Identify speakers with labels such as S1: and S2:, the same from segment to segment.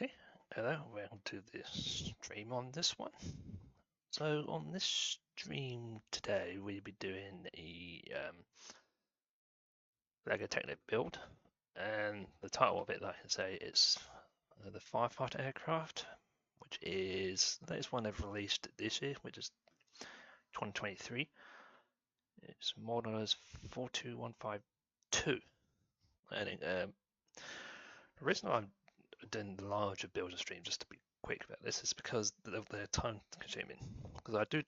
S1: Okay, hello, welcome to this stream on this one. So on this stream today, we'll be doing a Lego Technic build, and the title of it, like I say, is the firefighter aircraft, which is the latest one they've released this year, which is 2023. It's model as 42152. And the reason I'm doing the larger builder stream, just to be quick about this, is because they're time consuming. Because I do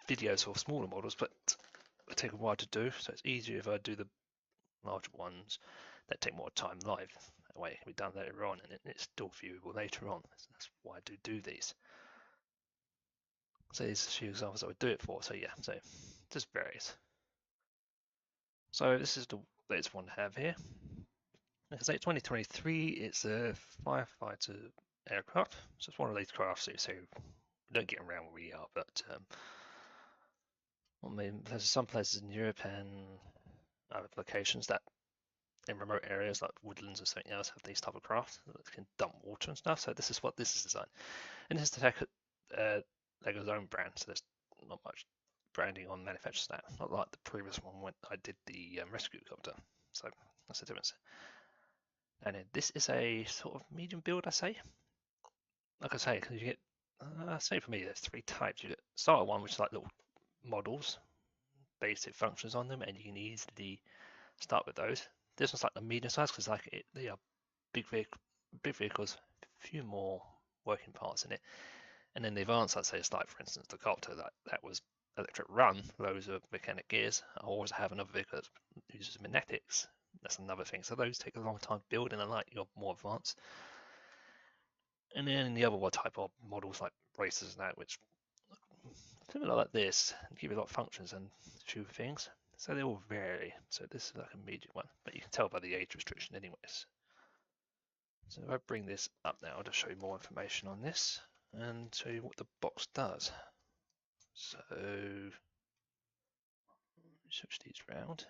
S1: videos for smaller models, but they take a while to do, so it's easier if I do the larger ones that take more time live. That way it can be done later on and it's still viewable later on. That's why I do these. So these are a few examples I would do it for. So yeah, so just varies. So this is the latest one I have here. Like I say, 2023, it's a firefighter aircraft. So it's one of these crafts, so we don't get around where we are, but I mean, there's some places in Europe and other locations that in remote areas like woodlands or something else have these type of craft that can dump water and stuff. So this is what this is designed. And this is to Lego's own brand, so there's not much branding on manufacturers now, not like the previous one when I did the rescue copter. So that's the difference. And then this is a sort of medium build, I say. Like I say, because you get, say for me, there's three types. You get starter one, which is like little models, basic functions on them, and you can easily start with those. This one's like the medium size because they are big vehicles, a few more working parts in it. And then the advanced, I'd say, it's like for instance the copter that was electric run, loads of mechanic gears. I always have another vehicle that uses magnetics. That's another thing. So those take a long time to build, and I like your more advanced. And then the other type of models like racers and that, which similar like this, give you a lot of functions and a few things. So they all vary. So this is like a medium one, but you can tell by the age restriction anyways. So if I bring this up now, I'll just show you more information on this and show you what the box does. So switch these around.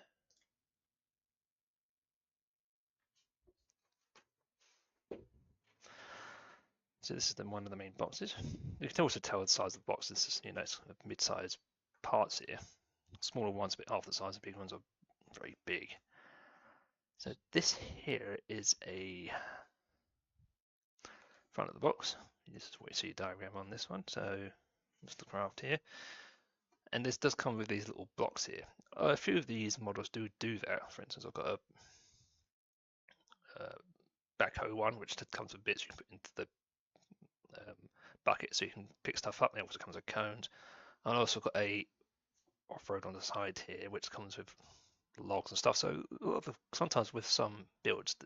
S1: So this is one of the main boxes. You can also tell the size of the box. This is, it's mid-sized parts here. Smaller ones a bit half the size, the big ones are very big. So this here is a front of the box. This is what you see a diagram on this one. So that's the craft here. And this does come with these little blocks here. A few of these models do that. For instance, I've got a backhoe one, which comes with bits you can put into the bucket so you can pick stuff up. It also comes with cones. And I also got a off-road on the side here, which comes with logs and stuff. So sometimes with some builds,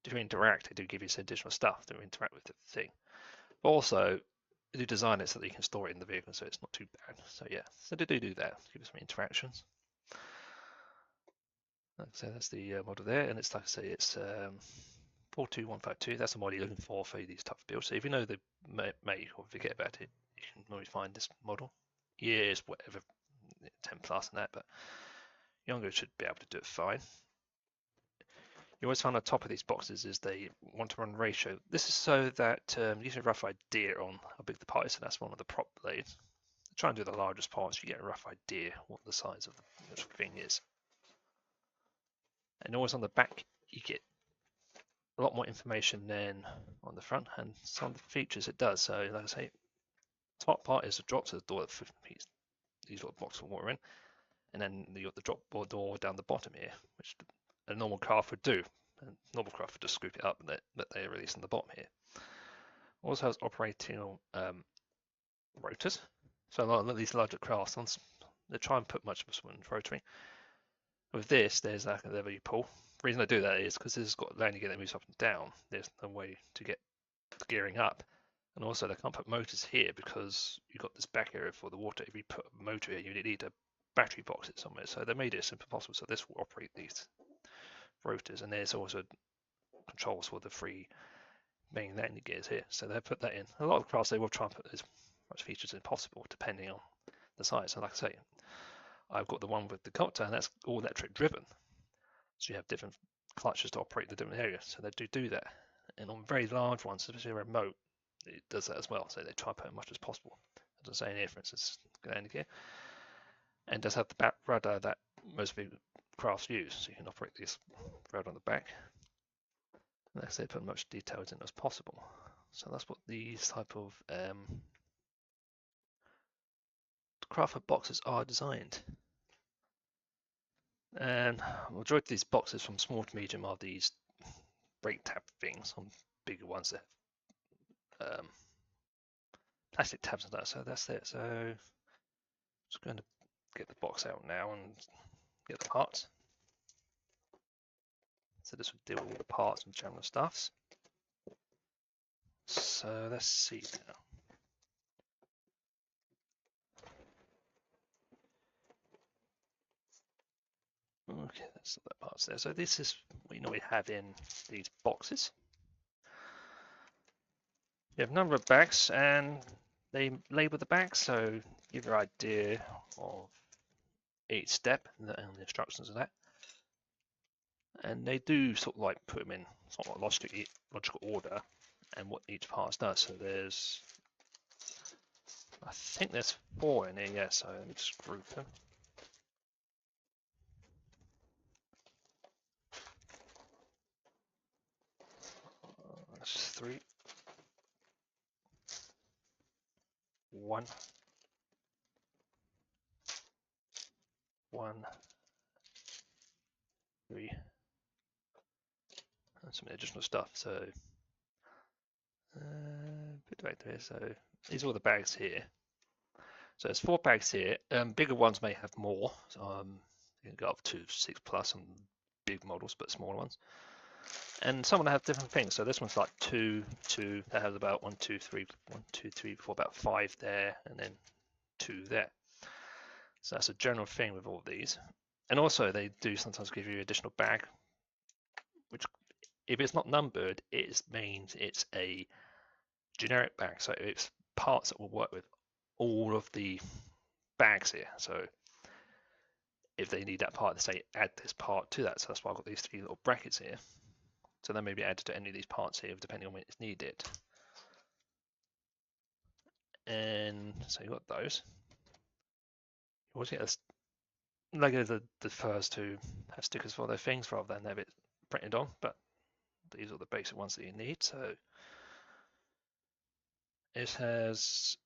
S1: if you interact, they do give you some additional stuff to interact with the thing. But also, they do design it so that you can store it in the vehicle, so it's not too bad. So yeah, so they do that, give us some interactions. So that's the model there, and it's like I say, it's 42152. That's the model you're looking for these type of builds. So if you know the make or forget about it, you can always find this model. Years, whatever, 10 plus and that, but younger should be able to do it fine. You always find on top of these boxes is they want to run ratio. This is so that you get a rough idea on how big the part is, and that's one of the prop blades. Try and do the largest parts, you get a rough idea what the size of the thing is. And always on the back, you get a lot more information than on the front, and some of the features it does. So, like I say, top part is a drop to the door that these little boxes of water in, and then you got the drop door down the bottom here, which a normal craft would do. And normal craft would just scoop it up and that they release on the bottom here. Also has operating rotors. So a lot of these larger crafts ones, they try and put much of a rotoring. With this, there's like a lever you pull. The reason I do that is because this has got landing gear that moves up and down. There's no way to get the gearing up. And also they can't put motors here because you've got this back area for the water. If you put a motor here, you need a battery box it somewhere. So they made it as simple as possible. So this will operate these rotors, and there's also controls for the three main landing gears here. So they put that in. A lot of crafts they will try and put as much features as possible depending on the size. So like I say, I've got the one with the copter, and that's all electric driven. So you have different clutches to operate the different areas. So they do that. And on very large ones, especially remote, it does that as well. So they try to put as much as possible. As I say in here, for instance, landing gear, and does have the back rudder that most big crafts use. So you can operate this rudder on the back. And like I say, put as much details in as possible. So that's what these type of craft boxes are designed. And the majority of these boxes, from small to medium, are these brake tab things. On bigger ones, they have plastic tabs and that. So that's it. So I'm just going to get the box out now and get the parts. So this would deal with all the parts and general stuffs. So let's see now. Okay, that's the parts there. So this is what you normally have in these boxes. You have a number of bags, and they label the bags, so give you an idea of each step and the instructions of that. And they do sort of like put them in sort of logical order and what each part does. So there's, I think there's 4 in here, yeah, so let me just group them. That's 3. 1. 1. 3. And some additional stuff. So put it back there. So these are all the bags here. So there's 4 bags here. Bigger ones may have more. So, you can go up to 6+ on big models, but smaller ones. And some of them have different things. So this one's like 2, 2. That has about 1, 2, 3, 1, 2, 3, 4, about 5 there, and then 2 there. So that's a general thing with all these. And also they do sometimes give you an additional bag, which if it's not numbered, it means it's a generic bag. So it's parts that will work with all of the bags here. So if they need that part, they say add this part to that. So that's why I've got these 3 little brackets here. So they may be added to any of these parts here, depending on when it's needed. And so you've got those. You also get a Lego the first to have stickers for their things rather than have it printed on, but these are the basic ones that you need. So it has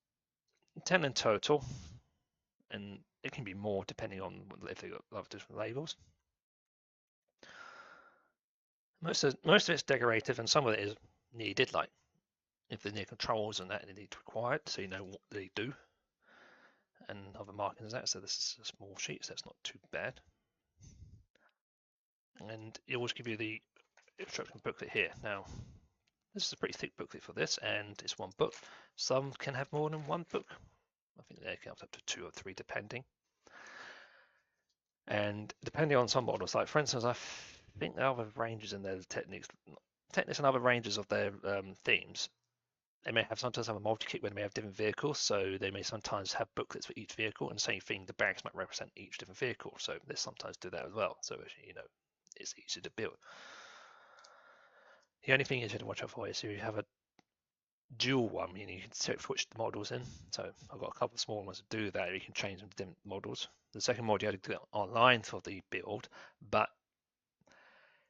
S1: 10 in total, and it can be more depending on if they've got a lot of different labels. Most of it's decorative, and some of it is needed, like if they need controls and that, they need required, so you know what they do, and other markings that. So this is a small sheet, so it's not too bad. And it always give you the instruction booklet here. Now, this is a pretty thick booklet for this, and it's 1 book. Some can have more than 1 book. I think they can have up to 2 or 3 depending. And depending on some models, like for instance, I think there are other ranges in their techniques and other ranges of their themes. They may sometimes have a multi-kit where they may have different vehicles, so they may sometimes have booklets for each vehicle, and same thing, the bags might represent each different vehicle, so they sometimes do that as well. So you know, it's easy to build. The only thing you have to watch out for is if you have a dual one, meaning you can switch the models in. So I've got a couple of small ones to do that. You can change them to different models. The second mod you had to do it online for the build, but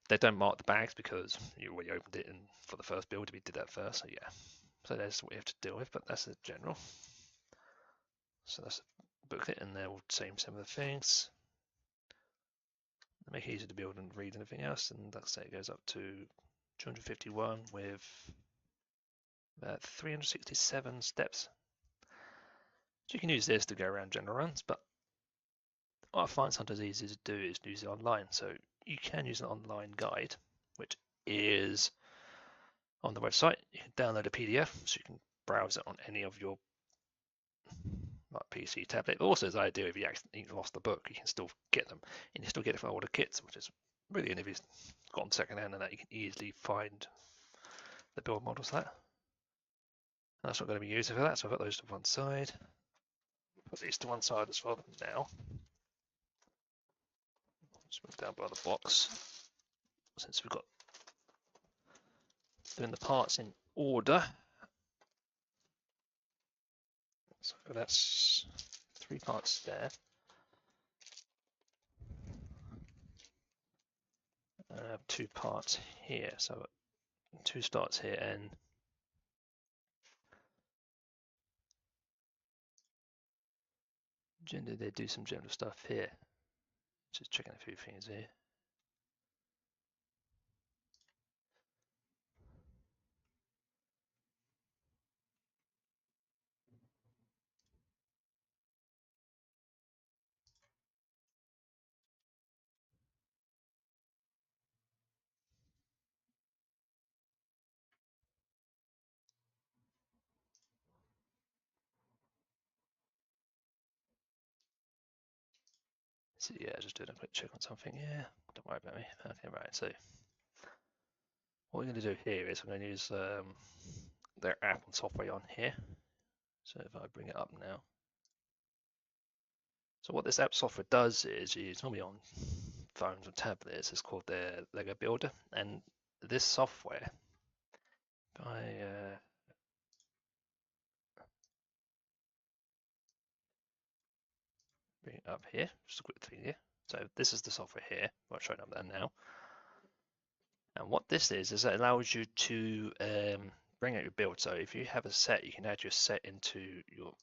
S1: they don't mark the bags because you already opened it in for the first build. We did that first, so yeah. So that's what we have to deal with, but that's the general. So that's the booklet, and they're all the similar things. They make it easy to build and read and everything else, and like I say, it goes up to 251 with 367 steps. So you can use this to go around general runs, but what I find sometimes easier to do is use it online. So you can use an online guide, which is on the website. You can download a PDF, so you can browse it on any of your like PC, tablet. But also, the idea if you accidentally lost the book, you can still get them, and you still get it for older kits, which is really, and if you've got them second hand and that, you can easily find the build models for that. And that's not going to be used for that, so I've got those to one side. Put these to one side as well now. Just move down by the box. since we've got doing the parts in order. So that's 3 parts there. I have 2 parts here, so 2 starts here, and generally they do some general stuff here. Just checking a few things here. So yeah, just doing a quick check on something. Yeah, don't worry about me. Okay, right. So what we're going to do here is we're going to use their app and software on here. So if I bring it up now. So what this app software does is it's normally on phones and tablets. It's called the Lego Builder, and this software, if I bring it up here, just a quick thing here. So this is the software here. I'll show it up there now. And what this is it allows you to bring out your build. So if you have a set, you can add your set into your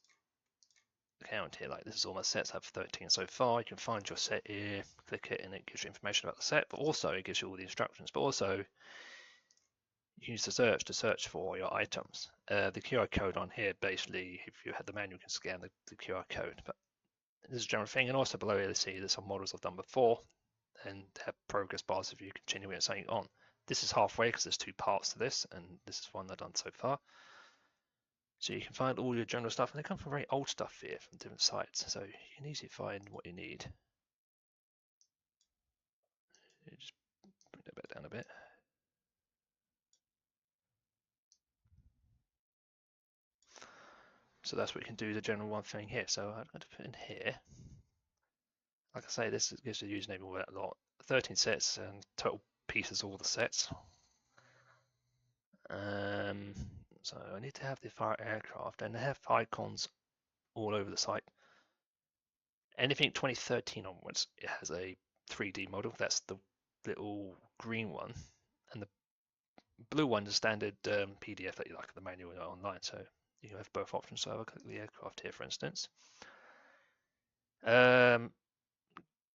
S1: account here. Like this is all my sets. I have 13 so far. You can find your set here, click it, and it gives you information about the set. But also it gives you all the instructions. But also you can use the search to search for your items. The QR code on here, basically, if you had the manual, you can scan the QR code. But this is a general thing. And also below here, see there's some models I've done before, and have progress bars if you continue it something on. This is halfway because there's 2 parts to this, and this is one I've done so far. So you can find all your general stuff, and they come from very old stuff here from different sites, so you can easily find what you need. You just bring that back down a bit. So that's what you can do, the general one thing here. So I'm going to put in here. Like I say, this gives you the username all that lot. 13 sets and total pieces, all the sets. So I need to have the fire aircraft, and they have icons all over the site. Anything 2013 onwards, it has a 3D model. That's the little green one, and the blue one is standard PDF that you like the manual online. So you have both options. So I'll click the aircraft here, for instance.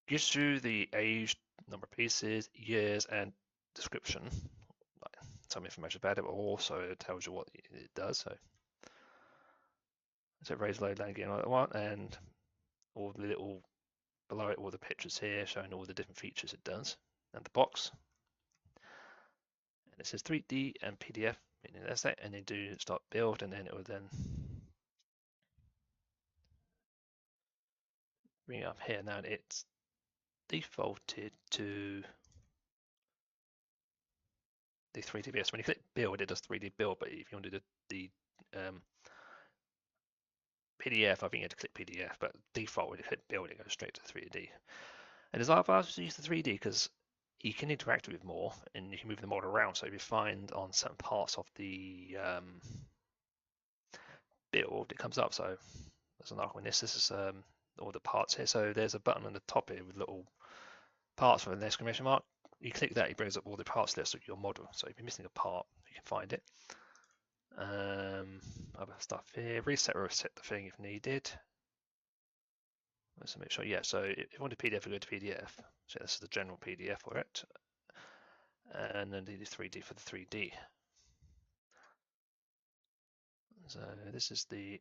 S1: Gives you the age, number of pieces, years, and description, like some information about it, but also it tells you what it does. So raise, load, land, again, like that one, and all the little below it, all the pictures here showing all the different features it does, and the box. And it says 3D and PDF, meaning that's that, and then do start build, and then it will then bring it up here. Now it's defaulted to the 3D build. So when you click build, it does 3D build, but if you want to do the PDF, I think you have to click PDF, but default when you click build, it goes straight to 3D. And there's other ways to use the 3D because you can interact with more and you can move the model around. So if you find on certain parts of the build, it comes up. So there's another one. This is all the parts here. So there's a button on the top here with little parts with an exclamation mark. You click that, it brings up all the parts list of your model. So if you're missing a part, you can find it. Other stuff here. Reset or reset the thing if needed. Let's make sure. Yeah. So if you want a PDF, you go to PDF. So this is the general PDF for it. And then do the 3D for the 3D. So this is the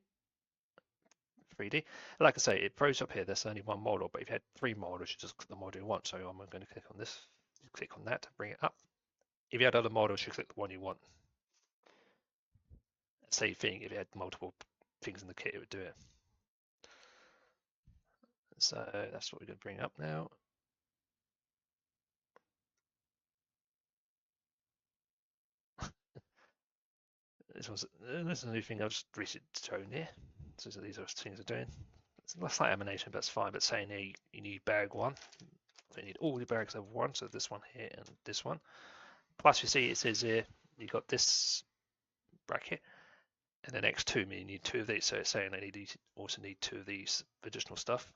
S1: 3D. Like I say, it throws up here, there's only one model, but if you had 3 models, you just click the model you want. So I'm going to click on this, click on that to bring it up. If you had other models, you click the one you want. Same thing, if you had multiple things in the kit, it would do it. So that's what we're going to bring up now. This is a new thing I've just recently shown here. So these are things I'm doing. It's less like animation, but it's fine. But saying here you need bag 1, So you need all the bags over one, so this one here and this one. Plus you see it says here, you got this bracket, and the next two mean you need two of these, so it's saying that you also need two of these additional stuff.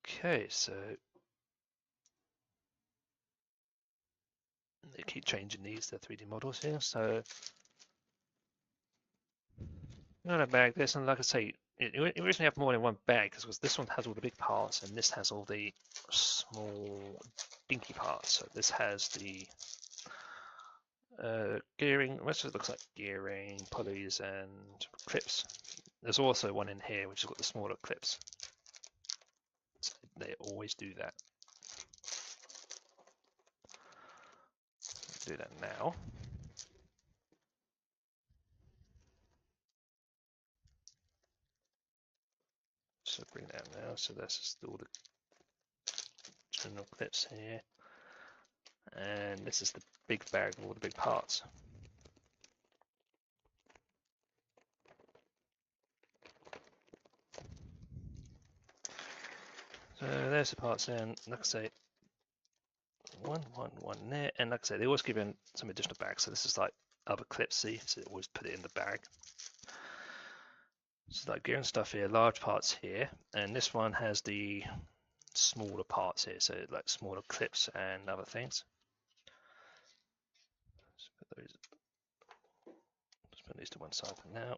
S1: Okay, so they keep changing these, the 3D models here. So I'm gonna bag this, and like I say, you originally have more than one bag because this one has all the big parts and this has all the small dinky parts. So this has the gearing, most of it looks like gearing, pulleys and clips. There's also one in here which has got the smaller clips. So they always do that. Do that now. So bring that now. So that's just all the general clips here. And this is the big bag of all the big parts. So there's the parts there, and like I say, one there, and like I say, they always give in some additional bags. So this is like other clips, see, so they always put it in the bag. So like gear and stuff here, large parts here, and this one has the smaller parts here, so like smaller clips and other things. Let's put these to one side for now.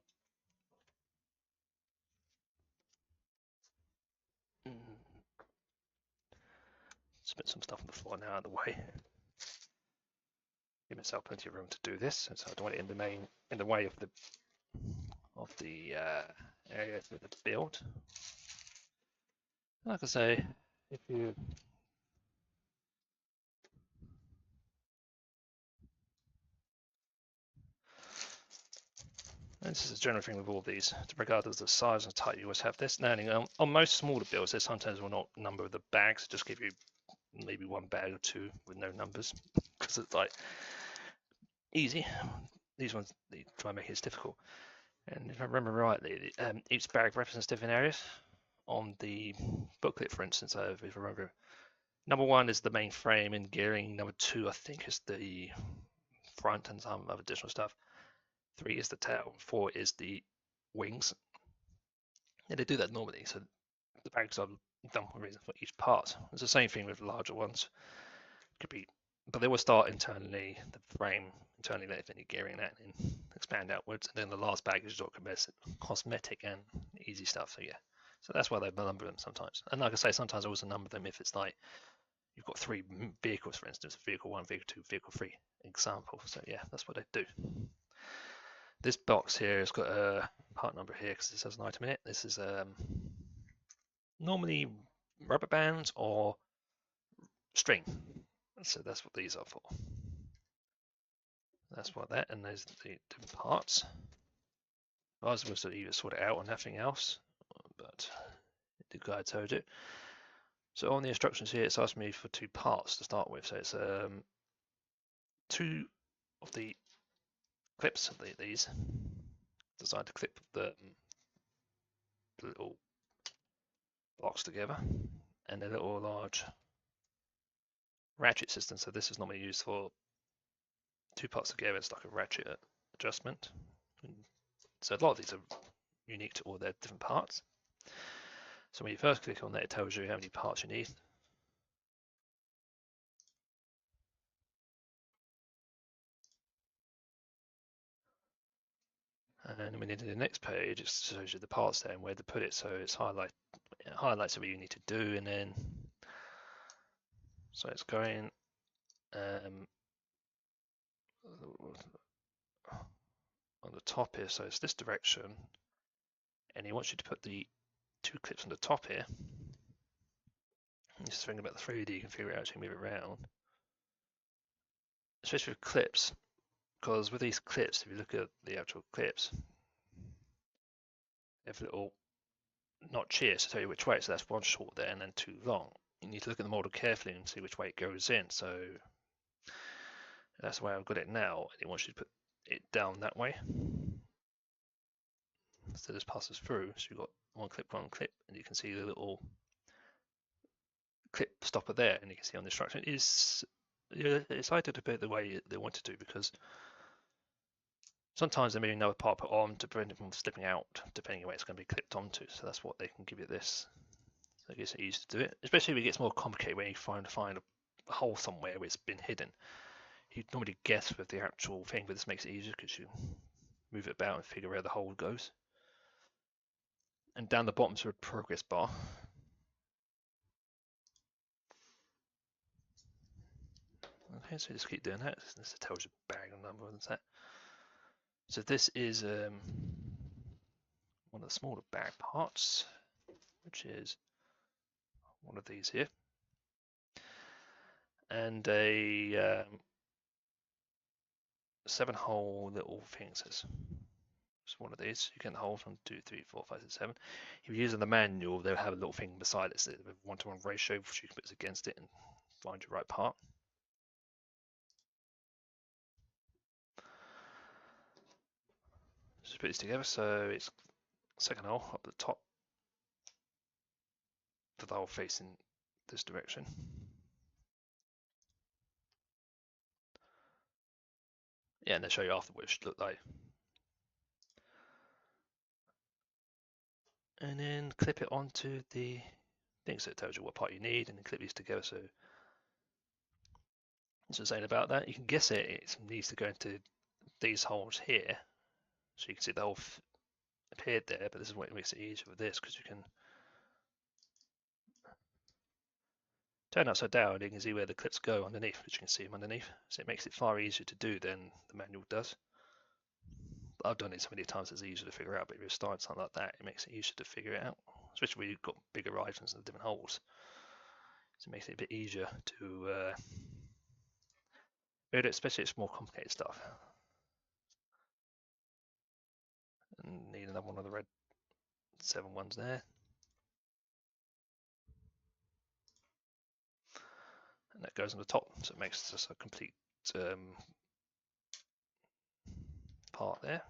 S1: Let's put some stuff on the floor now out of the way. Give myself plenty of room to do this, so I don't want it in the way of the area for the build. Like I say, if you this is a general thing with all these, regardless of the size and type, you always have this. Now, on most smaller builds, they sometimes will not number the bags, just give you maybe one bag or two with no numbers, because it's like easy. These ones, they try and make it difficult. And if I remember rightly, each bag represents different areas. On the booklet, for instance, if I remember, number one is the main frame and gearing. Number two, I think, is the front and some other additional stuff. 3 is the tail, 4 is the wings. And they do that normally, so the bags are done for a reason for each part. It's the same thing with larger ones. Could be, but they will start internally, the frame internally, then any gearing that, and expand outwards. And then the last bag is all cosmetic and easy stuff. So yeah, so that's why they number them sometimes. And like I say, sometimes I also number them if it's like you've got 3 vehicles, for instance, vehicle 1, vehicle 2, vehicle 3 example. So yeah, that's what they do. This box here has got a part number here because this has an item in it. This is normally rubber bands or string. So that's what these are for. That's what that, and there's the different parts. I was supposed to either sort it out or nothing else, but the guide told it. So on the instructions here, it's asking me for 2 parts to start with. So it's 2 of the clips of these designed to clip the little blocks together, and a little large ratchet system. So this is normally used for 2 parts together. It's like a ratchet adjustment. So a lot of these are unique to all their different parts. So when you first click on that, it tells you how many parts you need. And when you do the next page, it shows you the parts there and where to put it. So it's highlights what you need to do, and then so it's going on the top here. So it's this direction, and he wants you to put the 2 clips on the top here. Just thinking about the 3D, you can figure out how to move it around, especially with clips, because with these clips, if you look at the actual clips, they have little notch here to tell you which way. So that's 1 short there and then 2 long. You need to look at the model carefully and see which way it goes in. So that's the way I've got it now. It wants you to put it down that way. so this passes through. So you've got one clip, and you can see the little clip stopper there, and you can see on the instruction is it's cited a bit the way they want to do, because sometimes they may another part put on to prevent it from slipping out, depending on where it's going to be clipped onto. So that's what they can give you this. So it gets it easy to do it, especially if it gets more complicated when you find a hole somewhere where it's been hidden. You normally guess with the actual thing, but this makes it easier because you move it about and figure where the hole goes. And down the bottom is a progress bar. Okay, so just keep doing that. This tells you bag number and that. So this is one of the smaller bag parts, which is one of these here, and a 7-hole little thing. So it's one of these. You get the holes 1, 2, 3, 4, 5, 6, 7. If you're using the manual, they'll have a little thing beside it, so a 1-to-1 ratio, which you can put against it and find your right part. Just put this together. So it's second hole up the top, the hole facing this direction. Yeah, and they'll show you afterwards what it should look like. And then clip it onto the thing, so it tells you what part you need, and then clip these together. So what's it saying about that? You can guess it needs to go into these holes here, so you can see the hole appeared there, but this is what makes it easier with this, because you can turn upside down and you can see where the clips go underneath, which you can see them underneath. So it makes it far easier to do than the manual does. I've done it so many times it's easier to figure out, but if you're starting something like that, it makes it easier to figure it out, especially when you've got bigger items and different holes. So it makes it a bit easier to build it, especially if it's more complicated stuff. And need another one of the red 7 ones there. And that goes on the top, so it makes this a complete part there.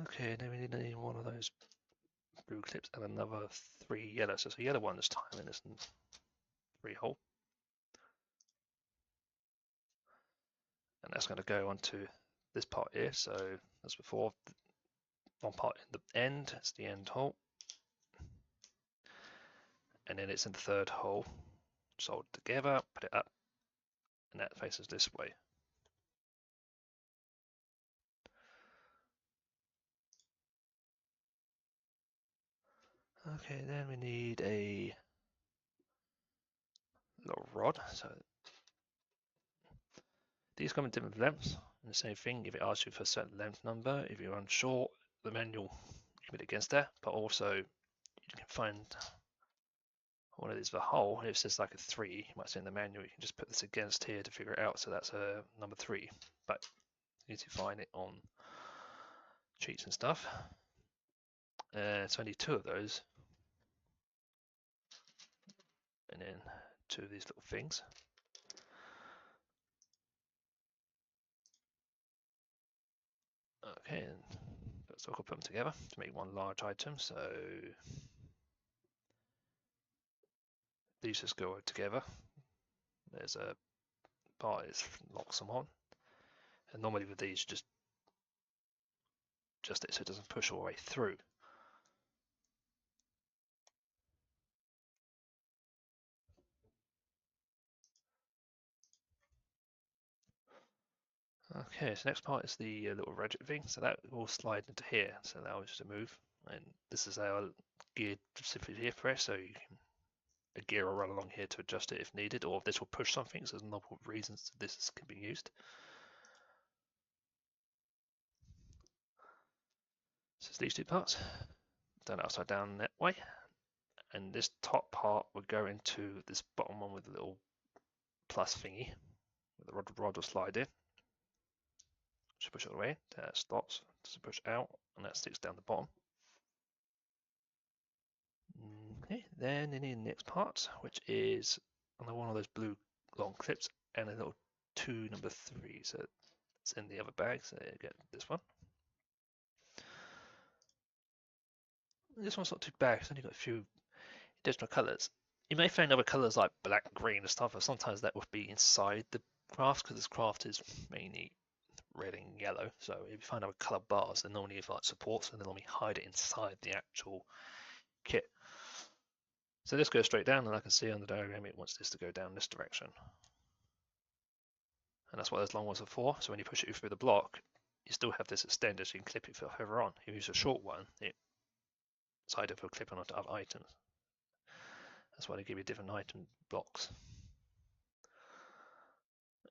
S1: Okay, then we need one of those blue clips and another 3 yellow. So it's a yellow one this time, and it's 3-hole. And that's going to go onto this part here. So as before, one part in the end, it's the end hole. And then it's in the 3rd hole, soldered together, put it up, and that faces this way. Okay, then we need a little rod. So these come in different lengths, and the same thing, if it asks you for a certain length number, if you're unsure, the manual, you can put it against there, but also you can find one of these, the hole, if it says like a 3, you might see in the manual, you can just put this against here to figure it out, so that's a number 3, but you need to find it on cheats and stuff. It's only 2 of those, and then 2 of these little things. Okay, and so I'll put them together to make one large item. So these just go together. There's a part that locks them on, and normally with these, just it so it doesn't push all the way through. Okay, so next part is the little ratchet thing. So that will slide into here. So that was just a move, and this is our gear specifically here for it. So you can a gear will run along here to adjust it if needed, or this will push something. So there's multiple reasons this can be used. So it's these 2 parts, done upside down that way, and this top part would go into this bottom one with a little plus thingy. The rod will slide in. Should push it away. That stops. Doesn't push out, and that sticks down the bottom. Okay, then you need the next part, which is another one of those blue long clips, and a little 2 number 3. So it's in the other bag. So you get this one. This one's not too bad. It's only got a few additional colours. You may find other colours like black, green, and stuff, but sometimes that would be inside the craft because this craft is mainly red and yellow. So if you find other colour bars, they're normally like supports, and they normally hide it inside the actual kit. So this goes straight down, and I can see on the diagram it wants this to go down this direction. And that's what those long ones are for. So when you push it through the block, you still have this extended so you can clip it further on. If you use a short one, it's ideal for clipping onto other items. That's why they give you different item blocks.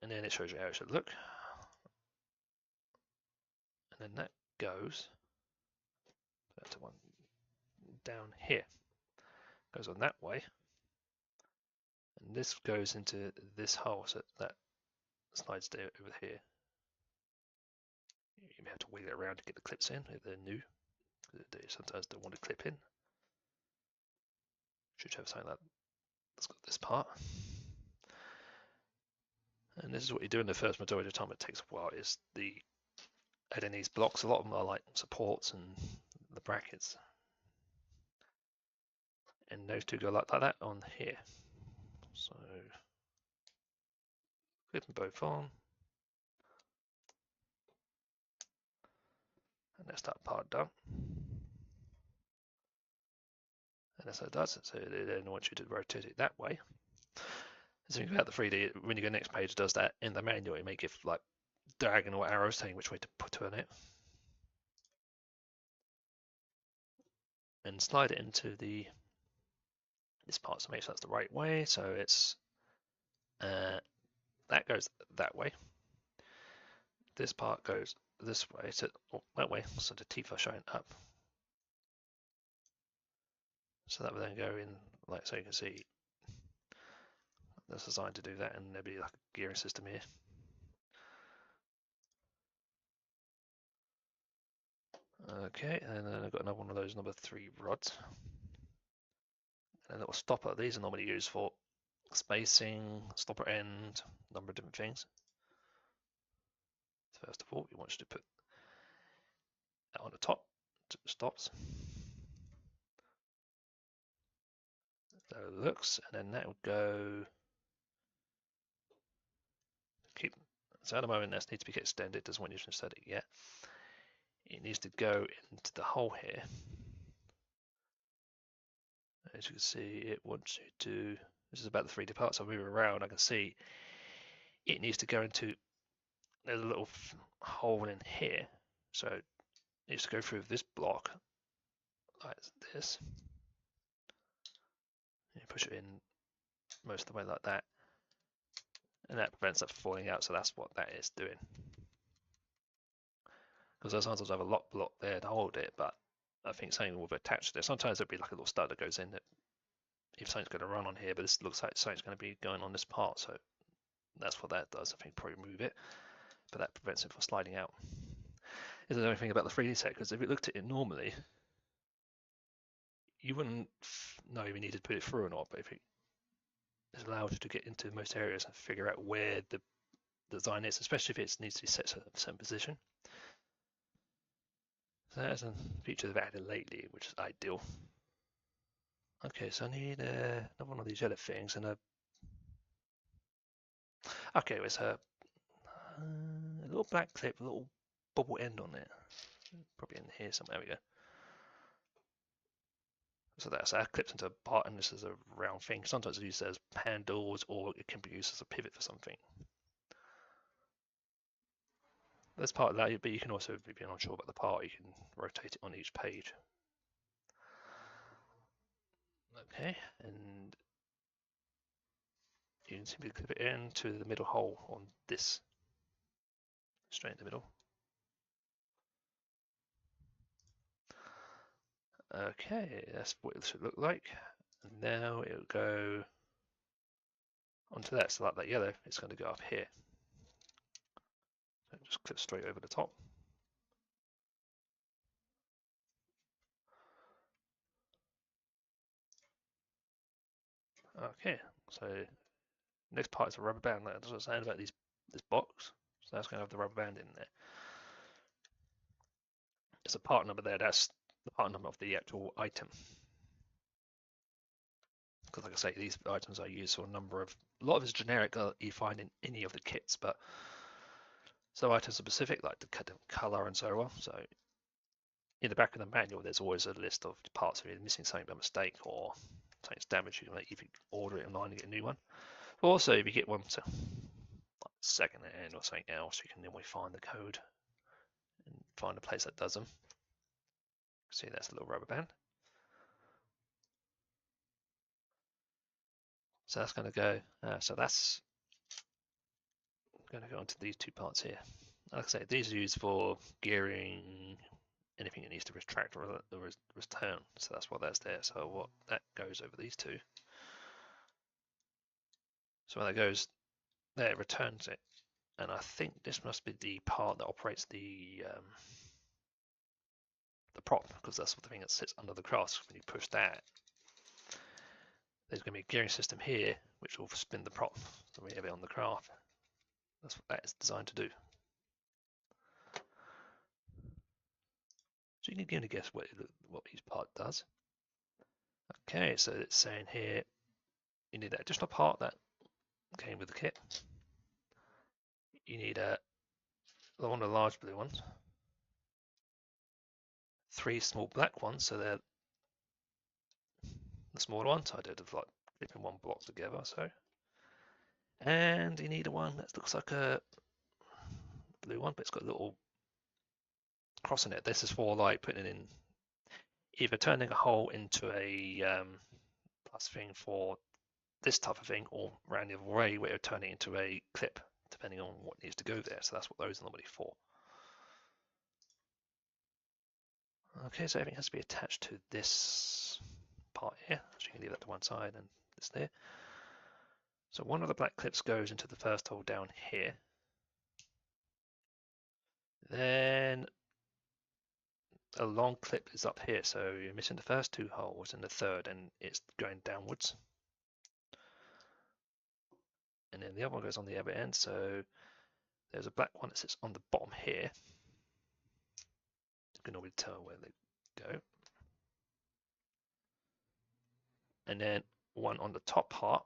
S1: And then it shows you how it should look. And then that goes to one down here. Goes on that way. And this goes into this hole, so that slides down over here. You may have to wheel it around to get the clips in if they're new. They sometimes don't want to clip in. Should have something that's got this part. And this is what you do in the first majority of the time. It takes a while. Is the adding these blocks. A lot of them are like supports and the brackets. And those two go like that on here. So clip them both on. And that's that part done. And that's how it does it. So they then want you to rotate it that way. The thing about the 3D, when you go next page, it does that in the manual. It may give like diagonal arrows telling which way to put on it. And slide it into this part to make sure that's the right way. So it's that goes that way. This part goes this way, so that way, so the teeth are showing up. So that will then go in, like so you can see that's designed to do that, and there'll be like a gearing system here. Okay, and then I've got another one of those number 3 rods. And a little stopper. These are normally used for spacing, stopper end, number of different things. First of all, we want you to put that on the top, so it stops. So it looks, and then that will go. So at the moment, this needs to be extended. It doesn't want you to set it yet. It needs to go into the hole here. As you can see, it wants you to. This is about the 3D parts. I'll move it around. I can see it needs to go into. There's a little hole in here, so it needs to go through this block like this. You push it in most of the way like that, and that prevents it falling out. So that's what that is doing. Because sometimes I have a lock block there to hold it, but I think something will be attached there. Sometimes there'll be like a little stud that goes in that if something's going to run on here, but this looks like something's going to be going on this part, so that's what that does. I think probably move it, but that prevents it from sliding out. Is there anything about the 3D set? Because if you looked at it normally, you wouldn't know if you needed to put it through or not, but if it allows you to get into most areas and figure out where the design is, especially if it needs to be set to a certain position. So that's a feature they've added lately, which is ideal. Okay, so I need another one of these yellow things and a. Okay, it's a little black clip, a little bubble end on it. Probably in here somewhere. There we go. So that clips into a part, and this is a round thing. Sometimes it's used as handles, or it can be used as a pivot for something. That's part of that, but you can also, if you're not sure about the part, you can rotate it on each page. Okay, and you can simply clip it into the middle hole on this, straight in the middle. Okay, that's what it should look like. And now it'll go onto that, so like that yellow, it's going to go up here. So just clip straight over the top. Okay, so Next part is a rubber band. That's what I'm saying about this box. So that's going to have the rubber band in there. There's a part number there. That's the part number of the actual item. Because like I say, these items are used for a number of, a lot of it's generic you find in any of the kits, but some items are specific, like the color and so on. So in the back of the manual, there's always a list of parts. If you're missing something by mistake or something's damaged, you can either order it online and get a new one. Also, if you get one to like second hand or something else, you can then find the code and find a place that does them. See, that's a little rubber band. So that's going to go. So that's going to go into these two parts here. Like I say, these are used for gearing anything that needs to retract or return. So that's what that's there. So what that goes over these two. So when that goes there, it returns it. And I think this must be the part that operates the prop, because that's the thing that sits under the cross. When you push that, there's going to be a gearing system here, which will spin the prop. So we have it on the craft. That's what that is designed to do. So you can begin to guess what each part does. Okay, so it's saying here you need that additional part that came with the kit. You need one of the large blue ones, 3 small black ones, so they're the smaller ones. I did like clipping one block together, so. And you need a one that looks like a blue one, but it's got a little cross in it. This is for like putting it in, either turning a hole into a plus thing for this type of thing, or around the other way where you're turning it into a clip, depending on what needs to go there. So that's what those are normally for. Okay, so everything has to be attached to this part here. So you can leave that to one side and this there. So one of the black clips goes into the first hole down here. Then a long clip is up here, so you're missing the first 2 holes and the third, and it's going downwards. And then the other one goes on the other end, so there's a black one that sits on the bottom here. You can always tell where they go. And then one on the top part.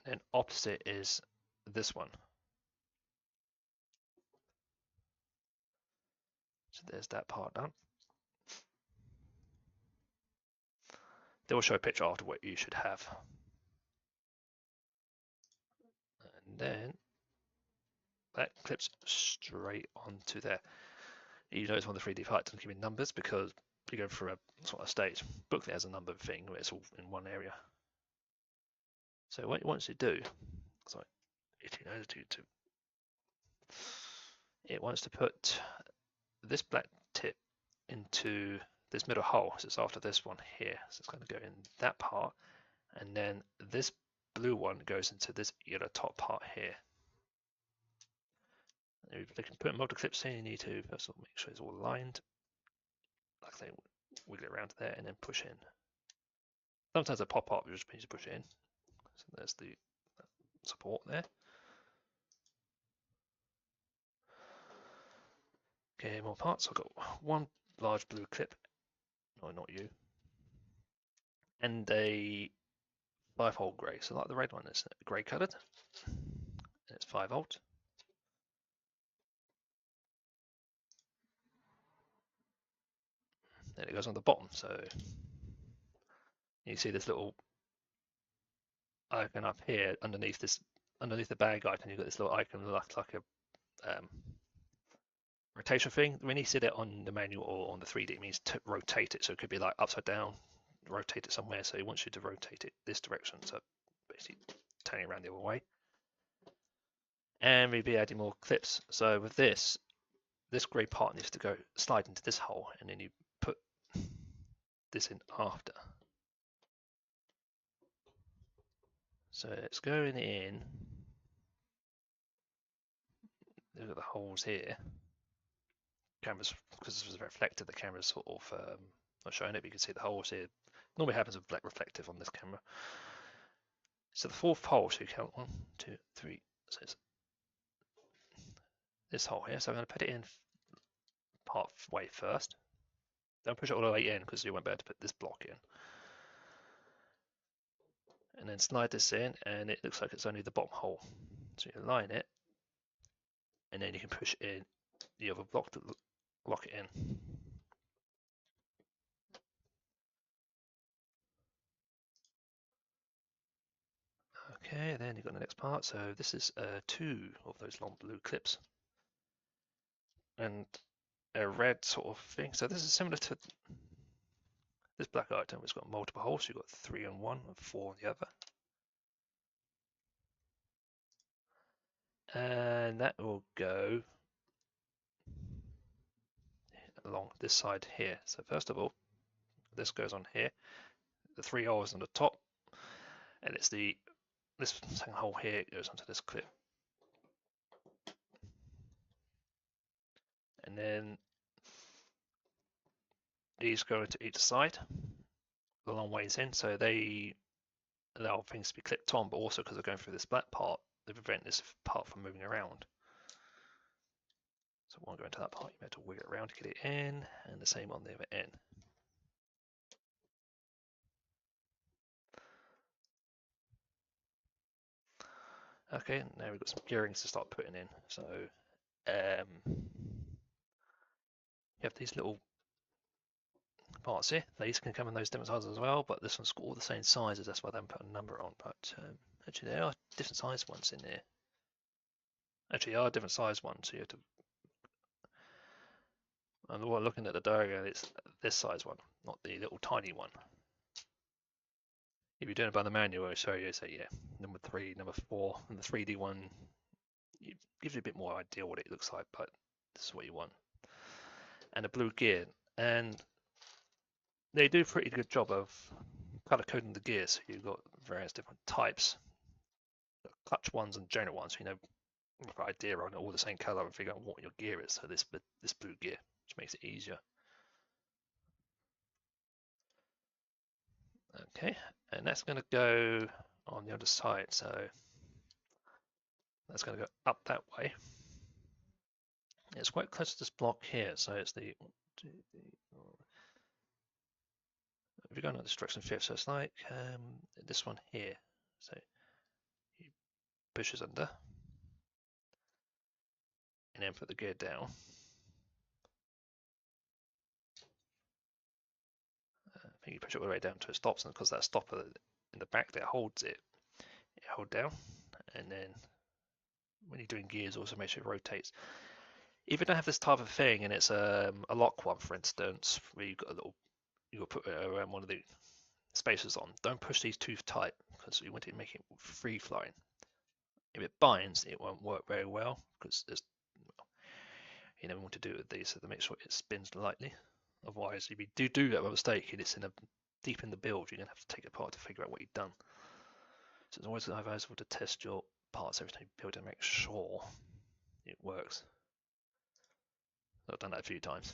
S1: And then opposite is this one. So there's that part done. They will show a picture after what you should have. And then that clips straight onto there. You notice on the 3D part it doesn't give you numbers because you go through a sort of stage. Booklet has a number thing where it's all in one area. So what it wants to do, sorry, it wants to put this black tip into this middle hole. So it's after this one here. So it's going to go in that part, and then this blue one goes into this yellow top part here. If you can put multiple clips in, you need to first of all make sure it's all aligned. Like I say, wiggle it around to there and then push in. Sometimes they pop up, you just need to push it in. So there's the support there. Okay, more parts. I've got one large blue clip. No, not you. And a 5-volt grey. So like the red one is grey coloured. And it's 5-volt. Then it goes on the bottom. So you see this little icon up here underneath the bag icon. You've got this little icon like a rotation thing. When you see it on the manual or on the 3D, it means to rotate it. So it could be like upside down, rotate it somewhere. So it wants you to rotate it this direction. So basically turning around the other way. And we'll be adding more clips. So with this grey part needs to go slide into this hole, and then you put this in after. So it's going in. Look at the holes here. Cameras, because this was reflected, the camera's sort of not showing it, but you can see the holes here. Normally happens with black reflective on this camera. So the fourth hole, so you count 1, 2, 3. So it's this hole here. So I'm going to put it in part way first. Don't push it all the way in because you won't be able to put this block in. And then slide this in, and it looks like it's only the bottom hole. So you line it, and then you can push in the other block to lock it in. Okay, then you've got the next part. So this is 2 of those long blue clips, and a red sort of thing. So this is similar to this black item. It's got multiple holes. So you've got 3 on one and 4 on the other. And that will go along this side here. So first of all, this goes on here. The 3 holes on the top, and it's this second hole here goes onto this clip. And then these go into each side a long ways in, so they allow things to be clipped on, but also because they're going through this black part, they prevent this part from moving around. So when I go into that part, you have to wiggle it around to get it in, and the same on the other end. Okay, now we've got some gearings to start putting in. So you have these little parts here. These can come in those different sizes as well, but this one's got all the same sizes. That's why they haven't put a number on. But actually, there are different size ones in there. Actually, there are different size ones. So you have to. And while looking at the diagram, it's this size one, not the little tiny one. If you're doing it by the manual, it'll show you. So yeah, number 3, number 4, and the 3D one gives you a bit more idea what it looks like. But this is what you want. And a blue gear, and they do a pretty good job of color coding the gears. You've got various different types, clutch ones and general ones. You know, rough idea on all the same color and figure out what your gear is. So this blue gear, which makes it easier. Okay, and that's going to go on the other side. So that's going to go up that way. It's quite close to this block here. So it's the 1, 2, 3, 4. If you're going on this direction fifth, so it's like this one here. So he pushes under and then put the gear down. I think you push it all the way down to it stops, and because that stopper in the back there holds it, you hold down, and then when you're doing gears, also make sure it rotates. If you don't have this type of thing, and it's a lock one, for instance, where you've got a little, you got to put it around one of the spacers on. Don't push these too tight because you want to make it free flowing. If it binds, it won't work very well because there's, you never want to do it with these, so to make sure it spins lightly. Otherwise, if you do that by mistake and it's deep in the build, you're gonna have to take it apart to figure out what you've done. So it's always advisable to test your parts every time you build to make sure it works. I've done that a few times.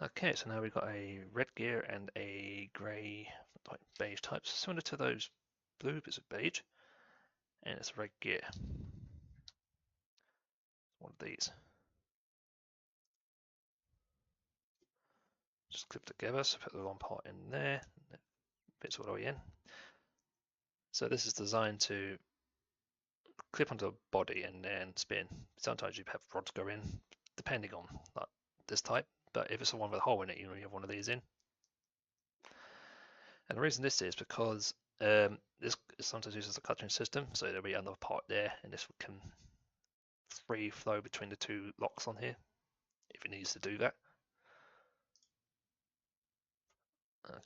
S1: Okay, so now we've got a red gear and a grey, like beige types, similar to those blue bits of beige, and it's a red gear. One of these. Just clip together, so put the long part in there, and it fits all the way in. So this is designed to clip onto the body and then spin. Sometimes you have rods go in, depending on like this type, but if it's the one with a hole in it, you only have one of these in. And the reason this is because this is sometimes used as a clutching system, so there'll be another part there, and this can free flow between the 2 locks on here, if it needs to do that.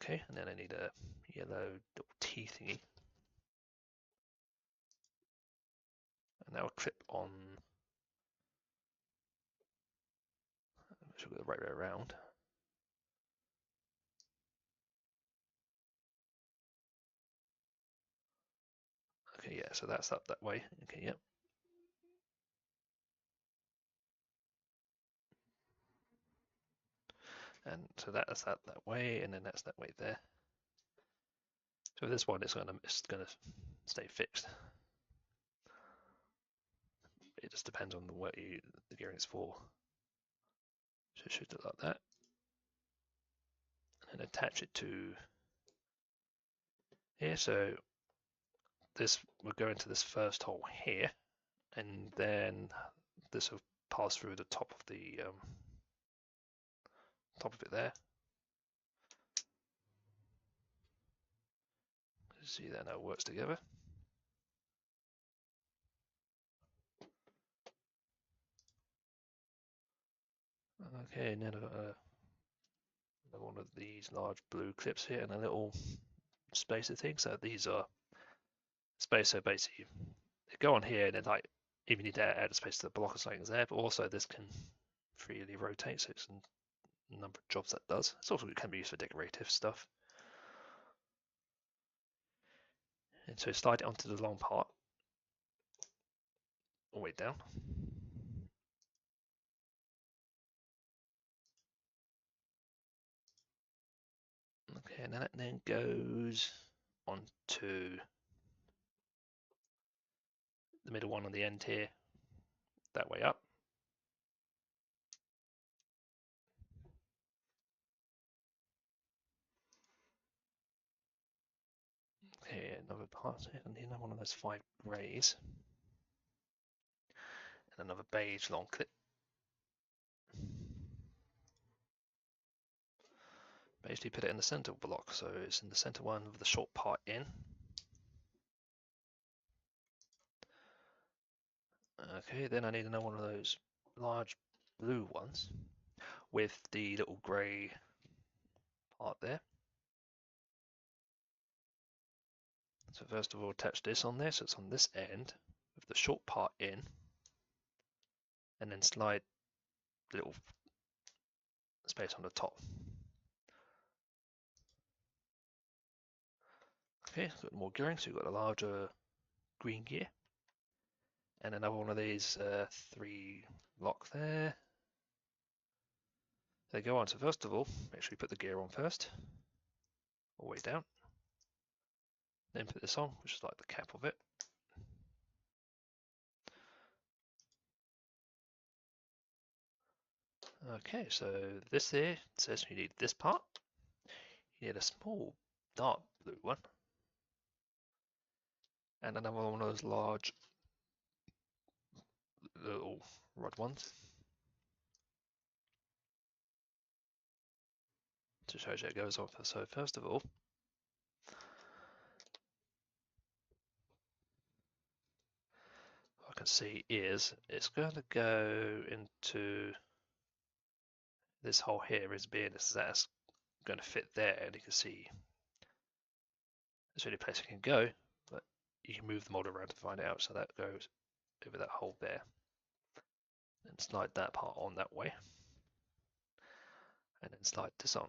S1: Okay, and then I need a yellow little T thingy. And that will clip on, should go the right way around. Okay, yeah, so that's up that way. Okay, yep. And so that's that way, and then that's that way there. So this one is gonna stay fixed. It just depends on what the gearing is for. So shoot it like that, and attach it to here. So this will go into this first hole here, and then this will pass through the top of the top of it there. See that now it works together. Okay, and then I've got another one of these large blue clips here and a little spacer thing. So these are spacer basically. They go on here and then like if you need to add a space to the block or something there, but also this can freely rotate, so it's a number of jobs that does. It's also it can be used for decorative stuff. And so slide it onto the long part, all the way down. Okay, and then that then goes onto the middle one on the end here, that way up. Okay, another part here, and another one of those 5 grays. And another beige long clip. Basically put it in the center block, so it's in the center one with the short part in. Okay, then I need another one of those large blue ones with the little grey part there. So first of all, attach this on there, so it's on this end with the short part in, and then slide the little space on the top. Okay, got more gearing, so you've got a larger green gear. And another one of these 3 lock there. They go on, so first of all, make sure you put the gear on first, all the way down. Then put this on, which is like the cap of it. Okay, so this here says you need this part. You need a small dark blue one. And another one of those large little rod ones. To show you it goes off. So first of all, what I can see is it's going to go into this hole here is being that's going to fit there, and you can see there's really a place it can go, but you can move the model around to find it out. So that goes over that hole there, and slide that part on that way, and then slide this on.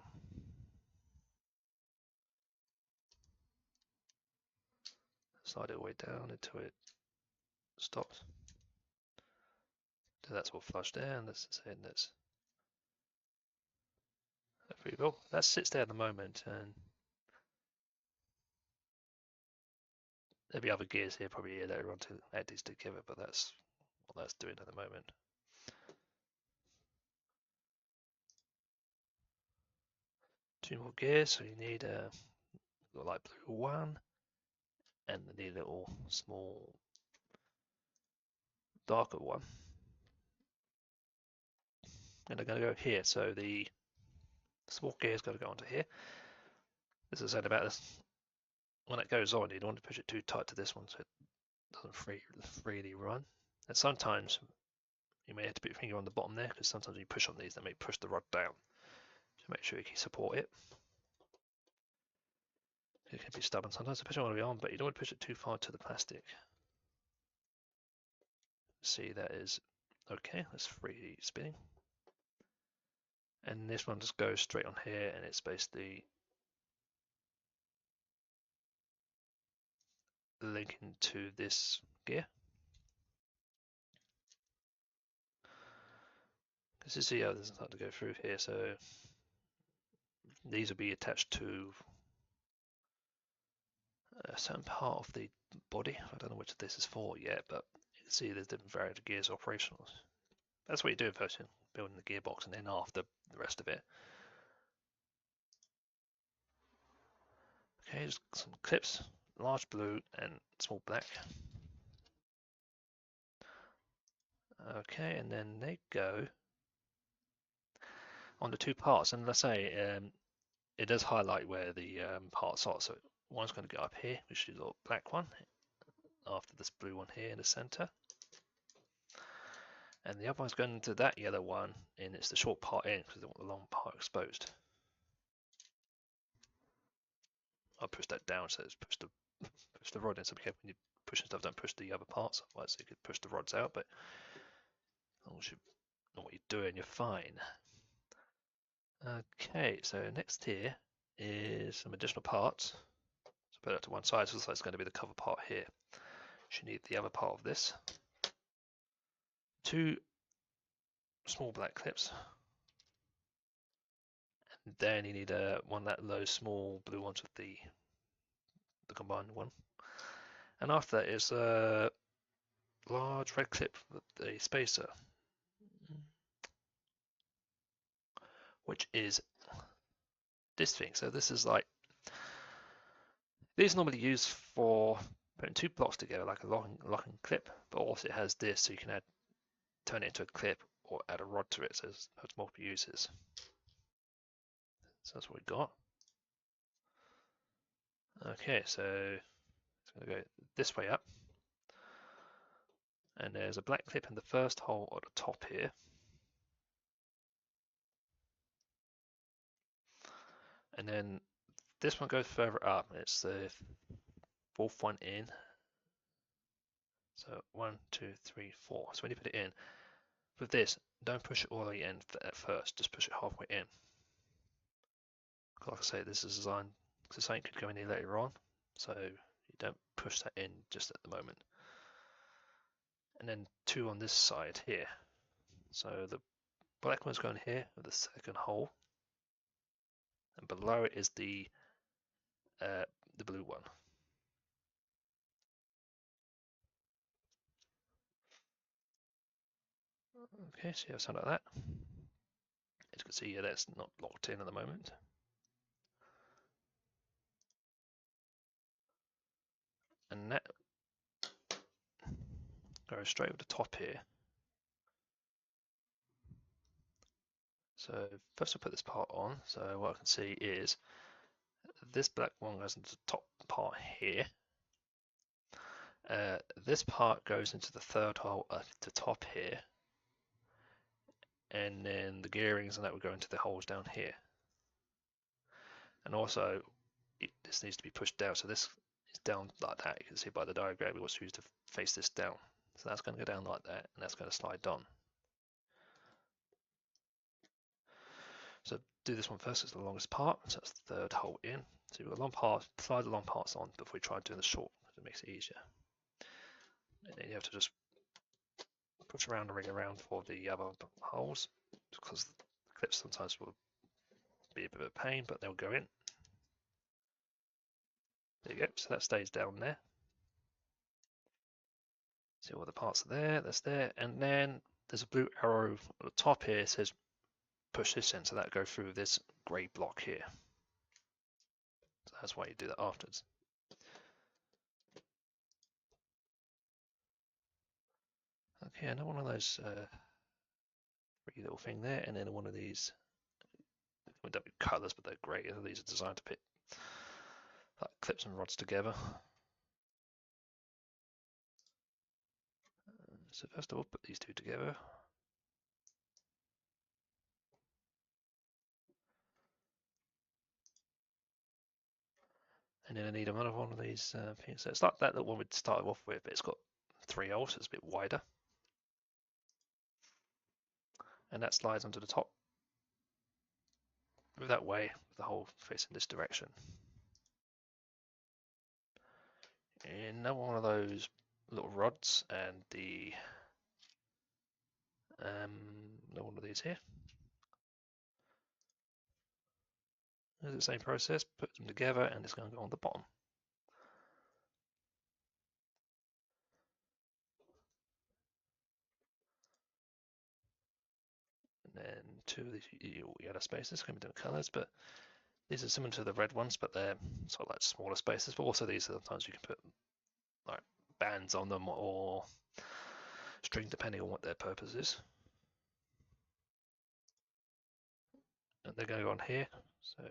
S1: Slide it all the way down until it stops. So that's all flushed down. This is in this. There we go. That sits there at the moment, and there'll be other gears here probably here later on to add these together, but that's what that's doing at the moment. Two more gears, so you need a light blue one, and the little small darker one. And they're going to go here, so the small gear is going to go onto here. This is said about this. When it goes on, you don't want to push it too tight to this one, so it doesn't freely run. And sometimes you may have to put your finger on the bottom there, because sometimes when you push on these, they may push the rod down. So make sure you can support it. It can be stubborn sometimes, depending on what you're on, but you don't want to push it too far to the plastic. See, that is okay. That's free spinning. And this one just goes straight on here, and it's basically linking to this gear. This is the other there's nothing to go through here, so These will be attached to a certain part of the body. I don't know which this is for yet, but you can see there's different varied gears operational. That's what you do first, building the gearbox, and then after the rest of it. Okay, just some clips, large blue and small black. Okay, and then they go on the two parts, and let's say it does highlight where the parts are. So one's going to go up here, which is the black one, after this blue one here in the center. And the other one's going to that yellow one, and it's the short part in because they want the long part exposed. I'll push that down so it's push the rod in. So be careful when you're pushing stuff, don't push the other parts, otherwise you could push the rods out, but as long as you know what you're doing, you're fine. Okay, so next here is some additional parts. So put that to one side, so it's going to be the cover part here. You need the other part of this. Two small black clips. And then you need one of those small blue ones with the combined one. And after that is a large red clip with a spacer, which is this thing. So this is like, these are normally used for putting two blocks together, like a locking clip, but also it has this, so you can turn it into a clip or add a rod to it, so it has multiple uses. So that's what we got. Okay, so it's going to go this way up. And there's a black clip in the first hole at the top here. And then this one goes further up. It's the fourth one in. So 1, 2, 3, 4. So when you put it in, with this, don't push it all the way in at first. Just push it halfway in. Like I say, this is designed because something could go in here later on. So you don't push that in just at the moment. And then 2 on this side here. So the black one's going here with the second hole. And below it is the blue one. Okay, so you have something like that. As you can see, yeah, that's not locked in at the moment. And that goes straight with the top here. So first I'll put this part on. So what I can see is this black one goes into the top part here. This part goes into the third hole at the top here. And then the gearings and that will go into the holes down here. And also, this needs to be pushed down. So this is down like that. You can see by the diagram, it was used to face this down. So that's going to go down like that, and that's going to slide down. So do this one first, it's the longest part, so that's the third hole in. So you've got a long part, slide the long parts on before we try doing the short, because it makes it easier. And then you have to just push around and ring around for the other holes, because the clips sometimes will be a bit of a pain, but they'll go in. There you go, so that stays down there. See all the parts are there, that's there, and then there's a blue arrow at the top here, it says push this in, so that'll go through this grey block here. So that's why you do that afterwards. Okay, another one of those three little thing there, and then one of these, we don't be colours, but they're grey. These are designed to put like clips and rods together. So first of all, put these two together. And then I need another one of these things. So it's like that little one we'd started off with, but it's got 3 holes, so it's a bit wider. And that slides onto the top that way, with the hole facing this direction. And another one of those little rods, and another one of these here. It's the same process, put them together, and it's going to go on the bottom. And then two of these yellow spaces can be different colors, but these are similar to the red ones, but they're sort of like smaller spaces. But also these sometimes you can put like bands on them or string depending on what their purpose is. And they're going to go on here, so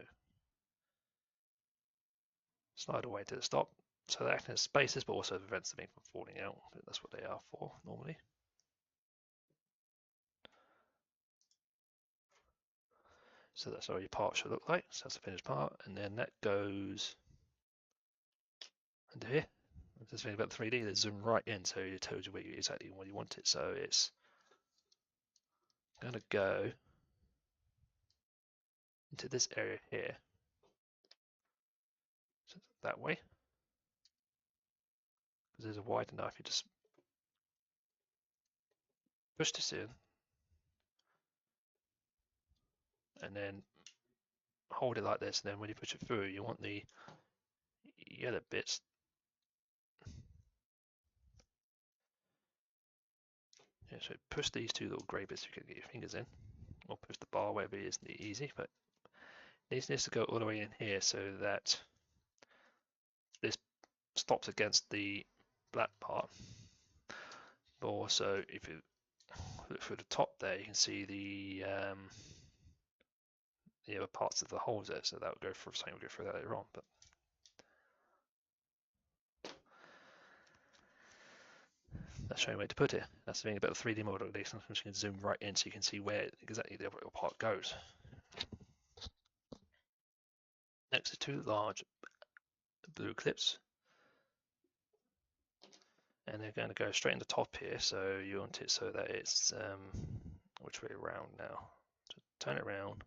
S1: slide away to the stop. So they're acting as spaces, but also prevents them from falling out. That's what they are for normally. So that's how your part should look like. So that's the finished part, and then that goes into here. This thing about the 3D, they zoom right in, so it tells you where you exactly where you want it. So it's going to go into this area here, so that way, because there's a wide enough. You just push this in, and then hold it like this. And then when you push it through, you want the yellow bits. Yeah, so push these two little grey bits you can get your fingers in, or push the bar, wherever it is easy. But it needs to go all the way in here so that this stops against the black part. But also, if you look through the top there, you can see the other parts of the holes there, so that will go through. Something will go through that later on, but that's showing where to put it. That's the thing about the 3D model. Sometimes you can zoom right in, so you can see where exactly the other part goes. Next are two large blue clips, and they're going to go straight in the top here. So you want it so that it's which way around now? So turn it around.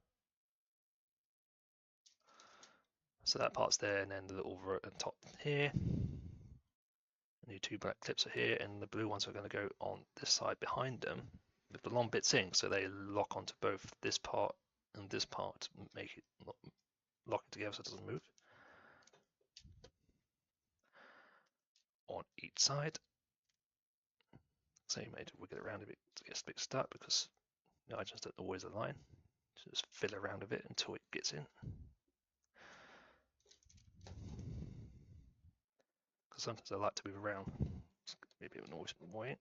S1: So that part's there, and then the little top here. And the two black clips are here, and the blue ones are going to go on this side behind them with the long bits in, so they lock onto both this part and this part, make it lock it together so it doesn't move. On each side. So you may wiggle it around a bit to get a bit stuck because the items don't always align. So just fiddle around a bit until it gets in. Because sometimes I like to move around. It's a bit of noise annoying.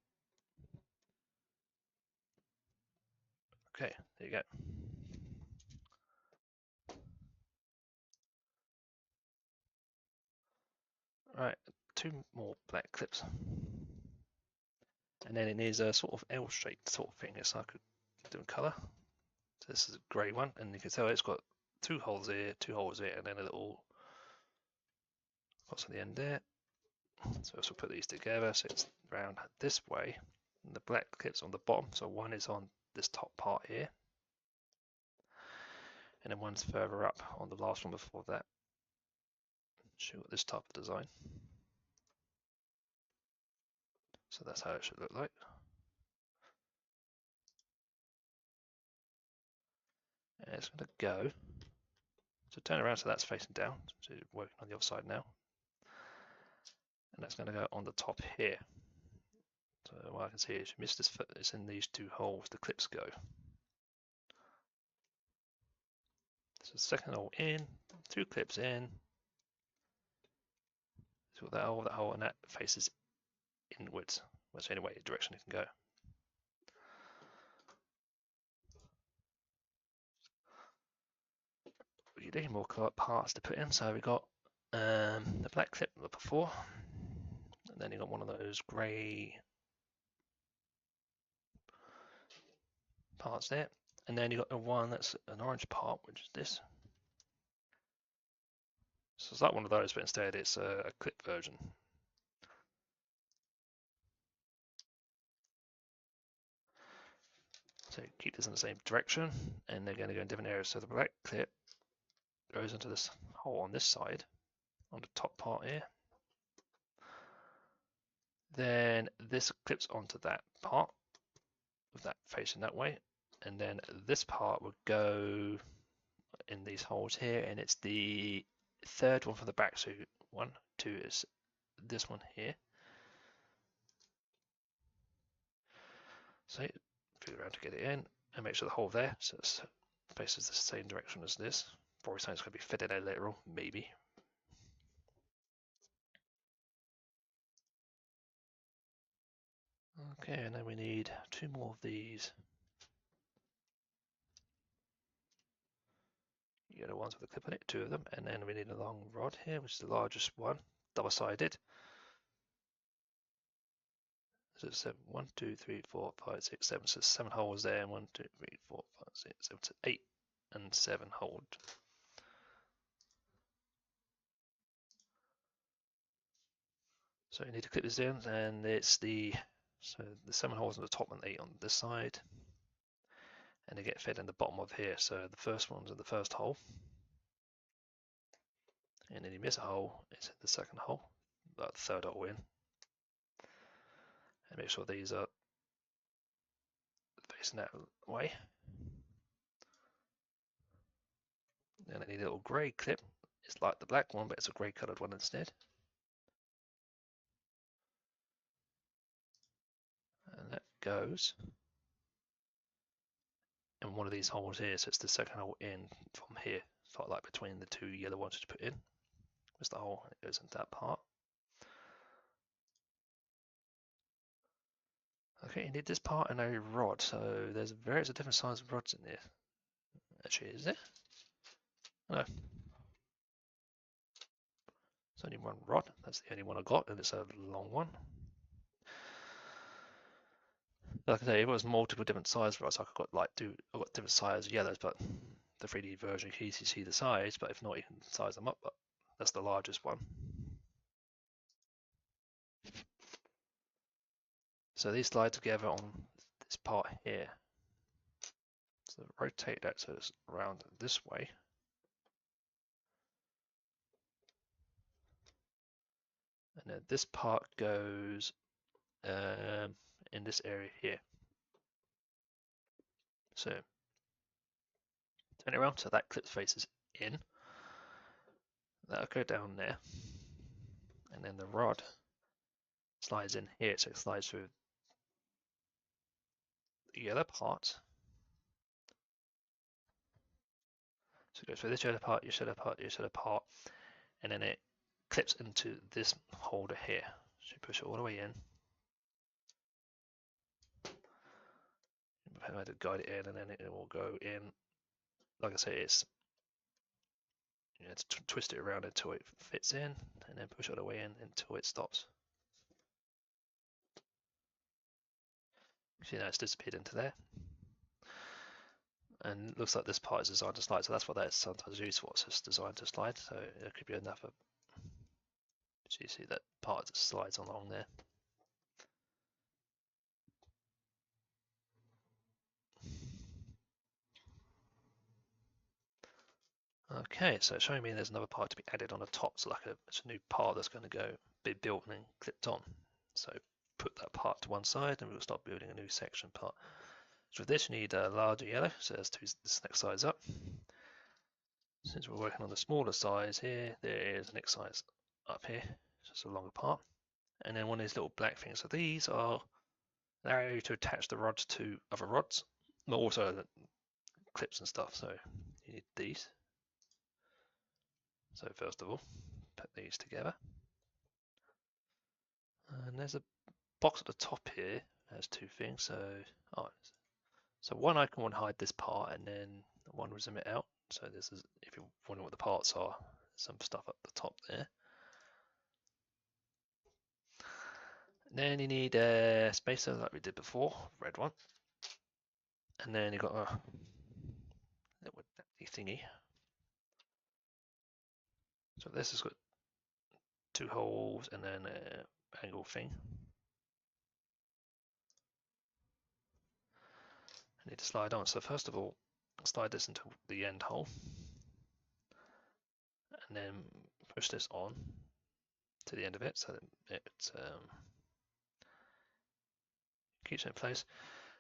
S1: Okay, there you go. Right, two more black clips. And then it needs a sort of L-shaped sort of thing. It's like a different colour. So this is a grey one, and you can tell it's got two holes here, and then a little spots on the end there. So we'll put these together so it's round this way. And the black clips on the bottom. So one is on this top part here, and then one's further up on the last one before that. Show this type of design. So that's how it should look like. And it's going to go. So turn around so that's facing down. So you're working on the other side now. And that's going to go on the top here. So what I can see is you missed this, it's in these two holes the clips go. So second hole in, two clips in. So that hole and that faces inwards. That's any way direction it can go. You need more parts to put in. So we got the black clip before, and then you got one of those grey parts there, and then you got the one that's an orange part, which is this. So it's like one of those, but instead it's a clip version. So keep this in the same direction, and they're going to go in different areas. So the black clip goes into this hole on this side, on the top part here. Then this clips onto that part, with that facing that way, and then this part would go in these holes here, and it's the third one from the back. So 1, 2 is this one here. So figure around to get it in and make sure the hole there so it faces the same direction as this. Probably something's going to be fitted out later on, maybe. Okay, and then we need 2 more of these. Yellow ones with a clip on it, 2 of them, and then we need a long rod here, which is the largest one, double-sided. So it's 1, 2, 3, 4, 5, 6, 7. So 7 holes there, and 1, 2, 3, 4, 5, 6, 7, 8, and 7 hold. So you need to clip this in, and it's the 7 holes on the top and 8 on this side, and they get fed in the bottom of here. So the first one's in the first hole, and then you miss a hole, it's in the second hole, the third hole in, and make sure these are facing that way. And I need a little grey clip. It's like the black one, but it's a grey coloured one instead. And that goes in one of these holes here, so it's the second hole in from here, sort of like between the 2 yellow ones to put in. There's the hole, and it goes into that part. Okay, you need this part and a rod. So there's various different sizes of rods in there. Actually, is there? No. It's only one rod. That's the only one I got, and it's a long one. Like I say, it was multiple different size rods. I've got different size yellows, but the 3D version you can easily see the size. But if not, you can size them up. But that's the largest one. So these slide together on this part here. So rotate that so it's around this way. And then this part goes in this area here. So turn it around so that clip faces in. That'll go down there. And then the rod slides in here, so it slides through the yellow part. So it goes through this yellow part, your yellow part, your yellow part, and then it clips into this holder here. So you push it all the way in. I had to guide it in, and then it will go in. Like I say, it's twist it around until it fits in, and then push it all the way in until it stops. See now it's disappeared into there. And it looks like this part is designed to slide, so that's what that is sometimes used for. It's just designed to slide, so it could be enough. So you see that part that slides along there. Okay, so it's showing me there's another part to be added on the top, so like it's a new part that's going to go be built and then clipped on. So put that part to one side, and we'll start building a new section part. So for this, you need a larger yellow, so there's this next size up. Since we're working on the smaller size here, there is the next size up here, so it's a longer part. And then one of these little black things. So these are allow you to attach the rods to other rods, but also the clips and stuff. So you need these. So first of all, put these together. And there's a box at the top here. Has 2 things. So one I can hide this part, and then one will zoom it out. So this is, if you're wondering what the parts are, some stuff up the top there. And then you need a spacer like we did before, red one. And then you've got a little thingy. So this has got 2 holes and then an angle thing. I need to slide on. So first of all, slide this into the end hole, and then push this on to the end of it so that it keeps it in place.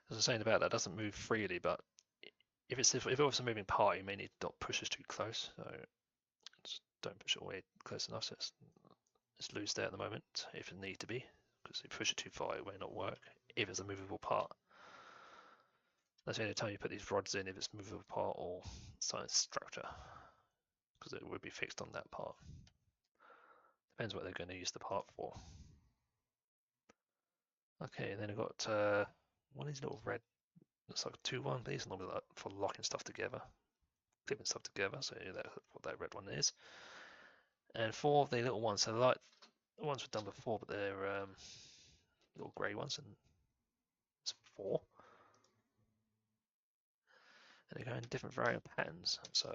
S1: As I was saying about that, doesn't move freely, but if it was a moving part, you may need to not push this too close. So just don't push it away close enough. So it's loose there at the moment if it needs to be, because if you push it too far, it may not work. If it's a movable part, that's the only time you put these rods in, if it's a movable part or science structure, because it would be fixed on that part. Depends what they're going to use the part for. Okay, and then I've got one of these little red, looks like a 2-1. These are normally like for locking stuff together, clipping stuff together. So that's what that red one is. And 4 of the little ones, so like the ones we've done before, but they're little grey ones, and it's 4. And they go in different varying patterns. So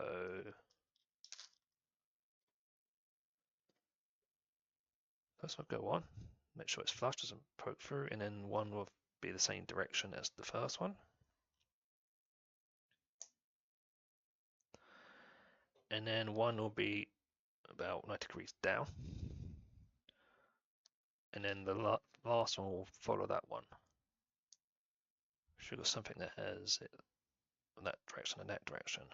S1: first one go on, make sure it's flush, doesn't poke through, and then one will be the same direction as the first one. And then one will be about 90 degrees down. And then the last one will follow that one. Should have something that has it in that direction and that direction.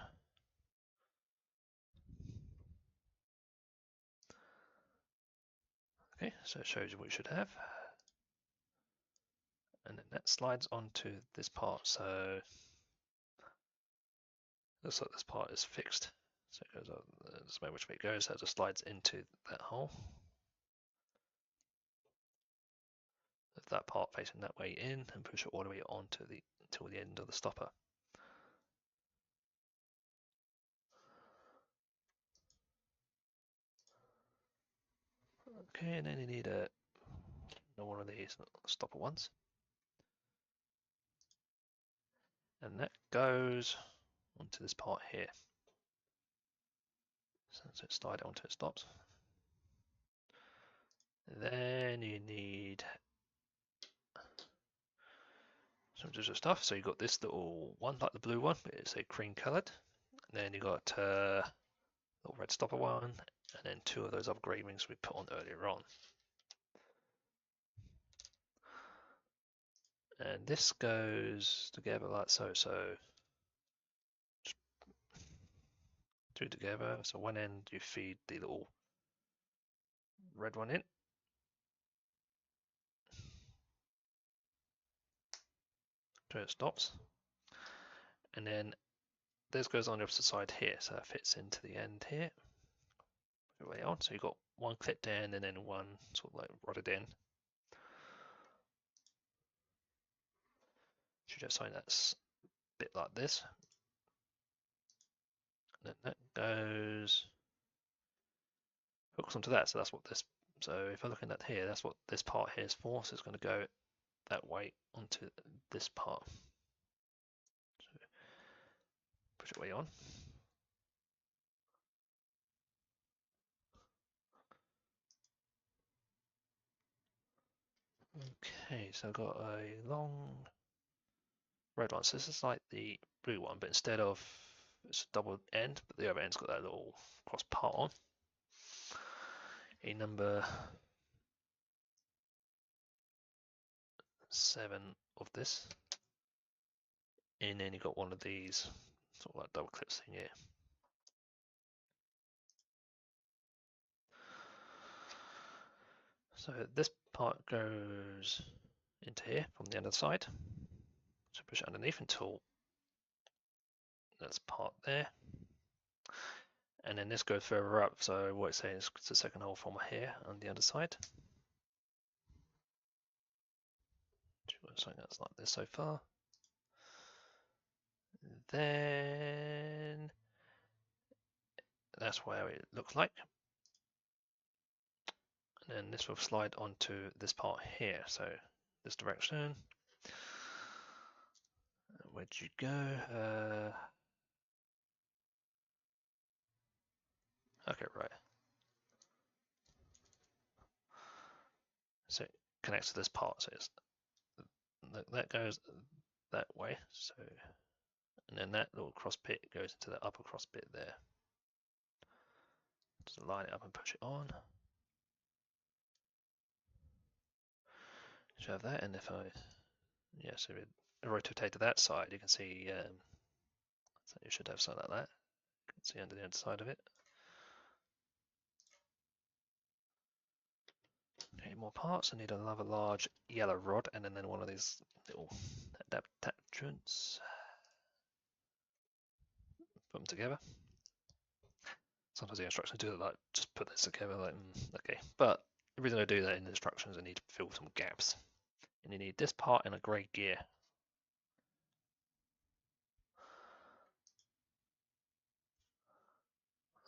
S1: Okay, so it shows you what you should have. And then that slides onto this part. So looks like this part is fixed. So it goes up, this way which way it goes, so it just slides into that hole. With that part facing that way in, and push it all the way onto until the end of the stopper. Okay, and then you need one of these stopper ones. And that goes onto this part here. So it slides onto it stops. Then you need some digital stuff. So you've got this little one, like the blue one, but it's a cream coloured. And then you've got a little red stopper one, and then 2 of those upgrade rings we put on earlier on. And this goes together like so. So 2 together. So one end you feed the little red one in. So it stops. And then this goes on the opposite side here, so that fits into the end here. Put it way on. So you've got one clipped in and then one sort of like rodded in. Should just sign that's a bit like this. And then that goes hooks onto that. So that's what this. So if I'm looking at here, that's what this part here is for. So it's going to go that way onto this part. So push it way on. Okay, so I've got a long red one. So this is like the blue one, but instead of it's a double end, but the other end's got that little cross part on. A number 7 of this, and then you got one of these sort of like double clips thing here. So this part goes into here from the other side. So push it underneath until that's part there. And then this goes further up. So what it's saying is it's the second hole from here on the other side. Something that's like this so far. Then that's where it looks like. And then this will slide onto this part here. So this direction. Where'd you go? Okay, right. So it connects to this part. So it's, that goes that way. So, and then that little cross bit goes into the upper cross bit there. Just line it up and push it on. So have that, and if I, yeah, so if I rotate to that side, you can see So you should have something like that. You can see under the underside of it. Okay, more parts. I need another large yellow rod and then one of these little attachments. Put them together. Sometimes the instructions do it like just put this together like okay. But the reason I do that in the instructions, I need to fill some gaps. And you need this part in a grey gear.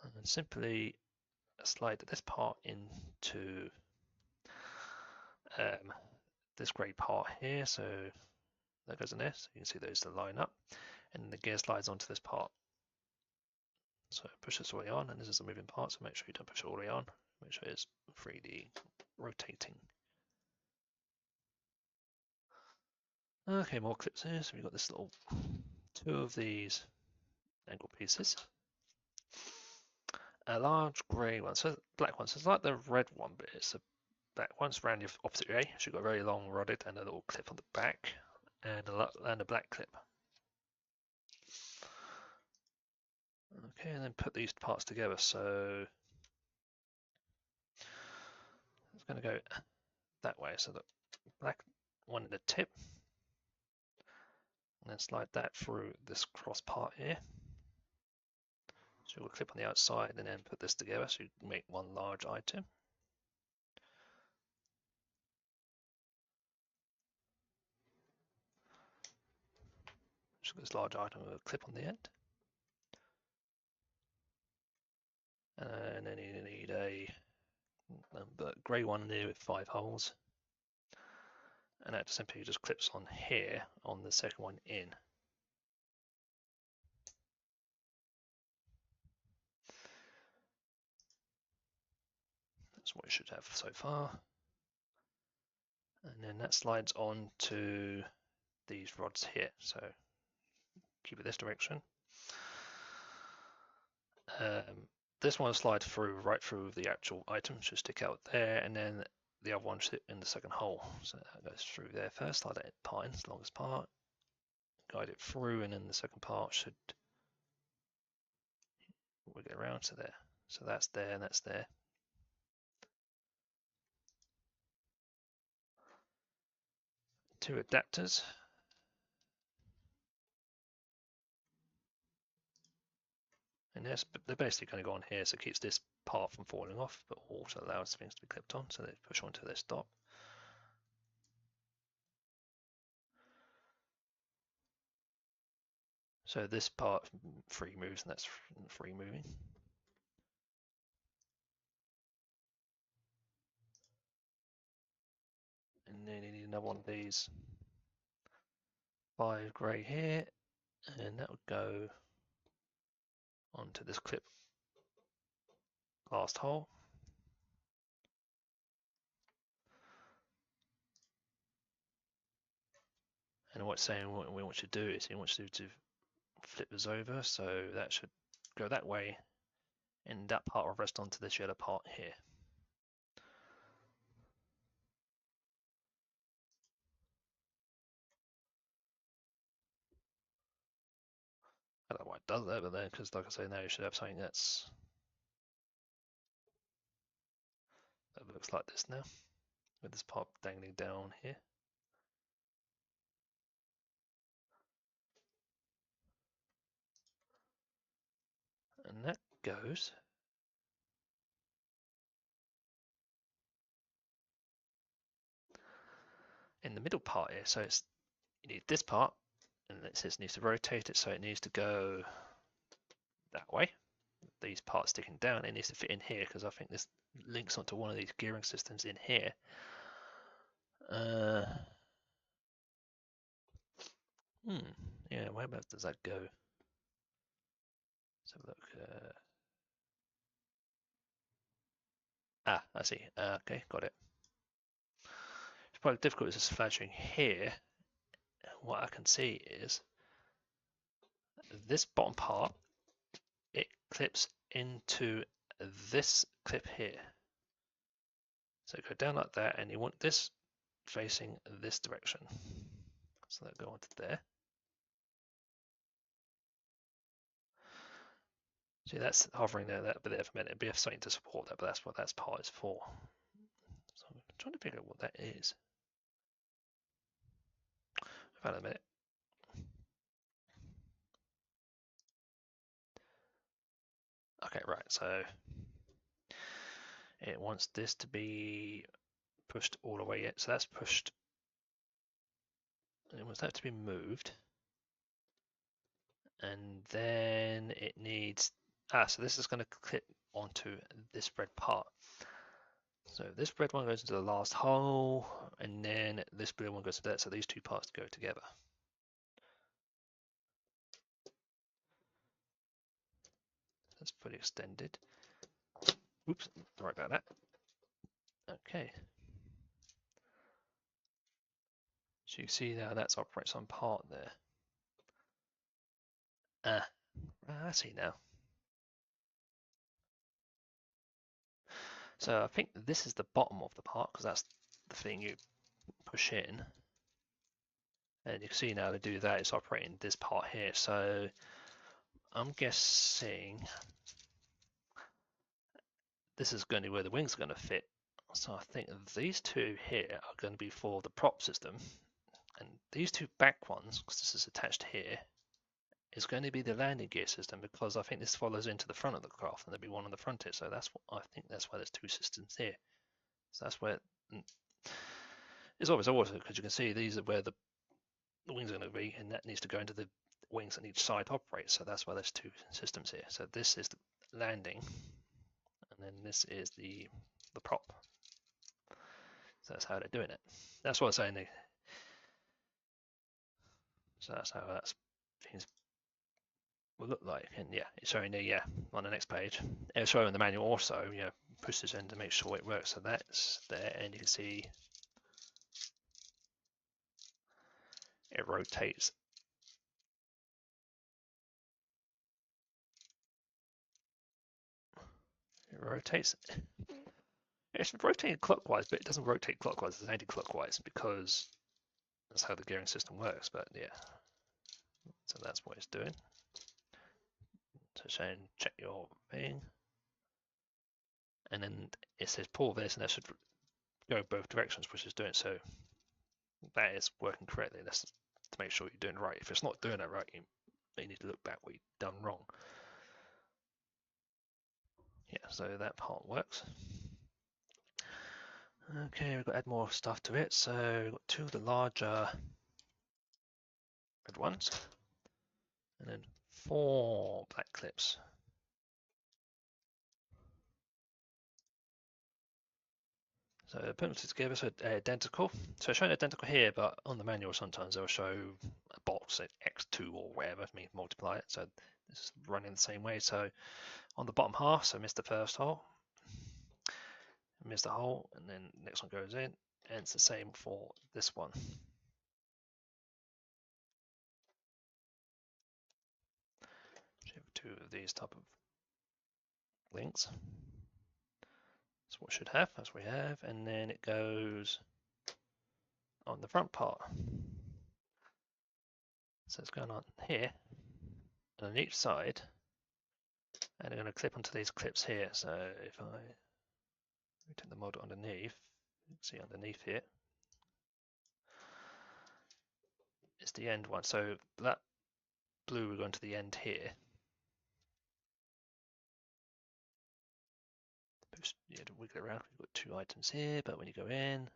S1: And then simply slide this part into this grey part here. So that goes in there. So you can see those to line up. And the gear slides onto this part. So push this all the way on, and this is a moving part, so make sure you don't push it all the way on. Make sure it's 3D rotating. Okay, more clips here. So we've got this little two of these angle pieces. A large grey one, so black one. So it's like the red one, but it's a black one. It's around the opposite way. So you've got a very long rodded and a little clip on the back, and a black clip. Okay, and then put these parts together. So it's going to go that way. So the black one in the tip, and then slide that through this cross part here. So we'll clip on the outside and then put this together so you can make one large item. So this large item with a clip on the end. And then you need a grey one there with 5 holes. And that simply just clips on here on the second one in. That's what you should have so far. And then that slides on to these rods here. So keep it this direction. This one slides through right through the actual item, should stick out there, and then the other one should in the second hole. So that goes through there first, slide that part in, the longest part, guide it through, and then the second part should wiggle around to there. So that's there and that's there. Two adapters. And they're basically going to go on here, so it keeps this part from falling off, but also allows things to be clipped on, so they push onto their stop. So this part free moves, and that's free moving. And then you need another one of these 5 grey here, and that would go onto this clip last hole. And what's saying what we want you to do is he wants you to flip this over, so that should go that way, and that part will rest onto this yellow part here. I don't know why it does that, but then, because like I say, now you should have something that looks like this now, with this part dangling down here. And that goes in the middle part here. So it's you need this part, and it says it needs to rotate it, so it needs to go that way. These parts sticking down, it needs to fit in here because I think this links onto one of these gearing systems in here. Yeah, whereabouts does that go? Let's have a look. I see. Okay, got it. It's probably difficult. It's just flashing here. What I can see is this bottom part. It clips into this clip here. So go down like that, and you want this facing this direction. So that go onto there. See, that's hovering there, that bit there for a minute. It'd be something to support that, but that's what that part is for. So I'm trying to figure out what that is. About a minute. Okay, right. So it wants this to be pushed all the way in. So that's pushed. It wants that to be moved. And then it needs, so this is going to clip onto this red part. So this red one goes into the last hole, and then this blue one goes to that. So these two parts go together. That's fully extended. Oops, sorry about that. Okay. So you see now that's operates on part there. I see now. So I think this is the bottom of the part because that's the thing you push in. And you can see now to do that, it's operating this part here. So I'm guessing this is going to be where the wings are going to fit. So I think these two here are going to be for the prop system. And these two back ones, because this is attached here, is going to be the landing gear system because I think this follows into the front of the craft and there'll be one on the front here. So that's what I think that's why there's two systems here. So that's where it's always also because you can see these are where the wings are going to be, and that needs to go into the wings on each side to operate. So that's why there's two systems here. So this is the landing, and then this is the prop. So that's how they're doing it. That's what I'm saying. So that's how that's things will look like. And yeah, it's showing there, on the next page. It's showing the manual also, push this in to make sure it works. So that's there, and you can see it rotates. It rotates. It's rotating clockwise, but it doesn't rotate clockwise. It's anti-clockwise because that's how the gearing system works. But yeah, so that's what it's doing. So saying check your thing, and then it says pull this, and that should go both directions, which is doing so. That is working correctly. That's to make sure you're doing it right. If it's not doing it right, you need to look back what you've done wrong. Yeah, so that part works. Okay, we've got to add more stuff to it. So we've got two of the larger red ones, and then 4 black clips. So put them together so identical. So it's showing identical here, but on the manual sometimes they'll show a box at x2 or whatever, means multiply it. So this is running the same way. So on the bottom half, so miss the first hole, miss the hole, and then next one goes in, and it's the same for this one. So you have 2 of these type of links. That's what we should have, as we have, and then it goes on the front part. So it's going on here, and on each side, and they're going to clip onto these clips here. So if I rotate the model underneath, you can see underneath here, it's the end one. So that blue will go into the end here. Yeah, to wiggle it around. We've got 2 items here, but when you go in,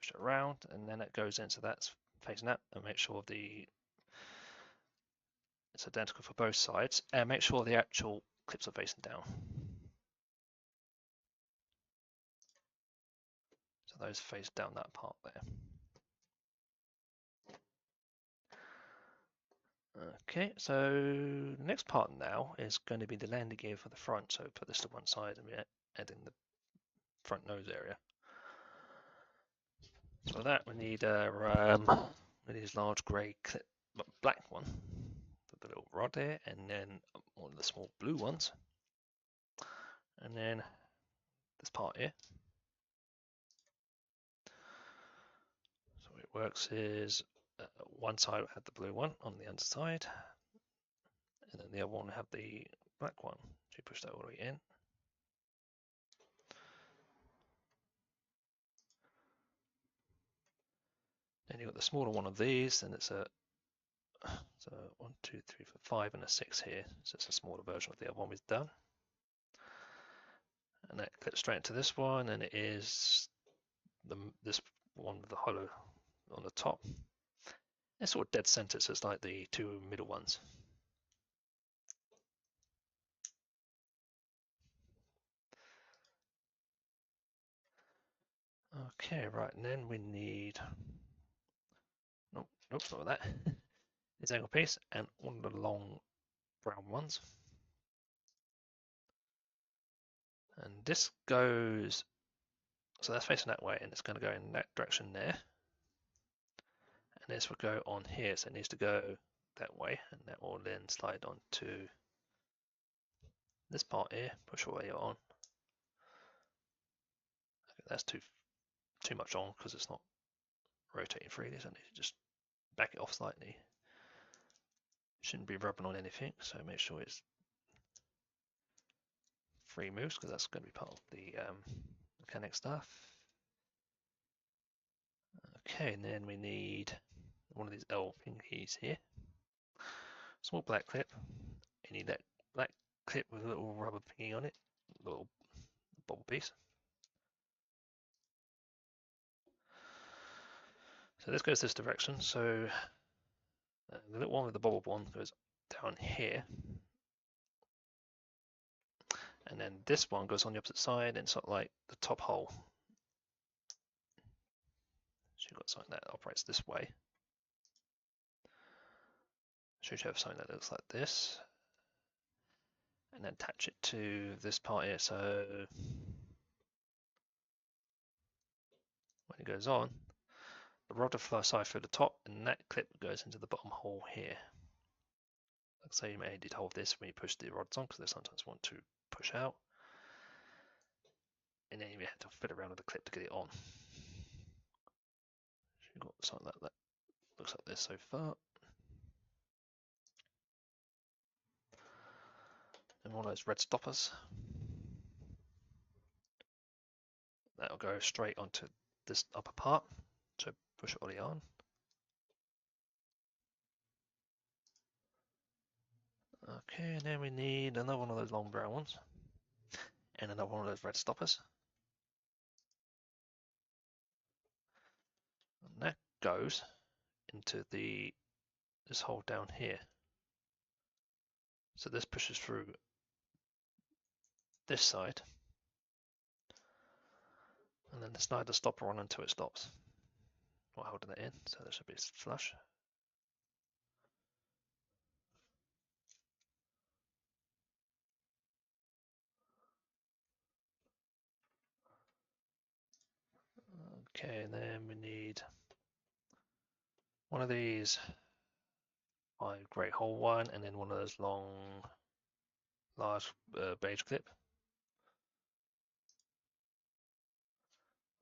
S1: push it around, and then it goes in. So that's facing up, and make sure it's identical for both sides, and make sure the actual clips are facing down. So those face down that part there. Okay, so the next part now is going to be the landing gear for the front. So put this to one side and we're adding the front nose area. So for that we need this large grey clip, black one with the little rod there, and then one of the small blue ones, and then this part here. So it works is one side will have the blue one on the underside, and then the other one will have the black one. So you push that all the way in. Then you've got the smaller one of these, and it's a so 1, 2, 3, 4, 5, and a 6 here. So it's a smaller version of the other one we've done. And that clips straight into this one, and it is this one with the hollow on the top. It's sort of dead center, so it's like the two middle ones. Okay, right, and then we need, nope, not that. This angle piece and one of the long brown ones. And this goes, so that's facing that way, and it's going to go in that direction there. And this will go on here, so it needs to go that way, and that will then slide onto this part here, push away on. Okay, that's too much on because it's not rotating freely, so I need to just back it off slightly. Shouldn't be rubbing on anything, so make sure it's free moves because that's going to be part of the mechanic stuff. Okay, and then we need one of these L pinkies here. Small black clip. You need that black clip with a little rubber pinky on it, a little bobble piece. So this goes this direction. So the little one with the bobble one goes down here. And then this one goes on the opposite side, and it's sort of like the top hole. So you've got something that operates this way. Should you have something that looks like this, and then attach it to this part here. So when it goes on, the rod will fly side through the top, and that clip goes into the bottom hole here. Like I say, you may need to hold this when you push the rods on because they sometimes want to push out. And then you have to fit around with the clip to get it on. So you've got something like that. Looks like this so far. And one of those red stoppers. That'll go straight onto this upper part. So push it all the way on. Okay, and then we need another one of those long brown ones. And another one of those red stoppers. And that goes into this hole down here. So this pushes through this side. And then slide the stopper on until it stops. While holding it in, so there should be flush. Okay, and then we need one of these grey hole one, and then one of those large beige clip.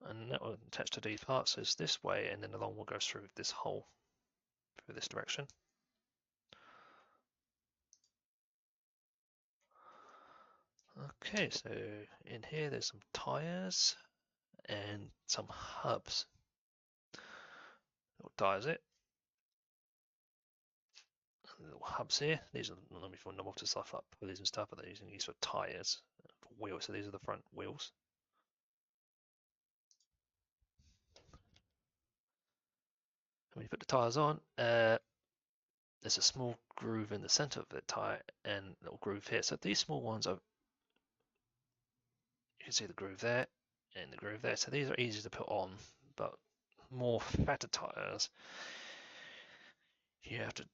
S1: And that will attach to these parts is this way, and then the long one goes through this hole, through this direction. Okay, so in here there's some tires and some hubs. Little tires it. Little hubs here. These are normally for normal to stuff up pulleys and stuff, but they're using these for tires, for wheels. So these are the front wheels. When you put the tires on, there's a small groove in the center of the tire and a little groove here. So these small ones are, you can see the groove there and the groove there. So these are easy to put on, but more fatter tires, you have to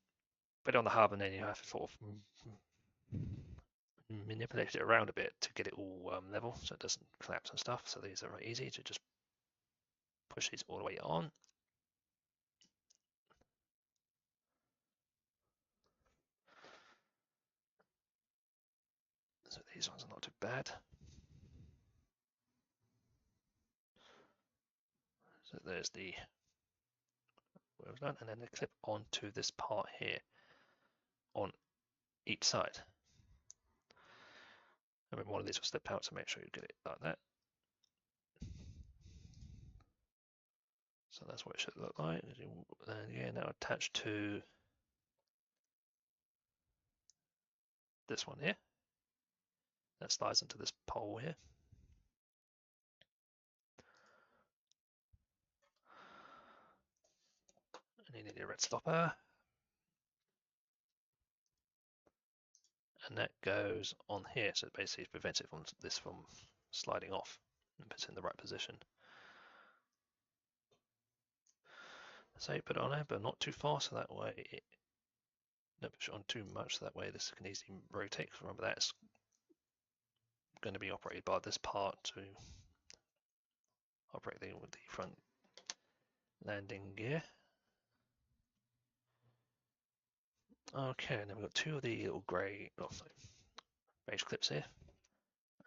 S1: put it on the hub and then you have to sort of manipulate it around a bit to get it all level so it doesn't collapse and stuff. So these are very easy to just push these all the way on. So these ones are not too bad. So there's the where it was done, and then they clip onto this part here on each side. I mean, one of these will slip out, so make sure you get it like that. So that's what it should look like. And yeah, now attached to this one here. That slides into this pole here. And you need a red stopper. And that goes on here, so it basically prevents it from this from sliding off and puts it in the right position. So you put it on there, but not too far, so that way it don't push it on too much, so that way this can easily rotate. Remember, that's going to be operated by this part to operate with the front landing gear. Okay, and then we've got two of the little grey, beige clips here,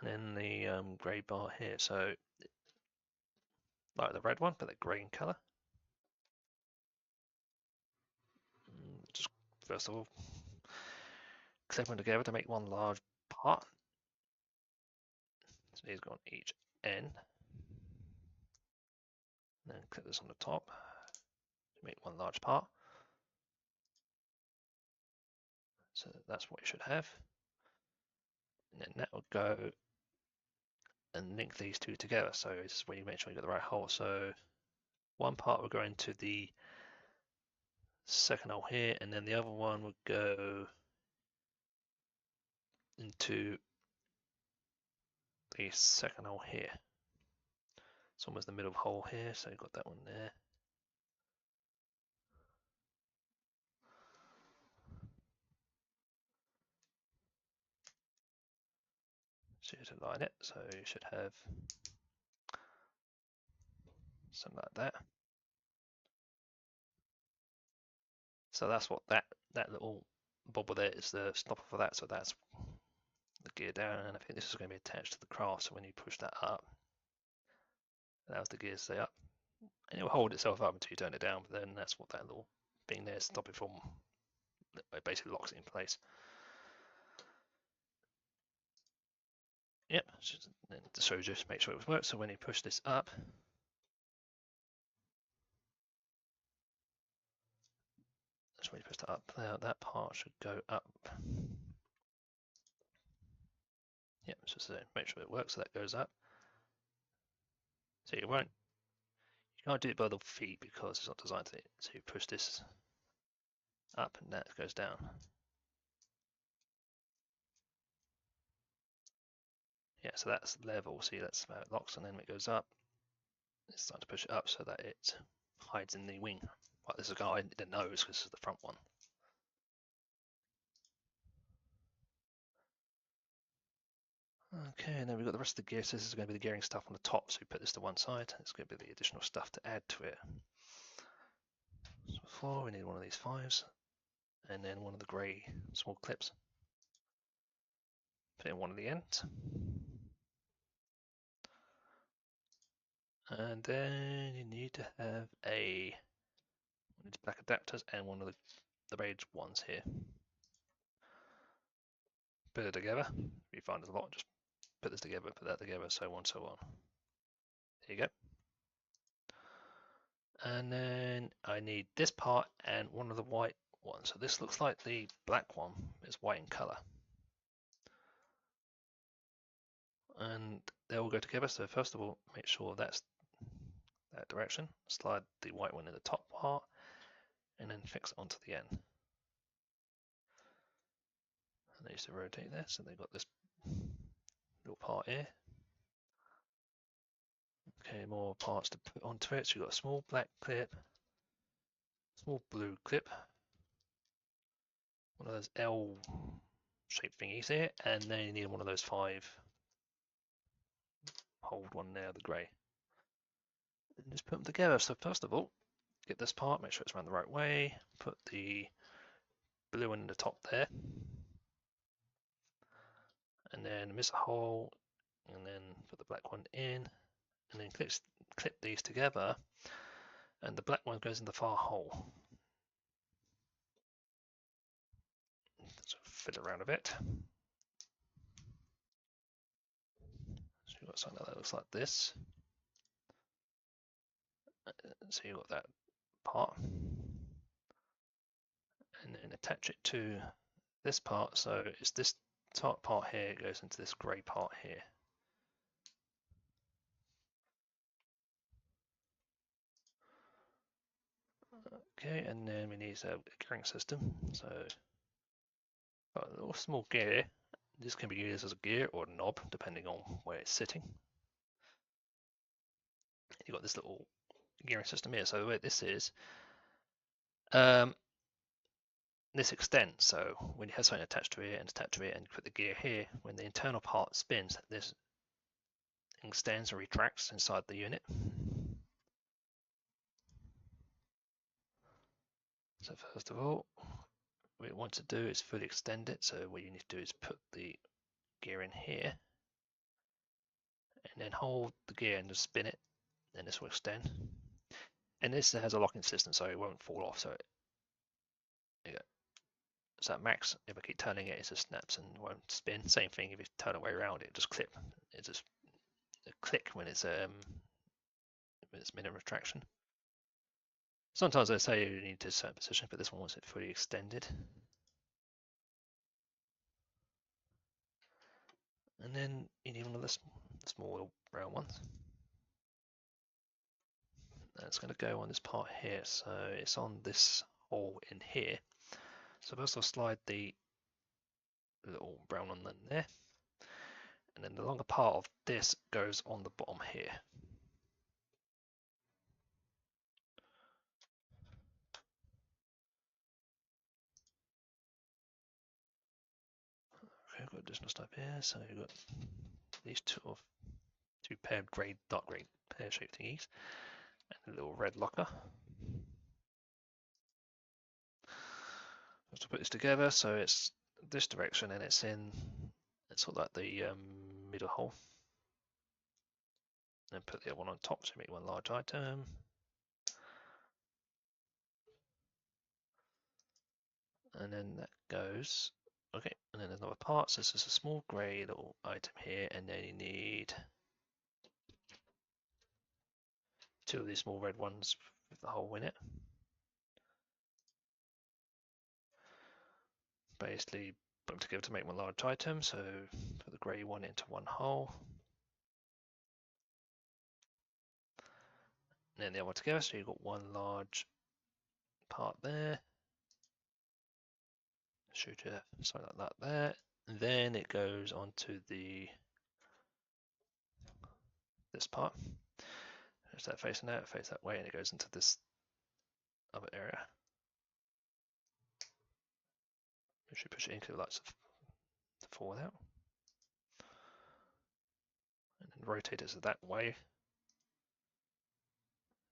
S1: and then the grey bar here. So, like the red one, but they're grey in colour. Just first of all, clip them together to make one large part. So these go on each end. And then clip this on the top to make one large part. So that's what you should have. And then that will go and link these two together. So this is where you make sure you get the right hole. So one part will go into the second hole here, and then the other one would go into the second hole here. It's almost the middle hole here, so you've got that one there. So you should line it, so you should have something like that. So that's what that little bobble there is, the stopper for that. So that's the gear down, and I think this is going to be attached to the craft. So when you push that up, allows the gear to stay up, and it will hold itself up until you turn it down. But then that's what that little thing there is stopping from. It basically locks it in place. Yep, so just make sure it works. So when you push this up, that's when you push that up. That part should go up. Yep, so make sure it works. So that goes up. So you can't do it by the feet because it's not designed to. So you push this up, and that goes down. Yeah, so that's level. See, that's how it locks, and then it goes up. It's starting to push it up so that it hides in the wing. Like this is going in the nose because this is the front one. Okay, and then we've got the rest of the gear. So this is going to be the gearing stuff on the top. So we put this to one side. It's going to be the additional stuff to add to it. So before we need one of these 5s, and then one of the grey small clips. Put in one of the ends. And then you need to have black adapters and one of the beige ones here. Put it together. If you find there's a lot, just put this together, put that together, so on, so on. There you go. And then I need this part and one of the white ones. So this looks like the black one is white in color. And they all go together. So first of all, make sure that's that direction. Slide the white one in the top part and then fix it onto the end. And they used to rotate this, so they've got this little part here. Okay, more parts to put onto it. So you've got a small black clip, small blue clip, one of those L shaped thingies here, and then you need one of those 5 hold one there, the grey. And just put them together. So first of all, get this part, make sure it's around the right way, put the blue one in the top there, and then miss a hole, and then put the black one in, and then clip these together and the black one goes in the far hole. So fiddle around a bit. So you've got something that looks like this. So you've got that part, and then attach it to this part. So it's this top part here goes into this grey part here. Okay, and then we need a gearing system. So a little small gear. This can be used as a gear or a knob, depending on where it's sitting. You've got this little gearing system here. So the way this is, this extends. So when you have something attached to it and attached to it, and you put the gear here, when the internal part spins, this extends or retracts inside the unit. So first of all, what we want to do is fully extend it. So what you need to do is put the gear in here, and then hold the gear and just spin it, and this will extend. And this has a locking system, so it won't fall off. So so at max, if I keep turning it, it just snaps and won't spin. Same thing if you turn it way around, it just clip. It just click when it's minute retraction. Sometimes they say you need to certain position, but this one wants it fully extended. And then you need one of the small round ones. That's going to go on this part here, so it's on this hole in here. So first I'll slide the little brown one in there, and then the longer part of this goes on the bottom here. Okay, I've got additional stuff here, so you've got these two paired dark grey pear-shaped thingies, and a little red locker. Just to put this together, so it's this direction, and it's sort of like the middle hole. And put the other one on top to make one large item. And then that goes, okay, and then another part. So this is a small grey little item here, and then you need two of these small red ones with the hole in it. Basically put them together to make one large item, so put the grey one into one hole. And then the other one together, so you've got one large part there. Shoot it, something like that there. And then it goes onto this part. Is that facing out, face that way, and it goes into this other area. We should push it into the lights to forward out. And then rotate it that way.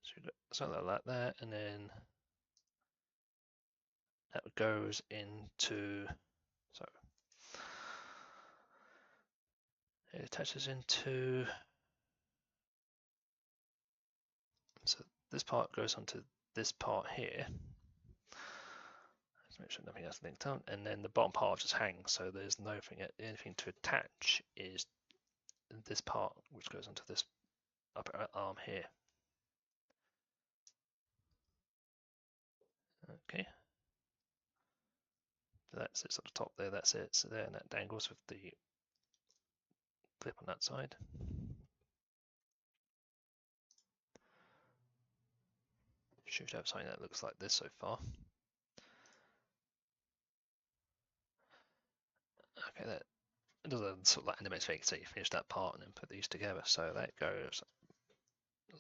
S1: So you've got something like that there, and then that goes into, so it attaches into, so this part goes onto this part here. Let's make sure nothing else linked up, and then the bottom part just hangs, so there's anything to attach is this part, which goes onto this upper arm here. Okay. So that sits at the top there, that sits there, and that dangles with the clip on that side. Should have something that looks like this so far. Okay, that does a sort of like animate thing, so you finish that part and then put these together. So that goes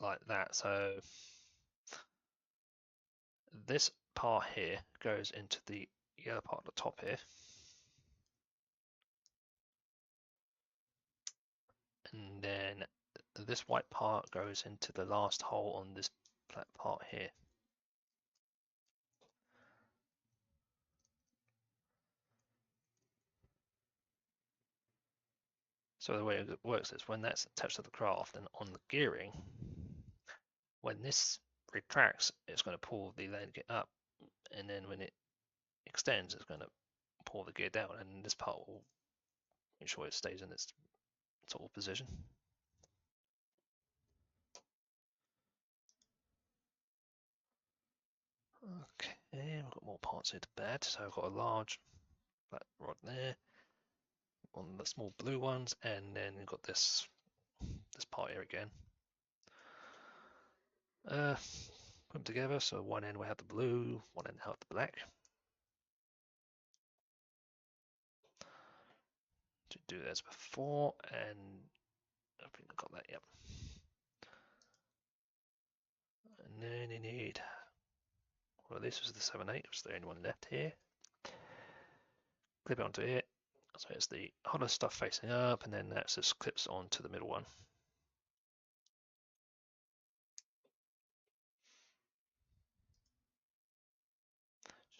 S1: like that. So this part here goes into the yellow part at the top here. And then this white part goes into the last hole on this black part here. So the way it works is when that's attached to the craft and on the gearing, when this retracts, it's going to pull the landing gear up, and then when it extends, it's going to pull the gear down, and this part will make sure it stays in its sort of position. Okay, we've got more parts here to bed. So I've got a large flat rod there on the small blue ones, and then you've got this part here again. Put them together. So one end we have the blue, one end we have the black. To do this before, and I think I got that. Yep. And then you need. Well, this was the 7/8, was the only one left here. Clip it onto it. So it's the hollow stuff facing up, and then that just clips onto the middle one.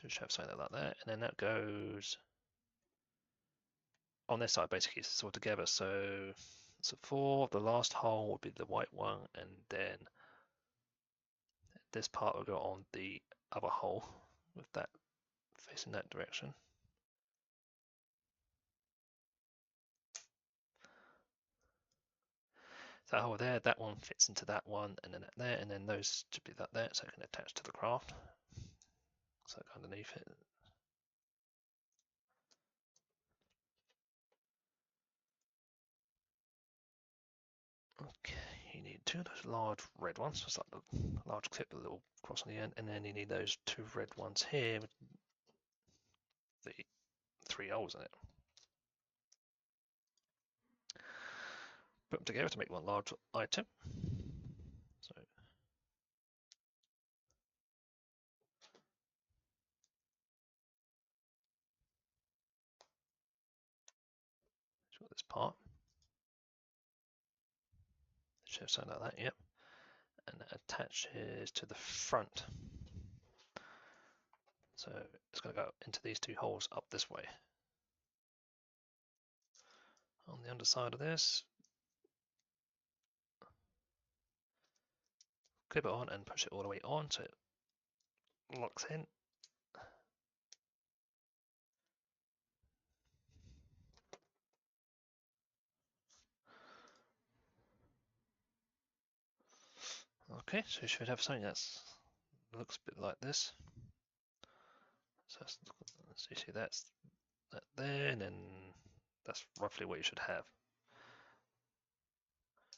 S1: Should have something like that, and then that goes on this side. Basically, it's all together. So 4, the last hole would be the white one, and then this part will go on the other hole with that facing that direction. So that hole there, that one fits into that one, and then that there, and then those should be that there, so it can attach to the craft. So underneath it. Okay, you need 2 of those large red ones, just like the large clip with a little cross on the end, and then you need those 2 red ones here with the 3 holes in it. Put them together to make one large item. So got this part. Show something like that, yep. And that attaches to the front. So it's going to go into these 2 holes up this way. On the underside of this, clip it on and push it all the way on so it locks in. Okay, so you should have something that looks a bit like this. So you see that's that there, and then that's roughly what you should have.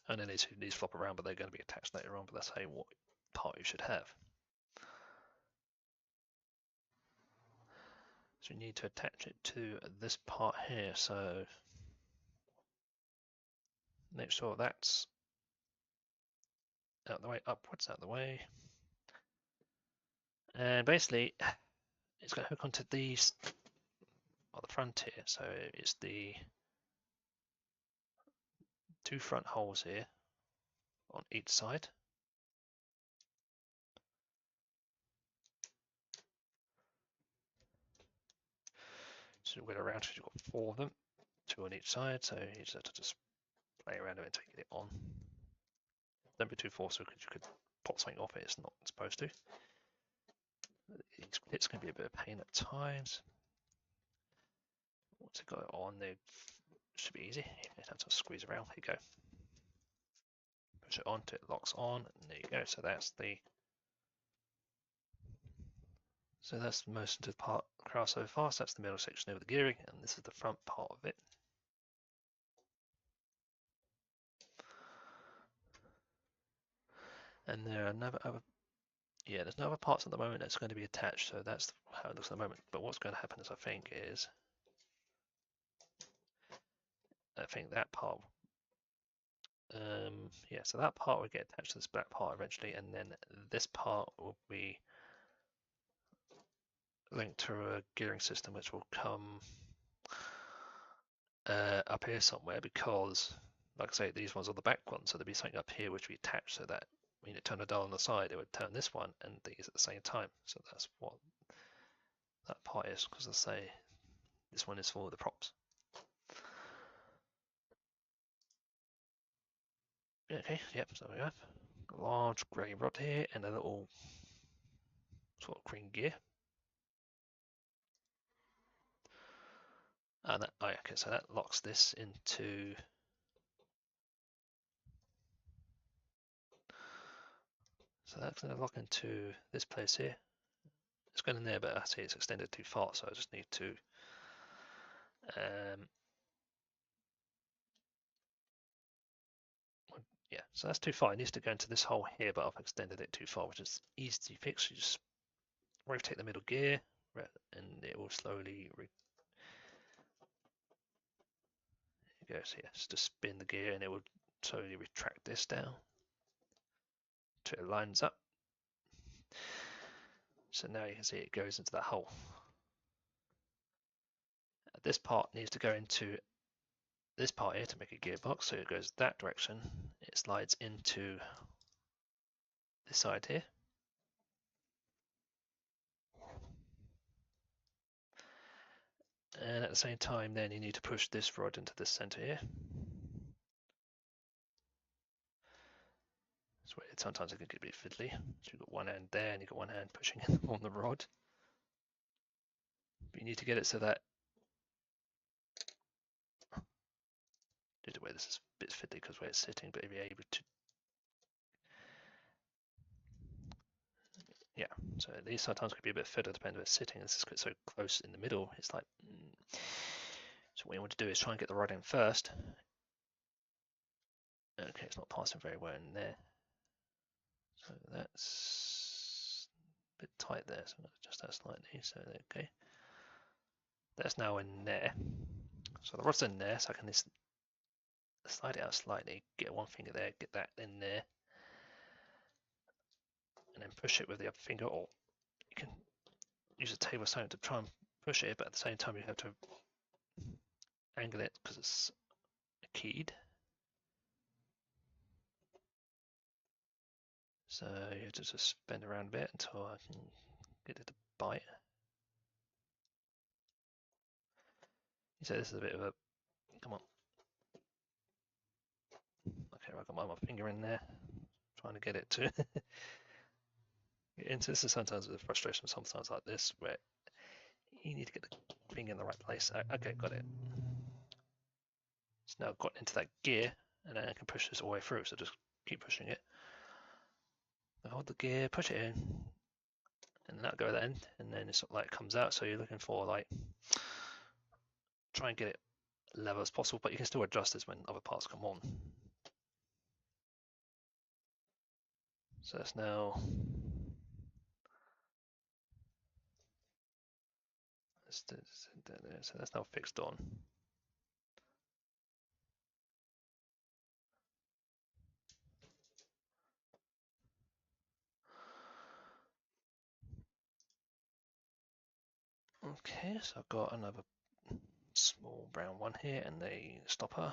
S1: And then these flop around, but they're going to be attached later on, but that's how what part you should have. So you need to attach it to this part here. So make sure that's out the way, upwards, out the way. And basically, it's going to hook onto these on the front here. So it's the 2 front holes here on each side. So we'll go around, you've got 4 of them, 2 on each side. So you just have to just play around it until you get it on. Don't be too forceful because you could pop something off it. It's not supposed to. It's going to be a bit of pain at times. Once it got it on, it should be easy. You just have to squeeze around. There you go. Push it on till it locks on, and there you go. So that's most of the part across so far. So that's the middle section over the gearing, and this is the front part of it. And there are there's no other parts at the moment that's going to be attached, so that's how it looks at the moment. But what's going to happen is I think that part, so that part will get attached to this black part eventually, and then this part will be linked to a gearing system which will come up here somewhere, because like I say, these ones are the back ones, so there'll be something up here which we attach so that when you turn the dial on the side, it would turn this one and these at the same time. So that's what that part is, because I say this one is for the props. Okay, yep, so we have a large grey rod here and a little sort of green gear. And that, oh, okay, so that locks this into. So that's going to lock into this place here. It's going in there, but I see it's extended too far, so I just need to yeah, so that's too far. It needs to go into this hole here, but I've extended it too far, which is easy to fix. You just rotate the middle gear, and it will slowly it goes here. Just to spin the gear, and it will slowly retract this down until it lines up. So now you can see it goes into that hole. This part needs to go into this part here to make a gearbox, so it goes that direction. It slides into this side here. And at the same time, then you need to push this rod into the center here. So sometimes it can get a bit fiddly. So you've got one hand there, and you've got one hand pushing on the rod. But you need to get it so that due to where this is a bit fiddly because where it's sitting, but if you're able to, yeah. So these sometimes could be a bit fiddly depending on where it's sitting. This is so close in the middle. It's like. So what you want to do is try and get the rod in first. Okay, it's not passing very well in there. So that's a bit tight there. So I'm going to adjust that slightly. So okay, that's now in there. So the rod's in there. So I can just slide it out slightly, get one finger there, get that in there, and then push it with the other finger, or you can use a table stone to try and push it, but at the same time you have to angle it because it's keyed. So you have to just bend around a bit until I can get it to bite. So this is a bit of a, come on. Okay, I've got my finger in there, trying to get it to get into this. Is sometimes the frustration, sometimes like this, where you need to get the finger in the right place. Okay, got it. It's now got into that gear, and then I can push this all the way through. So just keep pushing it. Hold the gear, push it in, and that'll go at the end, and then it's like comes out. So you're looking for like try and get it level as possible, but you can still adjust this when other parts come on. So that's now so that's now fixed on. Okay, so I've got another small brown one here and a stopper.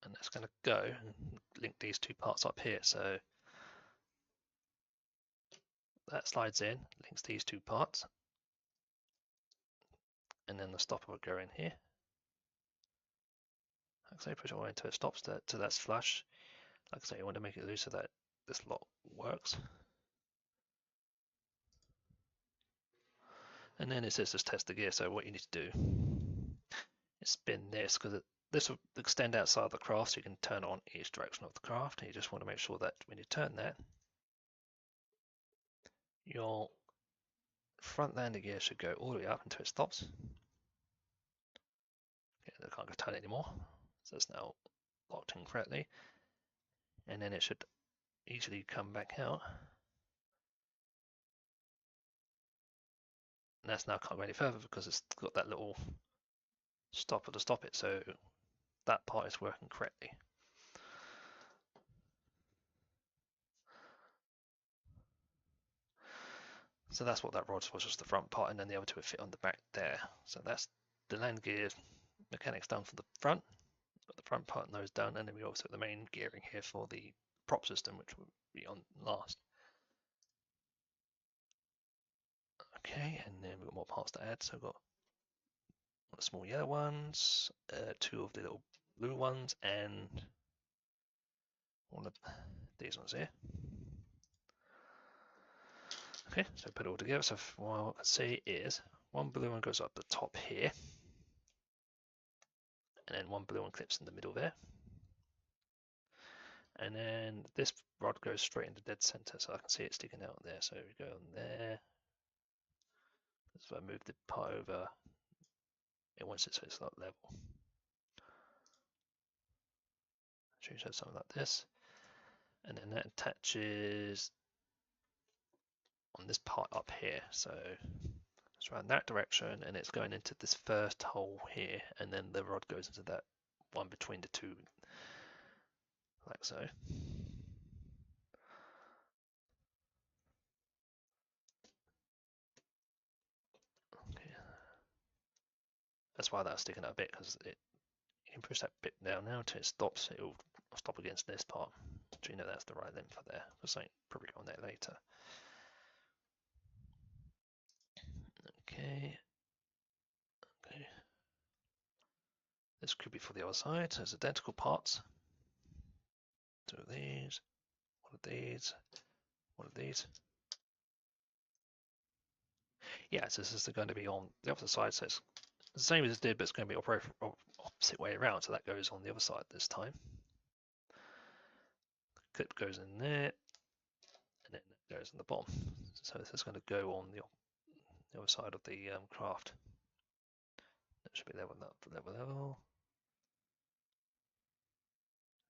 S1: And that's going to go and link these two parts up here. So that slides in, links these two parts. And then the stopper will go in here. Like I say, push it all until it stops, so that's flush. Like I say, you want to make it loose so that this lot works. And then it says just test the gear. So what you need to do is spin this, because this will extend outside the craft, so you can turn it on each direction of the craft. And you just want to make sure that when you turn that, your front landing gear should go all the way up until it stops. Okay, I can't go turn it anymore. So it's now locked in correctly. And then it should easily come back out. And that's now can't go any further because it's got that little stopper to stop it. So that part is working correctly. So that's what that rod was, just the front part, and then the other two would fit on the back there. So that's the land gear mechanics done for the front. Got the front part nose done, and then we also have the main gearing here for the prop system, which will be on last. Okay, and then we've got more parts to add. So we've got the small yellow ones, two of the little blue ones and one of these ones here. Okay, so put it all together. So what I can see is one blue one goes up the top here, and then one blue one clips in the middle there. And then this rod goes straight into dead center, so I can see it sticking out there. So we go on there. So I move the part over, it wants it so it's not level. Should show something like this. And then that attaches on this part up here. So it's around that direction, and it's going into this first hole here, and then the rod goes into that one between the two, like so. Okay. That's why that's sticking out a bit, because you can push that bit down now until it stops. It'll stop against this part, so you know that's the right length for there. Because I probably go on that later. Okay. Okay. This could be for the other side. So it's identical parts. Two of these, one of these, one of these. Yeah, so this is going to be on the opposite side. So it's the same as it did, but it's going to be opposite way around. So that goes on the other side this time. Clip goes in there, and then it goes in the bottom. So this is going to go on the other side of the craft. It should be level up, level.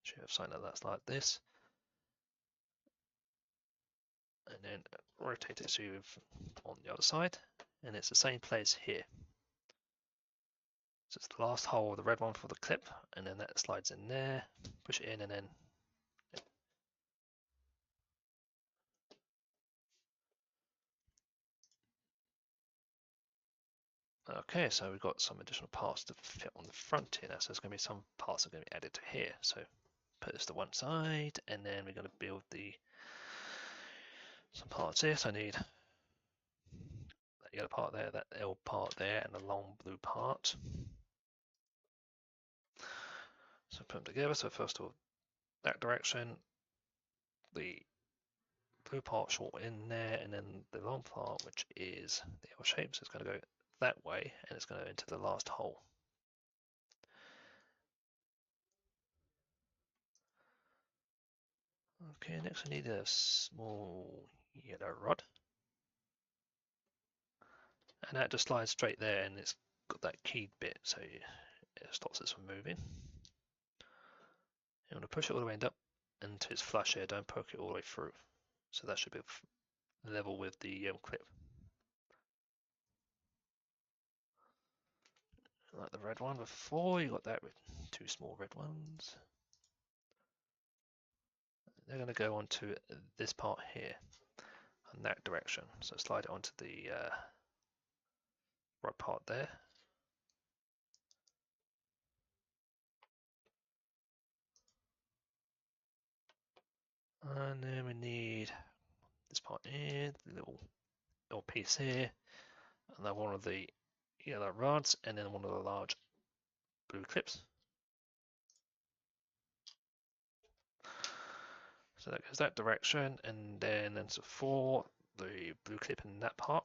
S1: Should have something that's like this, and then rotate it so you're on the other side, and it's the same place here. So it's the last hole, the red one for the clip, and then that slides in there. Push it in, and then okay, so we've got some additional parts to fit on the front here now. So there's going to be some parts that are going to be added to here. So put this to one side, and then we're going to build some parts here. So I need that yellow part there, that L part there, and the long blue part. So put them together. So first of all, that direction, the blue part short in there, and then the long part, which is the L shape. So it's going to go that way, and it's going to go into the last hole. Okay, next we need a small yellow rod. And that just slides straight there, and it's got that keyed bit, so it stops it from moving. You want to push it all the way up until it's flush here, don't poke it all the way through. So that should be level with the clip. Like the red one before, you got that with two small red ones. They're going to go onto this part here, in that direction. So slide it onto the right part there. And then we need this part here, the little piece here, and then one of the yellow rods, and then one of the large blue clips. So that goes that direction, and then for the blue clip in that part,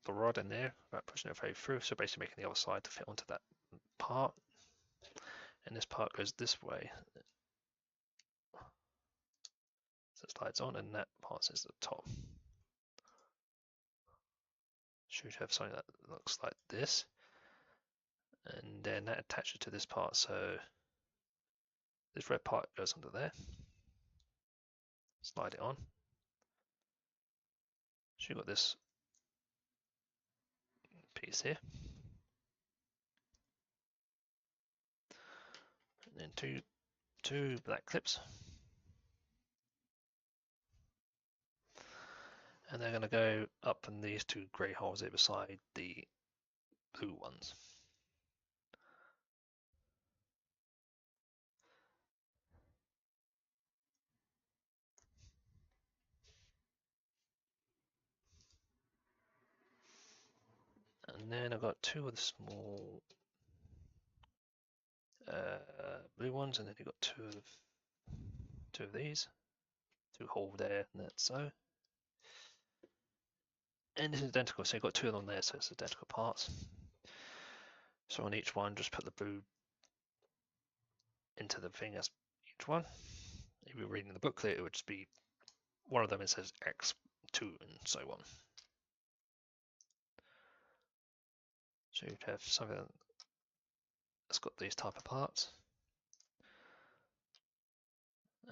S1: the rod in there, about pushing it very through, so basically making the other side to fit onto that part. And this part goes this way. So it slides on, and that part is the top. Should have something that looks like this. And then that attaches to this part, so this red part goes under there. Slide it on. So you've got this piece here. And then two black clips. And they're going to go up in these two grey holes here beside the blue ones. And then I've got two of the small blue ones, and then you've got two of these, two hole there, and that's so. And it's identical, so you've got two of them there, so it's identical parts. So on each one, just put the blue into the thing as each one. If you're reading the booklet, it would just be one of them, it says X2 and so on. So you'd have something that's got these type of parts.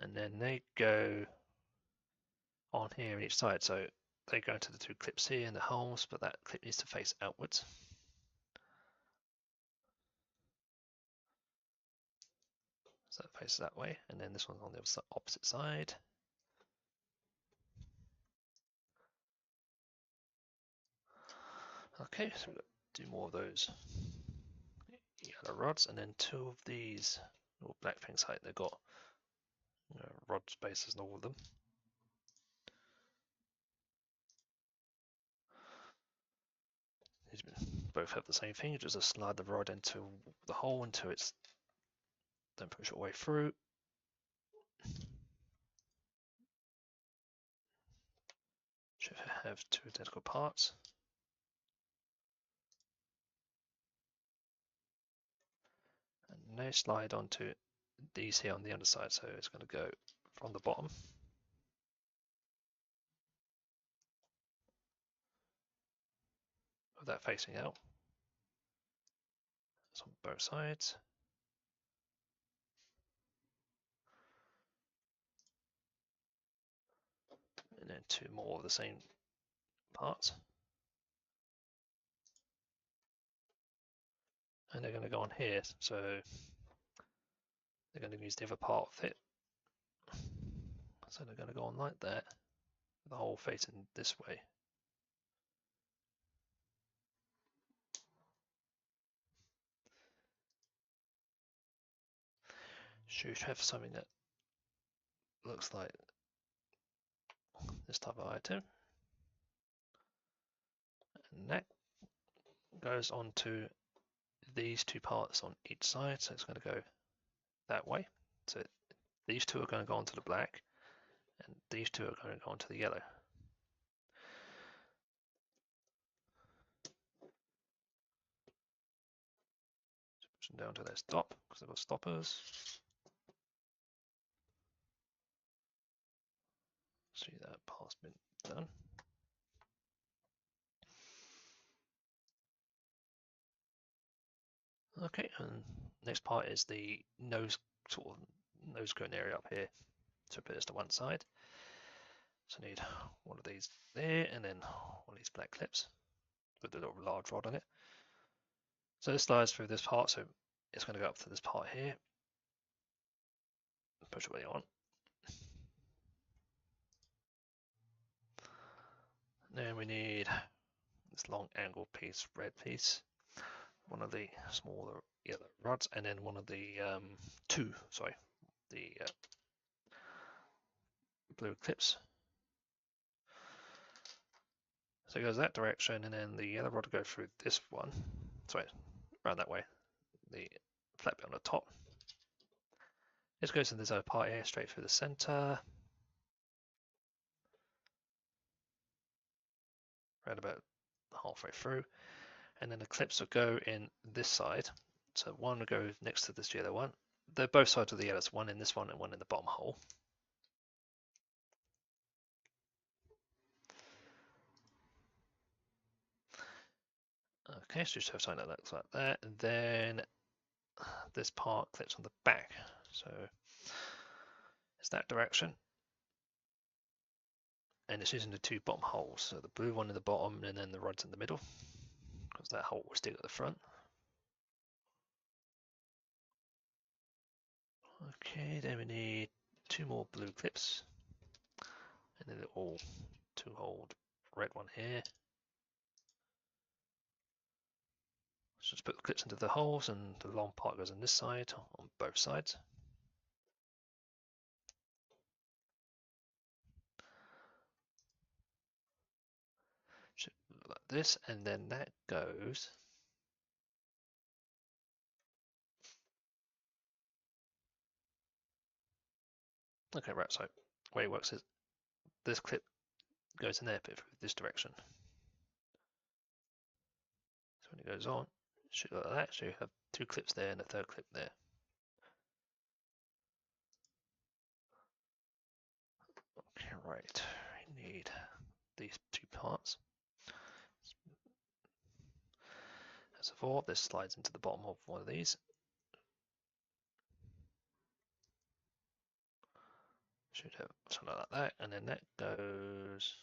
S1: And then they go on here on each side. So they go into the two clips here and the holes, but that clip needs to face outwards. So it faces that way, and then this one's on the opposite side. Okay, so we've got to do more of those yellow rods, and then two of these little black things. Like they've got rod spaces in all of them. These both have the same thing. You just slide the rod into the hole until it's then push it all the way through. Should have two identical parts. And now slide onto these here on the underside, so it's going to go from the bottom. With that facing out. It's on both sides. And then two more of the same parts. And they're going to go on here, so they're going to use the other part of it. So they're going to go on like that, the whole facing this way. Should have something that looks like this type of item. And that goes onto these two parts on each side, so it's going to go that way. So these two are going to go onto the black, and these two are going to go onto the yellow. Push them down to their stop, because they've got stoppers. See that part's been done. Okay, and next part is the nose, sort of nose cone area up here. So put this to one side. So I need one of these there, and then one of these black clips with a little large rod on it. So this slides through this part, so it's going to go up to this part here. Push it where you want. Then we need this long angle piece, red piece, one of the smaller yellow rods, and then one of the the blue clips. So it goes that direction, and then the yellow rod will go through this one. Sorry, around that way. The flat bit on the top. This goes in this other part here, straight through the center. Around about halfway through. And then the clips will go in this side. So one will go next to this yellow one. They're both sides of the yellow, so one in this one and one in the bottom hole. Okay, so just have something that looks like that. And then this part clips on the back. So it's that direction. And it's using the two bottom holes. So the blue one in the bottom and then the rods in the middle. Because that hole will stick at the front. Okay, then we need two more blue clips. And then a little two-hole red one here. So just put the clips into the holes, and the long part goes on this side, on both sides. Should look like this, and then that goes Okay, right, so the way it works is this clip goes in there, but this direction. So when it goes on, it should go like that, so you have 2 clips there and a 3rd clip there. Okay, right, we need these 2 parts. As before, this slides into the bottom of one of these. Should have something like that, and then that goes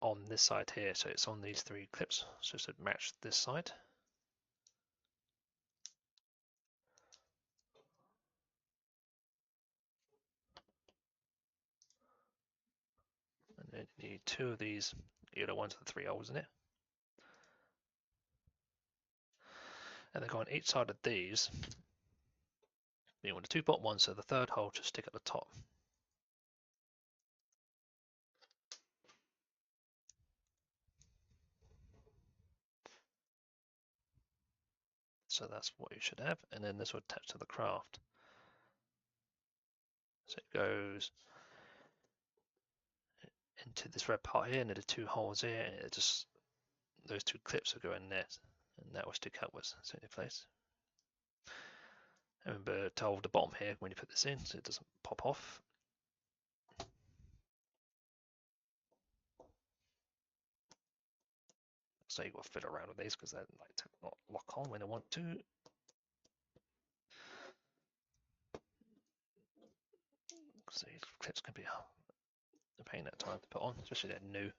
S1: on this side here, so it's on these 3 clips, so it should match this side. And then you need 2 of these, either ones with 3 holes in it. And they go on each side of these. You want the 2 bottom ones, so the 3rd hole to stick at the top. So that's what you should have, and then this will attach to the craft. So it goes into this red part here, and there are 2 holes here, and it just those 2 clips will go in there, and that will stick outwards, so in place. Remember to hold the bottom here when you put this in, so it doesn't pop off. So you've got to fiddle around with these because they like to not lock on when they want to. Because these clips can be a pain at times to put on, especially they're new.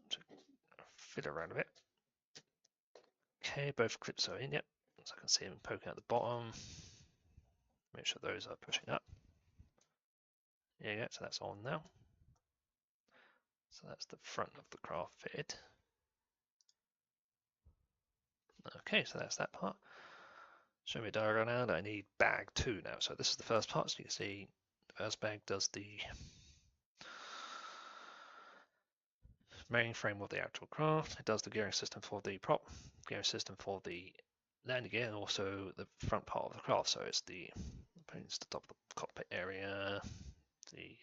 S1: So fiddle around a bit. Okay, both clips are in, yep. So I can see them poking at the bottom. Make sure those are pushing up. There you go, so that's on now. So that's the front of the craft fitted. Okay, so that's that part. Show me a diagram now that I need bag 2 now. So this is the first part, so you can see the first bag does the main frame of the actual craft. It does the gearing system for the prop, gearing system for the landing gear, and also the front part of the craft. So it's the top of the cockpit area, the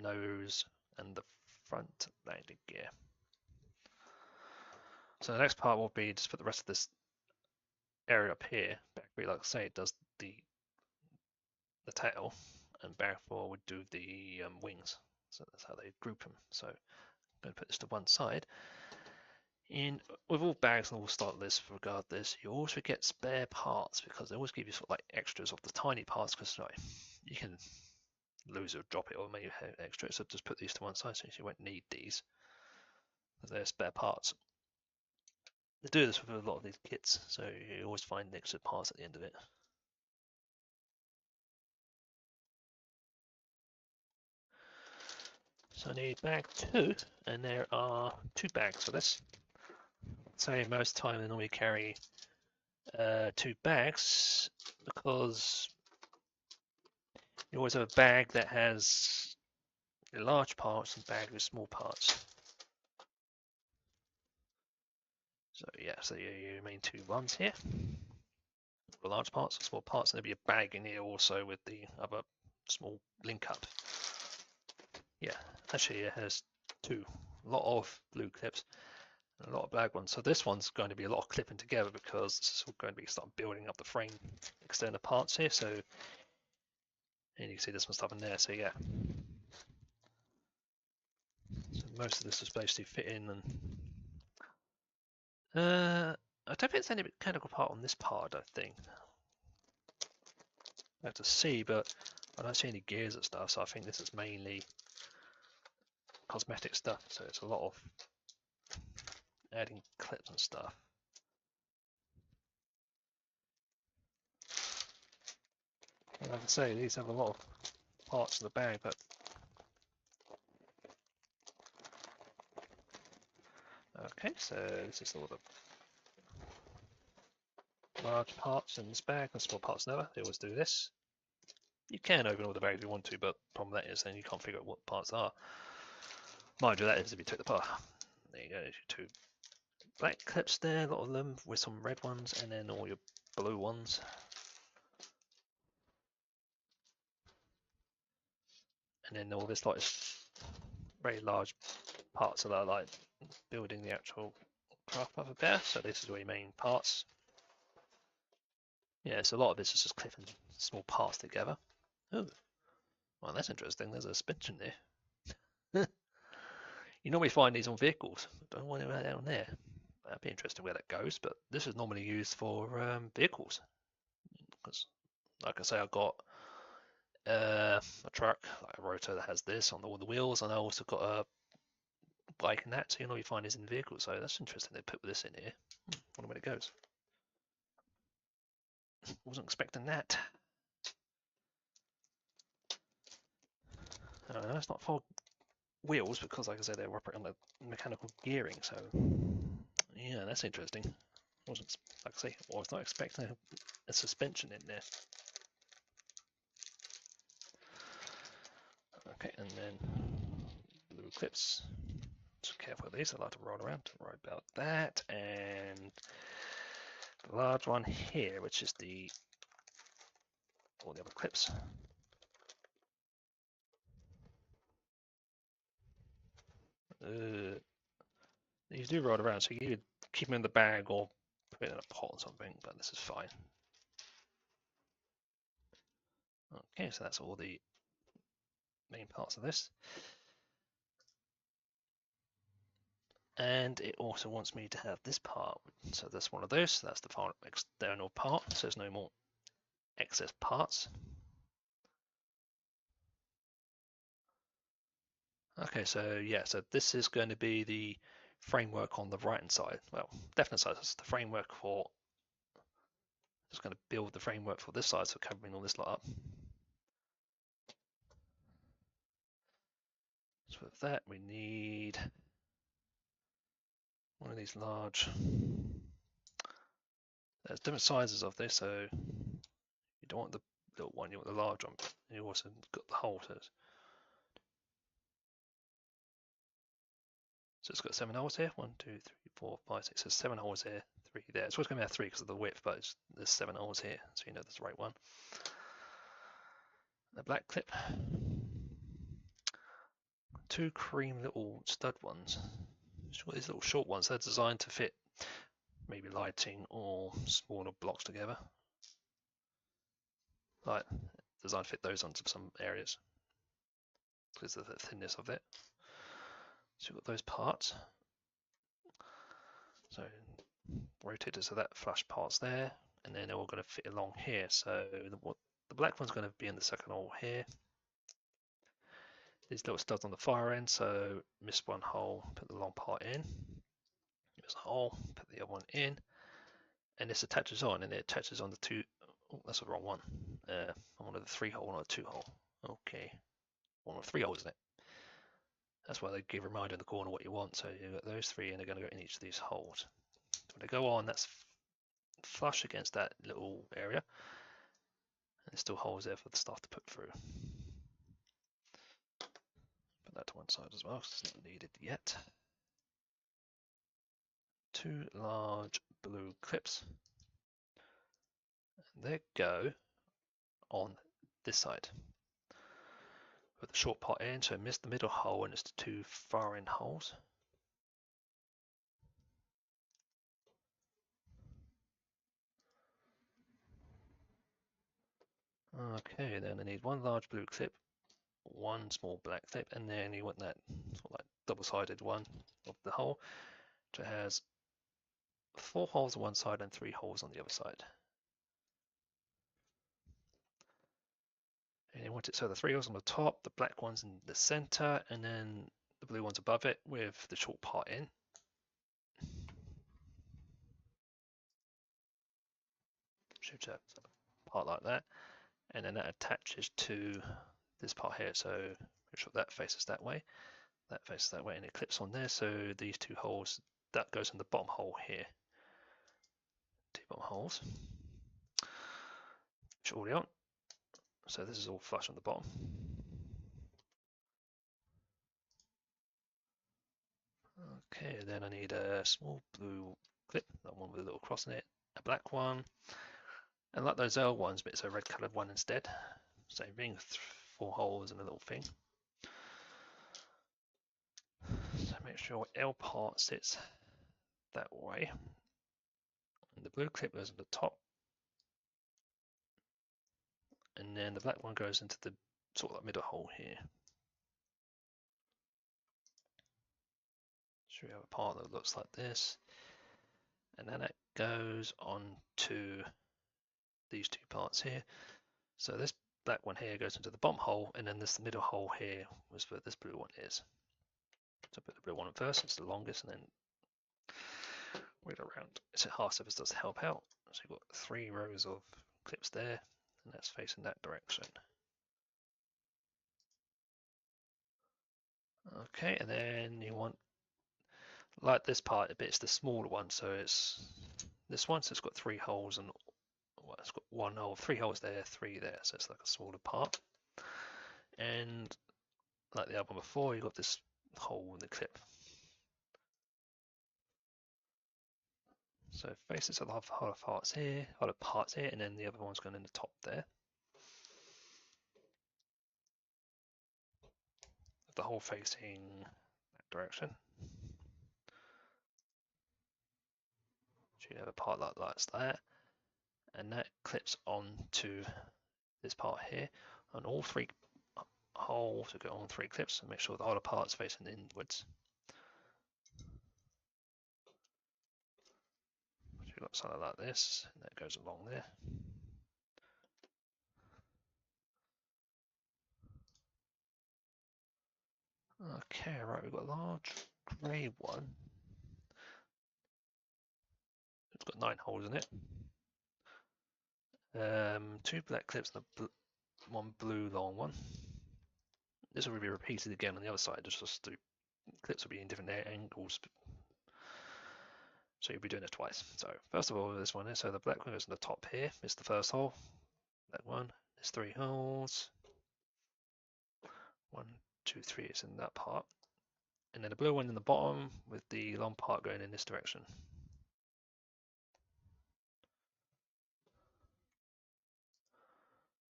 S1: nose, and the front landing gear. So the next part will be just put the rest of this area up here. Back, like I say, it does the tail, and back 4 would do the wings. So that's how they group them. So I'm going to put this to one side. And with all bags and all start lists regardless, you also get spare parts because they always give you sort of like extras of the tiny parts because like, you can lose or drop it or maybe have extra. So just put these to one side since you won't need these. They're spare parts. They do this with a lot of these kits, so you always find extra parts at the end of it. So I need bag 2, and there are 2 bags for this. So most time they normally carry 2 bags because you always have a bag that has large parts and a bag with small parts. So yeah, so your main 2 ones here. The large parts, small parts, and there'll be a bag in here also with the other small link up. Yeah, actually it has 2. A lot of blue clips and a lot of black ones. So this one's going to be a lot of clipping together because this is going to be start building up the frame external parts here. So and you can see this one stuff in there. So yeah, so most of this is basically fit in. And I don't think there's any mechanical part on this part. I think I have to see, but I don't see any gears and stuff. So I think this is mainly cosmetic stuff. So it's a lot of adding clips and stuff. And like I say, these have a lot of parts in the bag, but okay, so this is all the large parts in this bag and small parts never. They always do this. You can open all the bags if you want to, but the problem with that is then you can't figure out what parts are. Mind you, that is if you took the part. There you go, there's your 2 black clips there, a lot of them with some red ones, and then all your blue ones. and then all this like very large parts that are like building the actual craft up a bit. So this is all your main parts. Yeah, so a lot of this is just clipping small parts together. Oh, well, that's interesting. There's a suspension there. You normally find these on vehicles. I don't want it down there. That'd be interesting where that goes, but this is normally used for vehicles. Because, like I say, I've got a truck, like a rotor that has this on all the wheels, and I also got a bike and that, so you normally find these in vehicles. So that's interesting they put this in here. Wonder where it goes. Wasn't expecting that. It's not for wheels because, like I said, they're operating on the mechanical gearing. So, yeah, that's interesting. Wasn't, like I say, I was not expecting a suspension in there. Okay, and then blue clips. Just careful with these. I like to roll around. Right about that, and the large one here, which is all the other clips. These do roll around, so you could keep them in the bag or put it in a pot or something, but this is fine. Okay, so that's all the main parts of this. And it also wants me to have this part. So that's one of those. So that's the final external part. So there's no more excess parts. Okay, so yeah, so this is going to be the framework on the right hand side. Well, definite side is the framework for. Just going to build the framework for this side, so covering all this lot up. So with that, we need one of these large. There's different sizes of this, so you don't want the little one, you want the large one. And you also got the hole, so it's got 7 holes here. 1, 2, 3, 4, 5, 6. There's 7 holes here, 3 there. It's always going to be 3 because of the width, but there's 7 holes here, so you know that's the right one. The black clip. 2 cream little stud ones. These little short ones. They're designed to fit maybe lighting or smaller blocks together. Like designed to fit those onto some areas because of the thinness of it. So you've got those parts. So rotate it so that flush part's there, and then they're all going to fit along here. So the black one's going to be in the second hole here. These little studs on the fire end, so miss one hole, put the long part in. Miss a hole, put the other one in, and this attaches on, and it attaches on the two. Oh, that's the wrong one. I wanted the 3 hole, not a 2 hole. Okay, one of 3 holes in it. That's why they give a reminder in the corner what you want. So you've got those 3, and they're going to go in each of these holes. So when they go on, that's flush against that little area, and there's still holes there for the stuff to put through. Put that to one side as well, because it's not needed yet. 2 large blue clips, and they go on this side with the short part in, so miss the middle hole and it's the 2 far end holes. Okay, then I need 1 large blue clip, 1 small black clip, and then you want that sort of like double-sided one of the hole, which has 4 holes on one side and 3 holes on the other side. And you want it so the 3 holes on the top, the black one's in the center, and then the blue one's above it with the short part in. Shoot a part like that, and then that attaches to this part here. So make sure that faces that way, and it clips on there. So these 2 holes, that goes in the bottom hole here. 2 bottom holes, which are already on. So this is all flush on the bottom. Okay, then I need a small blue clip, that one with a little cross in it, a black one, and like those L ones, but it's a red coloured one instead. Same thing, 4 holes and a little thing. make sure L part sits that way. And the blue clip goes on the top. And then the black one goes into the sort of like middle hole here. So we have a part that looks like this. And then it goes on to these two parts here. So this black one here goes into the bottom hole, and then this middle hole here was where this blue one is. So put the blue one in first, it's the longest, and then wait around. It's a half surface does help out. So you've got 3 rows of clips there, and that's facing that direction. Okay, and then you want, like this part, it's the smaller one, so it's this one, so it's got 3 holes, and well, it's got 1 hole, 3 holes there, 3 there, so it's like a smaller part. And like the other one before, you've got this hole in the clip. So faces will have hollow parts here, and then the other one's going in the top there. The hole facing that direction. So you have a part like that, and that clips onto this part here, and all 3 holes will go on 3 clips, and make sure the hollow part's facing inwards. So you've got something like this, and that goes along there. Okay, right, we've got a large grey one. It's got 9 holes in it. 2 black clips and a 1 blue long one. This will be repeated again on the other side, just the clips will be in different angles. So you'll be doing it twice. So first of all, this one is, so the black one goes in the top here, it's the first hole. That one, there's 3 holes. 1, 2, 3 is in that part. And then the blue one in the bottom with the long part going in this direction.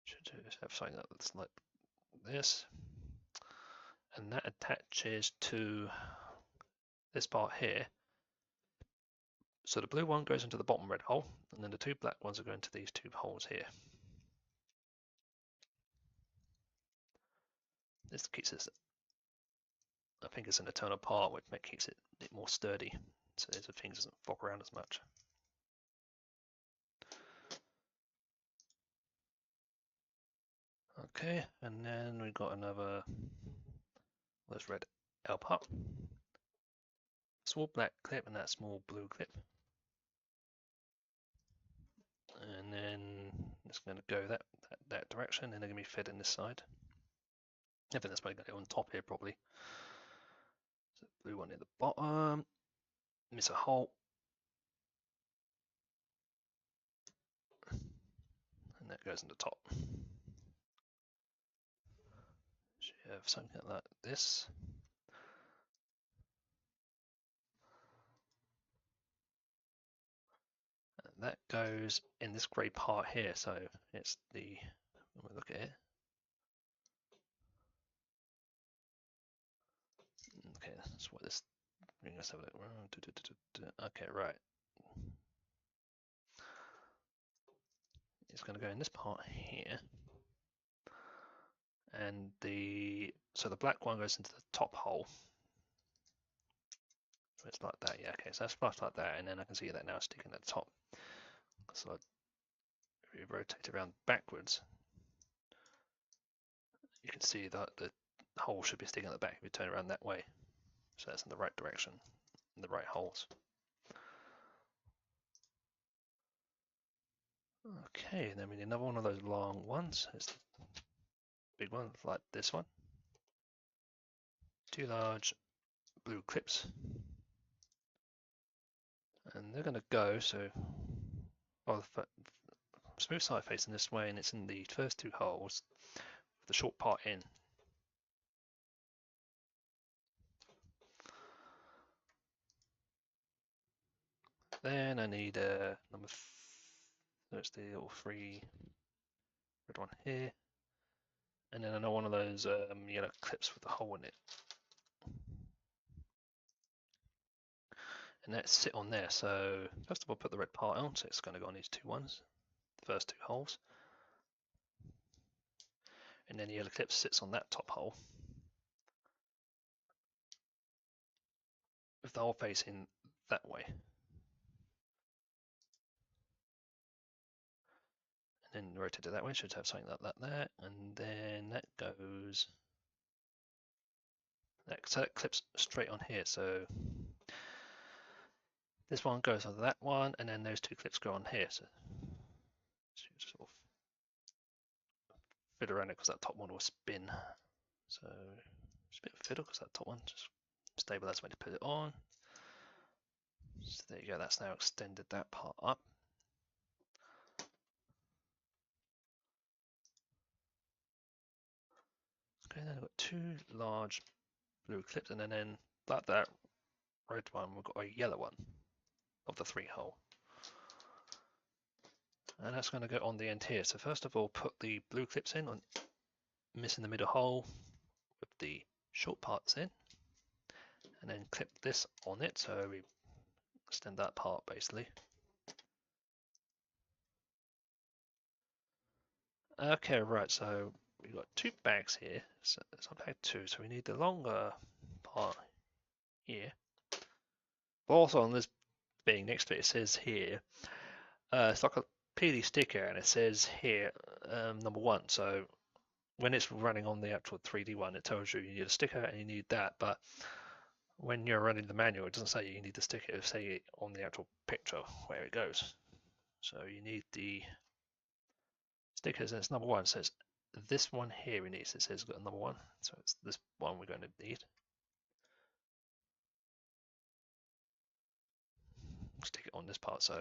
S1: Should have something that's like this. And that attaches to this part here. So the blue one goes into the bottom red hole, and then the 2 black ones are going to these 2 holes here. This keeps this, I think it's an internal part which keeps it a bit more sturdy, so the thing doesn't flop around as much. Okay, and then we've got another, let's red L part. Small black clip and that small blue clip. And then it's going to go that direction, and they're going to be fed in this side. I think that's probably going to go on top here, probably. So blue one in the bottom, miss a hole. And that goes in the top. So you have something like this. And that goes in this grey part here, so it's the, when we look at it. Okay, that's what this, let's have a look. Okay, right. It's going to go in this part here. And so the black one goes into the top hole. So it's like that, yeah, okay, so that's flushed like that, and then I can see that now sticking at the top. So if you rotate around backwards, you can see that the hole should be sticking at the back if you turn around that way. So that's in the right direction, in the right holes. Okay, then we need another one of those long ones. It's the big one, like this one. 2 large blue clips. And they're going to go, so the smooth side facing this way, and it's in the first 2 holes with the short part in. Then I need number, there's the little 3 red one here. And then I know one of those yellow clips with a hole in it. and let's sit on there. So first of all, put the red part on, so it's going to go on these two ones, the first two holes, and then the yellow clip sits on that top hole with the hole facing that way. And then rotate it that way, should have something like that there, and then that goes, so that clips straight on here. So this one goes on that one, and then those two clips go on here. So just sort of fiddle around it because that top one will spin. So just a bit of fiddle because that top one just stabilize when you put it on. So there you go, that's now extended that part up. Okay, then I've got two large blue clips, and then like that red one, we've got a yellow one of the 3-hole. And that's going to go on the end here. So first of all, put the blue clips in, on missing the middle hole with the short parts in, and then clip this on it. So we extend that part basically. Okay, right, so we've got two bags here. So it's on bag 2, so we need the longer part here. But also on this being next to it, it says here, it's like a PD sticker, and it says here, number 1. So when it's running on the actual 3D one, it tells you need a sticker and you need that. But when you're running the manual, it doesn't say you need the sticker. It'll say on the actual picture where it goes. So you need the stickers, and it's number 1. So it's this one here we need. So it says got a number 1. So it's this one we're going to need. Stick it on this part. So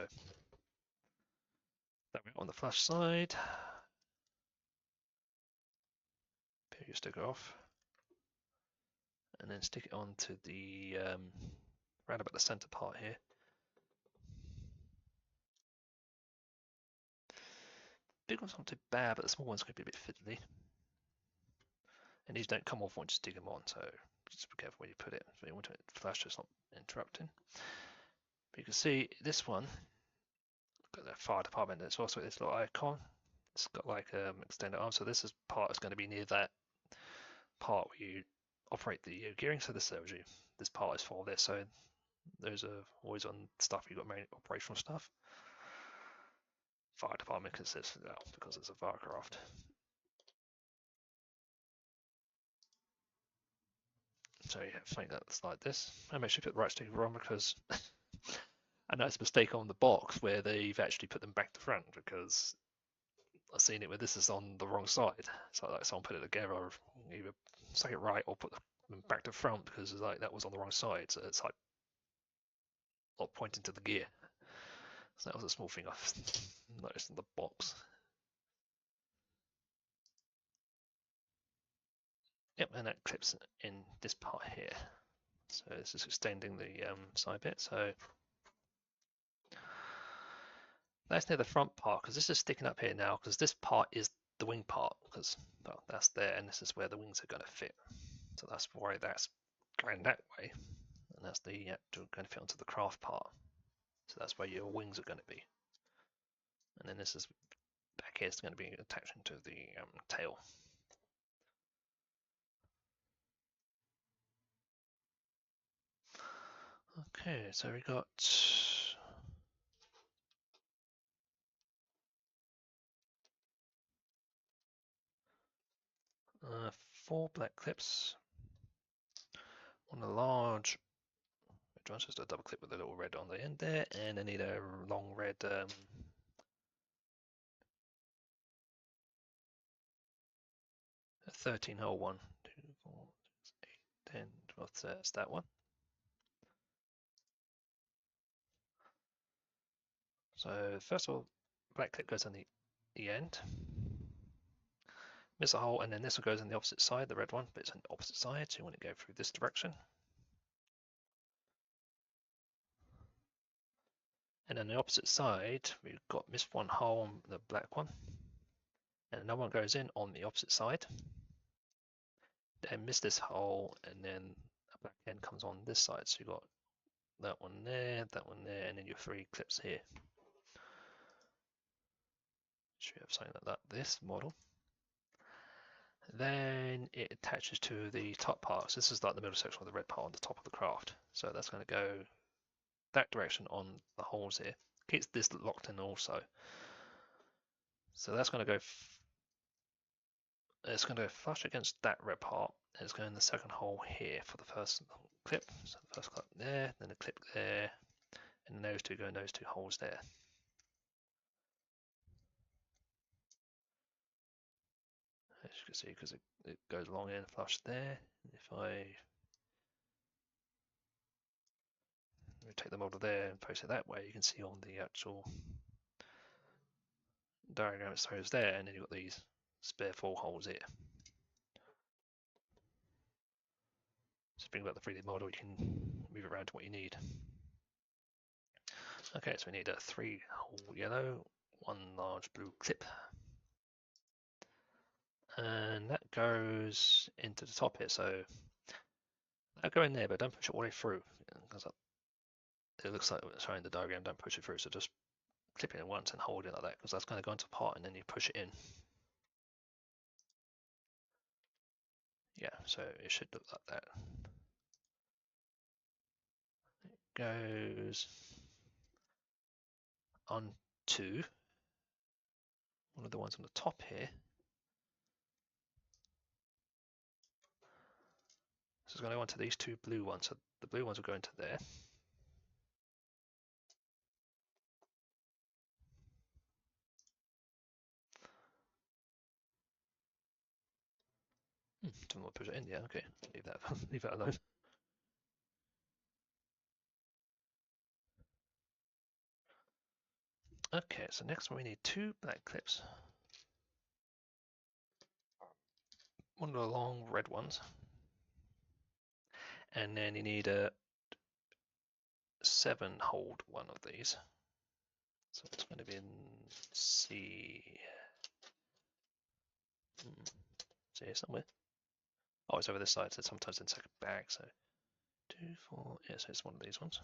S1: that way on the flash side. Peel your sticker off. And then stick it onto the round about the center part here. Big one's not too bad, but the small one's going to be a bit fiddly. And these don't come off once you stick them on, so just be careful where you put it. So you want it to flash, just not interrupting. But you can see this one, got the fire department. It's also this little icon. It's got like extended arm. So this is part is going to be near that part where you operate the gearing. So this tells you this part is for this. So those are always on stuff. You've got main operational stuff. Fire department consists of that because it's a firecraft. So you have something that's like this. I make sure you put the right sticker on because I noticed a mistake on the box where they've actually put them back to front because I've seen it where this is on the wrong side. So like someone put it together, either stuck it right or put them back to front because it's like that was on the wrong side. So it's like not pointing to the gear. So that was a small thing I've noticed in the box. Yep, and that clips in this part here. So this is extending the side bit. So that's near the front part because this is sticking up here now because this part is the wing part because well, that's there and this is where the wings are going to fit. So that's why that's going that way, and that's the going to fit onto the craft part. So that's where your wings are going to be. And then this is back here is going to be attaching to the tail. Okay, so we got 4 black clips on a large. Just a double clip with a little red on the end there, and I need a long red a 13-hole one. 2, 4, 6, 8, 10, 12. That's that one. So first of all, black clip goes on the end. Miss a hole, and then this one goes on the opposite side, the red one, but it's on the opposite side, so you want to go through this direction. And on the opposite side, we've got missed one hole on the black one, and another one goes in on the opposite side. Then miss this hole, and then a black end comes on this side, so you've got that one there, and then your 3 clips here. Should have something like that, this model. Then it attaches to the top part. So this is like the middle section of the red part on the top of the craft. So that's going to go that direction on the holes here. Keeps this locked in also. So that's going to go. It's going to go flush against that red part. And it's going in the second hole here for the first clip. So the first clip there, then a clip there, and those two go in those 2 holes there. As you can see, because it goes along in flush there. If I take the model there and place it that way, you can see on the actual diagram it shows there, and then you've got these spare 4 holes here. So think about the 3D model, you can move it around to what you need. Okay, so we need a 3-hole yellow, 1 large blue clip. And that goes into the top here, so that'll go in there, but don't push it all the way through, because it looks like it's showing the diagram, don't push it through, so just clip it in once and hold it like that, because that's going to go into part and then you push it in. Yeah, so it should look like that. It goes onto one of the ones on the top here. So it's going to go onto these 2 blue ones, so the blue ones will go into there. Don't want to push it in, yeah, okay, leave that, leave that alone. Okay, so next we need 2 black clips. One of the long red ones. And then you need a 7-hold one of these. So it's going to be in C. See here somewhere. Oh, it's over this side, so sometimes in second bag. So 2, 4, yeah, so it's one of these ones.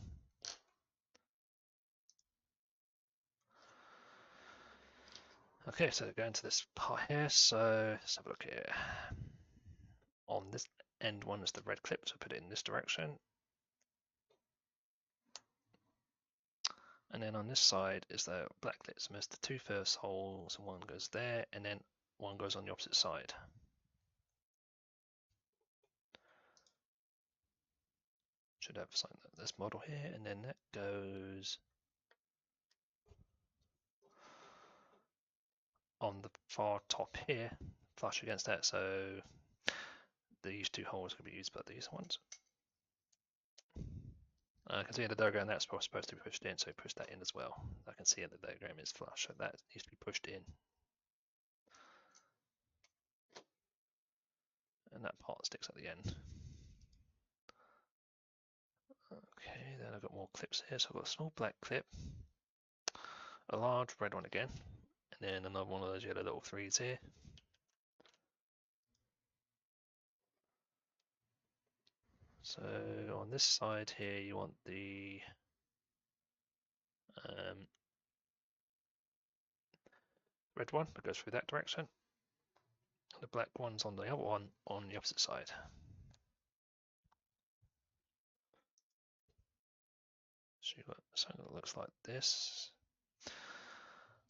S1: Okay, so go into this part here. So let's have a look here. On this end one is the red clip, so put it in this direction. And then on this side is the black clip. So there's the 2 first holes, and one goes there, and then one goes on the opposite side. Should have something like this model here, and then that goes on the far top here, flush against that, so these 2 holes can be used by these ones. I can see in the diagram that's supposed to be pushed in, so push that in as well. I can see in the diagram is flush, so that needs to be pushed in. And that part sticks at the end. Okay, then I've got more clips here. So I've got a small black clip, a large red one again, and then another one of those yellow little 3s here. So on this side here, you want the red one that goes through that direction. The black one's on the other one on the opposite side. So you've got something that looks like this.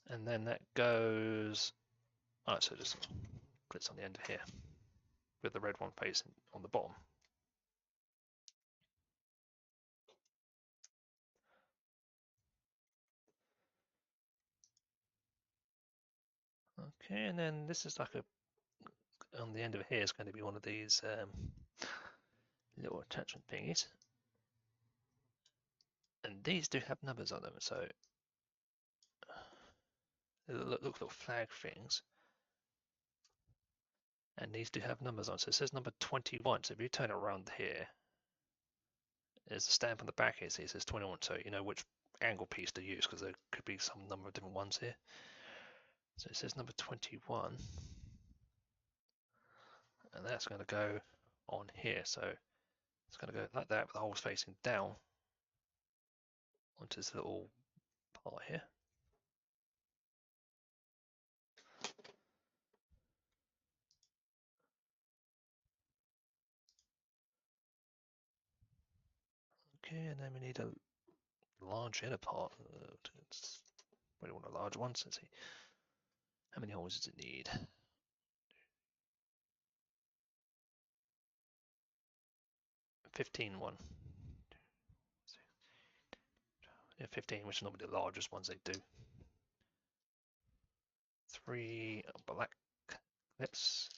S1: And then that goes, oh, so just clips on the end of here with the red one facing on the bottom. Okay, and then this is like a, on the end of here is going to be one of these little attachment thingies. And these do have numbers on them, so they look little flag things. And these do have numbers on, so it says number 21. So if you turn it around here, there's a stamp on the back here, so it says 21, so you know which angle piece to use, because there could be some number of different ones here. So it says number 21. And that's going to go on here, so it's going to go like that with the holes facing down. onto this little part here. Okay, and then we need a large inner part. We want a large one, so let's see. How many holes does it need? 15 one. Yeah, 15, which is normally the largest ones they do. 3 black clips.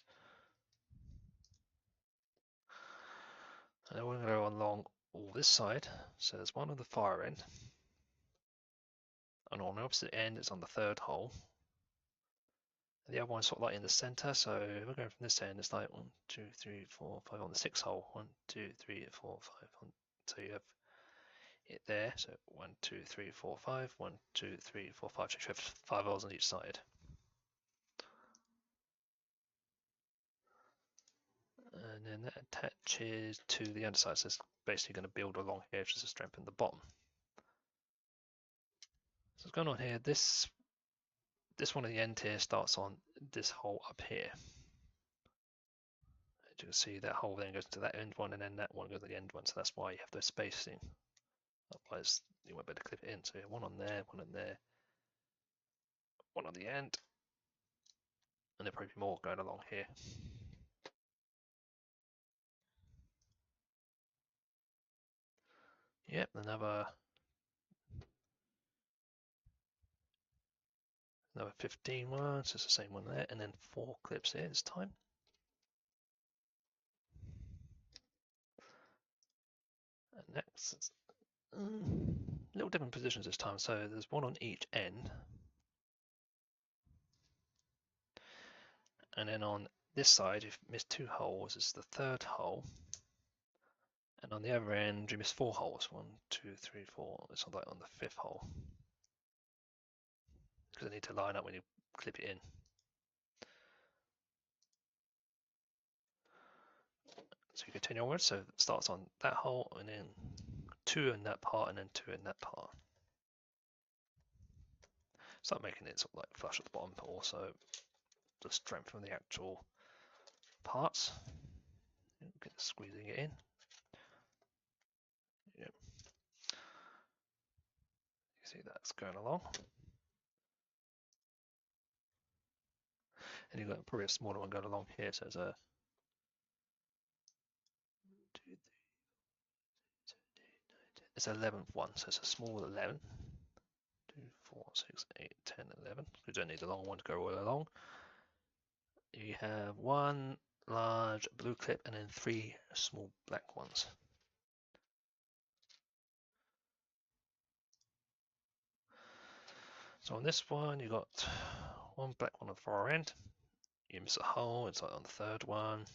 S1: And then we're going to go along all this side. So there's one on the far end. And on the opposite end, it's on the third hole. And the other one's sort of like in the center. So we're going from this end, it's like 1, 2, 3, 4, 5 on the sixth hole. 1, 2, 3, 4, 5. So you have it there. So 1, 2, 3, 4, 5. 1, 2, 3, 4, 5. So you have 5 holes on each side. And then that attaches to the underside. So it's basically going to build along here just to strengthen the bottom. So what's going on here? This one at the end here starts on this hole up here. As you can see, that hole then goes to that end one, and then that one goes to the end one. So that's why you have the spacing. Otherwise, you won't be able to clip it in. So you have one on there, one on the end, and there'll probably be more going along here. Yep, another 15 ones. So it's the same one there, and then 4 clips here this time. And next, little different positions this time. So there's one on each end. And then on this side, you've missed 2 holes. It's the third hole. And on the other end, you missed 4 holes. 1, 2, 3, 4. It's like on the 5th hole. Because they need to line up when you clip it in. So you continue onwards. So it starts on that hole, and then 2 in that part, and then 2 in that part. Start making it sort of like flush at the bottom, but also the strength from the actual parts. Get squeezing it in. Yep. You see that's going along. And you've got probably a smaller one going along here. So there's a 2, 3, it's 11th one, so it's a small 11. 2, 4, 6, 8, 10, 11. We don't need a long one to go all along. You have 1 large blue clip and then 3 small black ones. So on this one, you got 1 black one on the far end. You miss a hole, it's like on the third one.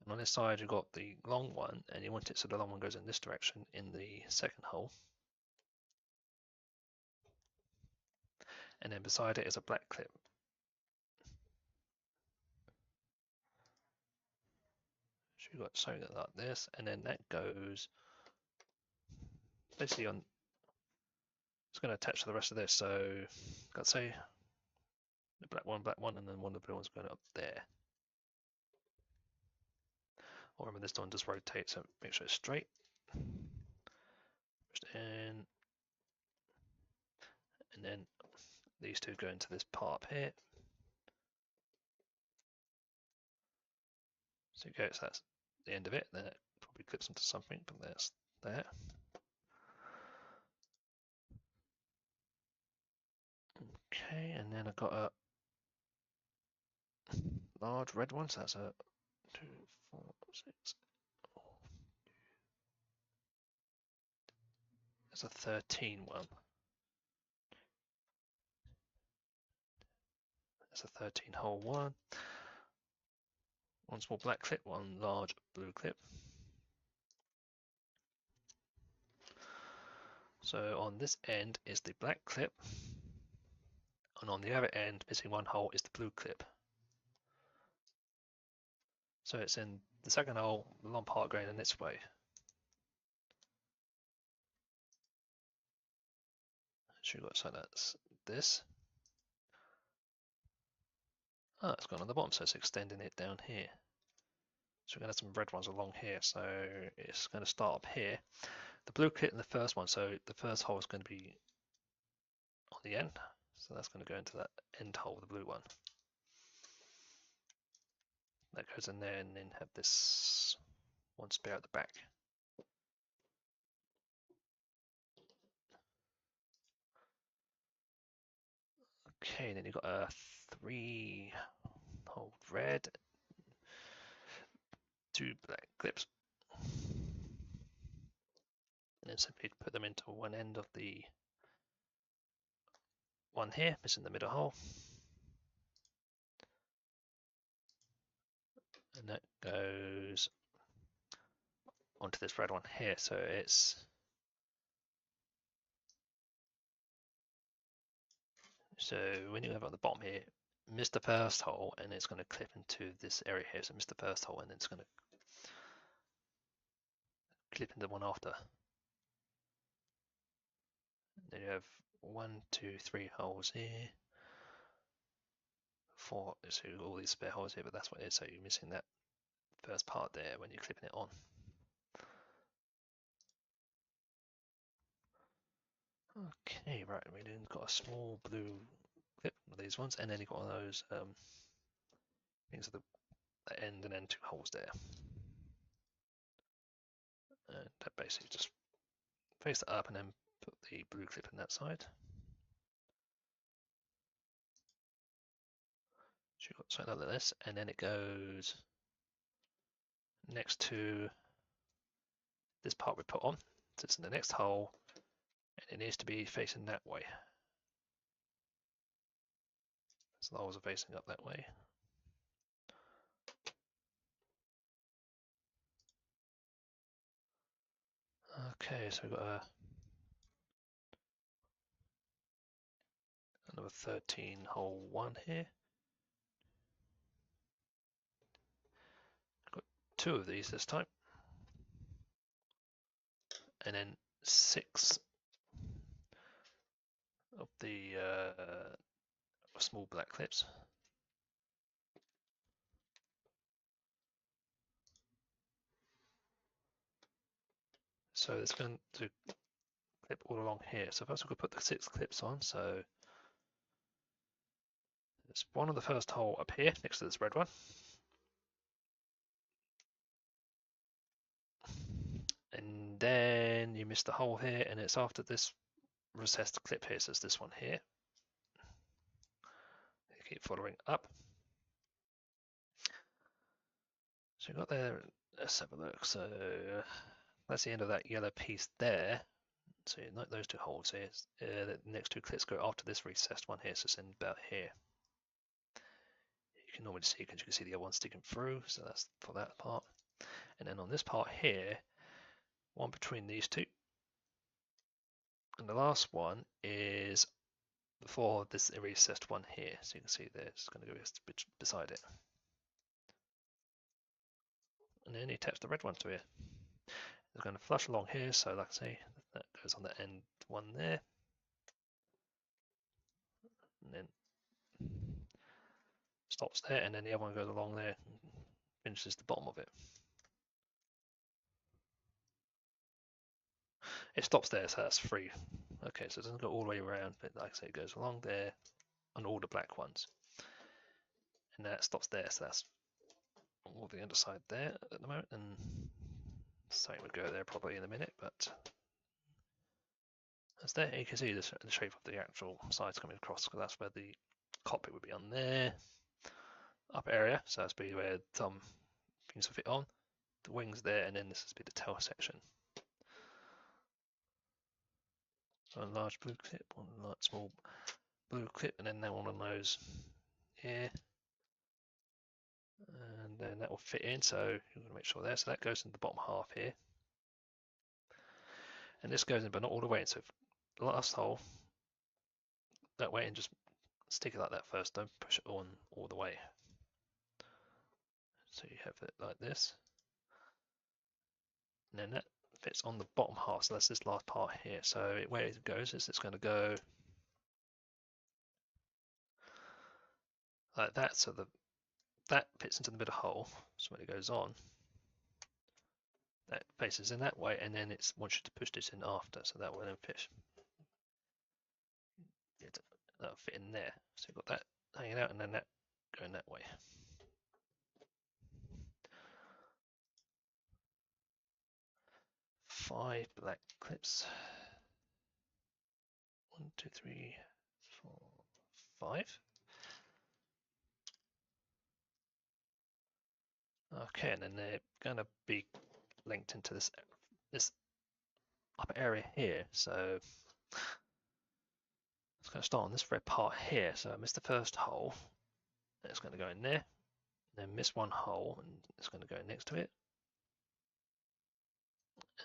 S1: And on this side, you've got the long one, and you want it so the long one goes in this direction in the second hole. And then beside it is a black clip. So you've got something like this, and then that goes basically on. It's going to attach to the rest of this. So, let's say the black one, and then one of the blue ones going up there. Or remember, this one just rotates, so make sure it's straight. Just in, and then these two go into this part here. So that's the end of it. Then it probably clips into something, but that's there. Okay, and then I've got a large red one, so that's a 2, 4, 6. That's a 13 one. That's a 13 hole one. One small black clip, one large blue clip. So on this end is the black clip, and on the other end, missing 1 hole, is the blue clip. So it's in the second hole, the long part going in this way. So you've got, so that's this. Oh, it's gone on the bottom, so it's extending it down here. So we're going to have some red ones along here. So it's going to start up here. The blue clip in the first one, so the first hole is going to be on the end. So that's going to go into that end hole, the blue one. That goes in there, and then have this one spare at the back. Okay, then you've got a 3-hole red, 2 black clips. And then simply put them into one end of the one here, missing the middle hole. And that goes onto this red one here. So it's when you have it on the bottom here, miss the first hole and it's going to clip into this area here. So miss the first hole and then it's going to clip into one after. Then you have 1, 2, 3 holes here. 4, so all these spare holes here, but that's what it is. So you're missing that first part there when you're clipping it on. Okay, right, we then got a small blue clip of these ones, and then you've got one of those things at the end, and then 2 holes there. And that basically just face it up and then put the blue clip in that side. So you've got something like this, and then it goes next to this part we put on. So it's in the next hole, and it needs to be facing that way. So the holes are facing up that way. Okay, so we've got another 13-hole one here. Got 2 of these this time. And then 6 of the small black clips. So it's going to clip all along here. So first we could put the 6 clips on. So there's one on the first hole up here next to this red one. And then you miss the hole here, and it's after this recessed clip here. So it's this one here. You keep following up. So you got there. Let's have a look. So that's the end of that yellow piece there. So like those 2 holes here. The next 2 clips go after this recessed one here. So it's in about here. You can normally see, because you can see the other one sticking through. So that's for that part. And then on this part here, one between these 2. And the last one is before this recessed one here. So you can see there, it's going to go beside it. And then you attach the red one to here. It's going to flush along here. So like I say, that goes on the end one there. And then stops there. And then the other one goes along there and finishes the bottom of it. It stops there, so that's free. Okay, so it doesn't go all the way around, but like I say, it goes along there on all the black ones. And that stops there, so that's all the underside there at the moment. And same would go there probably in a minute, but that's there. You can see the shape of the actual sides coming across, because that's where the cockpit would be on there. Upper area, so that's be where some things will fit on. The wings there, and then this is be the tail section. So a large blue clip, one small blue clip, and then one of those here. And then that will fit in, so you're going to make sure there. So that goes into the bottom half here. And this goes in, but not all the way in. So the last hole, that way, and just stick it like that first. Don't push it on all the way. So you have it like this. And then that fits on the bottom half. So that's this last part here. So where it goes is it's going to go like that, so that fits into the middle hole. So when it goes on, that faces in that way, and then it wants you to push this in after, so that will then fit. That'll fit in there. So you've got that hanging out, and then that going that way. Five black clips. 1, 2, 3, 4, 5. Okay, and then they're going to be linked into this upper area here. So it's going to start on this red part here. So I missed the first hole. It's going to go in there. Then miss one hole, and it's going to go next to it.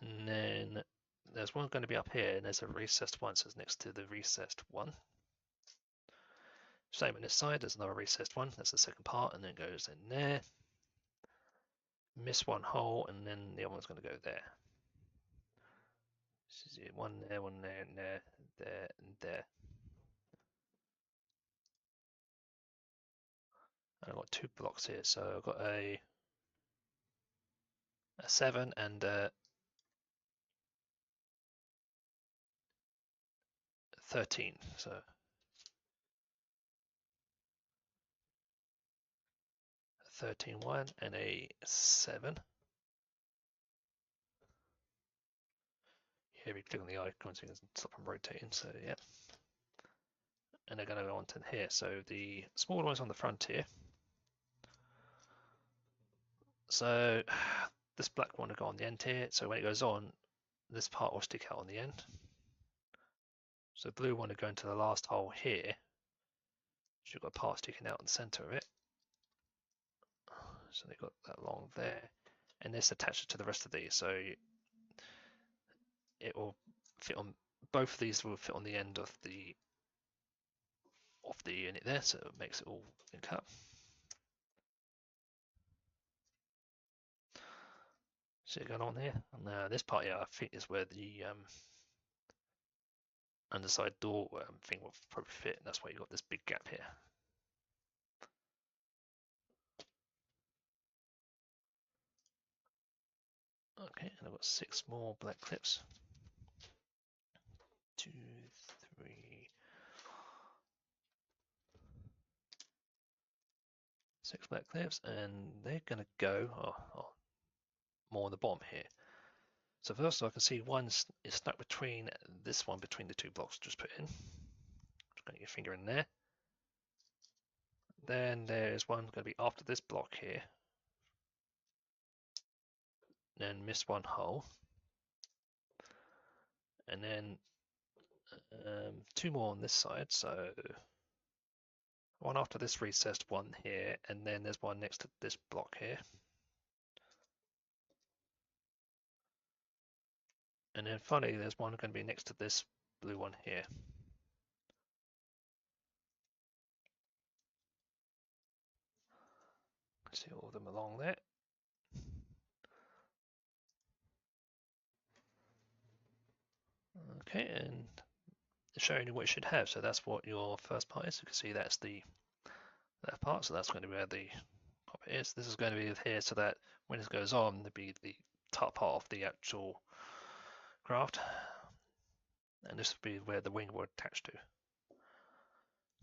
S1: And then there's one going to be up here, and there's a recessed one, so it's next to the recessed one. Same on this side, there's another recessed one. That's the second part, and then it goes in there. Miss one hole, and then the other one's going to go there. This is it. One there, and there, and there. And I've got 2 blocks here, so I've got a 7 and a 13. So 13 1 and a 7. Here we click on the icon so you can stop them rotating. So yeah, and they're going to go onto here. So the smaller one's on the front here. So this black one will go on the end here. So when it goes on, this part will stick out on the end. So the blue one will go into the last hole here. So you've got a part sticking out in the center of it. So they've got that along there, and this attaches to the rest of these. So it will fit on both of these. Will fit on the end of the unit there, so it makes it all link up. So going on here, and this part here, I think is where the underside door thing will probably fit, and that's why you got this big gap here. Okay, and I've got 6 more black clips. 2, 3. 6 black clips, and they're going to go more on the bottom here. So first I can see one is stuck between this one, between the 2 blocks just put in. Just going to get your finger in there. Then there's one going to be after this block here. Then miss one hole. And then 2 more on this side. So one after this recessed one here, and then there's one next to this block here. And then finally there's one going to be next to this blue one here. See all of them along there. Okay, and it's showing you what you should have. So that's what your first part is. You can see that's that part. So that's going to be where the pop is. This is going to be here so that when it goes on, there'll be the top part of the actual craft. And this will be where the wing will attach to.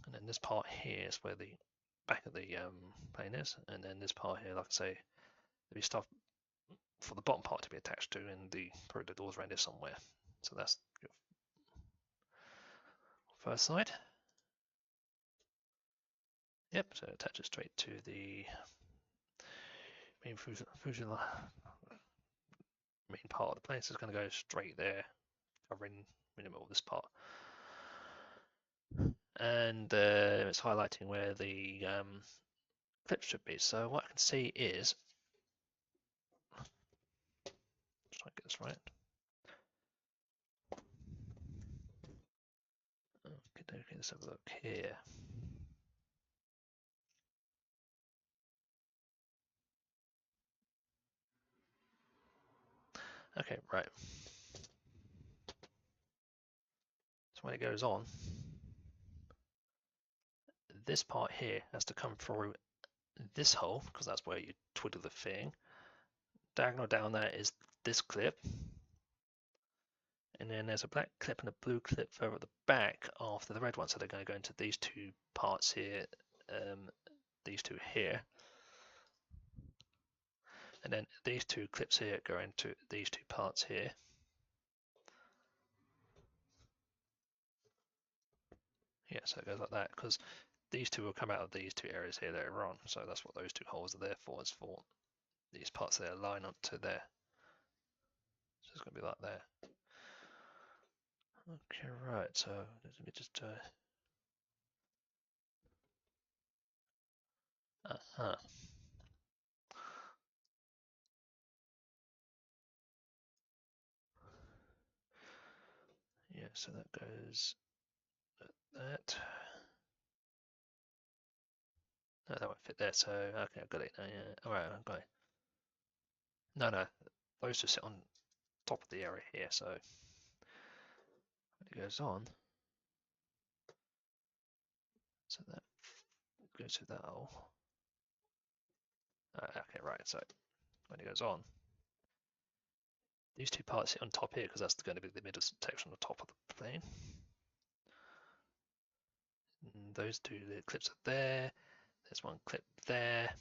S1: And then this part here is where the back of the plane is. And then this part here, like I say, there'll be stuff for the bottom part to be attached to, and probably the doors around here somewhere. So that's your first side. Yep, so it attaches straight to the main fuselage main part of the plane. So it's going to go straight there, covering minimum of this part. And it's highlighting where the clips should be. So what I can see is, let's try and get this right. Okay, let's have a look here. Okay, right. So when it goes on, this part here has to come through this hole, because that's where you twiddle the thing. Diagonal down there is this clip. And then there's a black clip and a blue clip further at the back after the red one. So they're going to go into these two parts here, these two here. And then these two clips here go into these two parts here. Yeah, so it goes like that, because these two will come out of these two areas here later on. So that's what those two holes are there for, is for these parts there line up to there. So it's going to be like that. Okay, right, so let me just yeah, so that goes like that. No, that won't fit there, so okay, I've got it now, yeah. Alright, I've got it. No, those just sit on top of the area here, so when it goes on, so that goes through that hole. Okay, right, so when it goes on, these two parts sit on top here, because that's going to be the middle section on the top of the plane. And those two clips are there, there's one clip there, and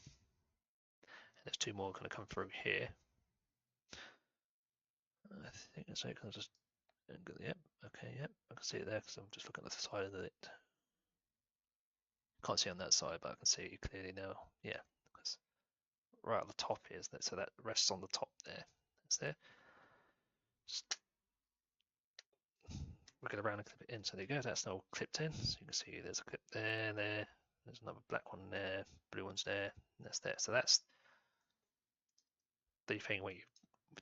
S1: there's two more going to come through here. I think it's okay, I'll just, yep, okay, yep, I can see it there because I'm just looking at the side of it. Can't see on that side, but I can see it clearly now. Yeah, because right at the top here, isn't it? So that rests on the top there. It's there. Just wiggle around and clip it in. So there you go, that's now clipped in. So you can see there's a clip there, there. There's another black one there, blue one's there, and that's there. So that's the thing where you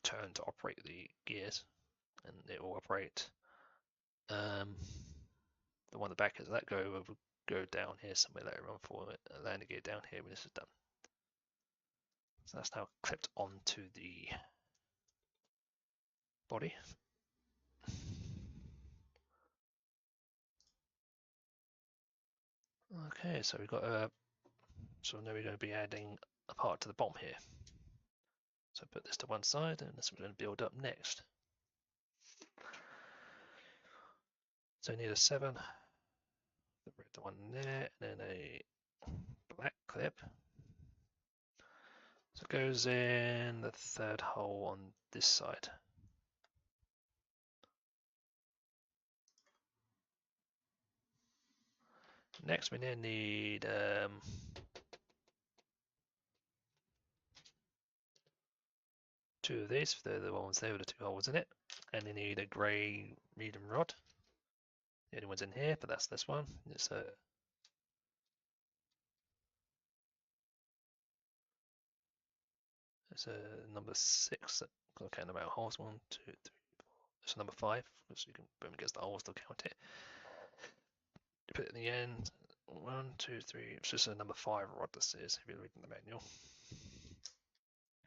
S1: turn to operate the gears, and it will operate. The one at the back is that go down here somewhere later on for a landing gear down here when this is done. So that's now clipped onto the body. Okay, so we've got so now we're going to be adding a part to the bomb here. So put this to one side, and this we're going to build up next. So we need a 7, the one there, and then a black clip. So it goes in the third hole on this side. Next, we then need two of these. They're the ones there with the two holes in it, and you need a grey medium rod. The only one's in here, but that's this one. It's a number 6. Okay, no matter holes. 1, 2, 3, 4. It's number 5, because you can boom against the holes to count it. You put it in the end. 1, 2, 3. It's just a number 5 rod. This is if you're reading the manual.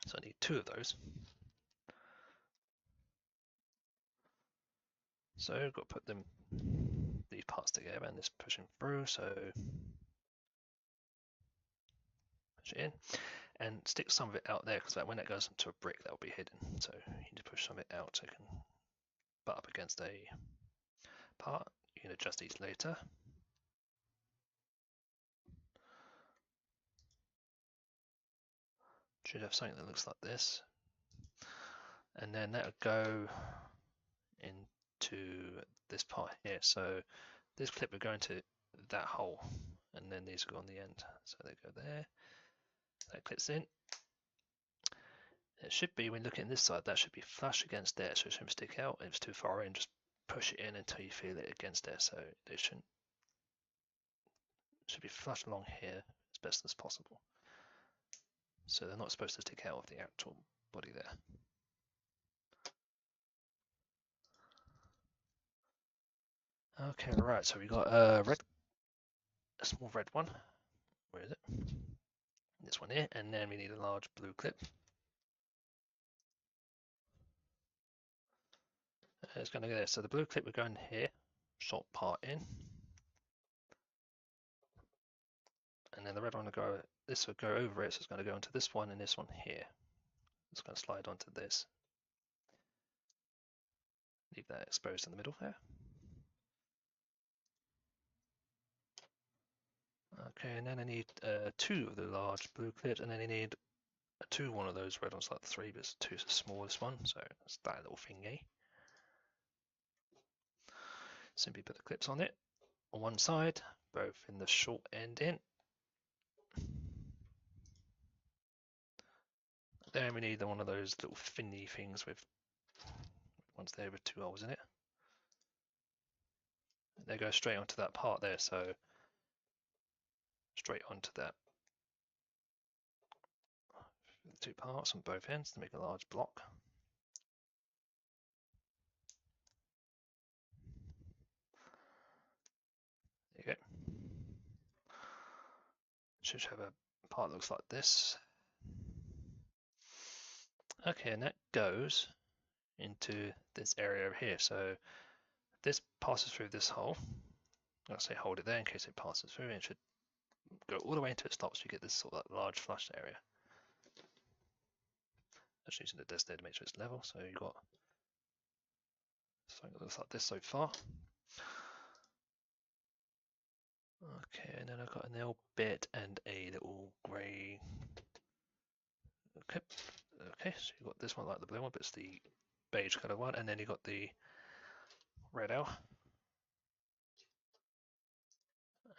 S1: So I need 2 of those. So I've got to put these parts together and this pushing through. So push it in and stick some of it out there, because when that goes into a brick, that will be hidden. So you need to push some of it out so it can butt up against a part. You can adjust these later. Should have something that looks like this, and then that would go into this part here. So this clip would go into that hole, and then these will go on the end. So they go there. That clips in. It should be, when looking at this side, that should be flush against there, so it shouldn't stick out. If it's too far in, just push it in until you feel it against there. So it should be flush along here as best as possible. So they're not supposed to stick out of the actual body there. Okay, right, so we got a small red one. Where is it? This one here, and then we need a large blue clip. It's going to go there. So the blue clip will go in here, short part in. and then the red one will go, this will go over it, so it's going to go into this one and this one here. It's going to slide onto this. Leave that exposed in the middle there. Okay, and then I need 2 of the large blue clips, and then I need one of those red ones, like 3, but 2 is the smallest one, so it's that little thingy. Simply put the clips on it on one side, both in the short end in. Then we need one of those little thingy things with ones there with 2 holes in it. And they go straight onto that part there, so straight onto that. 2 parts on both ends to make a large block. There you go. Should have a part that looks like this. Okay, and that goes into this area over here. So if this passes through this hole, I'll say hold it there in case it passes through, and it should go all the way until it stops. So you get this sort of large flush area. Just using the disc there to make sure it's level. So you've got something that looks like this so far. Okay, and then I've got a nail bit and a little grey clip. Okay, so you've got this one like the blue one, but it's the beige colour one, and then you've got the red L.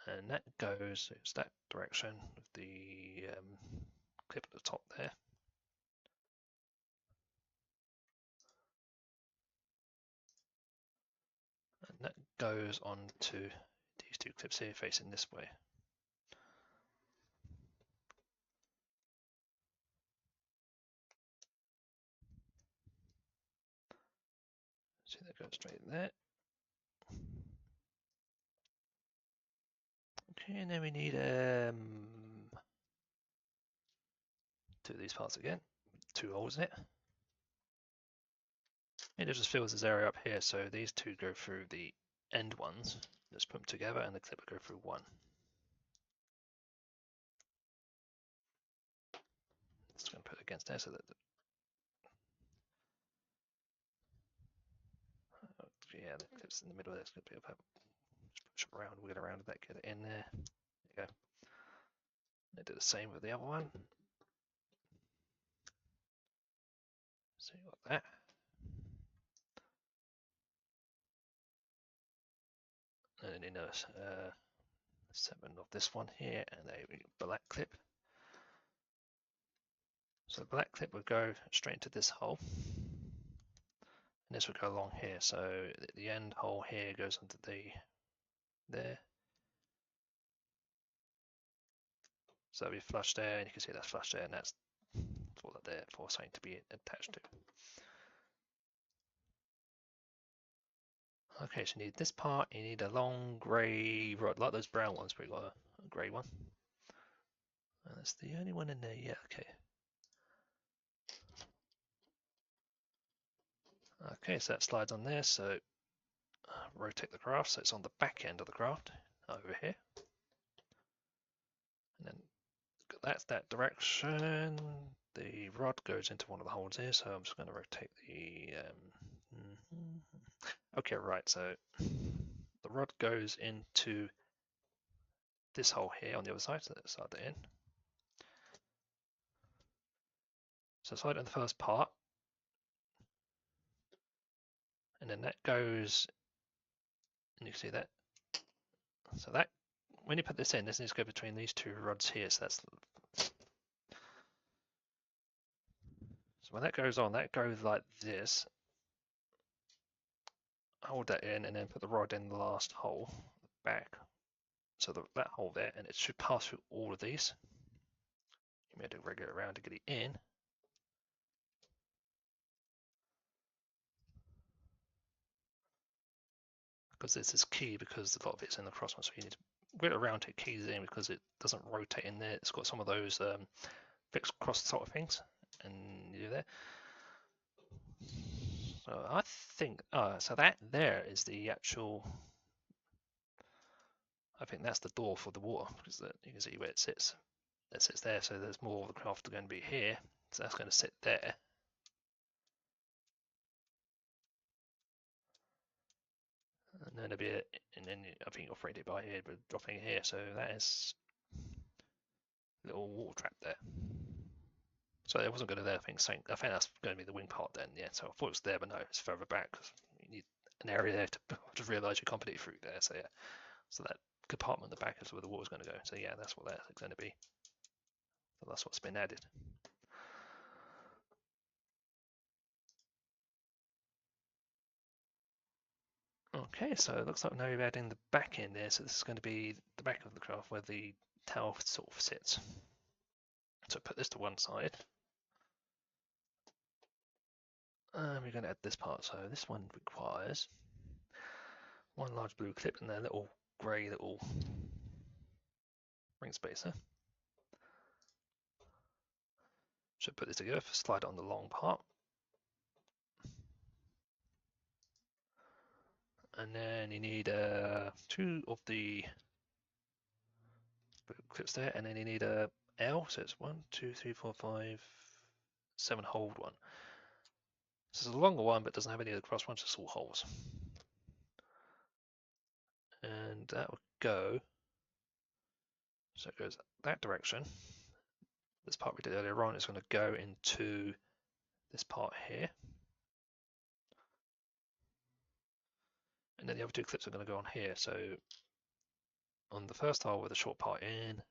S1: And that goes, it's that direction with the clip at the top there. And that goes onto these 2 clips here facing this way. See, that goes straight there. Okay, and then we need 2 of these parts again, 2 holes in it. And it just fills this area up here, so these 2 go through the end ones. Just put them together, and the clip will go through one. Just going to put it against there so that yeah, the clip's in the middle. That's going to be up. Just push it around, wiggle around a bit, get it in there. There you go. I do the same with the other one. So you got that. And then a 7 of this one here, and a black clip. So the black clip would go straight into this hole, and this would go along here. So the end hole here goes into there. So it'll be flush there, and you can see that's flush there, and that's what they're there for, something to be attached to. Okay, so you need this part, you need a long grey rod, like those brown ones, but we've got a grey one. And that's the only one in there, yeah, okay. Okay, so that slides on there, so rotate the craft so it's on the back end of the craft over here. And then that's that direction. The rod goes into one of the holes here, so I'm just going to rotate the okay, right, so the rod goes into this hole here on the other side, so let's slide that in. So slide in the first part, and then that goes, and you can see that. So that, when you put this in, this needs to go between these 2 rods here, so that's, so when that goes on, that goes like this. Hold that in, and then put the rod in the last hole, back. So that hole there, and it should pass through all of these. You may have to wriggle it around to get it in. Because this is key, because a lot of it's in the crossbar, so you need to wiggle it around to keys in because it doesn't rotate in there. It's got some of those fixed cross sort of things, and you do there. So I think, so that there is the actual I think that's the door for the water, because you can see where it sits. It sits there, so there's more of the craft going to be here. So that's going to sit there. And then it'll be and then I think you'll freight it by here, but dropping here. So that is a little water trap there. So it wasn't going to there. I think that's going to be the wing part then. Yeah. So I thought it was there, but no, it's further back because you need an area there to realise you can't put it through there. So yeah. So that compartment in the back is where the water's going to go. So yeah, that's what that's going to be. So that's what's been added. Okay, so it looks like now we're adding the back in there. So this is going to be the back of the craft where the tower sort of sits. So put this to one side. We're going to add this part. So this one requires one large blue clip and a little grey little ring spacer. So put this together, slide it on the long part. And then you need two of the clips there, and then you need a L, so it's 1, 2, 3, 4, 5, 7 hold one. This is a longer one, but doesn't have any of the cross ones, just all holes. And that would go, so it goes that direction. This part we did earlier on is going to go into this part here. And then the other two clips are going to go on here. So on the first hole with a short part in,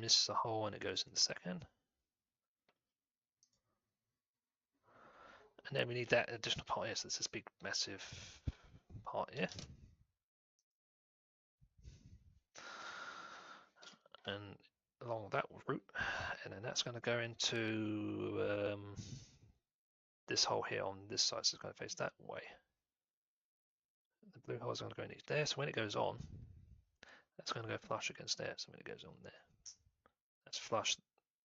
S1: misses a hole and it goes in the second. And then we need that additional part here. So this is big, massive part here. And along that route, and then that's going to go into this hole here on this side. So it's going to face that way. The blue hole is going to go in there. So when it goes on, that's going to go flush against there. So when it goes on there, that's flush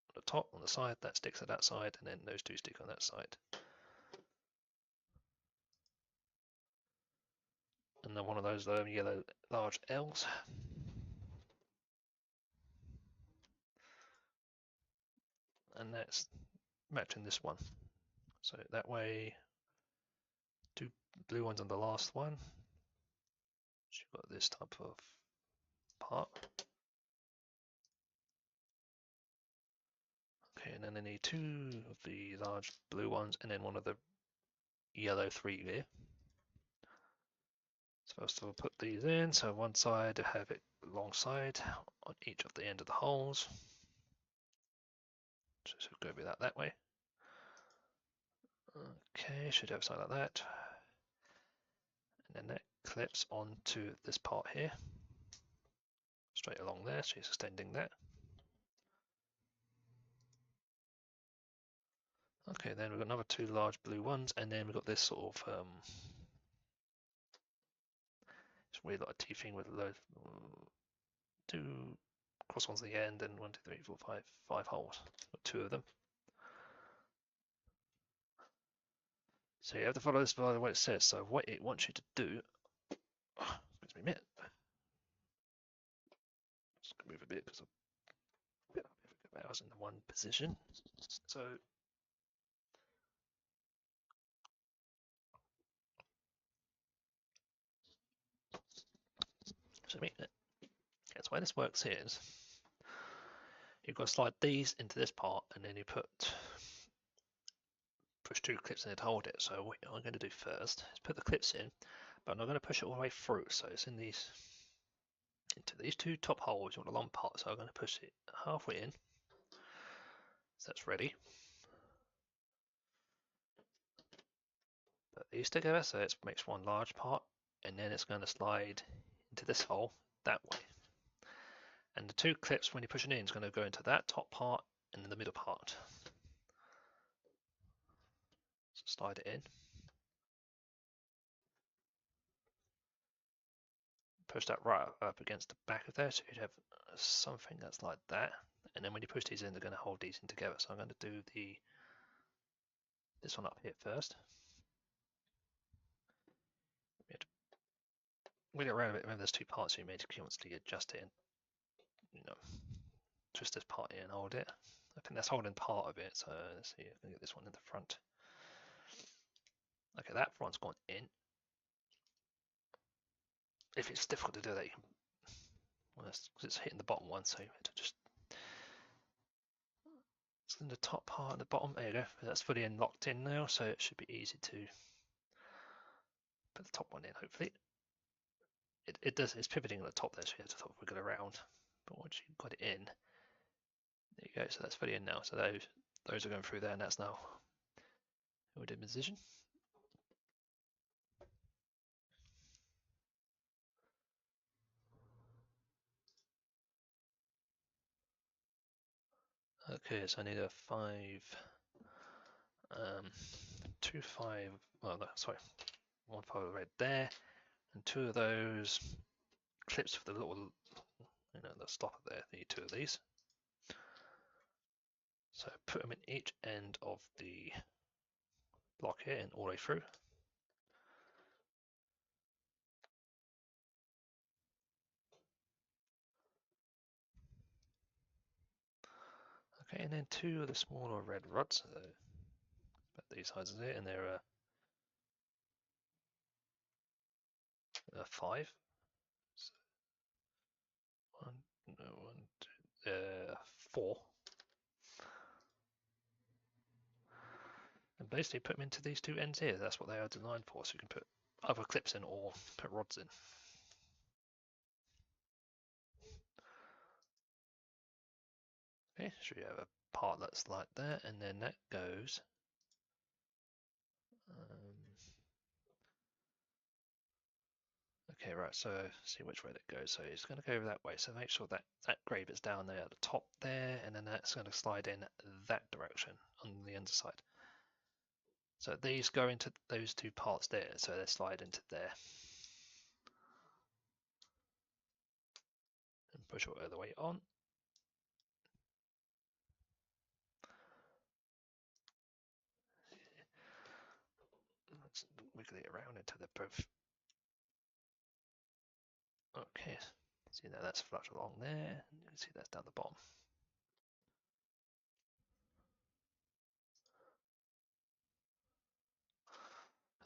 S1: at the top on the side. That sticks at that side, and then those two stick on that side. And then one of those yellow large L's. And that's matching this one. So that way, two blue ones on the last one. So you've got this type of part. Okay, and then I need two of the large blue ones and then one of the yellow 3 there. So first of all, put these in. So one side, have it alongside on each of the end of the holes. So go with that way. Okay, should have something like that. And then that clips onto this part here. Straight along there, so it's extending that. Okay, then we've got another two large blue ones, and then we've got this sort of it's weird like a T thing with loads, two cross ones at the end, and 1, 2, 3, 4, 5 holes. Got two of them. So you have to follow this by what it says. So what it wants you to do, excuse me a minute. Just move a bit because I was in the one position. So that's why this works here is you've got to slide these into this part and then you push two clips in it to hold it. So what I'm going to do first is put the clips in, but I'm not going to push it all the way through. So it's in these into these two top holes. You want a long part, so I'm going to push it halfway in. So that's ready. Put these together, so it makes one large part, and then it's going to slide into this hole that way. And the two clips, when you push it in, is going to go into that top part and in the middle part. So slide it in. Push that right up against the back of there, so you'd have something that's like that. And then when you push these in, they're going to hold these in together. So I'm going to do this one up here first. wheel it around a bit. Remember, there's two parts you made. You want to adjust it and twist this part here and hold it. I think that's holding part of it. So let's see. I can get this one in the front. Okay, that front's gone in. If it's difficult to do that, you can. Well, it's hitting the bottom one, so you have to just. It's in the top part and the bottom. There you go. That's fully in locked in now, so it should be easy to put the top one in. Hopefully, it does. It's pivoting at the top there, so you have to sort of wiggle around. But once you've got it in, there you go. So that's fully in now. So those are going through there, and that's now held in position. Okay, so I need a 5, 2, 5. Well, no, sorry, 1 5 red there, and 2 of those clips for the little, the stopper there. Need 2 of these. So put them in each end of the block here and all the way through. Okay, and then 2 of the smaller red rods, so about these sizes here, and they're 5. So 1, no, 1, 2, 4. And basically put them into these 2 ends here. That's what they are designed for, so you can put other clips in or put rods in. Okay, so you have a part that's like that, and then that goes. Okay, right, so see which way that goes. So it's going to go that way, so make sure that that grey bit's down there at the top there, and then that's going to slide in that direction on the underside. So these go into those 2 parts there, so they slide into there. And push it all the way on. Let's wiggle it around into the both. Okay, see now that's flush along there. You can see that's down the bottom.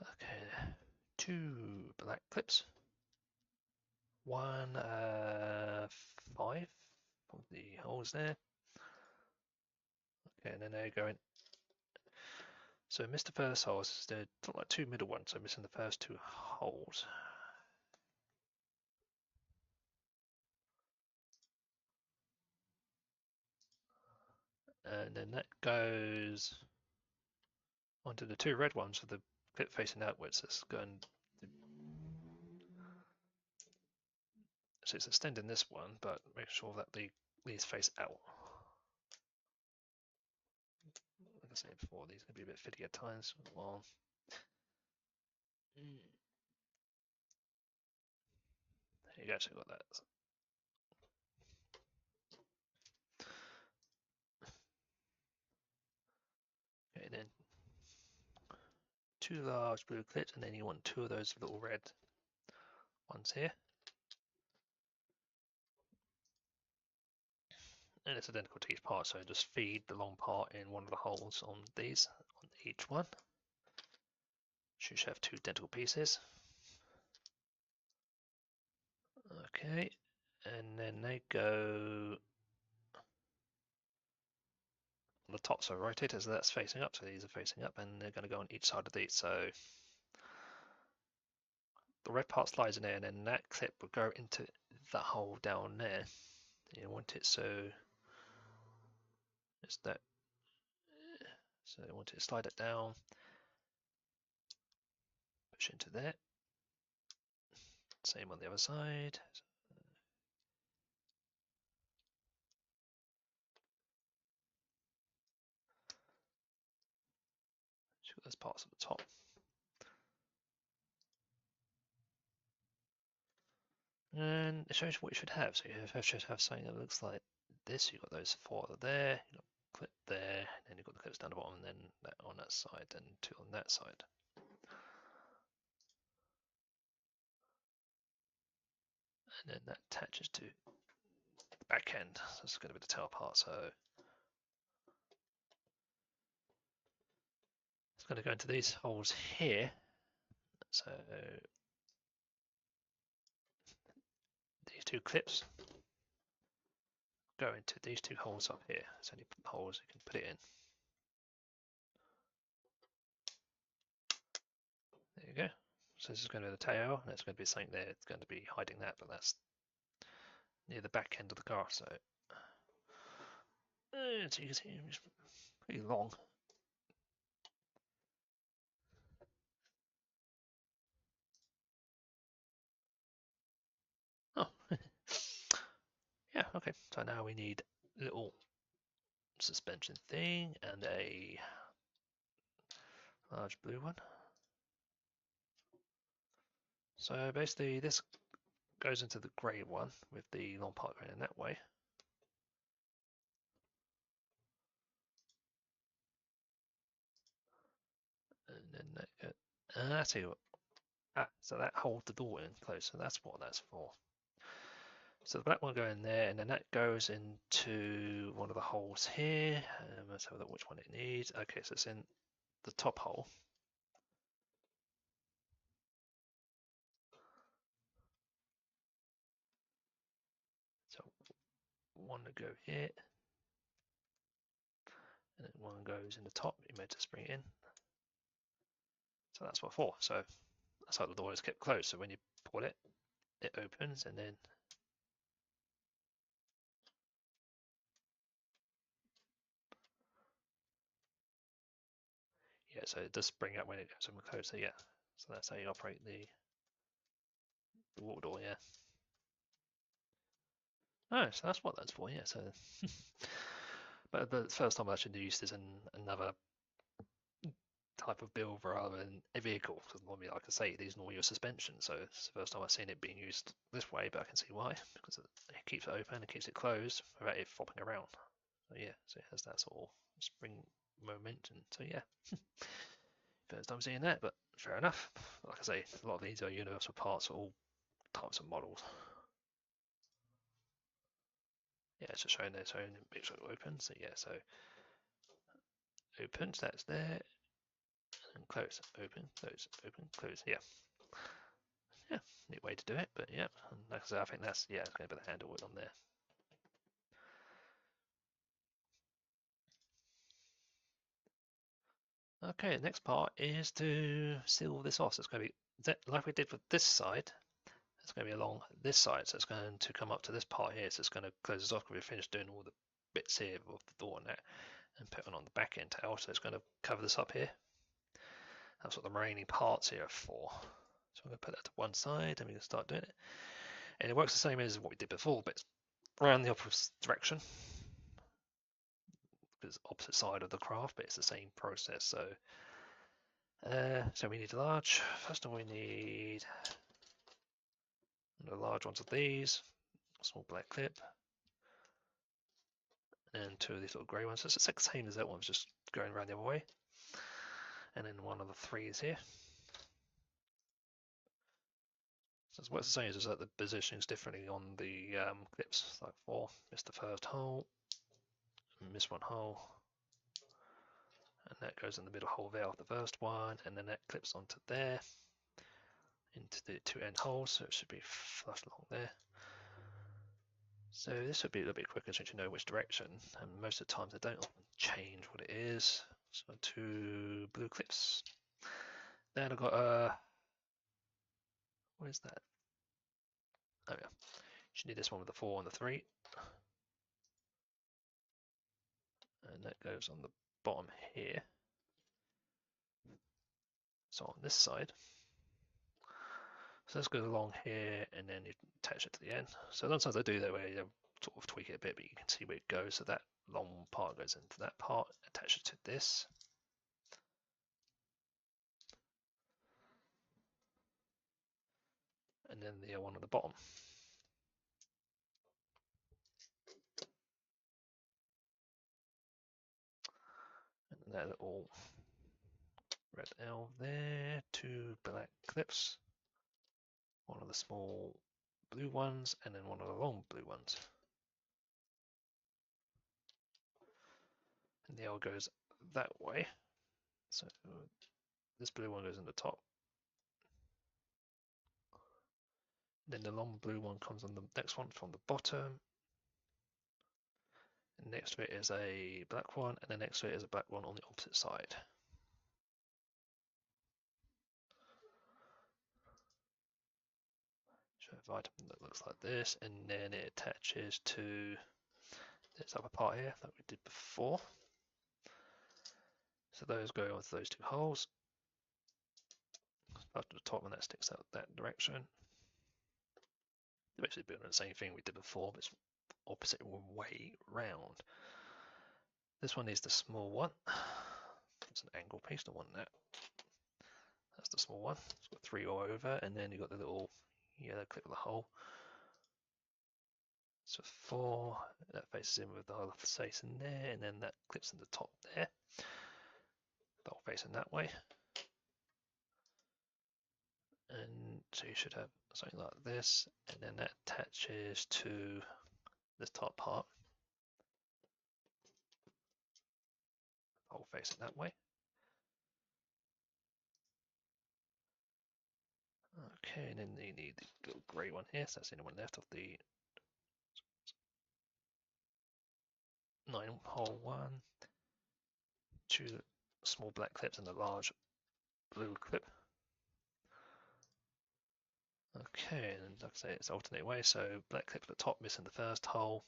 S1: Okay, 2 black clips. 1 5 of the holes there. Okay, and then they're going. So I missed the first holes. There look like 2 middle ones, so I'm missing the first 2 holes. And then that goes onto the 2 red ones with the clip facing outwards. It's going. So it's extending this one, but make sure that these face out. Like I said before, these can be a bit fiddly at times. Well, you actually got that. Okay, then 2 large blue clips, and then you want 2 of those little red ones here. And it's identical to each part, so just feed the long part in one of the holes on these, on each one. Should have 2 identical pieces. Okay, and then they go on the top, so rotate as that's facing up, so these are facing up, and they're going to go on each side of these. So the red part slides in there, and then that clip will go into that hole down there. You want it so it's that. So you want it to slide it down, push into there. Same on the other side. So there's parts at the top. And it shows you what you should have. So you should have something that looks like this. You've got those 4 there, you've got a clip there, and then you've got the clips down the bottom, and then that on that side, and 2 on that side. and then that attaches to the back end. So it's going to be the tail part. So it's going to go into these holes here. So these two clips go into these two holes up here. There's only holes you can put it in. There you go. So this is going to be the tail, and it's going to be something there. It's going to be hiding that, but that's near the back end of the car. So as you can see, it's pretty long. Oh, yeah, okay. So now we need a little suspension thing and a large blue one. So basically this goes into the grey one with the long part going in that way. And then I tell you what, so that holds the door in close, so that's what that's for. So the black one go in there, and then that goes into one of the holes here. Let's have a look which one it needs. Okay, so it's in the top hole. So one to go here, and then one goes in the top. You made to spring it in. So that's what for. So that's how the door is kept closed. So when you pull it, it opens, and then yeah, so it does spring up when it goes open closed. So yeah, so that's how you operate the water door. Yeah. Oh, so that's what that's for. Yeah. So, but the first time I actually used this in another type of build rather than a vehicle. Because normally, like I say, these are normally your suspension. So it's the first time I've seen it being used this way, but I can see why, because it keeps it open, it keeps it closed without it flopping around. So yeah, so it has that sort of spring moment, and so yeah, first time seeing that, but fair enough. Like I say, a lot of these are universal parts for all types of models. Yeah, it's just showing there, so it sure open. So yeah, so opens, that's there, and close, open, close, open, close. Yeah. Yeah, neat way to do it, but yeah, and like I said, I think that's, yeah, it's going to be the handle on there. Okay, the next part is to seal this off. So it's going to be, like we did with this side, it's going to be along this side, so it's going to come up to this part here, so it's going to close this off when we finish doing all the bits here of the door and that, and put on the back end tail, so it's going to cover this up here. That's what the remaining parts here are for. So I'm going to put that to one side, and we can start doing it. And it works the same as what we did before, but it's around the opposite direction. It's opposite side of the craft, but it's the same process. So, so we need a large. First of all, we need the large ones of these, a small black clip, and two of these little grey ones. So it's the same as that one, just going around the other way. And then one of the threes here. So what's the same is that the positioning is differently on the clips. Like for miss the first hole, miss one hole, and that goes in the middle hole there of the first one, and then that clips onto there, into the two end holes, so it should be flush along there. So this would be a little bit quicker since you know which direction, and most of the times they don't often change what it is. So two blue clips. Then I've got what is that? Oh yeah, you need this one with the 4 and the 3, and that goes on the bottom here. So on this side. So this goes along here, and then you attach it to the end. So sometimes I do that way, you sort of tweak it a bit, but you can see where it goes. So that long part goes into that part, attach it to this. And then the one on the bottom. And that little red L there, two black clips, one of the small blue ones and then one of the long blue ones. And the L goes that way. So this blue one goes in the top. Then the long blue one comes on the next one from the bottom. And next to it is a black one, and then next to it is a black one on the opposite side. So a vitamin that looks like this, and then it attaches to this upper part here that we did before. So those go onto those two holes. Start at the top, and that sticks out that direction. They're basically doing the same thing we did before, but it's opposite way round. This one is the small one. It's an angle piece, the one there. That's the small one. It's got 3 all over, and then you've got the little yellow clip of the hole. So 4, that faces in with the hole facing there, and then that clips in the top there. The hole facing that way. And so you should have something like this, and then that attaches to this top part. The hole facing that way. Okay, and then you need the little grey one here, so that's the only one left of the 9-hole one. 2 small black clips and a large blue clip. Okay, and like I say, it's alternate way, so black clip at the top, missing the first hole.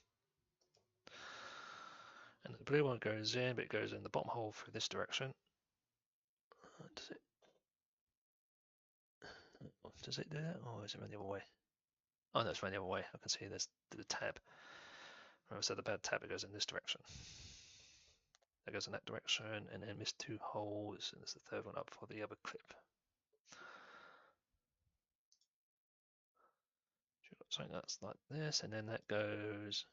S1: And the blue one goes in, but it goes in the bottom hole through this direction. Does it do that? Or is it run the other way? Oh no, it's run the other way. I can see there's the tab. Remember, so the bad tab, it goes in this direction. That goes in that direction, and then missed 2 holes, and there's the third one up for the other clip. You've got something that's like this, and then that goes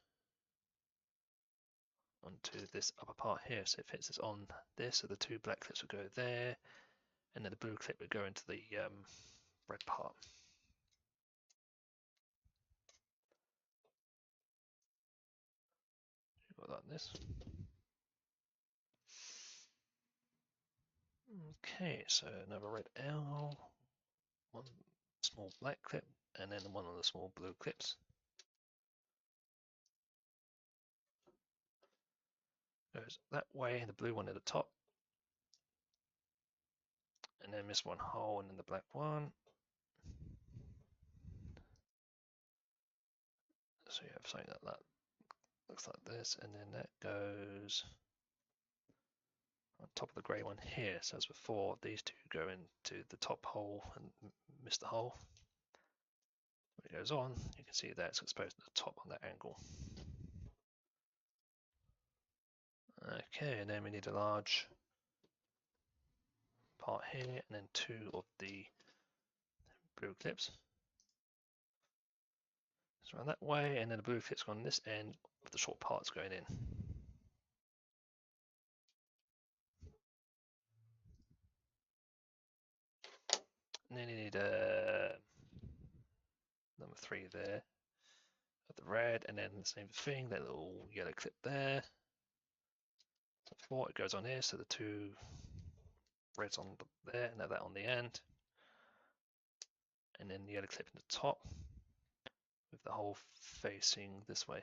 S1: onto this upper part here. So it fits this on this, so the 2 black clips would go there, and then the blue clip would go into the red part. You've got like this. Okay, so another red L, one small black clip, and then one of the small blue clips. Goes that way, the blue one at the top, and then miss 1 hole, and then the black one. So you have something that looks like this, and then that goes on top of the grey one here. So as before, these 2 go into the top hole and miss the hole. When it goes on, you can see that it's exposed to the top on that angle. Okay, and then we need a large part here, and then 2 of the blue clips. So around that way, and then the blue clips go on this end with the short parts going in. And then you need number 3 there of the red, and then the same thing, that little yellow clip there. So 4, it goes on here, so the 2 reds on there, and that on the end. And then the yellow clip in the top with the hole facing this way.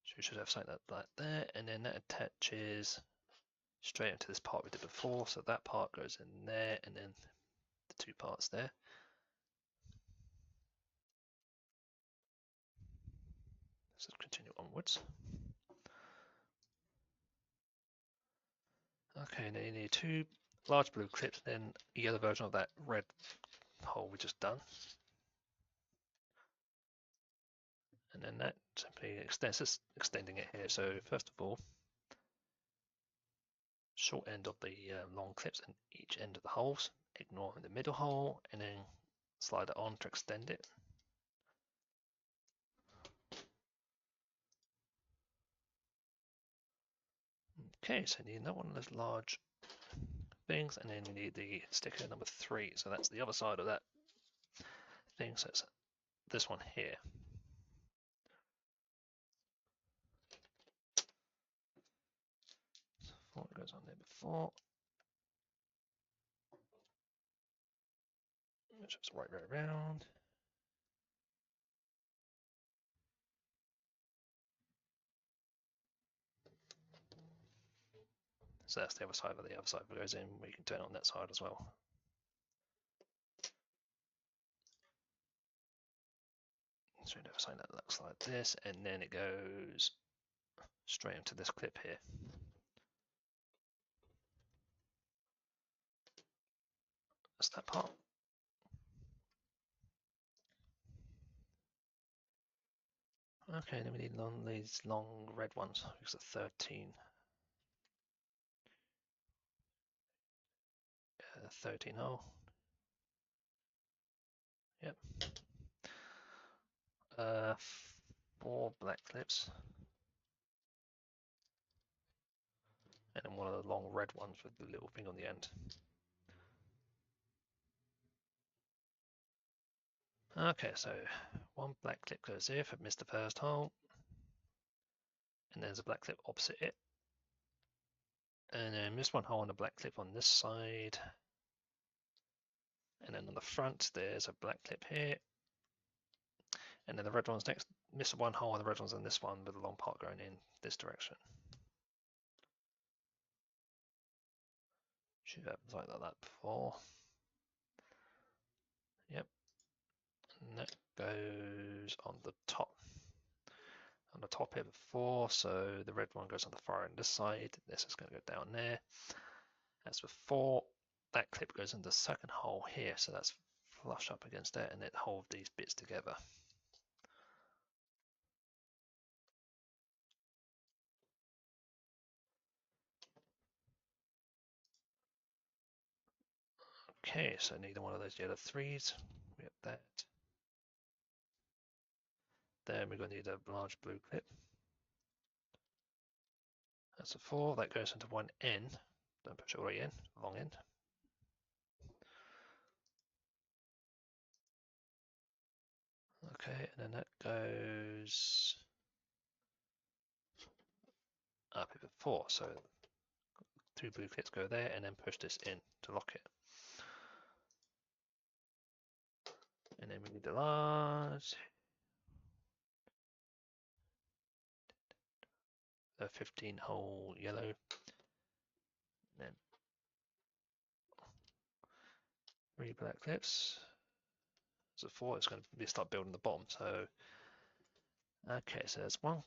S1: So you should have something like that, and then that attaches straight into this part we did before. So that part goes in there, and then the 2 parts there. Let's continue onwards. Okay, now you need 2 large blue clips, then a yellow version of that red hole we just done. And then that simply extends, extending it here. So first of all, short end of the long clips in each end of the holes, ignoring the middle hole, and then slide it on to extend it. Okay, so you need another one of those large things, and then we need the sticker number 3. So that's the other side of that thing. So it's this one here. So it goes on there before. Just right around. So that's the other side, but the other side goes in. We can turn it on that side as well. So the other side that looks like this, and then it goes straight into this clip here. That's that part. Okay, then we need these long red ones. Because of 13. 13 hole. Yep. 4 black clips. And then one of the long red ones with the little thing on the end. Okay, so 1 black clip goes here if I missed the first hole. And there's a black clip opposite it. And then miss 1 hole on the black clip on this side. And then on the front, there's a black clip here. And then the red one's next. Miss 1 hole on the red one's on this one with the long part going in this direction. Should have like that before. Yep. And that goes on the top. On the top here before, so the red one goes on the far end this side. This is going to go down there. As before, that clip goes in the second hole here, so that's flush up against that, and it holds these bits together. Okay, so neither one of those yellow 3s. We have that. Then we're going to need a large blue clip. That's a 4. That goes into one end. Don't push it all the way in, long end. Okay, and then that goes up here before. So 2 blue clips go there, and then push this in to lock it. And then we need the large. A 15 hole yellow. And then 3 black clips. So 4 is going to start building the bottom. So, okay, so there's 1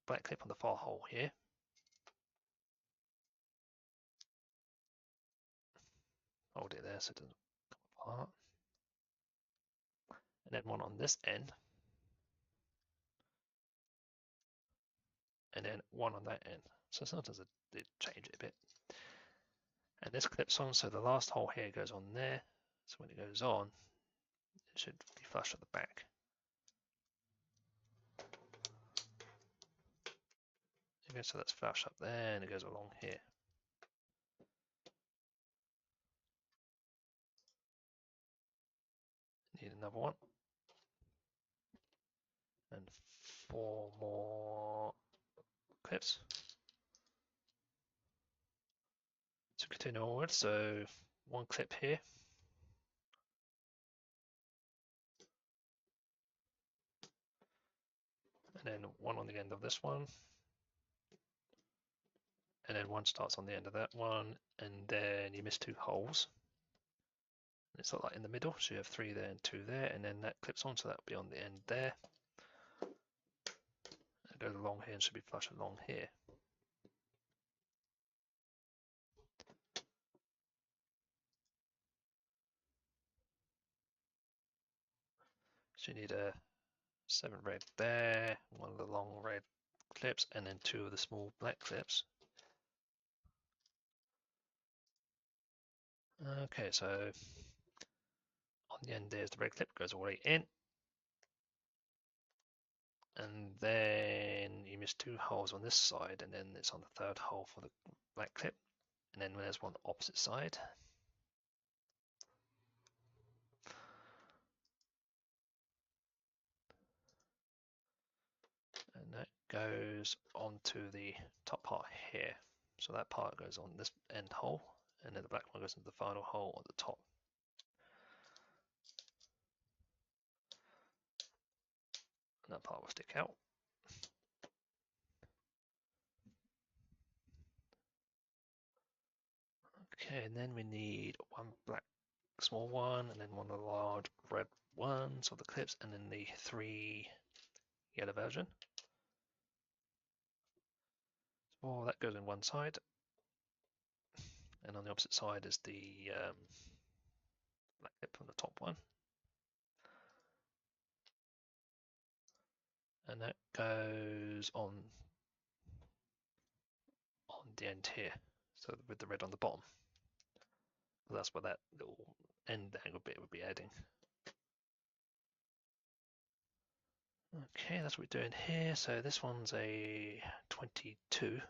S1: black clip on the far hole here. Hold it there so it doesn't come apart. And then 1 on this end. And then 1 on that end. So sometimes it did change it a bit. And this clips on, so the last hole here goes on there. So when it goes on, it should be flush at the back. Okay, so that's flush up there, and it goes along here. Need another one. And 4 more clips. So continue onward, so 1 clip here. And then 1 on the end of this one. And then 1 starts on the end of that one, and then you miss 2 holes. It's not like in the middle, so you have 3 there and 2 there, and then that clips on, so that'll be on the end there. It goes along here and should be flush along here. So you need a 7 red there, 1 of the long red clips, and then 2 of the small black clips. Okay, so on the end there's the red clip, goes all the way in. And then you miss 2 holes on this side, and then it's on the 3rd hole for the black clip. and then there's one opposite side. And that goes onto the top part here. So that part goes on this end hole, and then the black one goes into the final hole on the top. And that part will stick out. Okay, and then we need one black small one, and then one large red ones of the clips, and then the 3 yellow version. So that goes in one side, and on the opposite side is the black clip on the top one. And that goes on the end here, so with the red on the bottom. So that's where that little end angle bit would be adding. Okay, that's what we're doing here. So this one's a 22.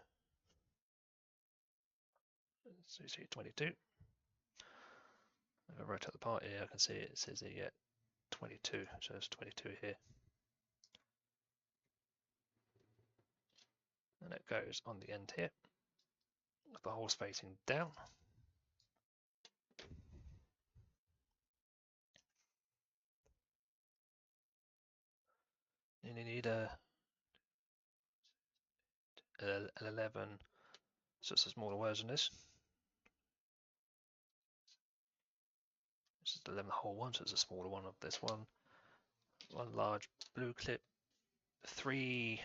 S1: So you see 22. If I rotate the part here, I can see it says here 22. So it's 22 here. And it goes on the end here. The hole's facing down. And you need an 11, so it's a smaller version of this. This is the 11 hole one, so it's a smaller one of this one. One large blue clip, 3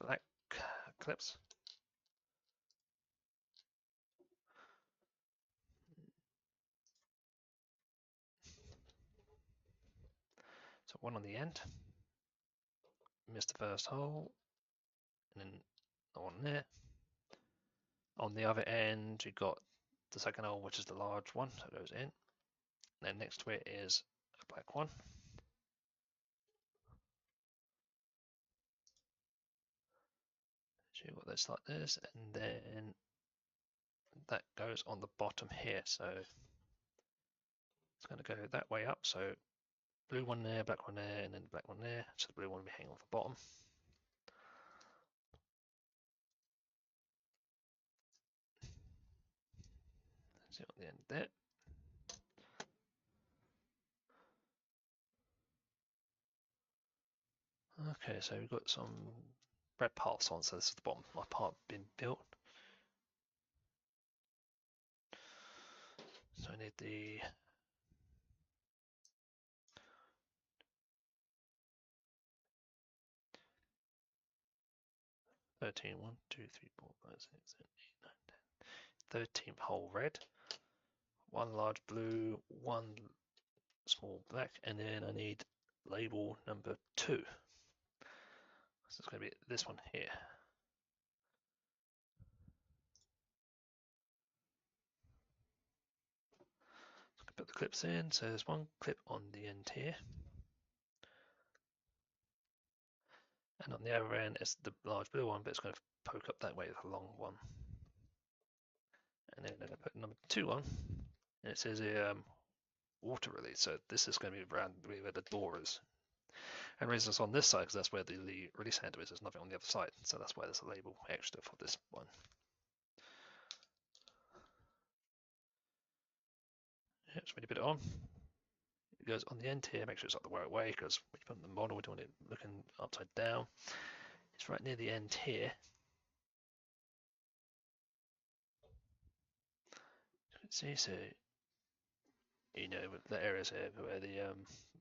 S1: black clips. So one on the end, missed the first hole, and then one there. On the other end, you've got the second hole, which is the large one, so it goes in. And then next to it is a black one. So you've got this like this, and then that goes on the bottom here. So it's going to go that way up. So blue one there, black one there, and then the black one there. So the blue one will be hanging off the bottom. See on the end there. Okay, so we've got some red parts on. So this is the bottom. My part being built. So I need the 13, 1, 2, 3, 4, 5, 6, 7, 8, 9, 10. 13th hole red, one large blue, one small black, and then I need label number 2. So it's going to be this one here. So I can put the clips in. So there's one clip on the end here. And on the other end is the large blue one, but it's going to poke up that way with a long one. And then I'm going to put number 2 on, and it says water release. So this is going to be around where the door is. And the reason it's on this side because that's where the release handle is. There's nothing on the other side, so that's why there's a label extra for this one. Yeah, just when you put it on, it goes on the end here. Make sure it's up the right way because when you put it on the model, we don't want it looking upside down. It's right near the end here. You can see, so you know the areas here where the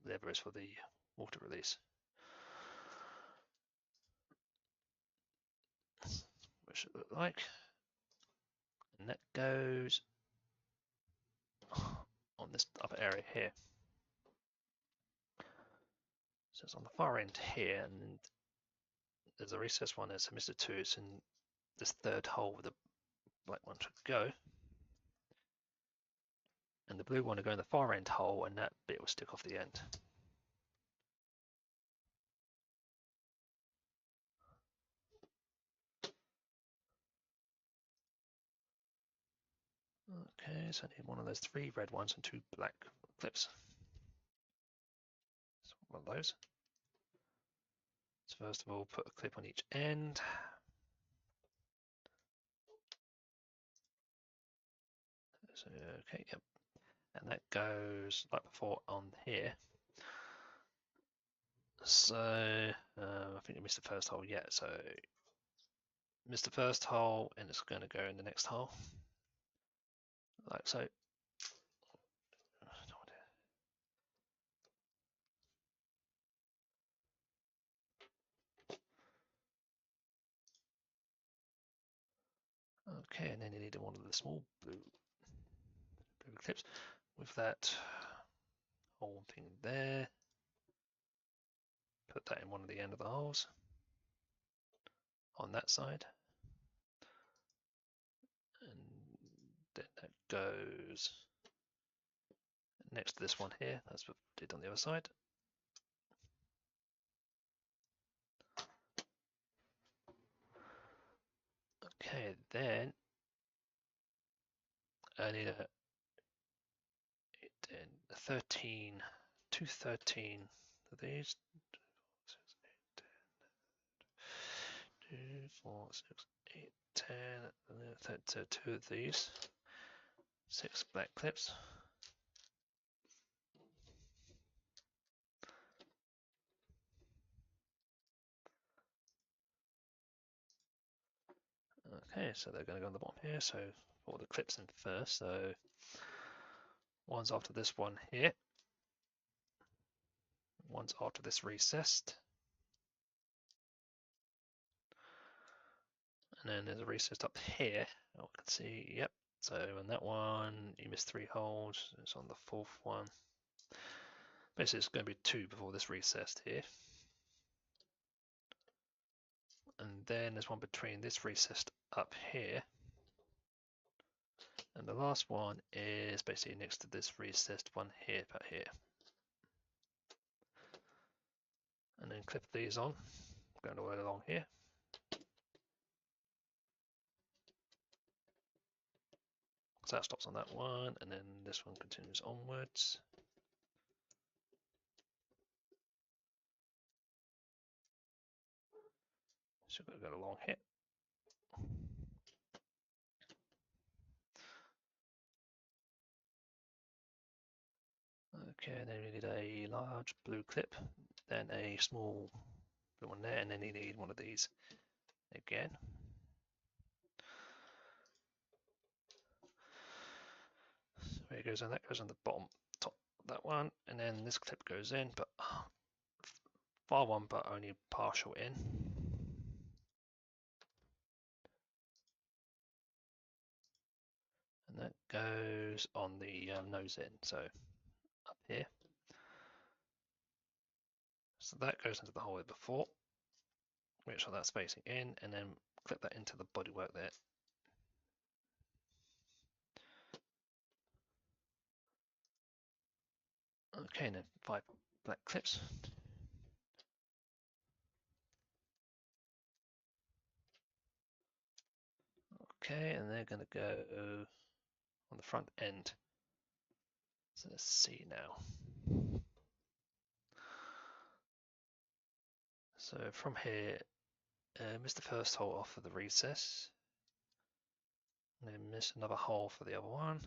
S1: lever is for the water release. What should it look like? And that goes on this upper area here. So it's on the far end here, and there's a recess one. There's a Mr. 2. It's in this third hole where the black one should go. And the blue one will go in the far end hole, and that bit will stick off the end. Okay, so I need one of those 3 red ones and 2 black clips. So one of those. So first of all, put a clip on each end. So, okay, yep. And that goes like before on here. So I think I missed the first hole yet. So missed the first hole, and it's going to go in the next hole, like so. Okay, and then you need one of the small blue clips with that whole thing there. Put that in one of the end of the holes on that side. And then that goes next to this one here. That's what I did on the other side. Okay, then I need a 13, 213 of these. 2, 4, 6, 8, 10, so 2 of these, 6 black clips. Okay, so they're going to go on the bottom here. So put the clips in first. So one's after this one here. One's after this recessed. And then there's a recessed up here. Oh, I can see, yep. So on that one, you missed 3 holes. It's on the 4th one. Basically, it's going to be 2 before this recessed here. And then there's one between this recessed up here. And the last one is basically next to this recessed one here, about here. And then clip these on, going all the way along here. So that stops on that one, and then this one continues onwards. So we're going to go along here. Okay, then we need a large blue clip, then a small blue one there, and then you need one of these again. So where it goes on, that goes on the bottom top of that one, and then this clip goes in, but far one, but only partial in. And that goes on the nose end, so up here. So that goes into the hole before. Make sure that's facing in, and then clip that into the bodywork there. Okay, and then 5 black clips. Okay, and they're going to go on the front end. So let's see now. So from here, miss the first hole off for the recess. And then miss another hole for the other one.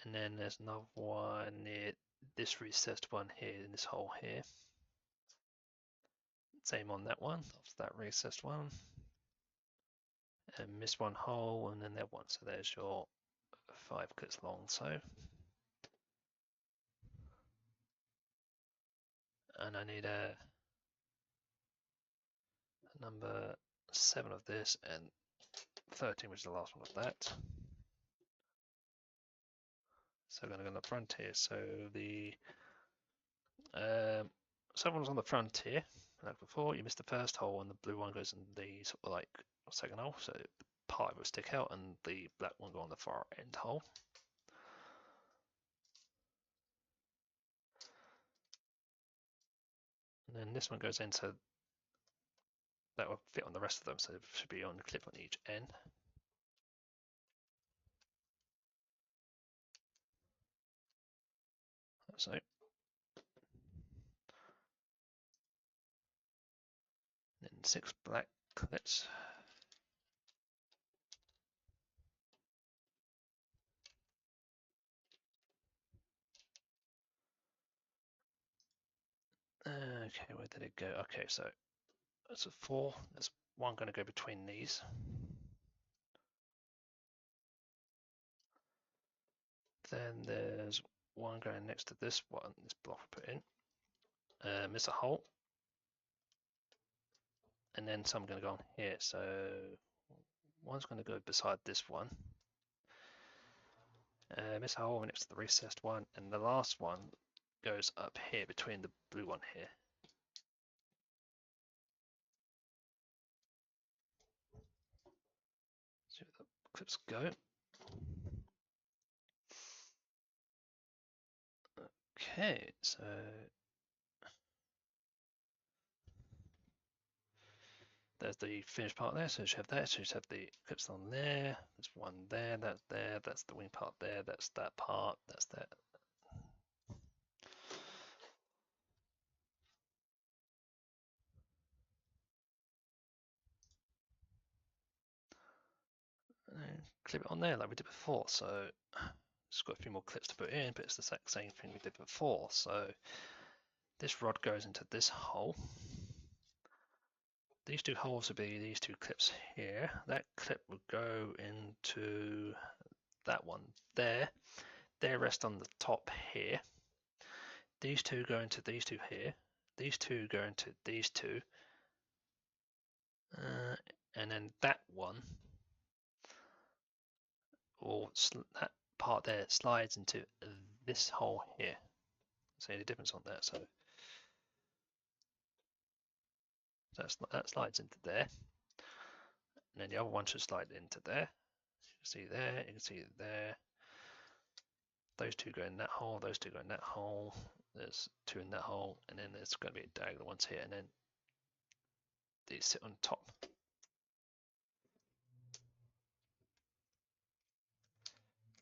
S1: And then there's another one near this recessed one here in this hole here. Same on that one, after that recessed one. And miss one hole, and then that one. So there's your 5 clips long. So, and I need a number 7 of this and 13, which is the last one of that. So I'm going to go on the front here. So the 7 one's on the front here. Like before, you missed the first hole, and the blue one goes in the sort of like second hole. So part of it will stick out, and the black one go on the far end hole. And then this one goes in, so that will fit on the rest of them. So it should be on the clip on each end. So. Then 6 black clips. Okay, where did it go? Okay, so that's a 4. There's one going to go between these. Then there's one going next to this one, this block I put in. Miss a hole. And then some going to go on here. So one's going to go beside this one. Miss a hole next to the recessed one. And the last one goes up here between the blue one here. See where the clips go. Okay, so there's the finished part there. So you should have that. So you should have the clips on there. There's one there. That's the wing part there. That's that part. That's that. And clip it on there like we did before. So just got a few more clips to put in, but it's the exact same thing we did before. So this rod goes into this hole. These two holes would be these two clips here. That clip would go into that one there. They rest on the top here. These two go into these two here. These two go into these two. And then that one, or that part there, slides into this hole here. See the difference on that? So that slides into there. And then the other one should slide into there. You can see there, you can see there. Those two go in that hole, those two go in that hole. There's two in that hole, and then there's going to be diagonal ones here, and then these sit on top.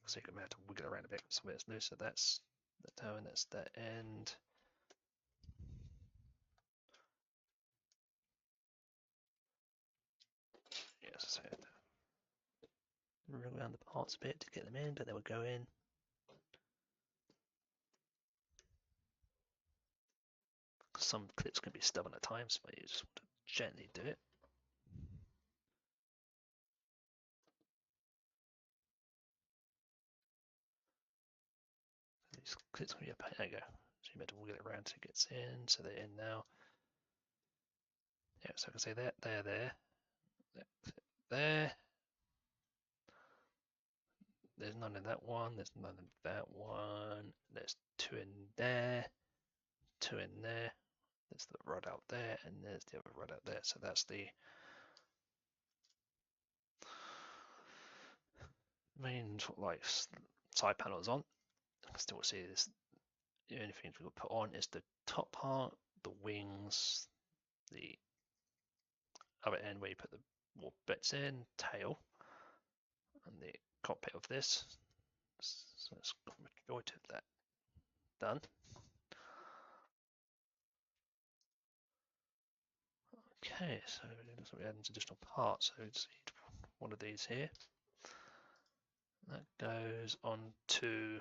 S1: So you're going to have to wiggle around a bit so it's loose. So that's the toe and that's that end. Yes, so wriggle around the parts a bit to get them in, but they will go in. Some clips can be stubborn at times, but you just want to gently do it. These clips can be a pain. There you go. So you have to wiggle it around so it gets in. So they're in now. Yeah, so I can say that there. There's none in that one. There's none in that one. There's two in there. Two in there. There's the rod out there, and there's the other rod out there. So that's the main sort of like side panels on. I can still see this. The only things we will put on is the top part, the wings, the other end where you put the more bits in, tail, and the cockpit of this. So let's got the majority of that done. Okay, so we add additional parts. So we just need one of these here. That goes on to.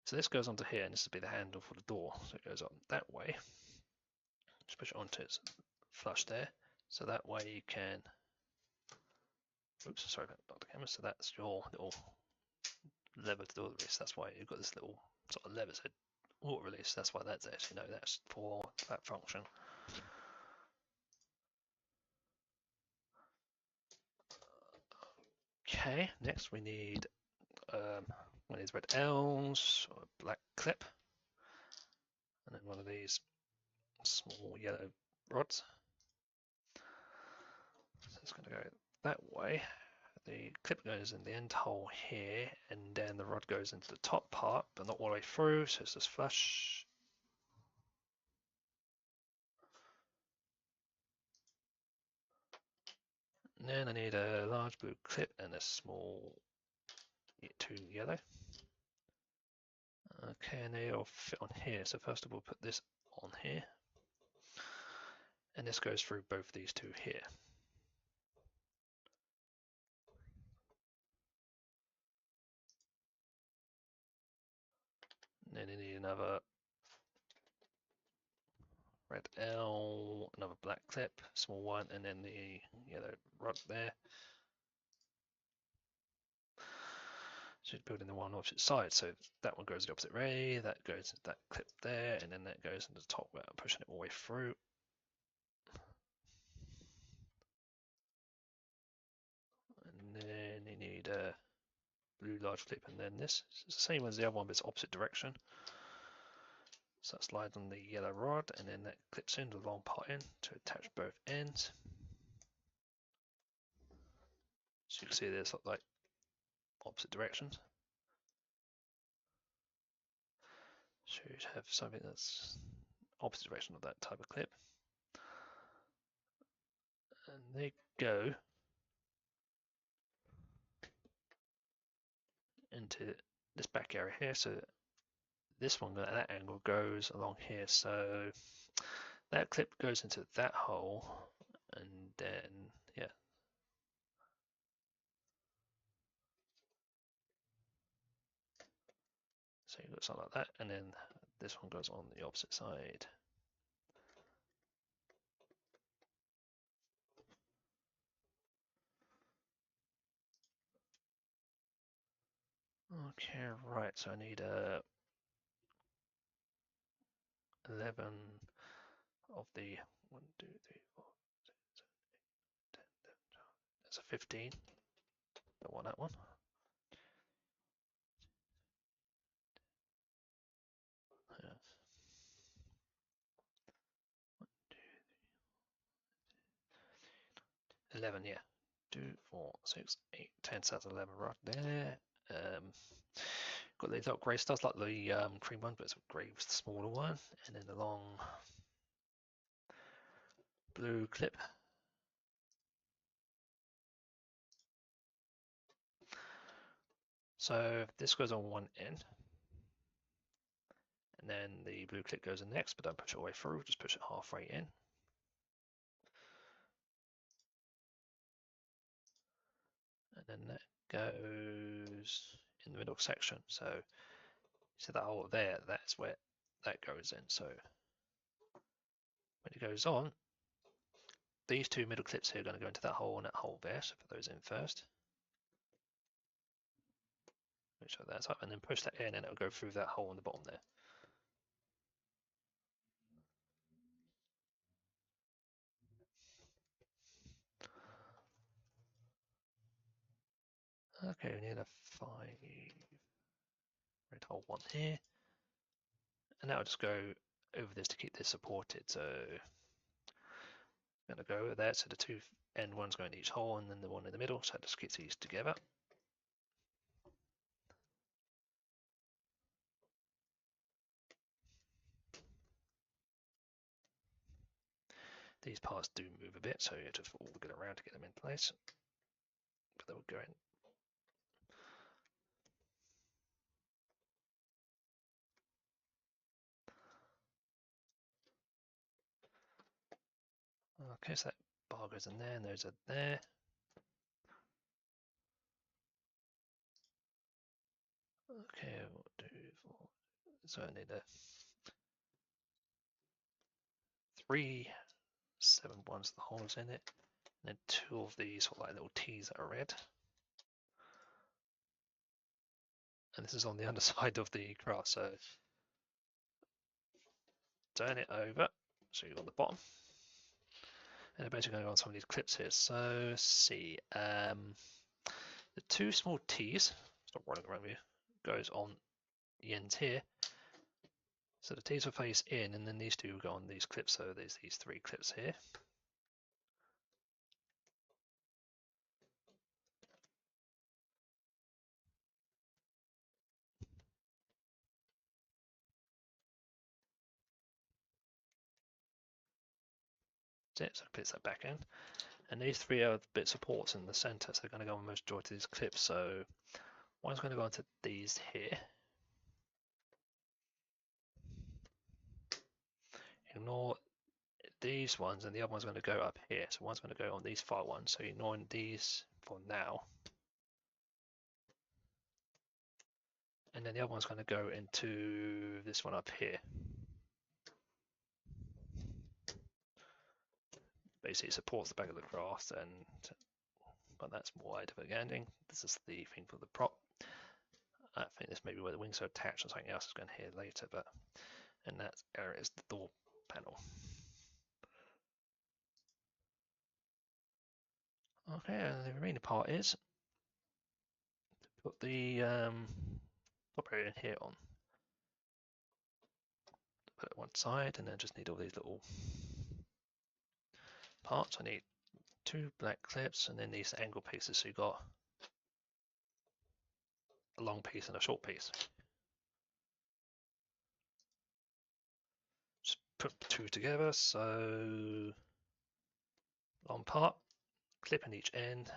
S1: So this goes onto here, and this will be the handle for the door. So it goes on that way. Just push it onto its flush there. So that way you can. Oops, sorry about the camera. So that's your little lever to do the release. That's why you've got this little sort of lever. So auto release. That's why that's there. So you know that's for that function. Okay, next we need one of these red L's, or a black clip, and then one of these small yellow rods. So it's going to go that way. The clip goes in the end hole here, and then the rod goes into the top part, but not all the way through, so it's just flush. And then I need a large blue clip and a small two yellow. Okay, and they all fit on here. So first of all, put this on here. And this goes through both these two here. And then you need another red L, another black clip, small one, and then the yellow rod there. So it's building the one opposite side. So that one goes the opposite way, that goes into that clip there, and then that goes into the top where I'm pushing it all the way through. And then you need a blue large clip, and then this. It's the same as the other one, but it's opposite direction. So that slides on the yellow rod, and then that clips in the long part in to attach both ends. So you can see there's like opposite directions. So you have something that's opposite direction of that type of clip. And they go into this back area here. So this one at that angle goes along here. So that clip goes into that hole, and then yeah. So you got something like that, and then this one goes on the opposite side. Okay, right. So I need a 11 of the 1, 2, 3, 4, 6, 7, 8, 10, 11, 12. That's a 15. Don't want that one. Yeah. 11, yeah. 2, 4, 6, 8, 10. So that's 11 right there. Got these little grey stars like the cream one, but it's a grey smaller one, and then the long blue clip. So this goes on one end, and then the blue clip goes in next, but don't push it all the way through, just push it halfway in. And then that goes in the middle section. So you see that hole there, that's where that goes in. So when it goes on, these two middle clips here are going to go into that hole and that hole there. So put those in first. Make sure that's up, and then push that in, and it'll go through that hole in the bottom there. Okay, we need a 5 red hole one here, and now I'll just go over this to keep this supported. So I'm going to go over there. So the two end ones go into each hole, and then the one in the middle. So it just keeps these together. These parts do move a bit, so you have to wiggle around to get them in place. But they'll go in. Okay, so that bar goes in there, and those are there. Okay, we'll do four. So I need a 3 7 ones, the holes in it, and then 2 of these are like little T's that are red. And this is on the underside of the cross, so turn it over so you're on the bottom. And I'm basically going to go on some of these clips here. So see, the 2 small T's, stop running around you, goes on the ends here. So the T's will face in, and then these 2 will go on these clips. So there's these 3 clips here. That's it, so it puts that back in. And these 3 are bit supports in the center, so they're going to go on most majority of these clips. So one's going to go onto these here. ignore these ones, and the other one's going to go up here. So one's going to go on these far ones. So ignoring these for now. And then the other one's going to go into this one up here. Basically, it supports the back of the craft, but that's more wide of a landing. This is the thing for the prop. I think this may be where the wings are attached, or something else is going here later. But and that area is the door panel. Okay, and the remaining part is to put the top area in here on. Put it one side, and then just need all these little parts. I need 2 black clips, and then these angle pieces. So you've got a long piece and a short piece. Just put the 2 together. So long part, clip in each end,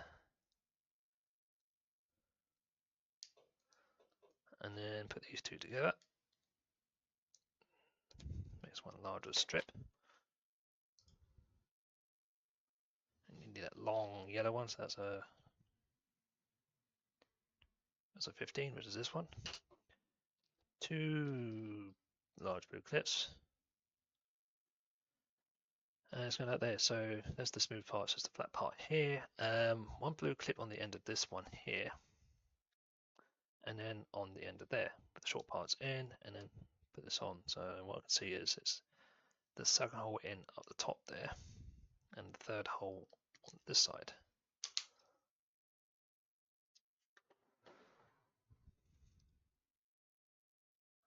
S1: and then put these 2 together. Makes one larger strip. And you need that long yellow one, so that's a 15, which is this one. 2 large blue clips. And it's going out there. So there's the smooth part, it's just the flat part here. 1 blue clip on the end of this one here. And then on the end of there, put the short parts in, and then put this on. So what I can see is it's the second hole in up the top there, and the 3rd hole on this side.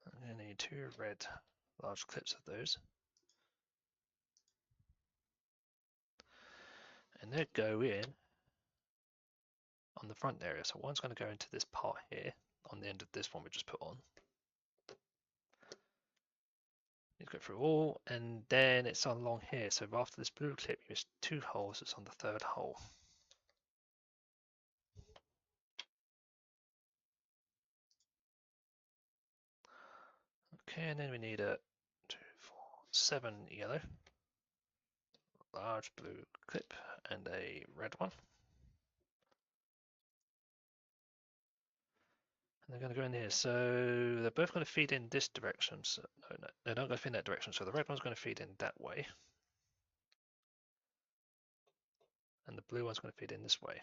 S1: I'm going to need 2 red large clips of those. And they go in on the front area. So one's going to go into this part here on the end of this one we just put on. You go through all, and then it's along here. So after this blue clip, you miss 2 holes. It's on the 3rd hole. Okay, and then we need a 2, 4, 7 yellow, large blue clip, and a red one. And they're going to go in here. So they're both going to feed in this direction. So no, they're not going to feed in that direction. So the red one's going to feed in that way. And the blue one's going to feed in this way.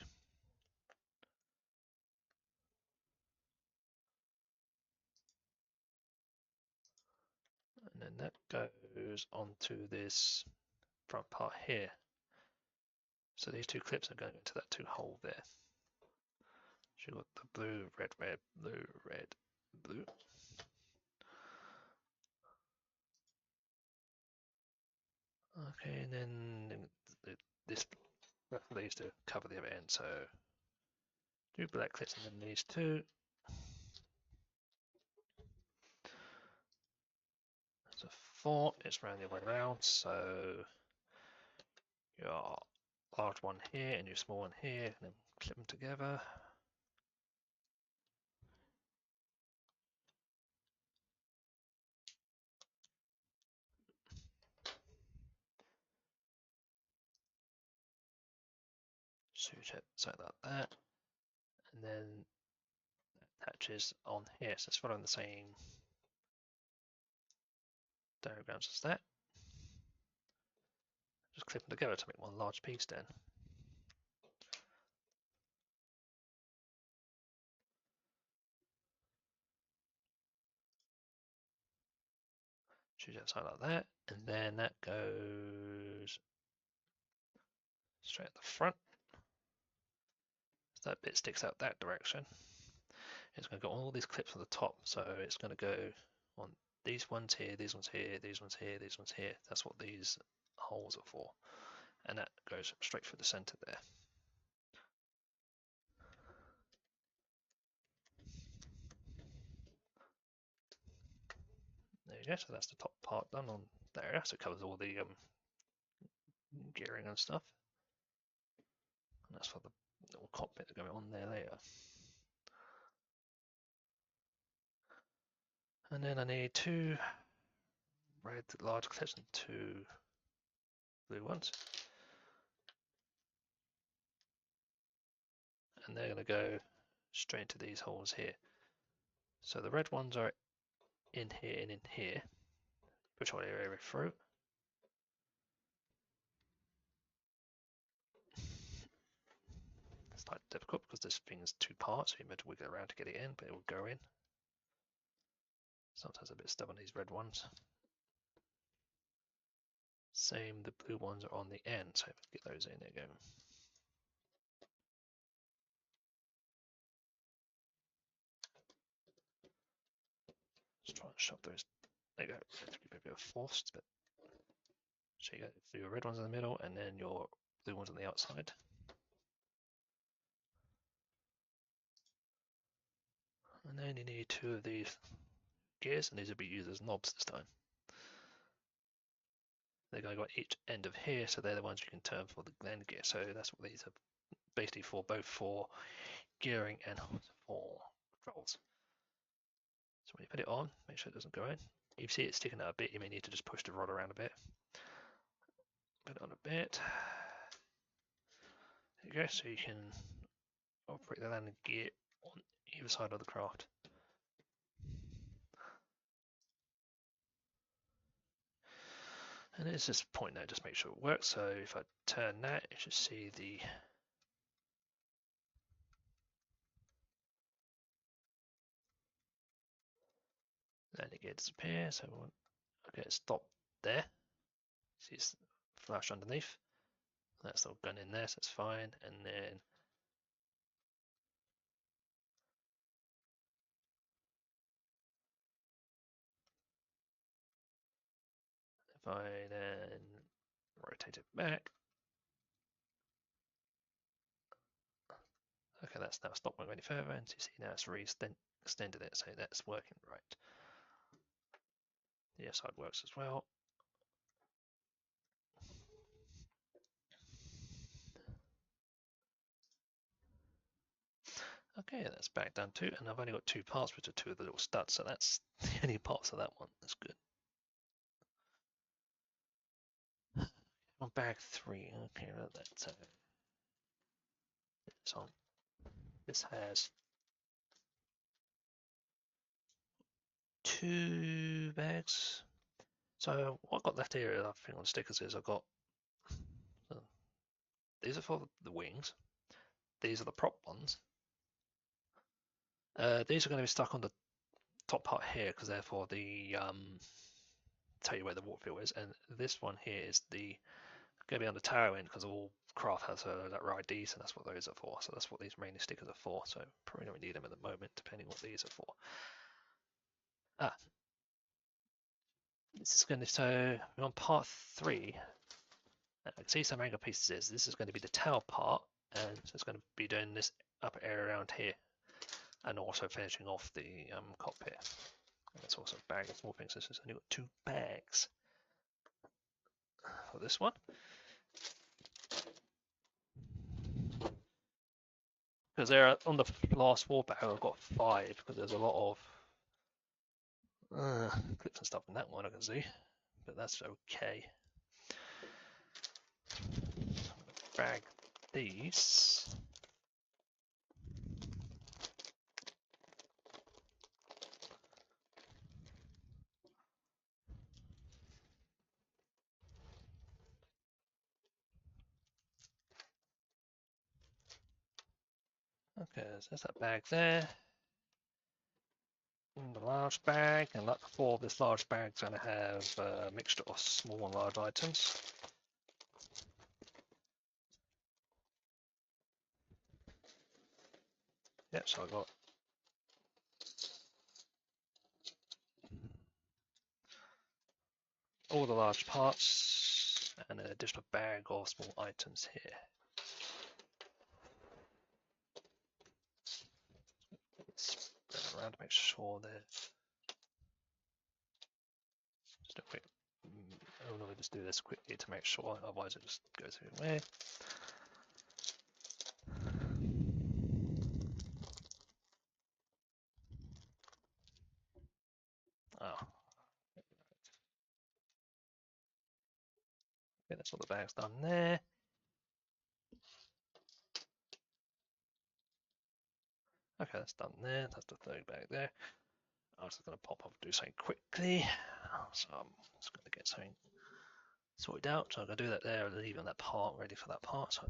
S1: And then that goes onto this front part here. So these 2 clips are going into that 2 hole there. So you've got the blue, red, red, blue, red, blue. Okay, and then this leaves to cover the other end. So 2 black clips and then these 2. So 4, it's round the other way around. So your large one here and your small one here, and then clip them together. Suit it like that, and then attaches on here. So it's following the same diagrams as that. Just clip them together to make one large piece then. Choose outside like that, and then that goes straight at the front. So that bit sticks out that direction. It's going to go on all these clips on the top, so it's going to go on these ones here, these ones here, these ones here, these ones here. That's what these holes are for, and that goes straight through the center there. There you go, so that's the top part done on there, so it covers all the gearing and stuff. And that's for the little cockpit going on there later. And then I need 2 red large clips and 2 blue ones. And they're going to go straight into these holes here. So the red ones are in here and in here. Push all the area through. It's quite difficult because this thing is 2 parts, so you have to wiggle around to get it in, but it will go in. Sometimes a bit stubborn, these red ones. Same, the blue ones are on the end, so get those in, there you go. Just try and shove those, there you go, keep it a bit forced, but so you got your red ones in the middle and then your blue ones on the outside. And then you need 2 of these gears, and these will be used as knobs this time. They're going to go at each end of here, so they're the ones you can turn for the blend gear. So that's what these are basically for, both for gearing and for controls. So when you put it on, make sure it doesn't go in. If you see it sticking out a bit, you may need to just push the rod around a bit. Put it on a bit. There you go, so you can operate the landing gear on either side of the craft. And it's this point now, just make sure it works. So if I turn that, you should see the landing gear disappear. So we'll get it stopped there. See it's flash underneath. That's all gone in there, so it's fine. And then if I then rotate it back, okay, that's now stopped going any further, and you see now it's extended it, so that's working right. The other side works as well. Okay, that's back down too, and I've only got 2 parts, which are 2 of the little studs, so that's the only parts of that one. That's good. On bag 3, okay, that's so this has 2 bags. So what I've got left here, I think on stickers, is I've got these are for the wings. These are the prop ones. These are going to be stuck on the top part here because they're for the tell you where the water fill is, and this one here is the going to be on the tail end because all craft has that IDs, and that's what those are for. So that's what these mainly stickers are for. So probably don't need them at the moment, depending what these are for. This is going to, so we're on part 3. I can see some angle pieces. This is going to be the tail part, and so it's going to be doing this upper area around here, and also finishing off the cockpit. And it's also a bag of small things. So it's only got 2 bags for this one. Because there on the last 4 bag, I've got 5 because there's a lot of clips and stuff in that one I can see, but that's okay. Bag these. Okay, so there's that bag there. And the large bag, and like before, this large bag's going to have a mixture of small and large items. Yep, so I've got all the large parts and an additional bag of small items here. Spread around to make sure they're just a quick. I will just do this quickly to make sure, otherwise it just goes away. Oh, So the bag's done there. Okay, that's done there. That's the third bag there. I was just going to pop up and do something quickly. So I'm just going to get something sorted out. So I'm going to do that there, leaving that part ready for that part. So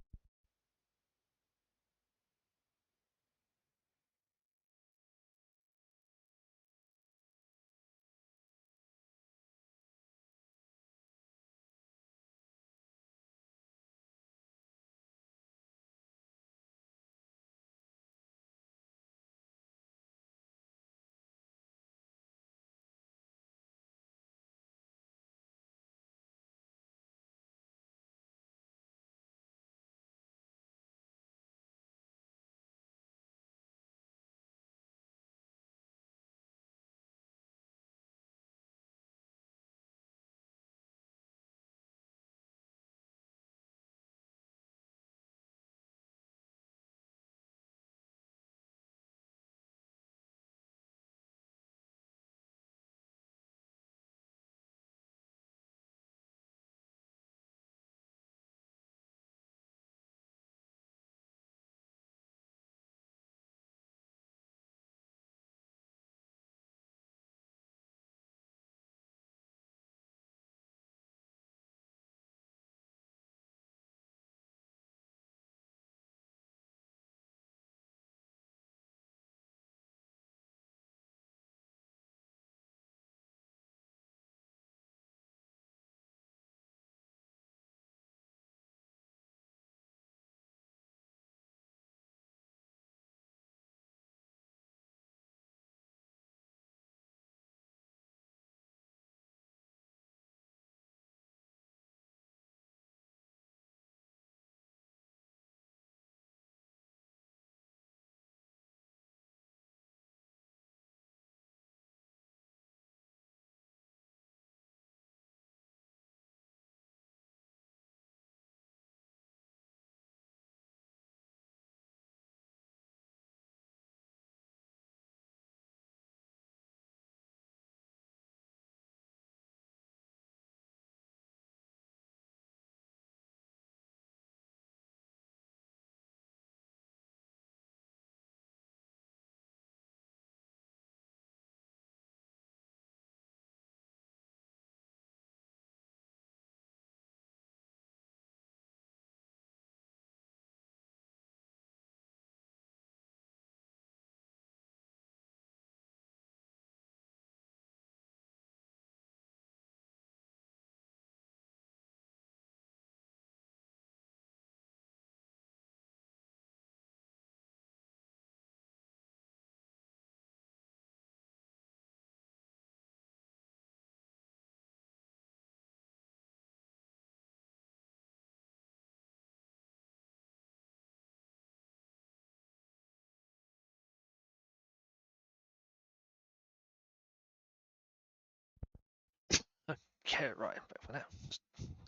S1: okay, right, back for now. Just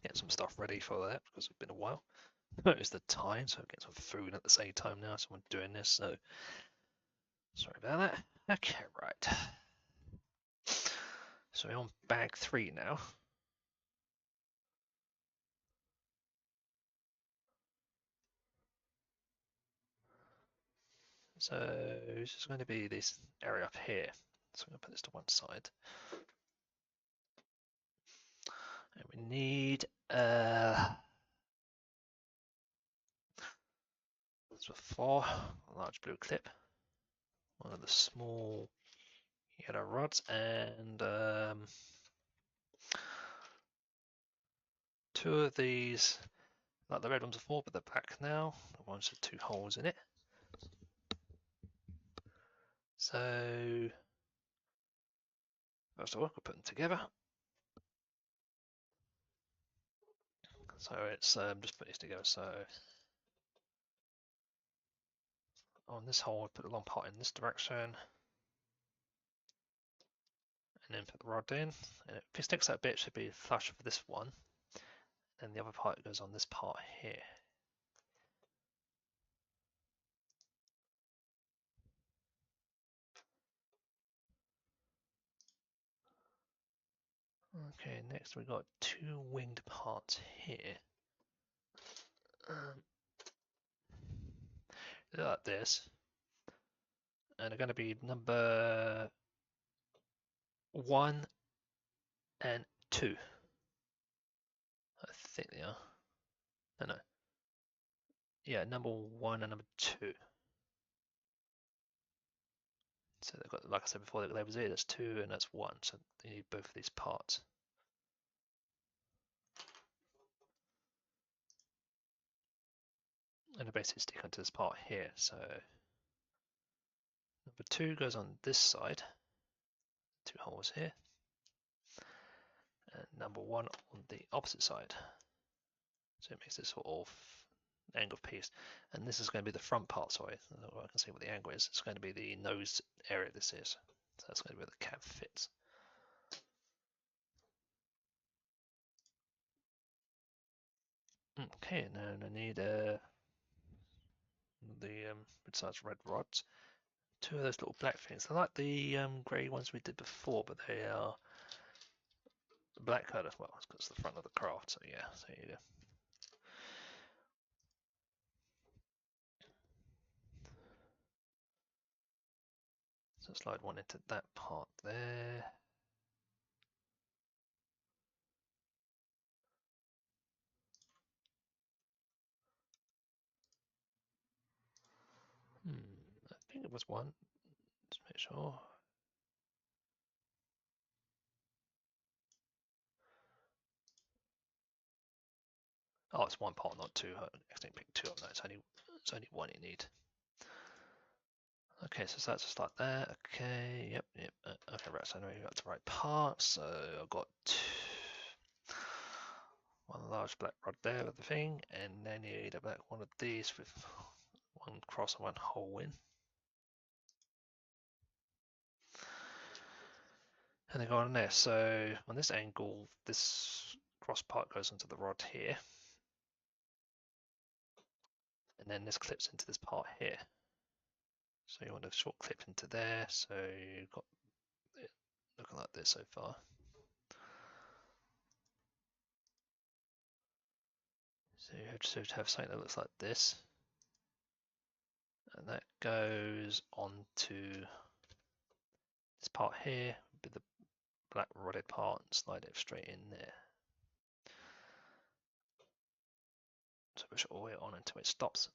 S1: get some stuff ready for that because it's been a while. Notice the time, so get some food at the same time now. So I'm doing this, so sorry about that. Okay, right. So we're on bag 3 now. So this is going to be this area up here. So I'm going to put this to one side. And we need that's a 4, a large blue clip, one of the small yellow rods, and 2 of these, like the red ones before, but they're black now. The ones with 2 holes in it. So first of all, we'll put them together. So it's just put these together. So on this hole, I put the long part in this direction, and then put the rod in. And if it sticks out a bit, it should be flush for this one. And the other part goes on this part here. Okay, next we got two winged parts here. They're like this, and they're going to be number 1 and 2. I think they are. No. Yeah, number 1 and number 2. So they've got, like I said before, they've got labels here. That's 2 and that's 1. So you need both of these parts. And they basically stick onto this part here. So number 2 goes on this side. 2 holes here. And number 1 on the opposite side. So it makes this sort of angled piece. And this is going to be the front part, sorry. I can see what the angle is. It's going to be the nose area this is. So that's going to be where the cap fits. Okay, now I need besides red rods, 2 of those little black things. They're like the grey ones we did before, but they are black colour as well. It's the front of the craft, so yeah, so there you go. So slide one into that part there. I think it was one. Let's make sure. Oh, it's 1 part, not 2. I accidentally picked 2 up. No, it's only 1 you need. Okay, so that's just like that. Okay, yep. Okay, right. So I know you got the right part. So I've got 1 large black rod there with the thing, and then you need a black one of these with 1 cross and 1 hole in. And they go on there. So on this angle, this cross part goes onto the rod here. And then this clips into this part here. So you want a short clip into there. So you've got it looking like this so far. So you have to have something that looks like this. And that goes onto this part here with the black rodded part and slide it straight in there. So push it all the way on until it stops.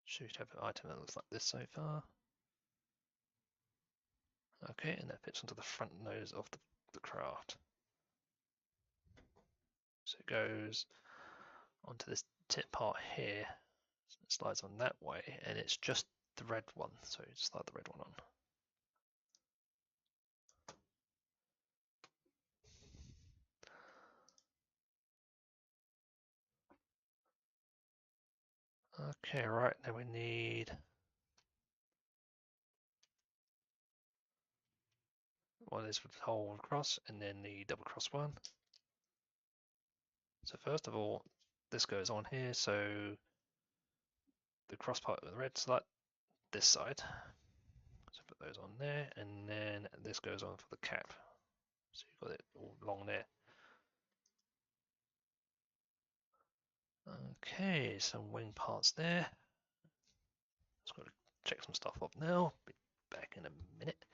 S1: Should have an item that looks like this so far. Okay, and that fits onto the front nose of the craft. So it goes onto this tip part here. So it slides on that way, and it's just the red one. So you just slide the red one on. Okay, right, now we need one of these with the hole across, and then the double cross one. So first of all, this goes on here, so the cross part with the red slot, this side. So put those on there, and then this goes on for the cap. So you've got it all along there. Okay, some wing parts there. Just got to check some stuff up now. Be back in a minute.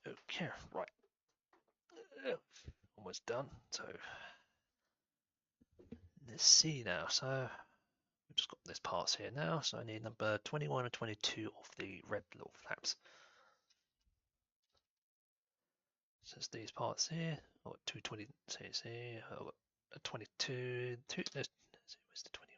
S1: Okay, right. Almost done. So let's see now. So we've just got this parts here now. So I need number 21 and 22 of the red little flaps. So it's these parts here. I've got 220. See here. I've got a 22. Where's the 21?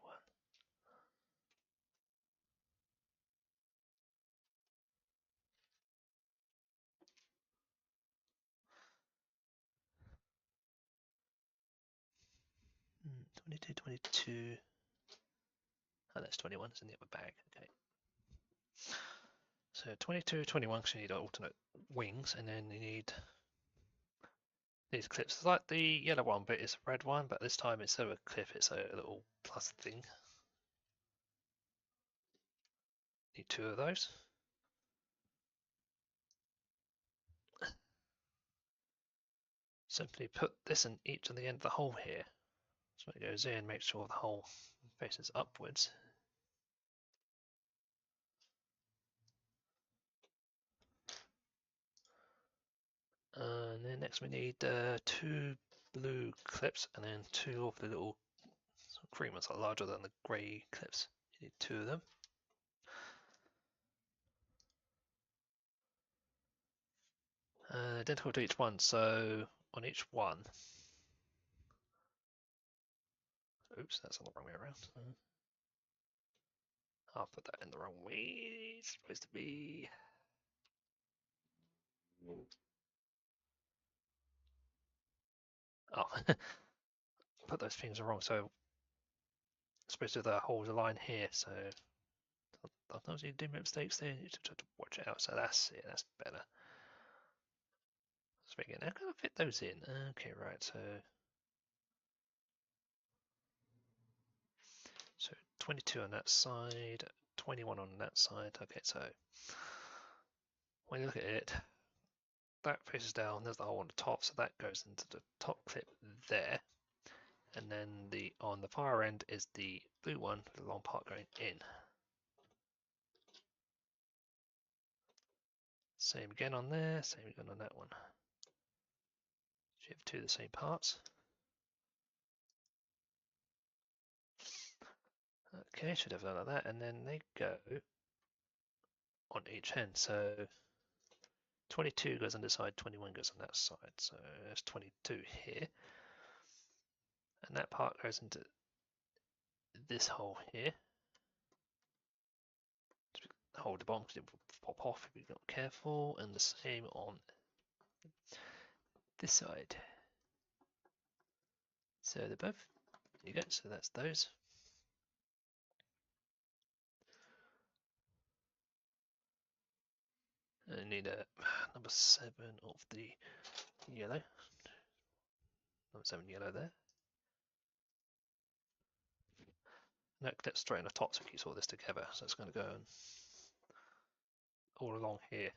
S1: Hmm, 22, 22. Oh, that's 21. It's in the other bag. Okay. So 22, 21, because you need alternate wings, and then you need these clips. It's like the yellow one, but it's a red one, but this time instead of a clip, it's a little plus thing. Need two of those. Simply put this in each of the end of the hole here. So it goes in, make sure the hole faces upwards. And then next we need two blue clips and then two of the little green ones are larger than the grey clips. You need two of them. Identical to each one, so on each one. Oops, that's the wrong way around. I'll put that in the wrong way. It's supposed to be. Oh, put those things wrong. So supposed to the holes align here. So sometimes you do make mistakes there. You need to watch it out. So that's it. That's better. So again, how can I fit those in? Okay, right. So 22 on that side, 21 on that side. Okay, so when you look at it, that faces down. There's the hole on the top, so that goes into the top clip there. And then on the far end is the blue one, the long part going in. Same again on there, same again on that one. So you have two of the same parts. Okay, should have done like that, and then they go on each end. So 22 goes on this side, 21 goes on that side. So there's 22 here. And that part goes into this hole here. Hold the bottom because it will pop off if you're not careful. And the same on this side. So they're both. There you go. So that's those. And you need a number 7 of the yellow. Number 7 yellow there. No, that's straight on the top, so it keeps all this together. So it's going to go all along here.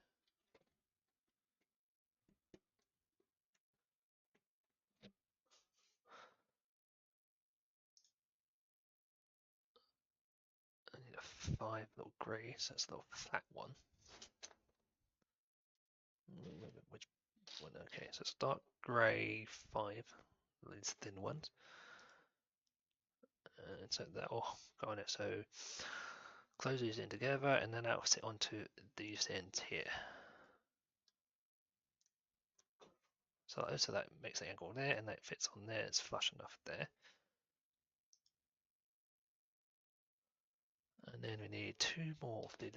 S1: I need a 5 little grey, so that's a little flat one. Which one? Okay, so it's dark grey 5, these thin ones. And so that'll go on it. So close these in together, and then that'll sit onto these ends here. So that makes the angle there, and that fits on there. It's flush enough there. And then we need two more of the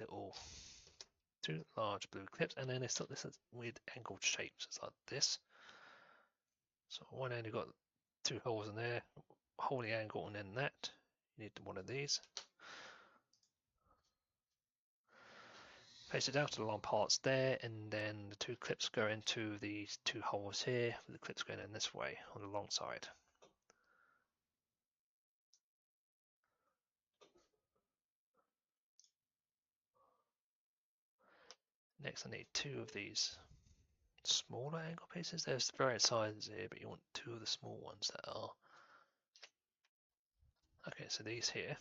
S1: two large blue clips, and then it's got this weird angled shapes. It's like this. So one end you've got two holes in there, holding angle, and then that. You need one of these. Place it down to the long parts there, and then the two clips go into these two holes here, with the clips going in this way on the long side. Next I need two of these smaller angle pieces. There's various sizes here, but you want two of the small ones that are. Okay, so these here,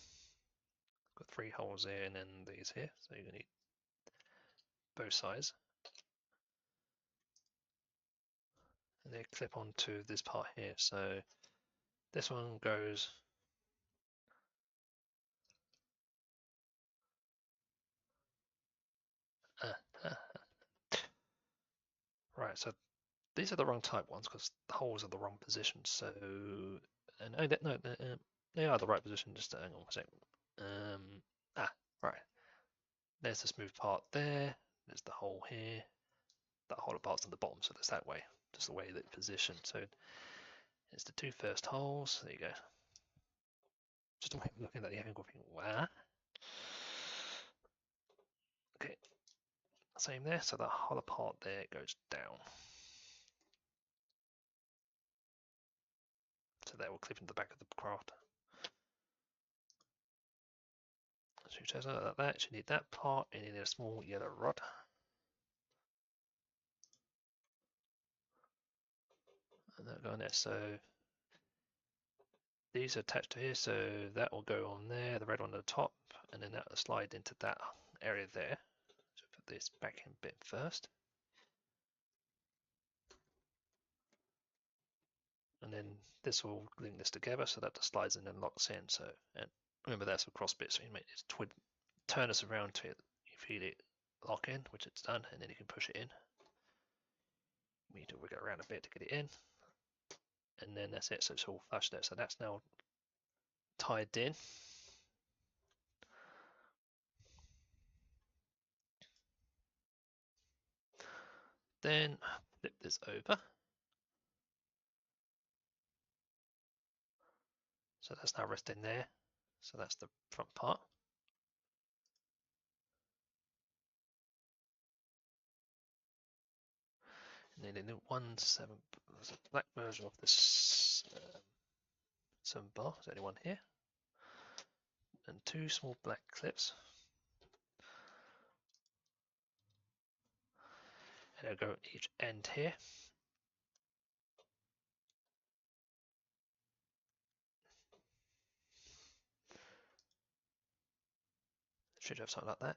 S1: got three holes here and then these here, so you're going to need both sides. and they clip onto this part here. So this one goes right. So these are the wrong type ones because the holes are the wrong position. So no, they are the right position. Just hang on a second. Right. There's the smooth part there. There's the hole here. That hole part's on the bottom, so that's that way. Just the way that it's positioned. So it's the two first holes. There you go. Just looking at the angle, thinking, wow. Okay, same there. So the hollow part there goes down. So that will clip into the back of the craft. So you test out like that. You need that part, and you need a small yellow rod. And that'll go on there. So these are attached to here, so that will go on there, the red one at the top, and then that will slide into that area there. So put this back in bit first. And then this will link this together so that the slides in and locks in. So, and remember that's a cross bit, so you make this turn this around to it, you feel it lock in, which it's done, and then you can push it in. We need to wiggle around a bit to get it in, and then that's it. So it's all flush there. So that's now tied in. Then flip this over. So that's now resting there. So that's the front part. And then in 1/7, there's a black version of this 7 bar. There's only one here. And two small black clips. And they'll go at each end here. Should have something like that.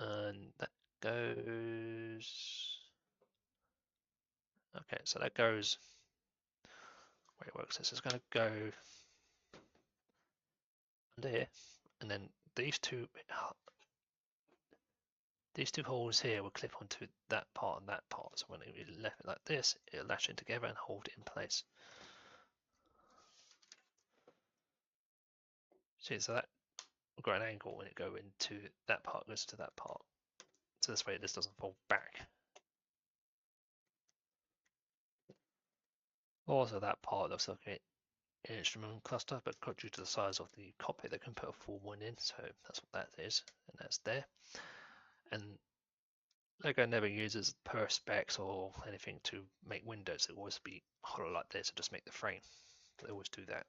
S1: And that goes. Okay, so that goes. Where it works, this is going to go under here, and then these two holes here will clip onto that part and that part. So when we left it like this, it'll latch in together and hold it in place. See, so that will go at an angle when it go into that part, goes to that part. So this way this doesn't fall back. Also, that part looks like an instrument cluster, but due to the size of the cockpit, they can put a full one in. So that's what that is, and that's there. And Lego never uses perspex or anything to make windows. It will always be hollow like this to just make the frame. They always do that.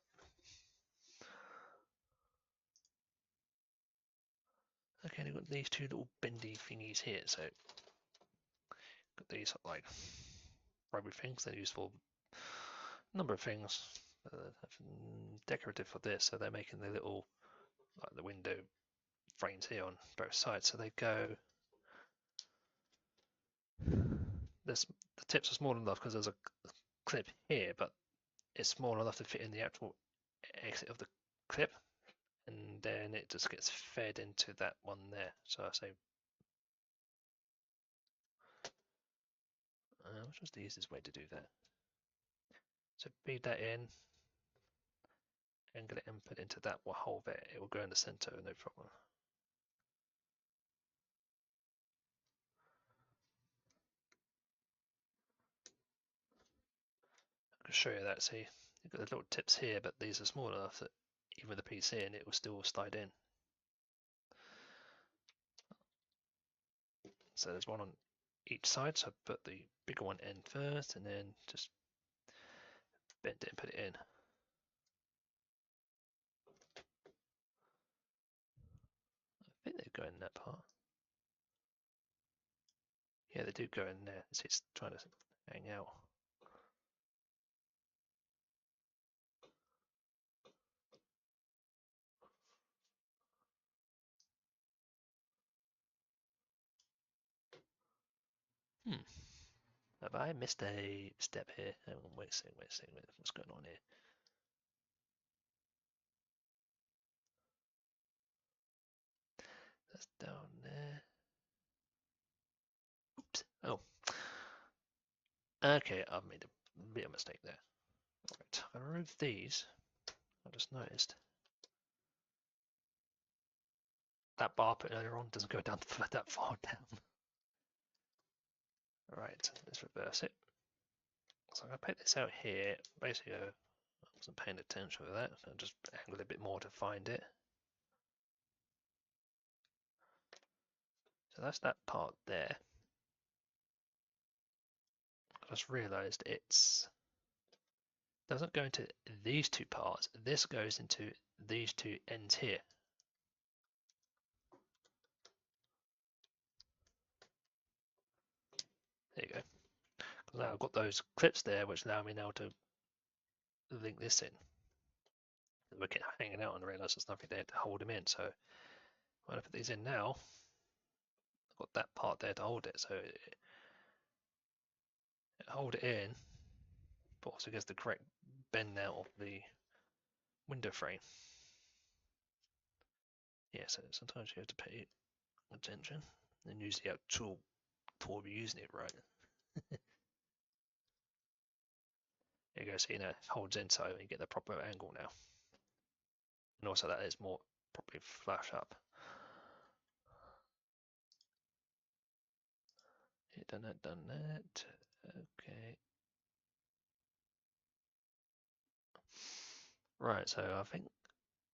S1: Okay, they've got these two little bendy thingies here. So got these like rubber things they're used for a number of things. Decorative for this, so they're making the little like the window frames here on both sides. So they go. The tips are small enough because there's a clip here, but it's small enough to fit in the actual exit of the clip, and then it just gets fed into that one there. So I say, which was the easiest way to do that? So feed that in and get it input into that hole there. It will go in the center, no problem. I can show you that. See, you've got the little tips here, but these are small enough that even with the PC in, it will still slide in. So there's one on each side. So I put the bigger one in first, and then just bend it and put it in. I think they go in that part. Yeah, they do go in there. It's trying to hang out. Have I missed a step here? Hang on, wait a second, what's going on here? That's down there. Oops. Oh. Okay, I've made a bit of mistake there. Right, I removed these. I just noticed that bar put earlier on doesn't go down that far down. Alright, let's reverse it. So I'm going to put this out here. Basically, I wasn't paying attention to that, so I just angled a bit more to find it. So that's that part there. I just realised it's doesn't go into these two parts. This goes into these two ends here. There you go. Because now I've got those clips there, which allow me now to link this in. We keep hanging out and realise there's nothing there to hold them in. So when I put these in now, I've got that part there to hold it. So it hold it in, but also gets the correct bend out of the window frame. Yeah, so sometimes you have to pay attention and use the actual tool you're using it right. There you go, so you know it holds in so you get the proper angle now. And also that is more properly flush up. Yeah, done that. Okay. Right, so I think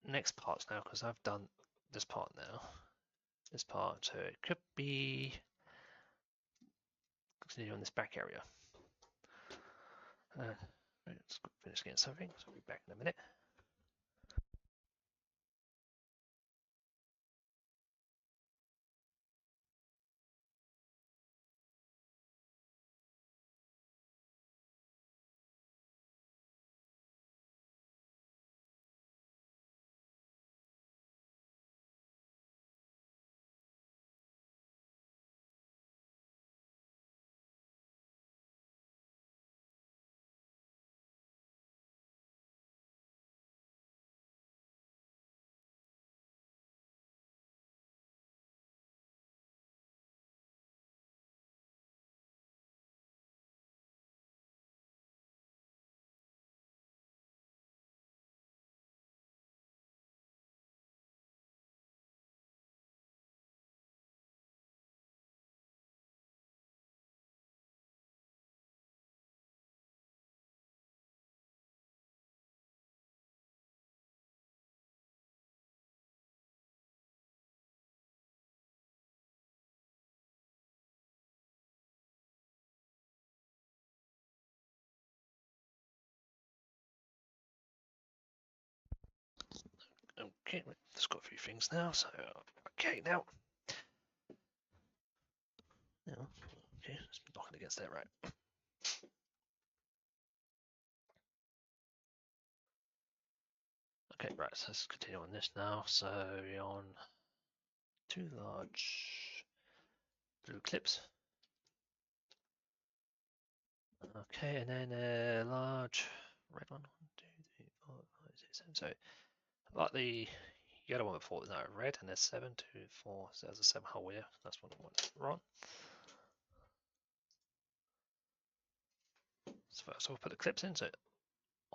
S1: next part's now, because I've done this part now. This part, so it could be continue on this back area. Let's finish getting something, so I'll be back in a minute. Okay, just got a few things now, so okay now. Now, okay, just knocking against that right. Okay, right, so let's continue on this now. So we're on two large blue clips. Okay, and then a large red one. 1, 2, 3, 4, 5, 6, 7. So like the yellow one before, there's no red, and there's 7, 2, 4. So there's a 7 hole here. That's what I want wrong. So first we'll put the clips in, so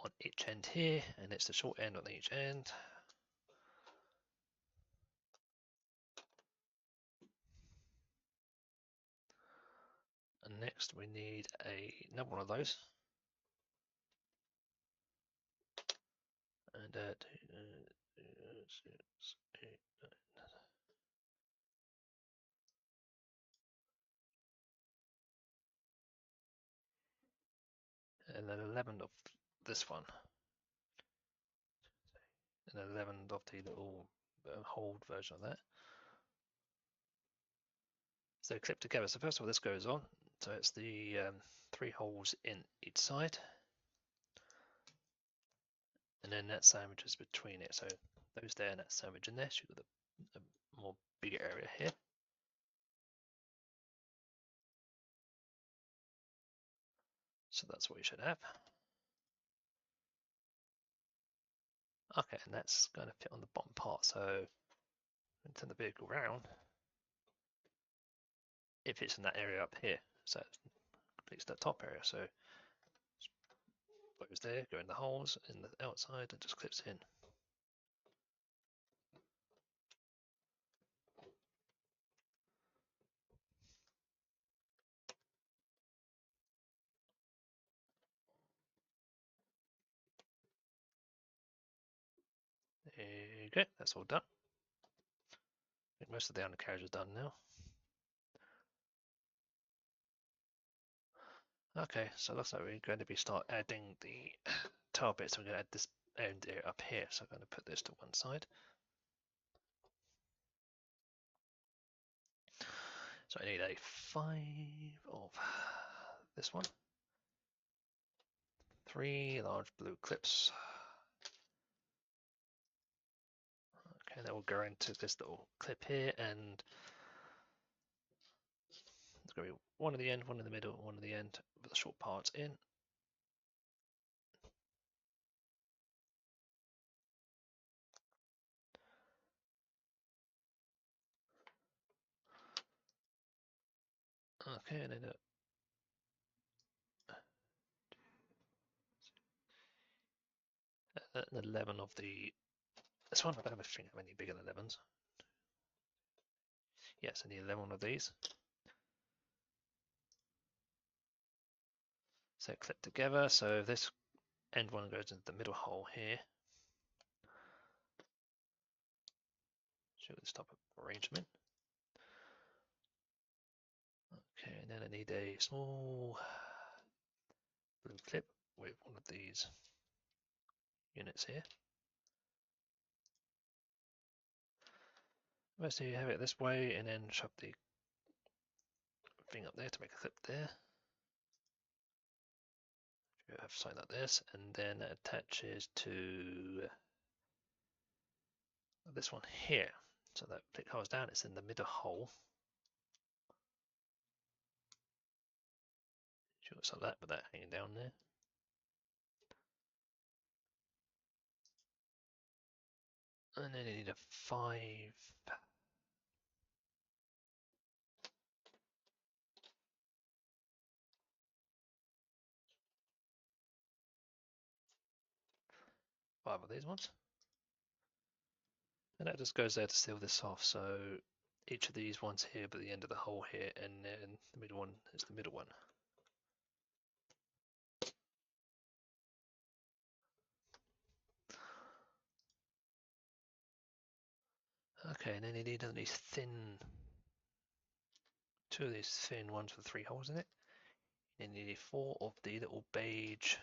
S1: on each end here, and it's the short end on each end. And next we need another one of those. And 2, 6, 8, 9. And then 11 of this one. And 11 of the little hold version of that. So clip together. So first of all, this goes on. So it's the 3 holes in each side. And then that sandwich is between it. So those there and that sandwich in there. So you've got a more bigger area here. So that's what you should have. Okay, and that's going to fit on the bottom part. So turn the vehicle around. It fits in that area up here. So it completes that top area. So goes there, go in the holes in the outside, and just clips in. There you go, that's all done. I think most of the undercarriage is done now. Okay, so it looks like we're going to start adding the tail bits. So we're going to add this end area up here. So I'm going to put this to one side. So I need a 5 of this one. 3 large blue clips. Okay, that will go into this little clip here, and there's going to be one at the end, one in the middle, one at the end with the short parts in. Okay, and then an 11 of the. This one, I don't have a think how many bigger than 11s. Yes, I need 11 of these. So clip together. So this end one goes into the middle hole here. Show this type of arrangement. Okay, and then I need a small blue clip with one of these units here. First you have it this way, and then shove the thing up there to make a clip there. You have something like this, and then it attaches to this one here. So that it goes down, it's in the middle hole. Show us like that, with that hanging down there. And then you need a 5. Five of these ones. And that just goes there to seal this off. So each of these ones here, but the end of the hole here, and then the middle one is the middle one. Okay, and then you need these thin, 2 of these thin ones with 3 holes in it. And you need 4 of the little beige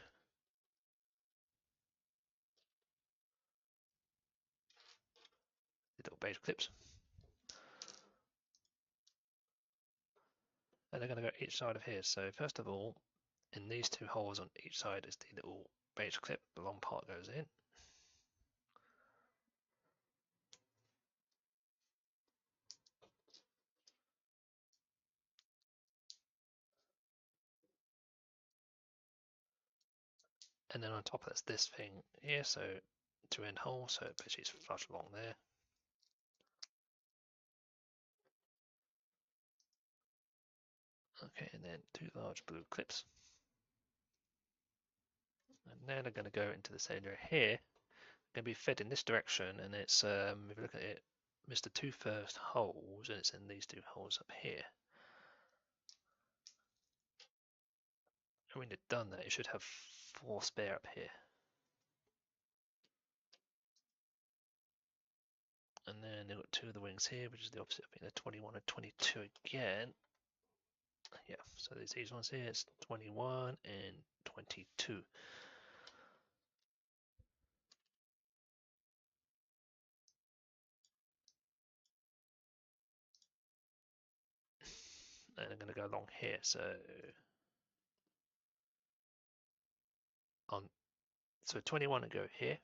S1: clips. And they're going to go each side of here. So first of all, in these 2 holes on each side is the little beige clip. The long part goes in. And then on top that's this thing here, so 2 end hole, so it basically is flush along there. Okay, and then 2 large blue clips. And then they're going to go into this area here. Going to be fed in this direction, and it's if you look at it, it's the 2 first holes, and it's in these 2 holes up here. And when you've done that, you should have 4 spare up here. And then they've got 2 of the wings here, which is the opposite. I think they're 21 and 22 again. Yeah, so there's these ones here. It's 21 and 22. And I'm going to go along here. So 21 will go here,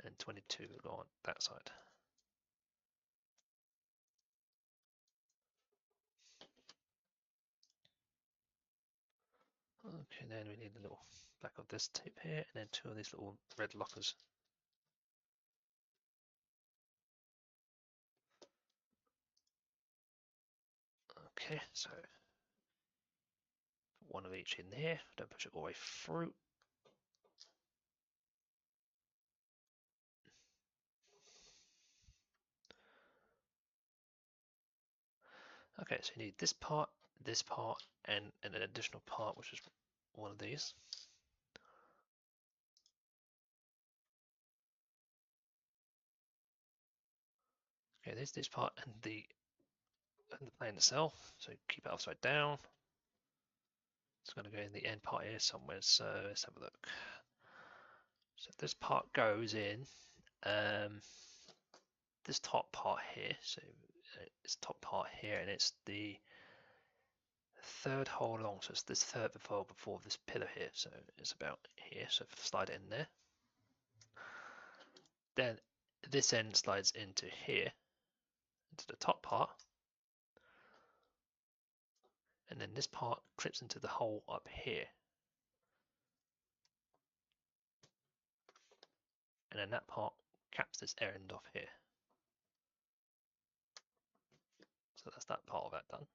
S1: and 22 will go on that side. Okay, then we need a little back of this tip here, and then two of these little red lockers. Okay, so one of each in here. Don't push it all the way through. Okay, so you need this part, and an additional part, which is one of these. Okay, there's this part and the plane itself. So keep it upside down. It's going to go in the end part here somewhere. So let's have a look. So this part goes in this top part here. So it's top part here, and it's the third hole along. So it's this third before this pillar here. So it's about here. So slide it in there. Then this end slides into here, into the top part. And then this part clips into the hole up here. And then that part caps this end off here. So that's that part of that done.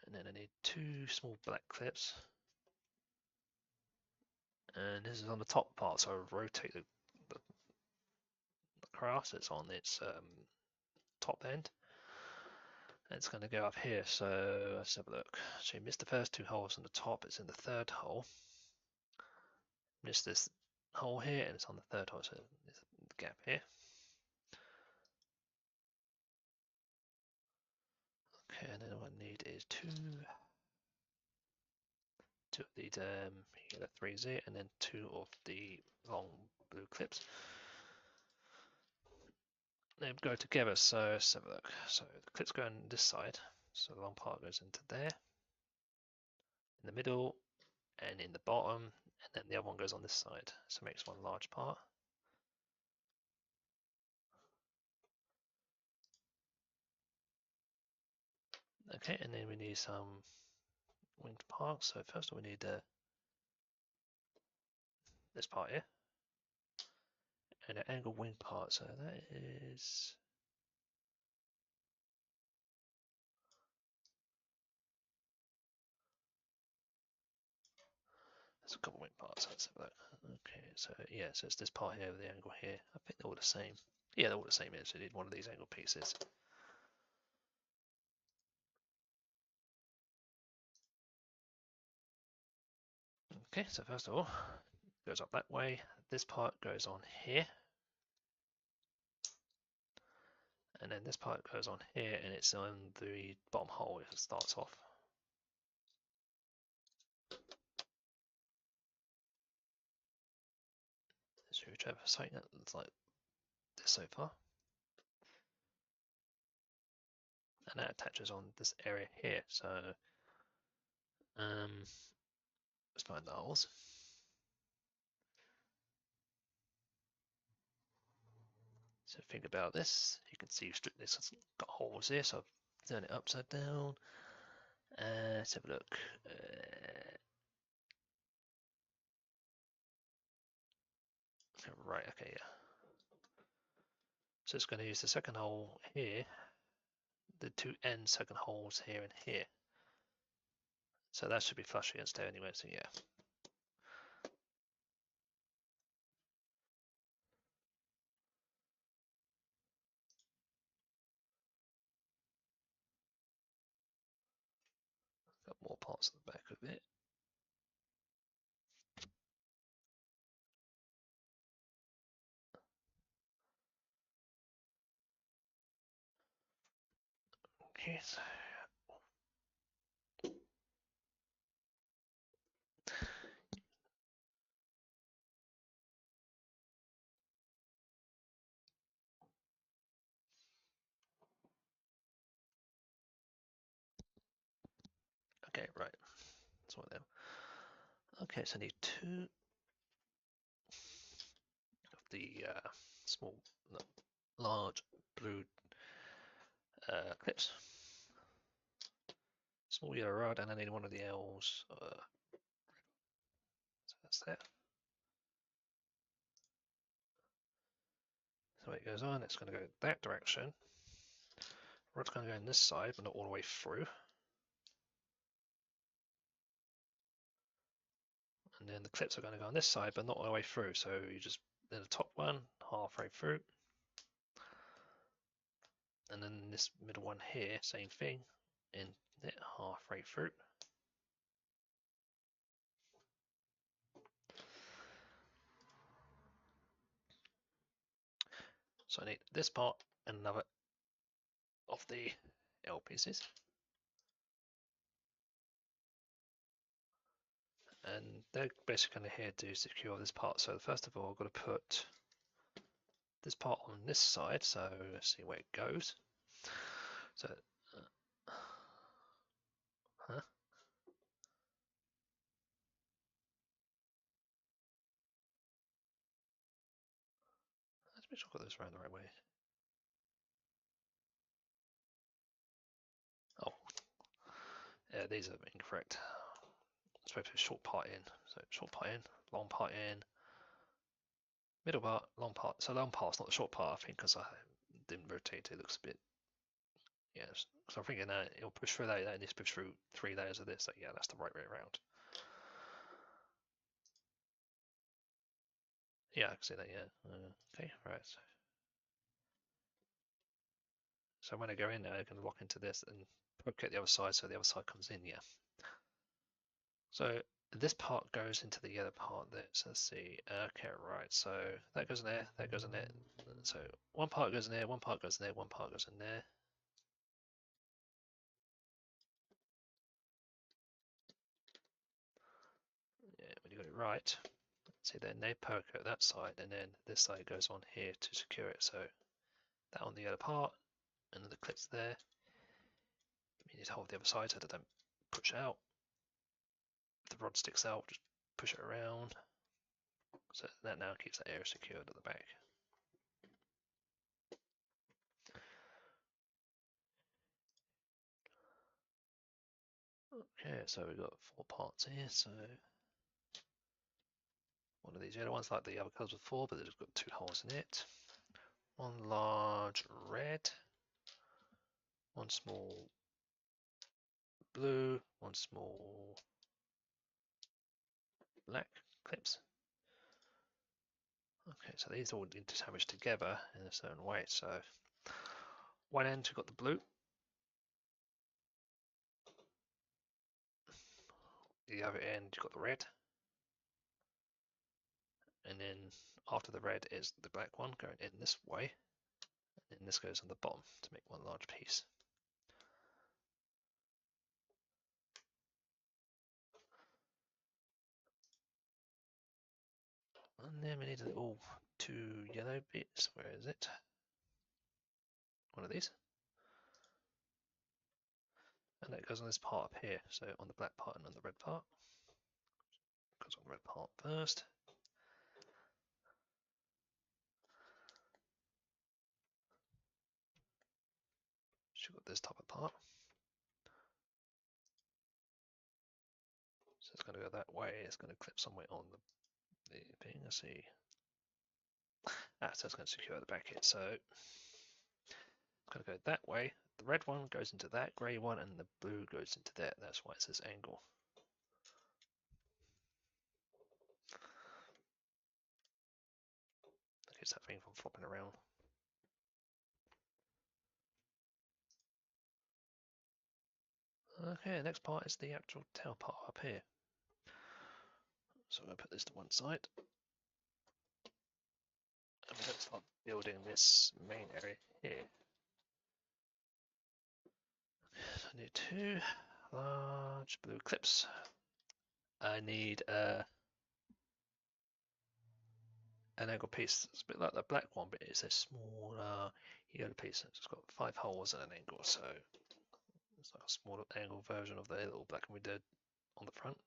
S1: And then I need two small black clips. And this is on the top part, so I rotate the craft. It's on its top end. And it's going to go up here, so let's have a look. So you missed the first two holes on the top, it's in the third hole. Missed this hole here, and it's on the third hole, so there's a gap here. Okay, and then what I need is two of these yellow 3Z, and then two of the long blue clips. They go together, so let's have a look. So the clips go on this side, so the long part goes into there, in the middle, and in the bottom, and then the other one goes on this side, so it makes one large part. Okay, and then we need some winged parts. So first of all, we need this part here, and an angle wing part. So that is there's a couple wing parts. Let's have a look. Okay, so yeah, so it's this part here with the angle here. I think they're all the same. Yeah, they're all the same here. So you need one of these angle pieces. Okay, so first of all, it goes up that way. This part goes on here. And then this part goes on here, and it's on the bottom hole if it starts off. So we try something that looks like this so far. And that attaches on this area here. So let's find the holes. So think about this. You can see this has got holes here, so I've turned it upside down. Let's have a look. Right, okay, yeah. So it's going to use the second hole here, the two end second holes here and here. So that should be flush against there anyway, so yeah. Got more parts at the back of it. Okay, so okay, right. That's one of them. Okay, so I need two of the small, large blue clips. Small yellow rod, and I need one of the L's. So that's that. So it goes on, it's going to go that direction. Rod's going to go in this side, but not all the way through. And then the clips are going to go on this side, but not all the way through. So you just, then the top one, halfway through. And then this middle one here, same thing, in it halfway through. So I need this part and another of the L pieces. And they're basically here to secure this part. So first of all, I've got to put this part on this side. So let's see where it goes. So, huh? Let's make sure I've got this around the right way. Oh, yeah, these are incorrect. I'm supposed to put a short part in. So short part in, long part in, middle part, long part. So long part's not the short part, I think, because I didn't rotate it. It looks a bit, yeah. So I'm thinking that it'll push through that, and this push through 3 layers of this. So yeah, that's the right way around. Yeah, I can see that. Yeah. Okay, right. So when I go in there, I can lock into this and poke at the other side, so the other side comes in. Yeah. So this part goes into the yellow part there. So let's see. Okay, right. So that goes in there. That goes in there. So one part goes in there. One part goes in there. One part goes in there. Yeah, when you got it right. See, then they poke at that side, and then this side goes on here to secure it. So that on the other part, and then the clips there. You need to hold the other side so that they don't push out. If the rod sticks out, just push it around. So that now keeps that area secured at the back. Okay, so we've got 4 parts here. So one of these yellow ones, like the other colours before, but they've got 2 holes in it. One large red, one small blue, one small black clips. Okay, so these all need to sandwich together in a certain way. So one end we've got the blue, the other end you've got the red, and then after the red is the black one going in this way, and then this goes on the bottom to make one large piece. And then we need a little 2 yellow bits. Where is it? One of these. And that goes on this part up here. So on the black part and on the red part. Goes on the red part first. So you've got this type of part. So it's going to go that way. It's going to clip somewhere on the thing. Let's see. So it's going to secure the back here. So it's going to go that way. The red one goes into that grey one, and the blue goes into that. That's why it says angle. That keeps that thing from flopping around. Okay, next part is the actual tail part up here. So I'm going to put this to one side. I'm going to start building this main area here. I need 2 large blue clips. I need an angle piece. It's a bit like the black one, but it's a smaller yellow piece. It's got 5 holes at an angle, so it's like a smaller angle version of the little black one we did on the front.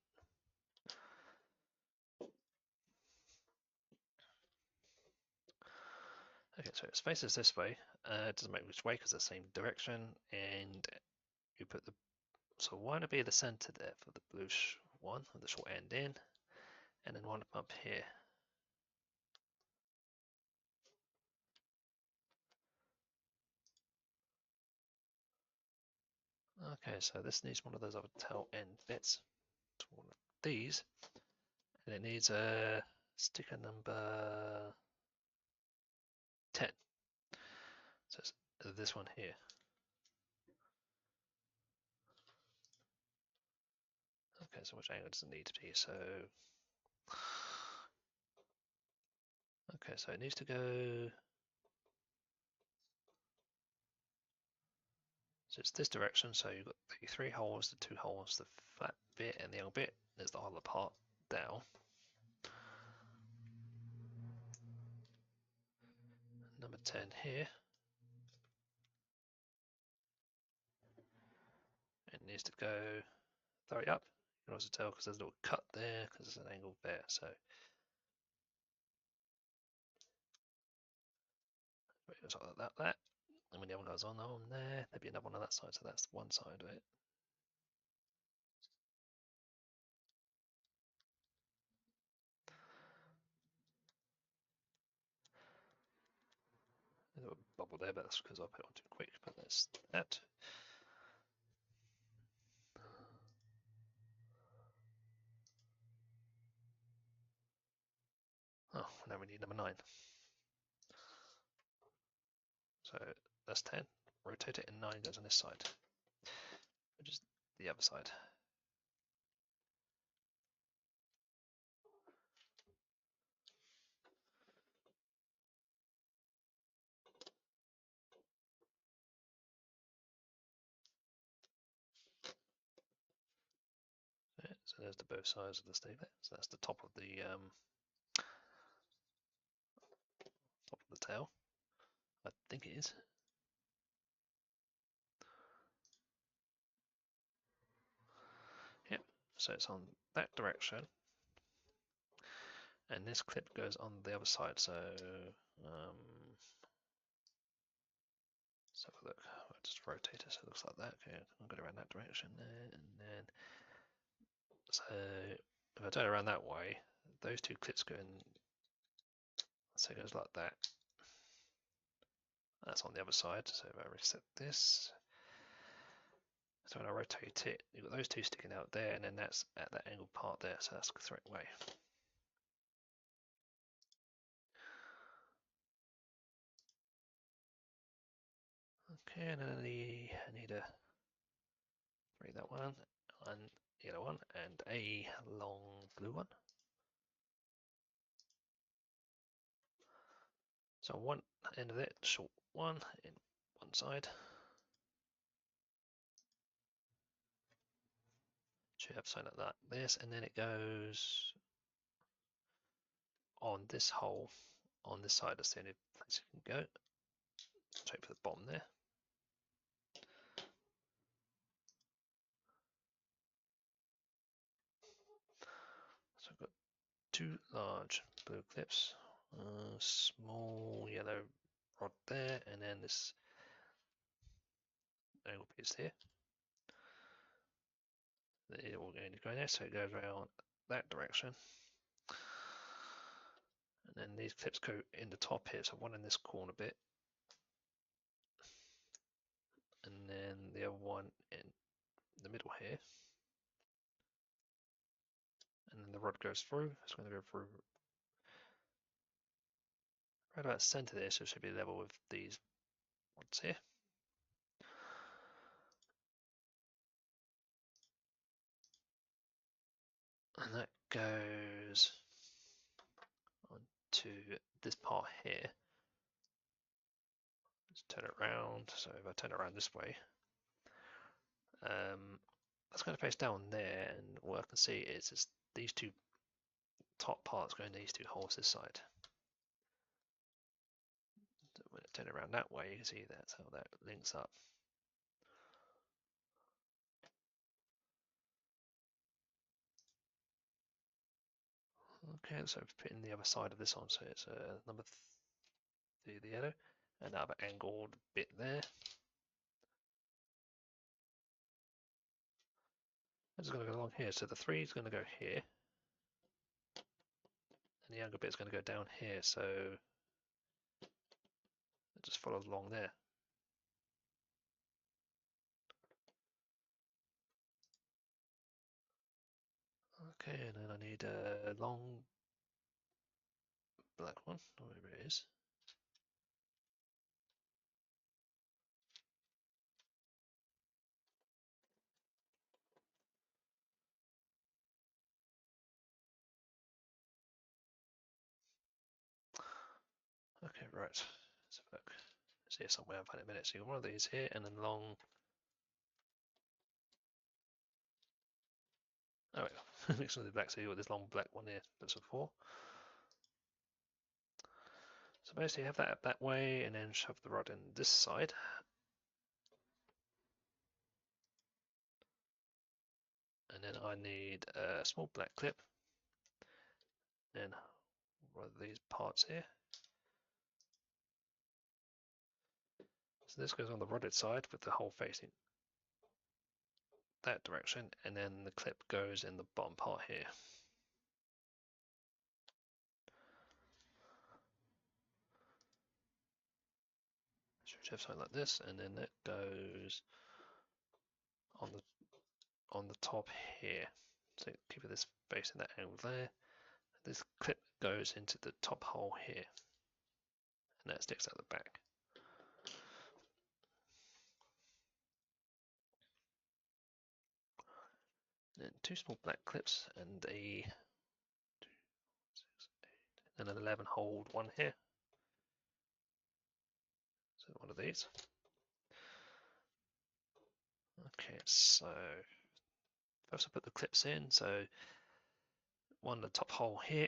S1: Okay, so it faces this way. It doesn't matter which way because it's the same direction, and you put the So one would be the center there for the blue one, with the short end in, and then one up here. Okay, so this needs one of those other tail end bits. One of these, and it needs a sticker number 10. So it's this one here. Okay, so which angle does it need to be? So, okay, so it needs to go. So it's this direction. So you've got the 3 holes, the 2 holes, the flat bit, and the angle bit. There's the hollow part down. Number 10 here. It needs to go 30 up. You can also tell because there's a little cut there because there's an angle there. So it goes like that. And when the other one goes on there, there'll be another one on that side. So that's one side of it. There's a bubble there, but that's because I put it on too quick. But that's that. Oh, now we need number 9. So that's 10. Rotate it, and 9 goes on this side, which is the other side. So there's the both sides of the stay there. So that's the top of the tail. I think it is. Yep. So it's on that direction, and this clip goes on the other side. So let's have a look. I'll just rotate it so it looks like that. Okay, I'll go around that direction there, and then so if I turn it around that way, those 2 clips go in. So it goes like that. That's on the other side. So if I reset this, so when I rotate it, you've got those 2 sticking out there, and then that's at that angled part there. So that's the correct way. Okay, and then I need a read that one, and yellow one, and a long blue one. So one end of it, short one in one side. Should have something like that. This, and then it goes on this hole on this side. That's the only place it can go. Straight for the bottom there. So I've got 2 large blue clips, small yellow rod there, and then this angle piece here. It will going to go there, so it goes around that direction. And then these clips go in the top here, so one in this corner bit, and then the other one in the middle here. And then the rod goes through. It's going to go through right about the center there, so it should be level with these rods here. And that goes onto this part here. Let's turn it around. So if I turn it around this way, that's going to face down there, and what I can see is just these 2 top parts going to these 2 holes this side. So when I turn it around that way, you can see that's how that links up. Okay, so putting the other side of this on, so it's number 3, the yellow, another angled bit there. It's going to go along here. So the 3 is going to go here, and the younger bit is going to go down here. So it just follows along there. Okay, and then I need a long black one, wherever it is. Okay, right. Let's have a look. It's here somewhere. I'll find it in a minute. So you got one of these here, and then long. Oh, wait. Mixing with the black. So you got this long black one here. That's a 4. So basically, have that that way, and then shove the rod in this side. And then I need a small black clip, and one of these parts here. So this goes on the rodded side with the hole facing that direction, and then the clip goes in the bottom part here. Should have something like this, and then it goes on the top here. So keep this facing that angle there. This clip goes into the top hole here, and that sticks out the back. Then 2 small black clips and an 11 hole one here. So one of these. Okay, so first I put the clips in. So one in the top hole here,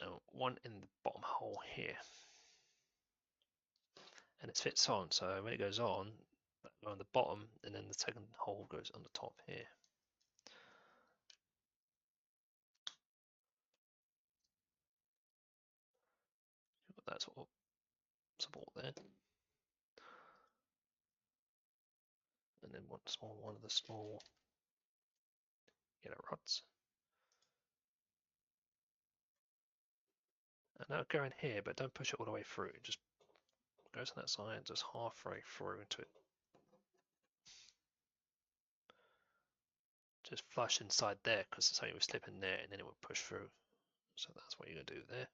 S1: and one in the bottom hole here. And it fits on, so when it goes on the bottom, and then the second hole goes on the top here. Got that sort of support there. And then one of the small yellow rods. And now go in here, but don't push it all the way through. Just goes on that side, just halfway through into it. Just flush inside there, because it's something would slip in there, and then it would push through. So that's what you're going to do there.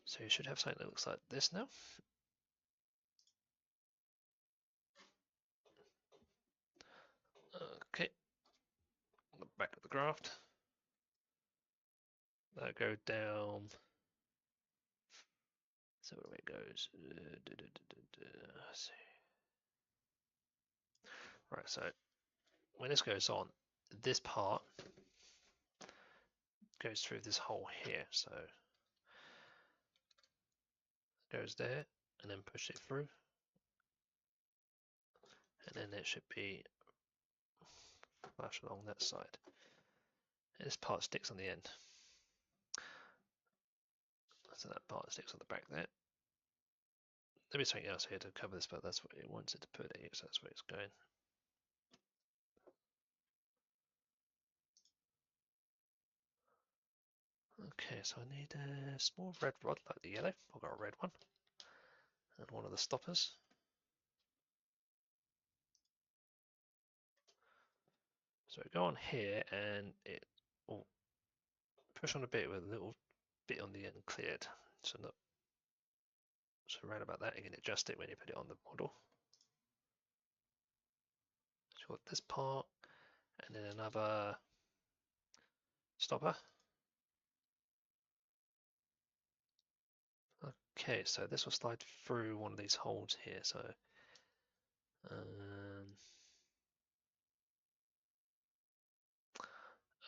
S1: So you should have something that looks like this now. Okay, the back of the graft. That'll go down. So where it goes. Let's see. Right, so when this goes on, this part goes through this hole here. So it goes there, and then push it through. And then it should be flush along that side. And this part sticks on the end. So that part sticks on the back there. There'll be something else here to cover this, but that's what it wants it to put it, so that's where it's going. Okay, so I need a small red rod like the yellow. I've got a red one. And one of the stoppers. So go on here, and it will push on a bit with a little bit on the end cleared. So not so right about that, you can adjust it when you put it on the model. So you've got this part, and then another stopper. Okay, so this will slide through one of these holes here. So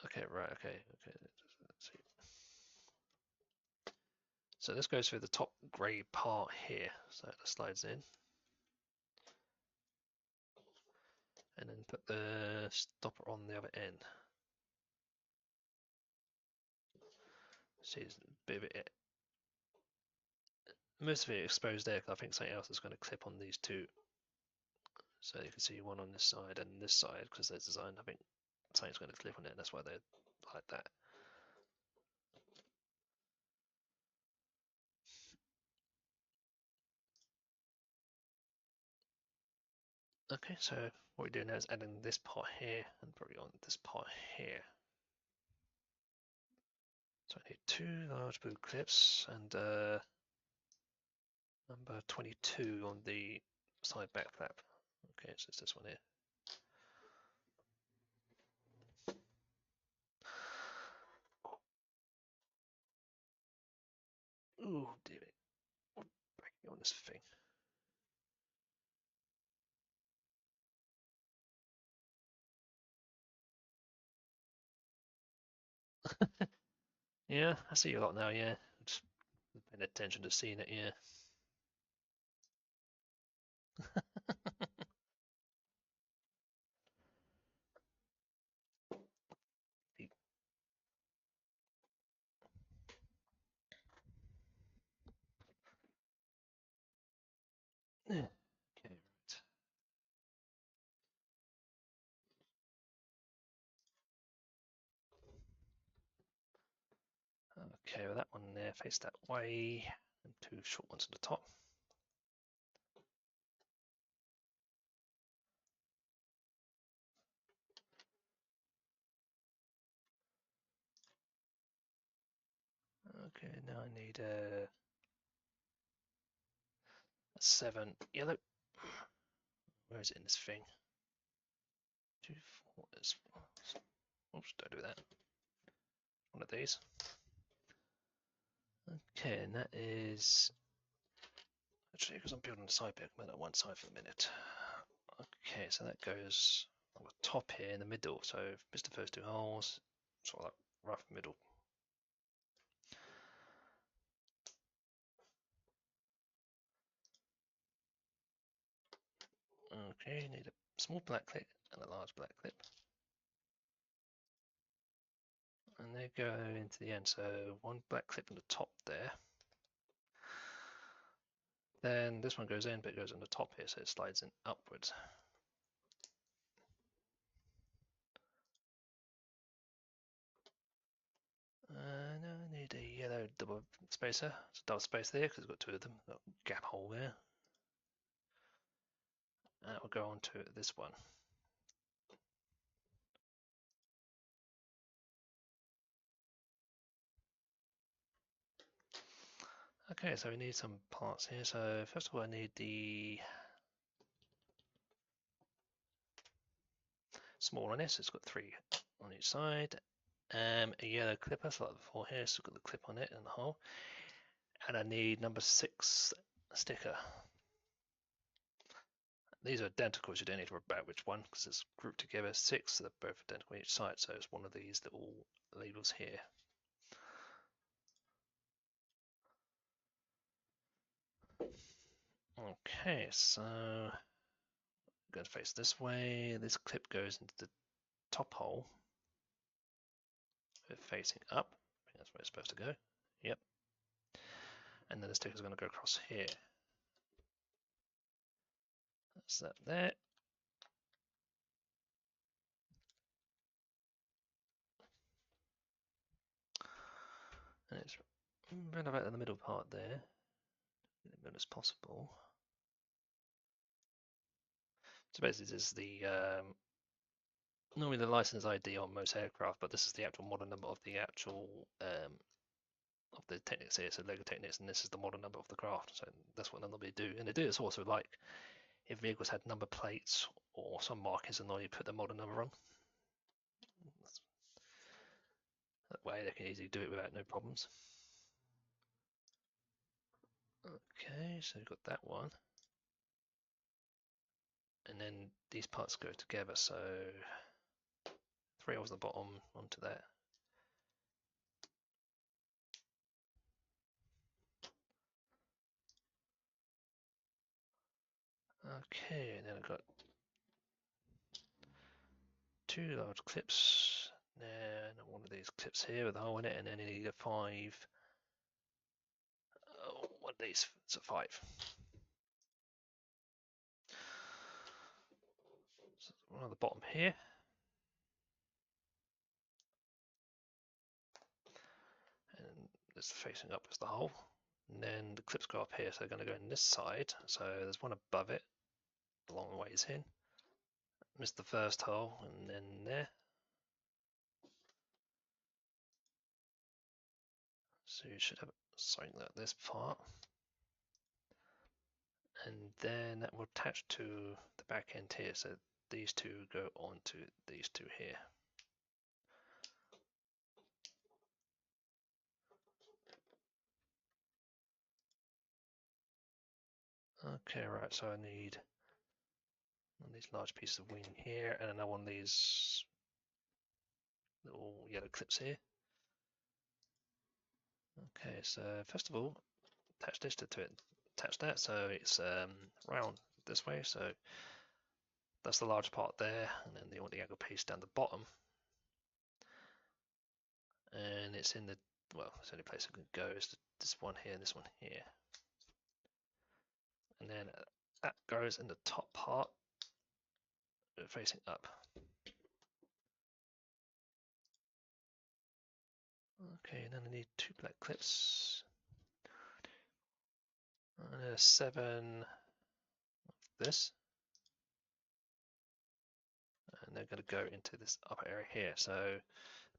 S1: okay, right, okay. Let's see. So this goes through the top grey part here. So it slides in. And then put the stopper on the other end. See, it's a bit of it most of it exposed there, 'cause I think something else is going to clip on these two. So you can see one on this side and this side, because they're designed, I think something's going to clip on it, that's why they're like that. Okay, so what we're doing now is adding this part here and probably on this part here. So I need 2 large blue clips and number 22 on the side back flap. Okay, so it's this one here. Ooh, damn it. Breaking on this thing. Yeah, I see you a lot now, yeah. Just paying attention to seeing it, yeah. Okay, right. Okay, well that one there, face that way, and 2 short ones at the top. Okay, now I need a 7 yellow. Where is it in this thing? 2, 4 is. Oops, don't do that. One of these. Okay, and that is. Actually, because I'm building the side bit, I'm at one side for a minute. Okay, so that goes on the top here in the middle. So missed the first 2 holes, sort of like rough middle. Okay, need a small black clip and a large black clip. And they go into the end, so 1 black clip on the top there. Then this one goes in, but it goes on the top here, so it slides in upwards. Now I need a yellow double spacer. It's a double space there because it's got 2 of them. Got a gap hole there. And we'll go on to this one. Okay, so we need some parts here. So first of all, I need the small on this. It's got 3 on each side. A yellow clipper, so like before here, so we've got the clip on it and the hole. And I need number 6 sticker. These are identical, so you don't need to worry about which one because it's grouped together 6, so they're both identical on each side. So it's one of these little labels here. Okay, so I'm going to face this way. This clip goes into the top hole. We're facing up. I think that's where it's supposed to go. Yep. And then the sticker is going to go across here. That's that there. And it's right about in the middle part there. In the middle as possible. So basically, this is the normally the license ID on most aircraft, but this is the actual model number of the actual of the Technics here, so Lego Technics, and this is the model number of the craft. So that's what they normally do. And they do this also like if vehicles had number plates or some markers, and then you put the model number on. That way they can easily do it without no problems. Okay, so we've got that one. And then these parts go together, so 3 holes at the bottom onto that. Okay, and then I've got 2 large clips, and one of these clips here with a hole in it, and then I need a 5. of these, so 5. So one on the bottom here. And it's facing up as the hole. And then the clips go up here, so they're going to go in this side. So there's one above it, a long ways in. Missed the first hole, and then there. So you should have something like this part. And then that will attach to the back end here. So these two go onto these two here. Okay, right, so I need one of these large pieces of wing here, and another one of these little yellow clips here. Okay, so first of all, attach this to it. Attach that, so it's round this way, so that's the large part there, and then you want the angle piece down the bottom. And it's in the, well, it's the only place it can go is this one here and this one here. And then that goes in the top part, facing up. Okay, and then I need 2 black clips. And 7 of this. And they're going to go into this upper area here. So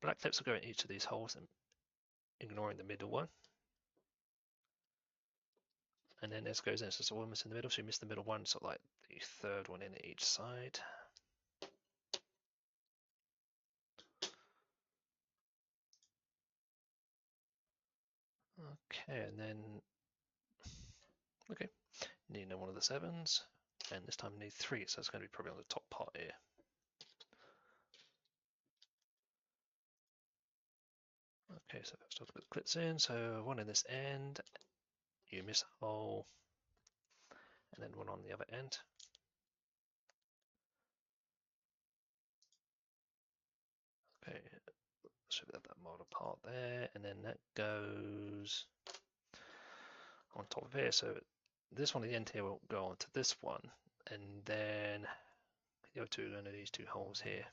S1: black clips will go in each of these holes, and ignoring the middle one. And then this goes in, so it's almost in the middle, so you miss the middle one, so like the third one in each side. Okay, and then, okay, need one of the 7s, and this time I need 3, so it's going to be probably on the top part here. Okay, so let's put the clips in, so one in this end, you miss a hole, and then one on the other end. Okay, should have that model part there, and then that goes on top of here. So this one at the end here will go onto this one, and then the other two are going to these 2 holes here.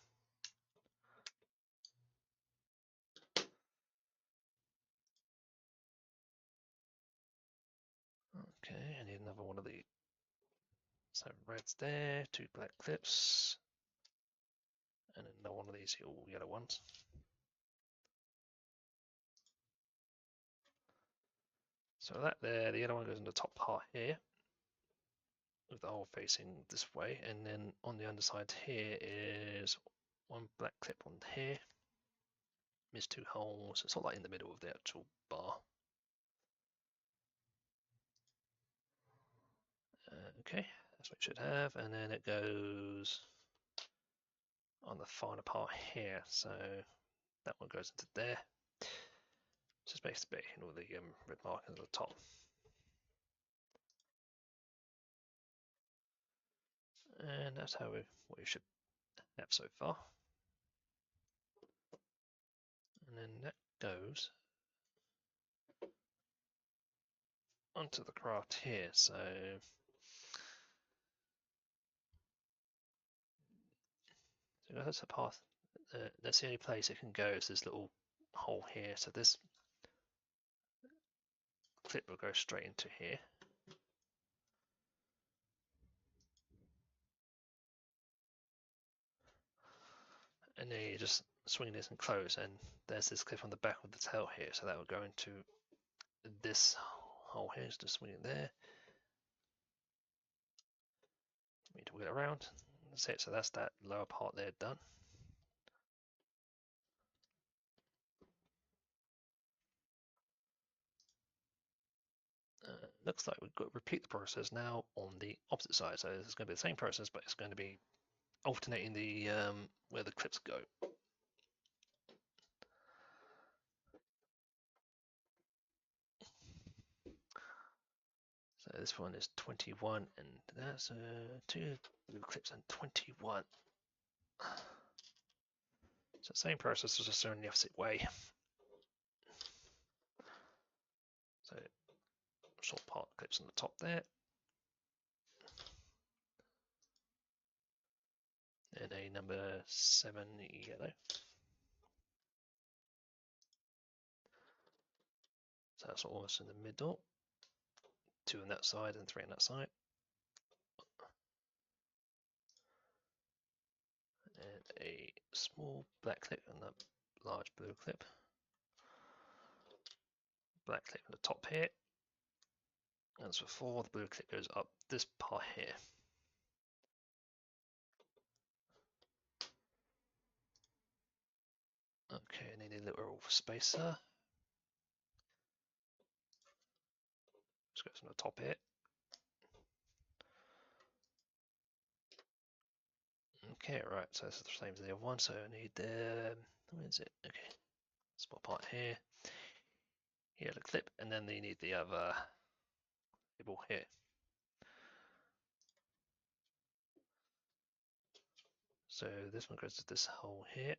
S1: Okay, I need another one of the, so reds there, 2 black clips, and another one of these all yellow ones. So that there, the yellow one goes in the top part here, with the hole facing this way, and then on the underside here is 1 black clip on here. Miss 2 holes, it's not like in the middle of the actual bar. Okay, that's what it should have, and then it goes on the finer part here, so that one goes into there. Just basically all the red markings at the top. And that's how what you should have so far. And then that goes onto the craft here, so that's the path. That's the only place it can go is this little hole here. So this clip will go straight into here. And then you just swing this and close, and there's this clip on the back of the tail here, so that will go into this hole here. Just swing it there. We need to wheel it around. That's it. So that's that lower part there done. Looks like we've got to repeat the process now on the opposite side. So it's going to be the same process, but it's going to be alternating the where the clips go. So this one is 21, and that's 2 clips and 21. So same process, just in the opposite way. So short part clips on the top there. And a number 7 yellow. So that's almost in the middle. 2 on that side and 3 on that side. And a small black clip and a large blue clip. Black clip on the top here. As before, the blue clip goes up this part here. Okay, I need a little spacer. Just goes on the top here. Okay, right, so it's the same as the other one, so I need where is it? Okay, small part here. Here the clip, and then you need the other cable here. So this one goes to this hole here.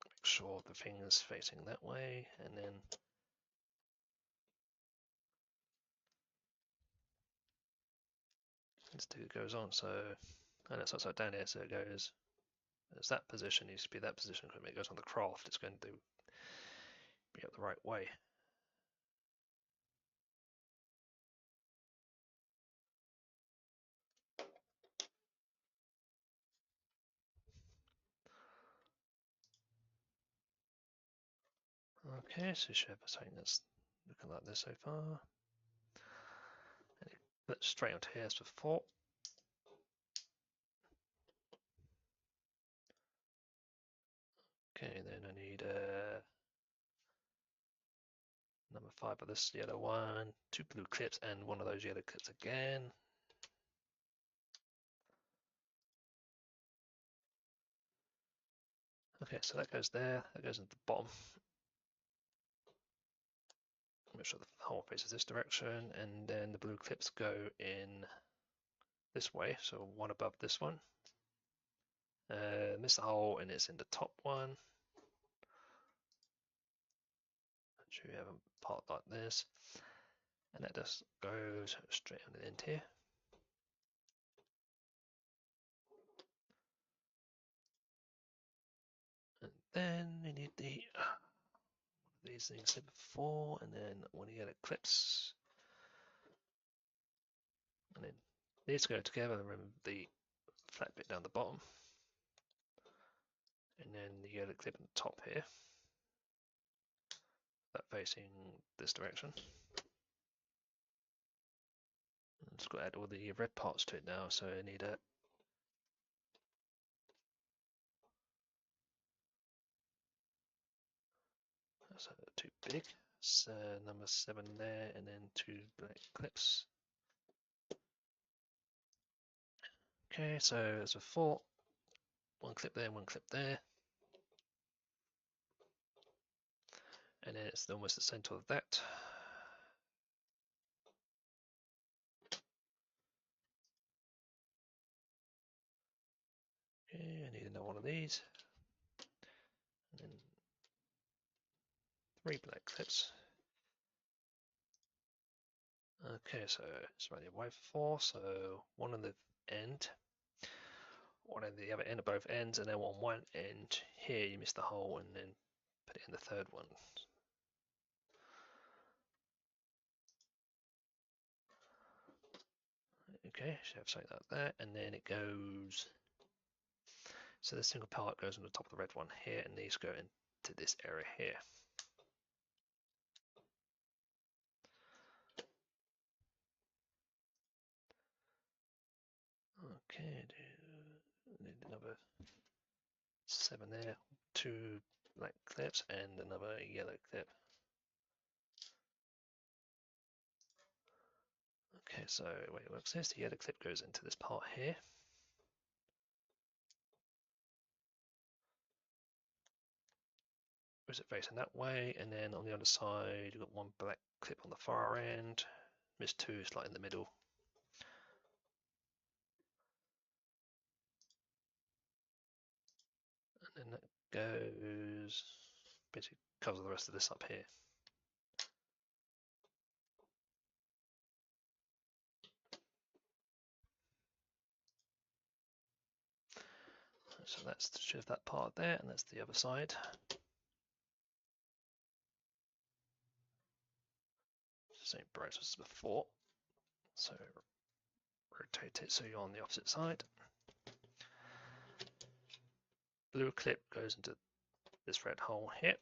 S1: Make sure the thing is facing that way, and then this two goes on. So, and it's upside down here, so it goes. It's that position needs to be that position because when it goes on the craft, it's going to be up the right way. Okay, so you should have something that's looking like this so far. And it puts straight onto here as before. Okay, then I need number 5 of this yellow one, 2 blue clips, and 1 of those yellow clips again. Okay, so that goes there, that goes into the bottom. Make sure the hole faces this direction, and then the blue clips go in this way, so one above this one. Miss the hole, and it's in the top one. So you have a part like this, and that just goes straight on the end here. And then you need the these things here before, and then one of the other clips, and then these go together. And remember the flat bit down the bottom, and then the yellow clip on the top here, that facing this direction. I'm just got to add all the red parts to it now, so I need a that's too big. So number 7 there, and then 2 black clips. Okay, so as before, 1 clip there, 1 clip there. And then it's almost the center of that. Okay, I need another one of these. And then 3 black clips. Okay, so it's running away for 4, so 1 on the end, 1 on the other end of both ends, and then on one end here you miss the hole, and then put it in the third one. Okay, should have something like that, and then it goes. So this single part goes on the top of the red one here, and these go into this area here. Okay, need another 7 there, 2 black clips, and another yellow clip. Okay, so the way it works is the yellow clip goes into this part here. Is it facing that way? And then on the other side, you've got 1 black clip on the far end. Miss 2 is like in the middle. And then that goes, basically covers the rest of this up here. So that's to shift that part there, and that's the other side. Same process as before. So rotate it so you're on the opposite side. Blue clip goes into this red hole here.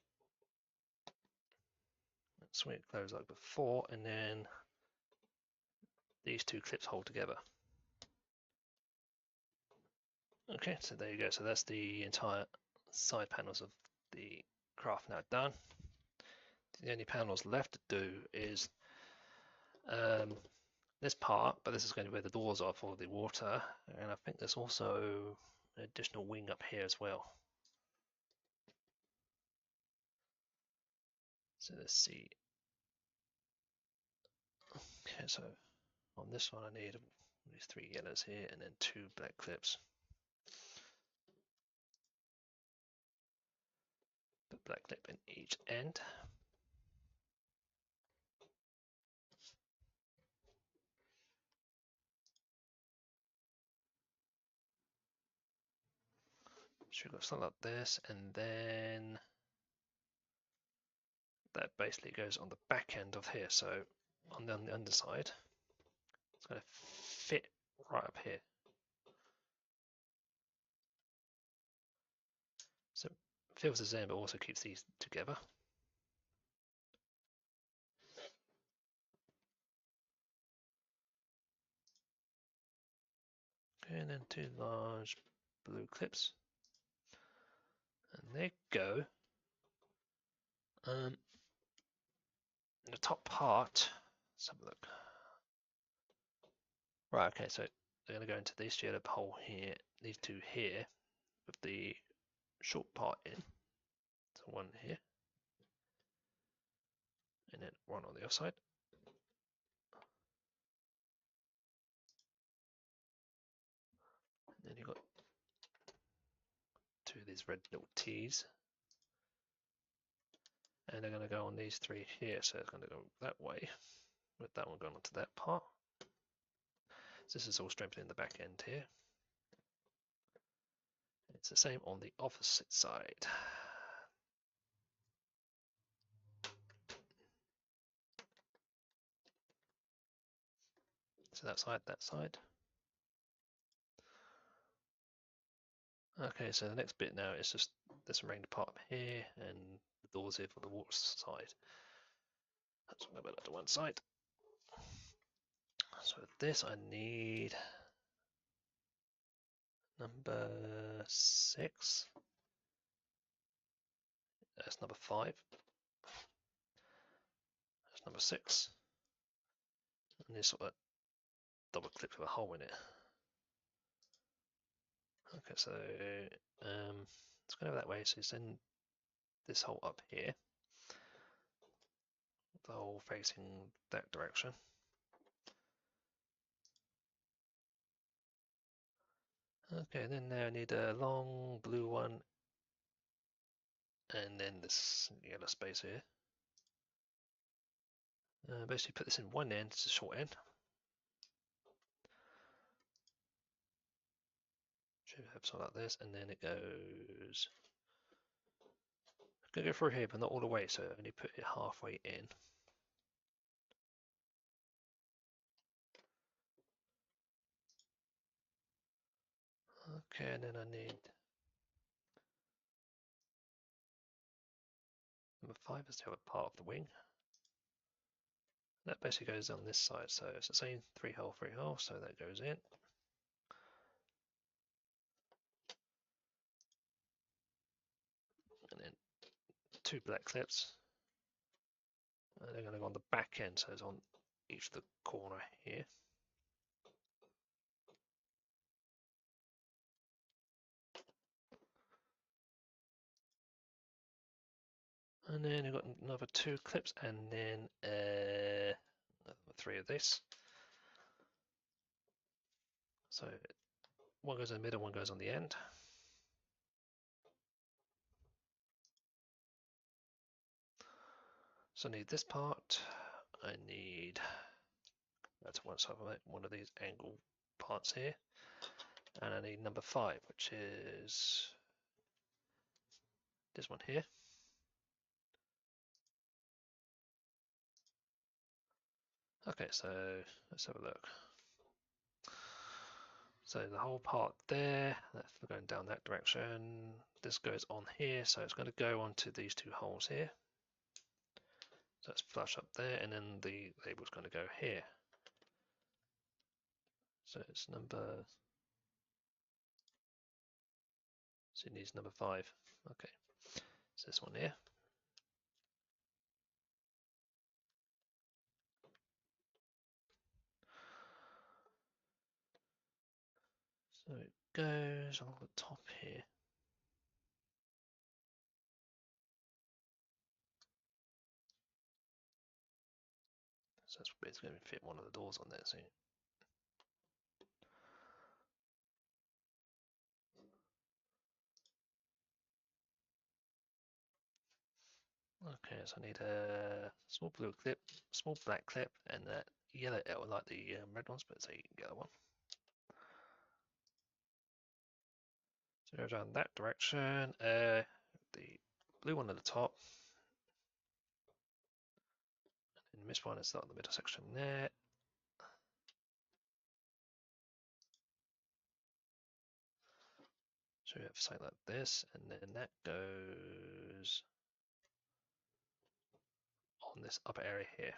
S1: Swing it closed like before, and then these two clips hold together. Okay, so there you go. So that's the entire side panels of the craft now done. The only panels left to do is this part, but this is going to be where the doors are for the water, and I think there's also an additional wing up here as well. So let's see. Okay, so on this one I need these 3 yellows here and then 2 black clips. Put black clip in each end. Should go something like this, and then that basically goes on the back end of here. So on the underside, it's going to fit right up here. So it filters in, but also keeps these together. Okay, and then 2 large blue clips. And there you go. The top part, let's have a look. Right, okay, so they're going to go into this yellow hole here, these 2 here, with the short part in. So 1 here, and then 1 on the other side. And then you've got 2 of these red little T's. And they're going to go on these 3 here, so it's going to go that way, with that one going onto that part. So this is all strengthening the back end here. It's the same on the opposite side. So that side, that side. Okay, so the next bit now is just this remaining part up here and the doors here for the water side. That's a little bit to one side. So this I need number 6. That's number 5. That's number 6. And this sort of double clip with a hole in it. Okay, so let's go over that way. So send this hole up here, the hole facing that direction. Okay, then now I need a long blue one, and then this yellow space here. Basically put this in one end, it's a short end. Should have something like this, and then it goes. I'm gonna go through here, but not all the way, so only put it halfway in. Okay, and then I need number 5 is the other part of the wing. That basically goes on this side, so it's the same 3 hole, 3 hole, so that goes in. And then 2 black clips. And they're going to go on the back end, so it's on each of the corner here. And then you've got another 2 clips, and then 3 of this. So one goes in the middle, one goes on the end. So I need this part. I need, that's one side of it, one of these angle parts here. And I need number 5, which is this one here. Okay, so let's have a look. So the whole part there, we're going down that direction. This goes on here, so it's going to go onto these 2 holes here. So it's flush up there, and then the label's going to go here. So it's number. So it needs number 5. Okay, it's this one here. So it goes along the top here. So it's basically going to fit one of the doors on there. So okay, so I need a small blue clip, small black clip, and that yellow, like the red ones, but it's a yellow one. So go down that direction. The blue one at the top. And this one is not the middle section there. So we have something like this, and then that goes on this upper area here.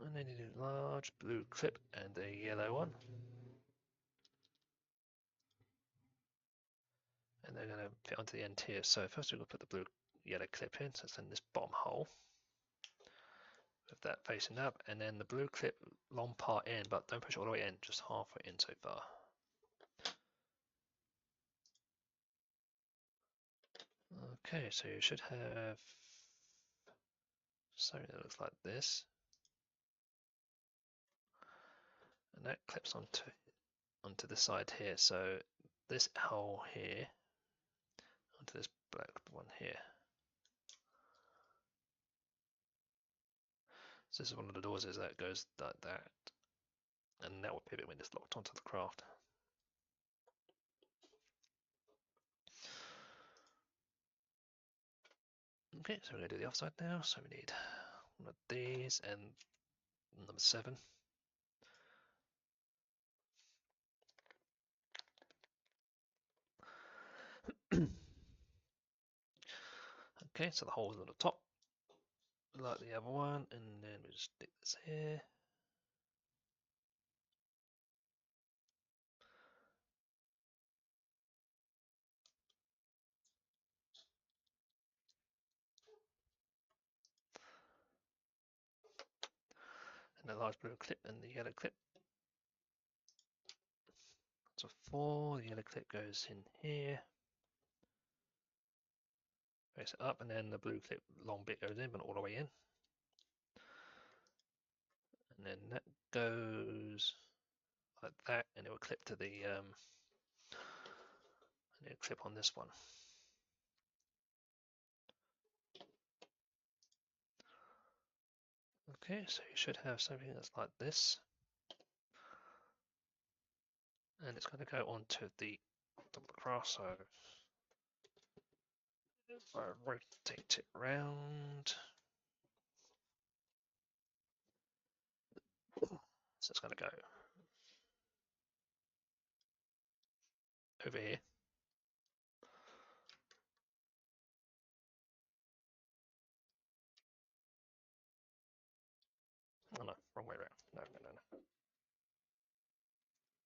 S1: And then you do a large blue clip and a yellow one. And they're going to fit onto the end here. So first we're going to put the blue yellow clip in, so it's in this bottom hole. With that facing up, and then the blue clip long part in, but don't push it all the way in, just halfway in so far. Okay, so you should have something that looks like this. And that clips onto the side here. So this hole here onto this black one here. So this is one of the doors is that goes like that. And that will pivot when it's locked onto the craft. Okay, so we're going to do the offside now. So we need one of these and number 7. Okay, so the hole is on the top, like the other one, and then we just stick this here. And the large blue clip and the yellow clip. So 4, the yellow clip goes in here. Face it up, and then the blue clip long bit goes in, but all the way in. And then that goes like that, and it will clip to the and it'll clip on this one. Okay, so you should have something that's like this, and it's going to go onto the top of the cross. So if I rotate it around, so it's going to go over here. Oh no, wrong way around. No.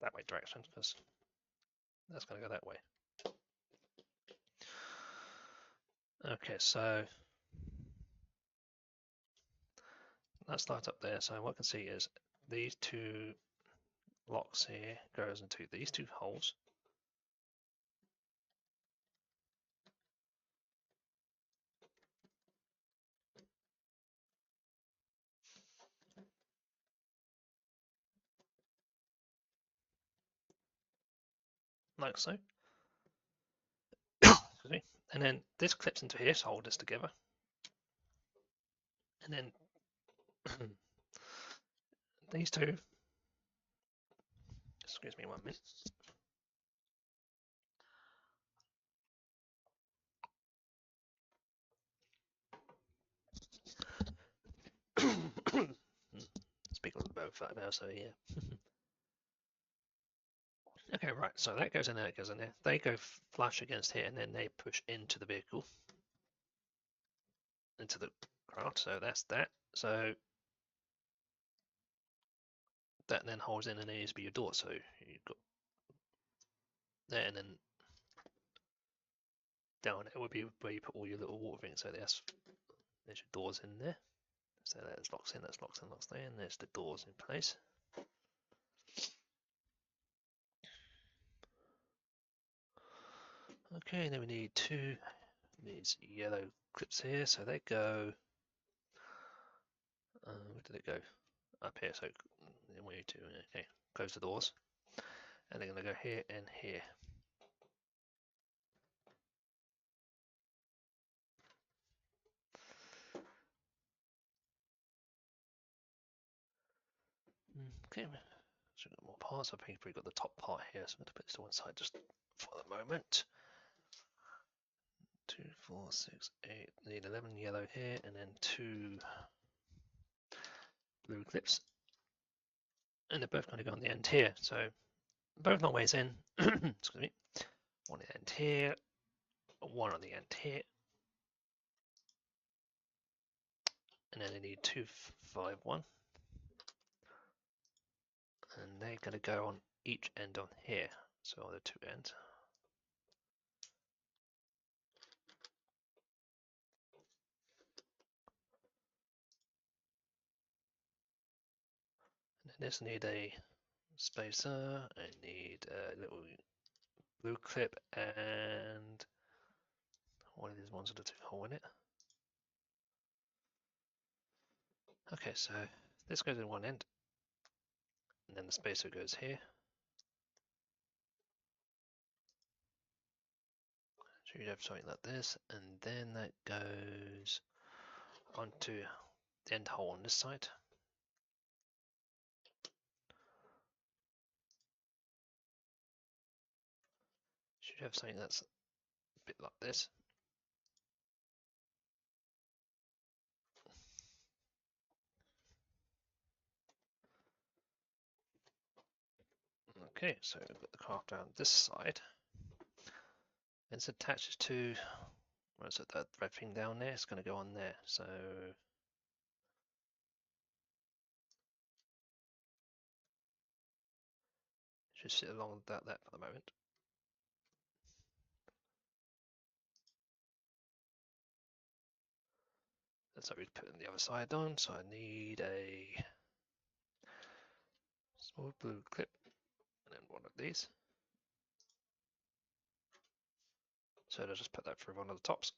S1: That way direction, because that's going to go that way. Okay, so that's light up there. So what I can see is these 2 locks here goes into these 2 holes. Like so. And then this clips into here, so hold this together. And then these two, excuse me 1 minute. Speaking of both that now, so yeah. Okay, right, so that goes in there, it goes in there. They go flush against here, and then they push into the vehicle, into the craft, so that's that. So that then holds in and needs to be your door, so you've got there, and then down it would be where you put all your little water things, so there's your doors in there. So that's locks in, that's locks in, locks there, and there's the doors in place. Okay, then we need these yellow clips here, so they go, where did it go? Up here, so we need to, okay, close the doors, and they're going to go here and here. Okay, so we've got more parts. I think we've got the top part here, so I'm going to put this to one side just for the moment. 2, 4, 6, 8. Need 11 yellow here, and then 2 blue clips, and they're both going to go on the end here. So both long ways in. Excuse me. One on the end here, one on the end here, and then they need 2, 5, 1, and they're going to go on each end on here. So on the 2 ends. And then this need a spacer. I need a little blue clip and one of these ones with a hole in it. Okay, so this goes in one end, and then the spacer goes here. So you have something like this, and then that goes onto the end hole on this side. Should have something that's a bit like this. Okay, so we've got the craft down this side. It's attached to, what is it, that red thing down there? It's going to go on there. So just sit along that for the moment. So we put the other side on. So I need a small blue clip and then one of these. So I'll just put that through one of the tops.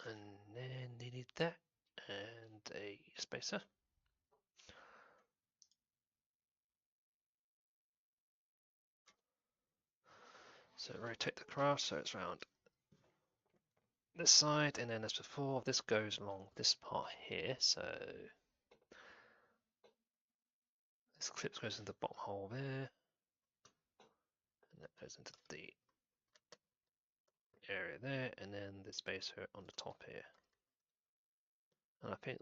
S1: And then they need that and a spacer. So rotate the craft so it's round this side, and then as before, this goes along this part here. So this clip goes into the bottom hole there, and that goes into the area there, and then the spacer on the top here. And I think,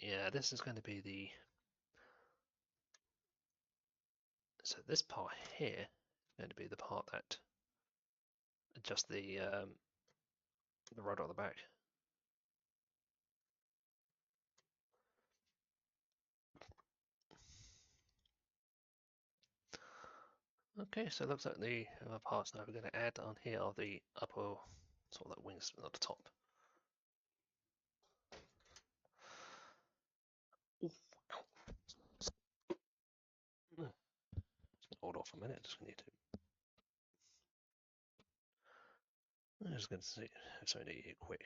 S1: yeah, this is going to be the, so this part here is going to be the part that adjusts the rod on the back. Okay, so it looks like the other parts now we're going to add on here are the upper sort of like wings at the top. Hold off a minute, just need to. I'm just going to see if something here quick.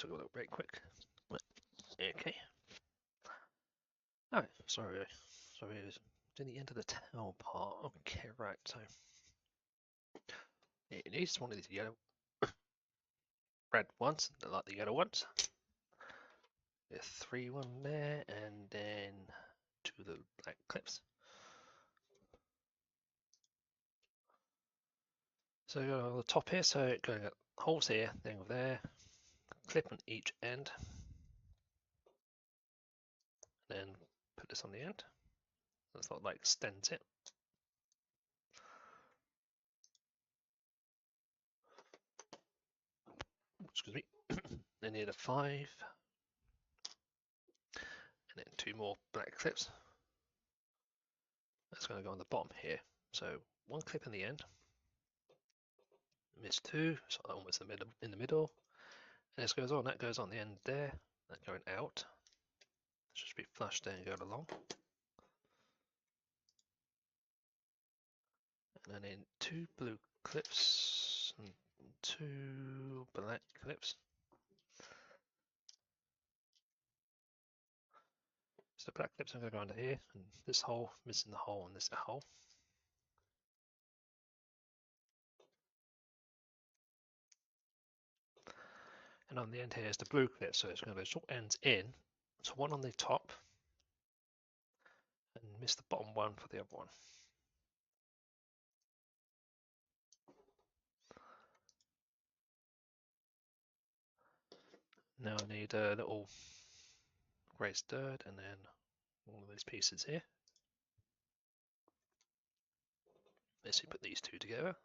S1: took a little break quick. Okay. Oh, sorry. Sorry, it was doing the end of the tail part. Okay, right, so it needs one of these yellow red ones, like the yellow ones. There's 3 1 there, and then 2 little black clips. So you got on the top here, so going got holes here, then over there, clip on each end, then put this on the end. That's what like extends it. Excuse me. Then need a 5, and then 2 more black clips. That's going to go on the bottom here. So 1 clip in the end, miss 2, so almost in the middle. And this goes on. That goes on the end there. That going out. It should be flush there and going along. And then 2 blue clips and 2 black clips. So the black clips are going to go under here, and this hole, missing the hole, and this hole. And on the end here is the blue clip, so it's going to go short ends in. So 1 on the top, and miss the bottom one for the other one. Now I need a little grey stirred, and then all of these pieces here. Let's see, put these 2 together.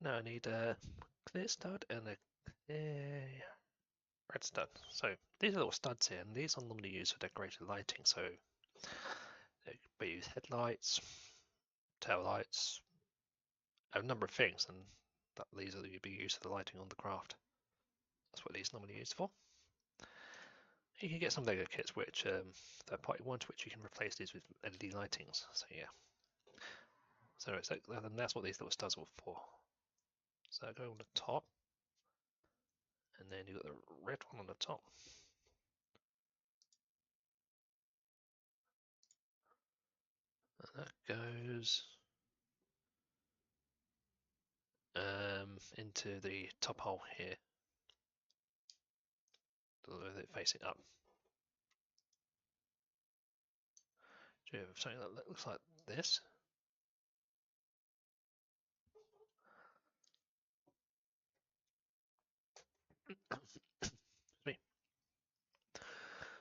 S1: Now I need a clear stud and a clear red stud. So these are little studs here, and these are normally used for decorated lighting. So they could be used headlights, tail lights, a number of things, and these are be used for the lighting on the craft. That's what these are normally used for. You can get some Lego kits which third-party ones, which you can replace these with LED lightings. So yeah. So that's what these little studs are for. So go on the top, and then you've got the red one on the top. And that goes into the top hole here, with it facing up. So you have something that looks like this. Me.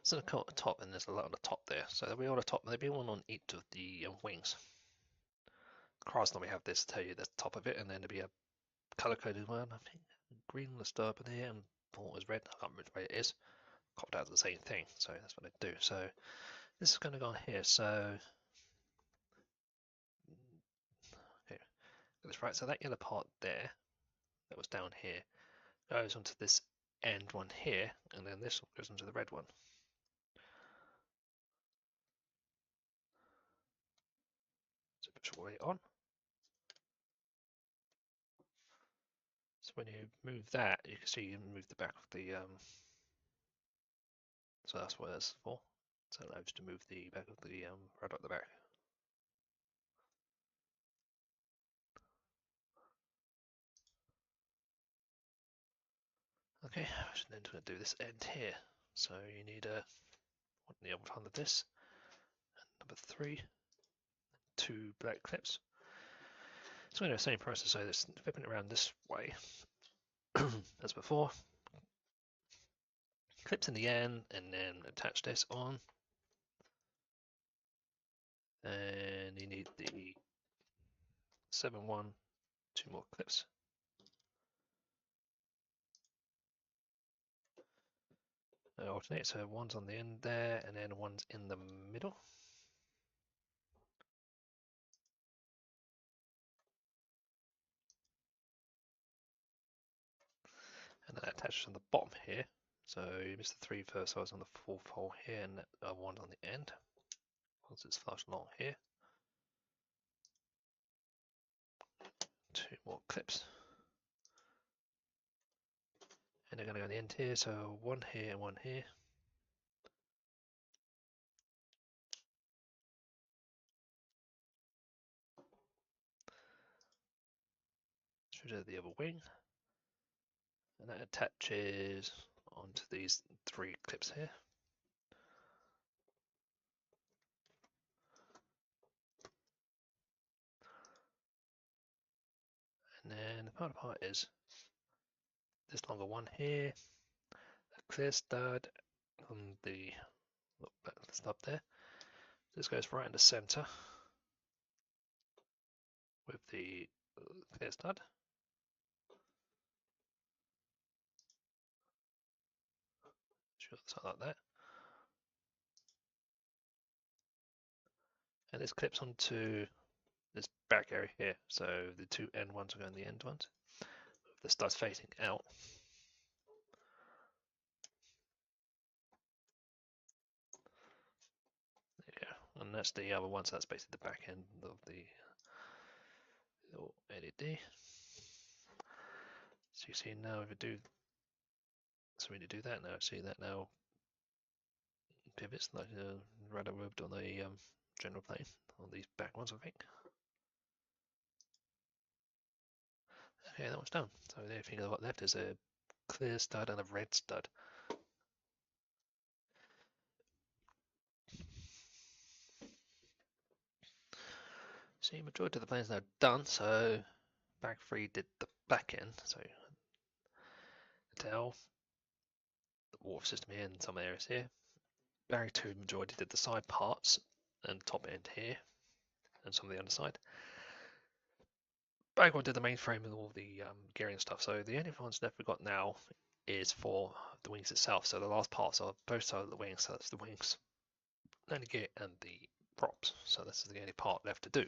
S1: So the at the top, and there's a lot on the top there. So there'll be on the top. There'll be one on each of the wings. Crafts normally have this to tell you the top of it, and then there'll be a color-coded one. I think green on the start up here, and thought was red. I can't remember which way it is. Copped out the same thing, so that's what I do. So this is going to go on here. So okay, that's right. So that yellow part there, that was down here, goes onto this end one here, and then this goes onto the red one. So push all the way on. So when you move that, you can see you move the back of the so that's what that's for. So it allows you to move the back of the right up the back. Okay, so then to do this end here. So you need a the other hand of this, and number 3, 2 black clips. So I'm going to do the same process, so this flipping it around this way as before. Clips in the end, and then attach this on. And you need the 7-1, 2 more clips. Alternate, so one's on the end there, and then one's in the middle. And then attaches on the bottom here. So you missed the 3 first, so I was on the 4th hole here, and that one's on the end. Once it's flush along here. 2 more clips. And they're going to go on the end here, so 1 here and 1 here. Through the other wing. And that attaches onto these 3 clips here. And then the final part is this longer one here, a clear stud on the stub there. This goes right in the center with the clear stud. Sure, something like that. And this clips onto this back area here. So the 2 end ones are going the end ones. The stud's facing out. There you go. And that's the other one, so that's basically the back end of the little LED. So you see now if I do, so we need to do that now. See that now pivots like rather moved on the general plane on these back ones, I think. Okay, that one's done. So the only thing I've got left is a clear stud and a red stud. See, majority of the plane's now done, so bag 3 did the back end, so the tail, the water system here and some areas here. Bag 2 majority did the side parts and top end here and some of the underside. Bag 1 did the mainframe and all the gearing and stuff, so the only ones left we've got now is for the wings itself. So the last parts are both sides of the wings, so that's the wings, landing gear and the props. So this is the only part left to do.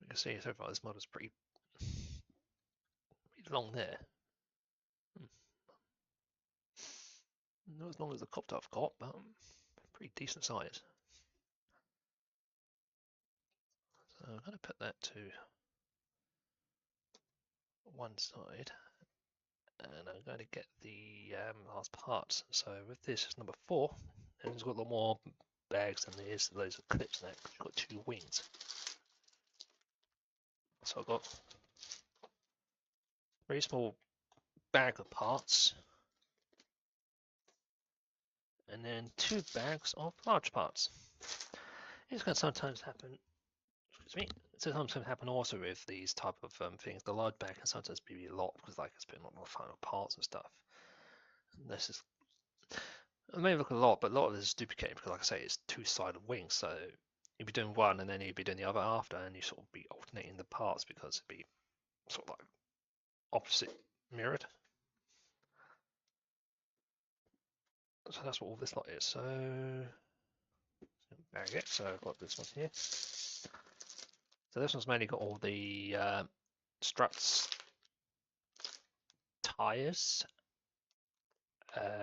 S1: You can see so far this model's pretty long there. Not as long as the copter I've got, but pretty decent size. So I'm going to put that to one side, and I'm going to get the last parts. So with this, it's number 4, and it's got a lot more bags than there is loads of clips now. You've got 2 wings. So I've got 3 small bag of parts, and then 2 bags of large parts. It's going to sometimes happen. Excuse me. So sometimes happen also with these type of things. The large bag can sometimes be a lot because like it's been a lot more final parts and stuff. And this is, it may look a lot, but a lot of this is duplicated because, like I say, it's 2-sided wings. So you'd be doing one and then you'd be doing the other after, and you sort of be alternating the parts because it'd be sort of like opposite mirrored. So that's what all this lot is. So bag it. So I've got this one here. So this one's mainly got all the struts, tires,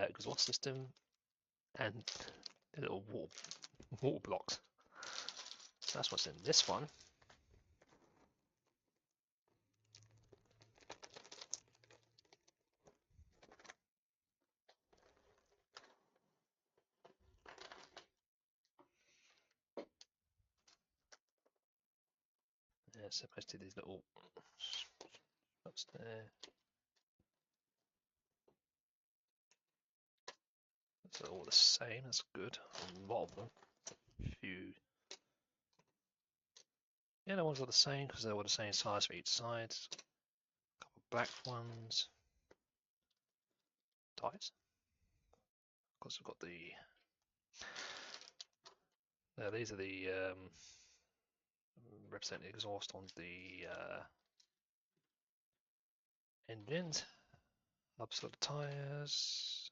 S1: exhaust system, and the little wall blocks. So that's what's in this one. Yeah, so most of these little struts there. They're all the same. That's good. A lot of them. Few. Yeah, the ones are the same because they're all the same size for each side. A couple of black ones. Tires. Of course, we've got the. Now these are the representing exhaust on the engines. Ups for the tires.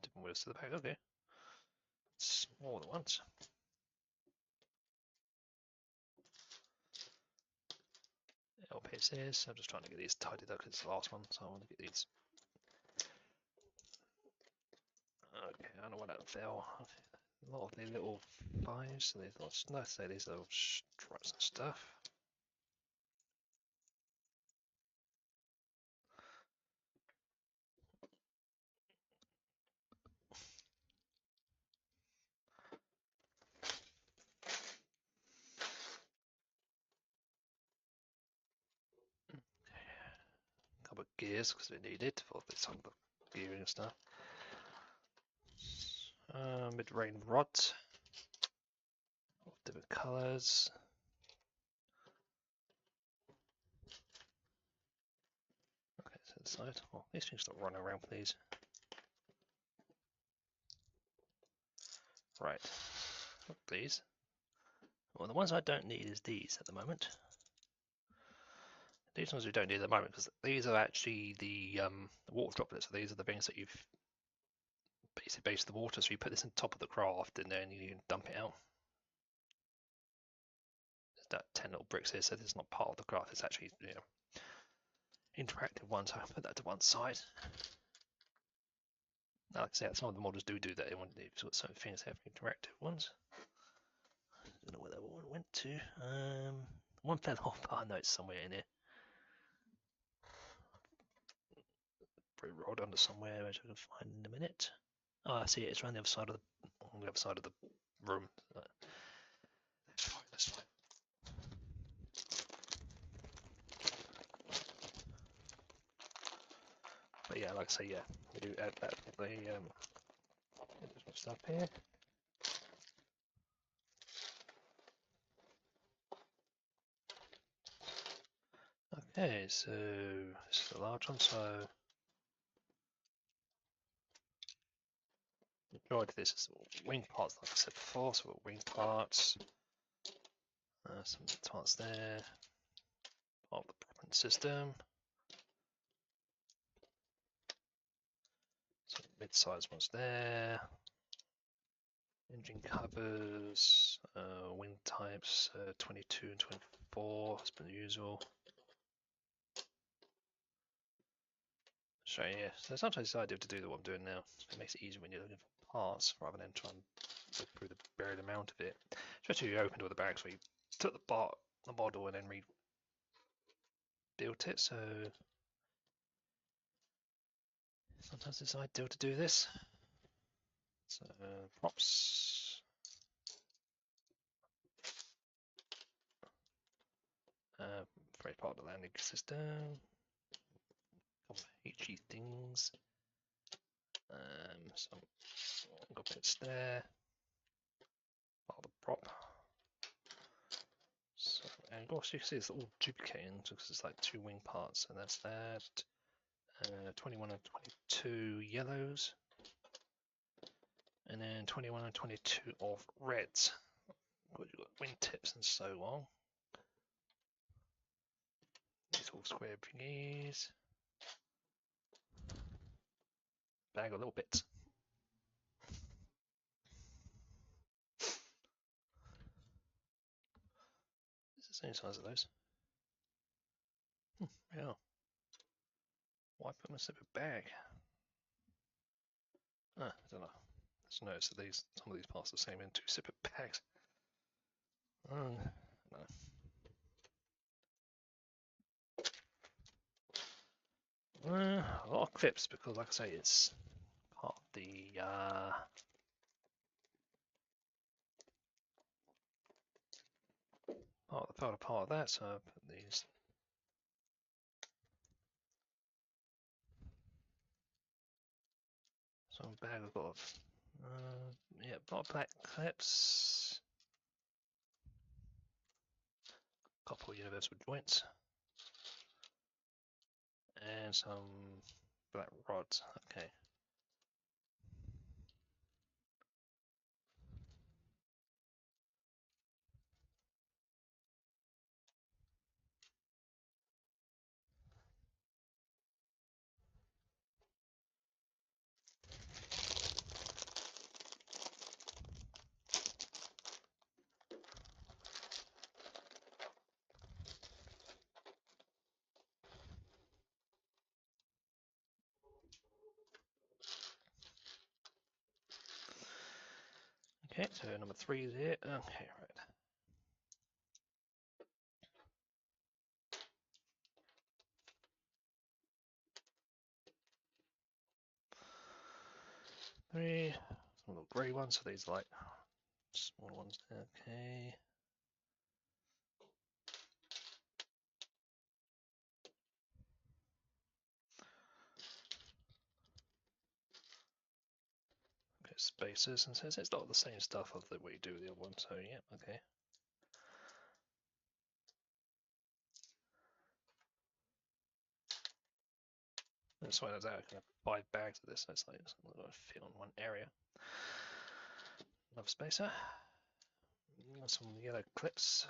S1: Different wheels to the back. Okay. Smaller ones. LPSs. I'm just trying to get these tidied up because it's the last one, so I want to get these. Okay, don't know what that fell. A lot of the little fives, so these little, let's say these little struts and stuff. Couple of gears because we need it for this on the gearing and stuff. Mid-range rods, different colours. Okay, so the side. Oh, these things stop running around, please. Right, these. Well, the ones I don't need is these at the moment. These ones we don't need at the moment because these are actually the water droplets. So these are the things that you've basically based the water. So you put this on top of the craft and then you dump it out. There's that 10 little bricks here, so this is not part of the craft. It's actually, you know, interactive one. So I'll put that to one side. Now, like I say, some of the models do that. They've got some things have interactive ones. I don't know where that one went to. One fell off, but I know it's somewhere in here. Probably rolled under somewhere, which I can find in a minute. Oh, I see it. It's around the other side of the room. That's fine. That's fine. But yeah, like I say, yeah, we do add that the stuff here. Okay, so this is the large one. So the majority of this is wing parts, like I said before. So we've got wing parts, some parts there, part of the propellant system. Some mid-sized ones there. Engine covers, wing types, 22 and 24, as per usual. So yeah, so sometimes it's ideal to do what I'm doing now. It makes it easier when you're looking for parts rather than trying to look through the buried amount of it. Especially if you opened all the bags where you took the model and then rebuilt it. So sometimes it's ideal to do this. So props. Very part of the landing system. Couple of HE things. Some got bits there. Part of the prop. So, and also you can see it's all duplicating because it's like two wing parts, and that's that. 21 and 22 yellows, and then 21 and 22 of reds. You've got wing tips and so on. These all square thingies. Bag of little bits. It's the same size of those. Yeah. Why put them in a separate bag? I don't know. Just noticed that some of these parts are the same in two separate bags. No. A lot of clips because, like I say, it's part of the part of that. So I put these. Some bag I've got. Yeah, got black clips. Couple of universal joints. And some black rods. Okay. Okay, so number 3 is here. Okay, right. Three, some little grey ones, so these are like small ones. Okay. Okay, spaces, and says it's not the same stuff as that we do with the other one, so yeah, okay. That's why I was out. I can have 5 bags of this, so it's like something that fit on one area. Another spacer. Some yellow clips.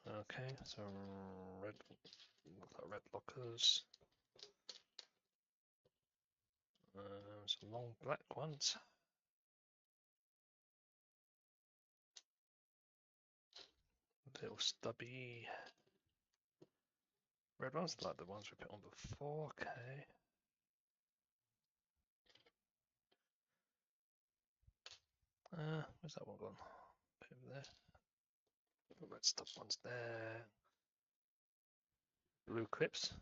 S1: Okay, so red lockers. Some long black ones. Little stubby red ones, like the ones we put on before. Okay. Where's that one gone? Put over there. The red stub ones there. Blue clips.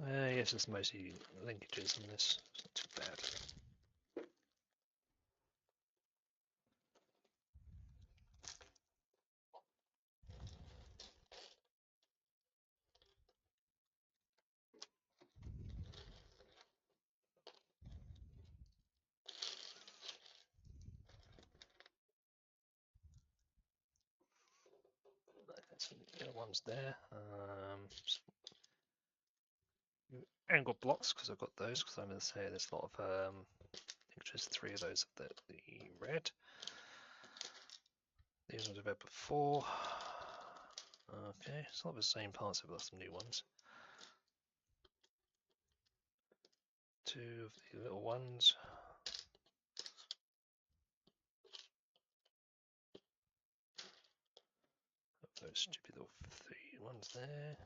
S1: Yes, it's mostly linkages in this. It's not too bad. Some yellow ones there. Angle blocks, because I've got those, because I'm going to say there's a lot of, I think just 3 of those of the red. These ones I've had before. Okay, it's not the same parts, I've got some new ones. 2 of the little ones. Those stupid little 3 ones there.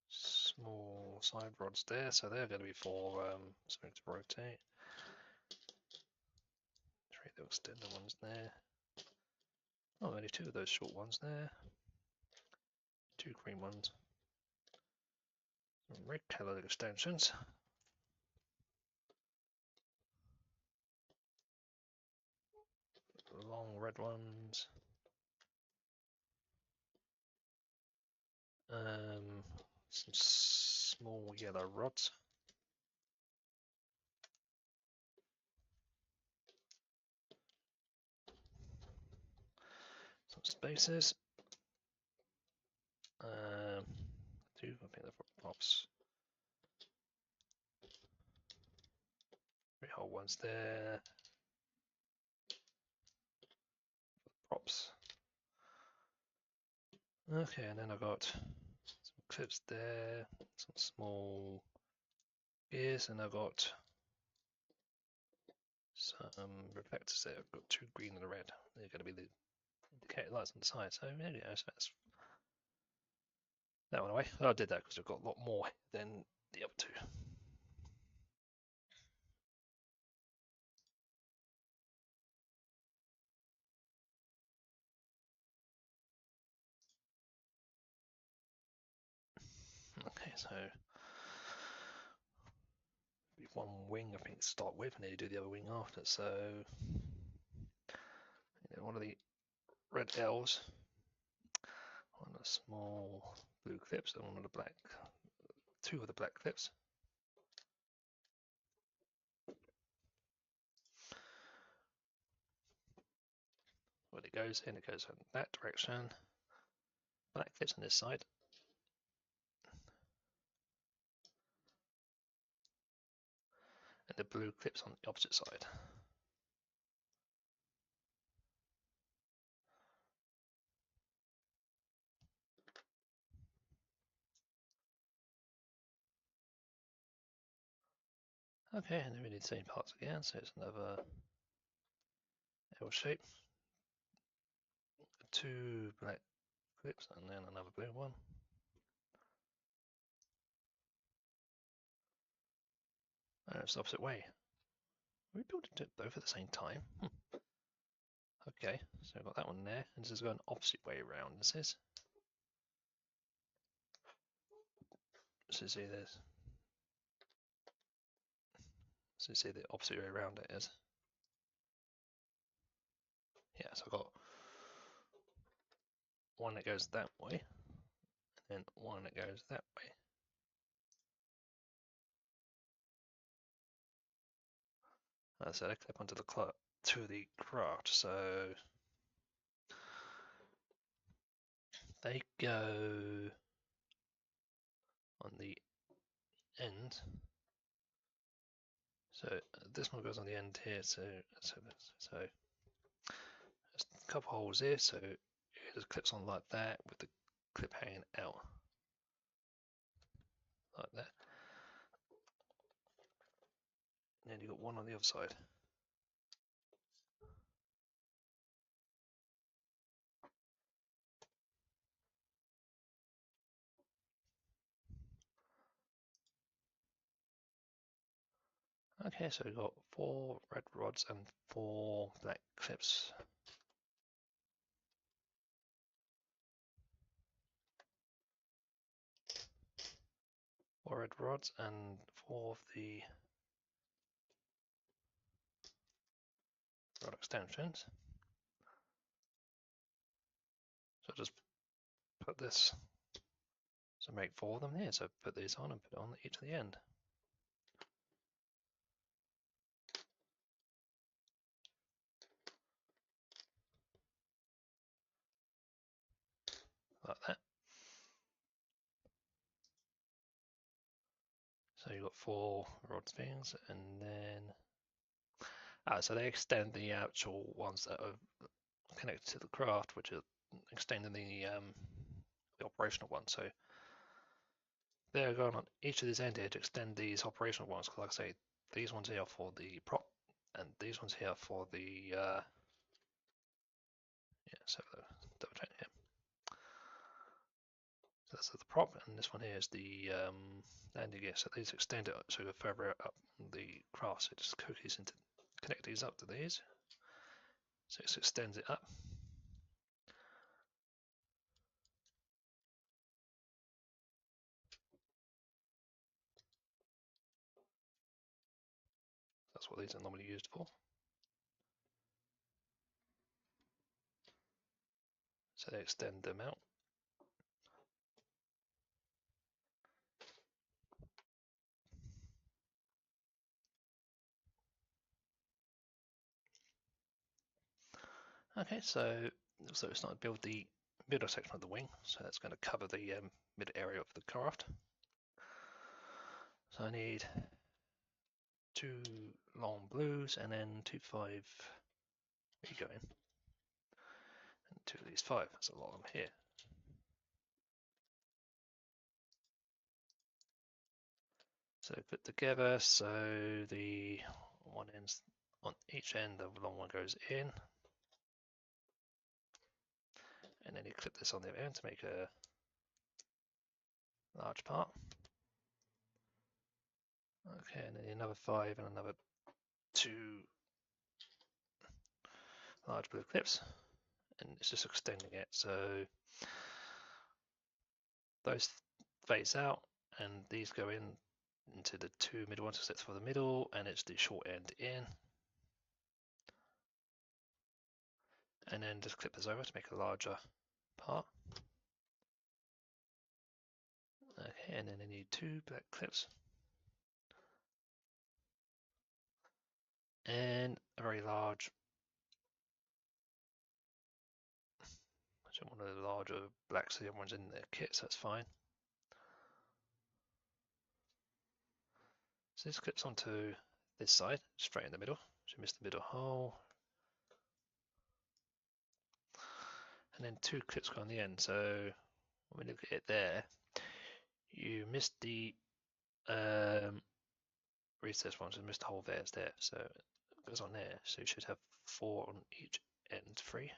S1: Small side rods there, so they're going to be for something to rotate. 3 little extender ones there. Oh, only 2 of those short ones there. 2 green ones. Some red coloured extensions. Long red ones. Some small yellow rods. Some spacers. 2, I think they're for props. 3 whole ones there. Props. Okay, and then I've got some clips there, some small gears, and I've got some reflectors there. I've got 2 green and a red. They're going to be the indicator lights on the side. So there you go. So that's that one away. I did that because I've got a lot more than the other 2. Okay, so one wing I think to start with, and then you do the other wing after. So one of the red L's, one of the small blue clips, and one of the black, 2 of the black clips. When it goes in that direction. Black clips on this side. And the blue clips on the opposite side. Okay, and then we need the same parts again, so it's another L shape. 2 black clips, and then another blue one. And it's the opposite way. We built it both at the same time. Okay, so I've got that one there, and this is going opposite way around. This is. So see this. So see the opposite way around it is. Yeah, so I've got one that goes that way, and one that goes that way. So they clip onto the craft, so they go on the end. So this one goes on the end here. So there's a couple holes here. So it just clips on like that with the clip hanging out like that. And then you got one on the other side. Okay, so we've got 4 red rods and 4 black clips. Four red rods and 4 of the rod extensions. So just put this, so make 4 of them here. So put these on and put it on each of the end. Like that. So you've got 4 rod things, and then so they extend the actual ones that are connected to the craft, which are extending the operational ones. So they're going on each of these end here to extend these operational ones. Because like I say, these ones here are for the prop, and these ones here for the so double check here. So that's the prop, and this one here is the landing gear. So these extend it so go further up the craft. So it just cookies into connect these up to these. So it extends it up. That's what these are normally used for. So they extend them out. Okay, so it's starting to build the middle section of the wing. So that's going to cover the mid area of the craft. So I need 2 long blues and then 2 5. There you go in. And 2 of these 5. That's a lot of them here. So put together. So the one ends on each end. The long one goes in, and then you clip this on the other end to make a large part. Okay, and then another 5 and another 2 large blue clips, and it's just extending it. So those phase out, and these go into the 2 middle ones, except for the middle, and it's the short end in. And then just clip this over to make a larger part. Okay, and then I need 2 black clips. And a very large, one of the larger blacks, the other one's in the kit, so that's fine. So this clips onto this side, straight in the middle. So you miss the middle hole. And then 2 clips go on the end. So when we look at it there, you missed the recess one, so you missed the hole there, it's there. So it goes on there. So you should have 4 on each end, 3.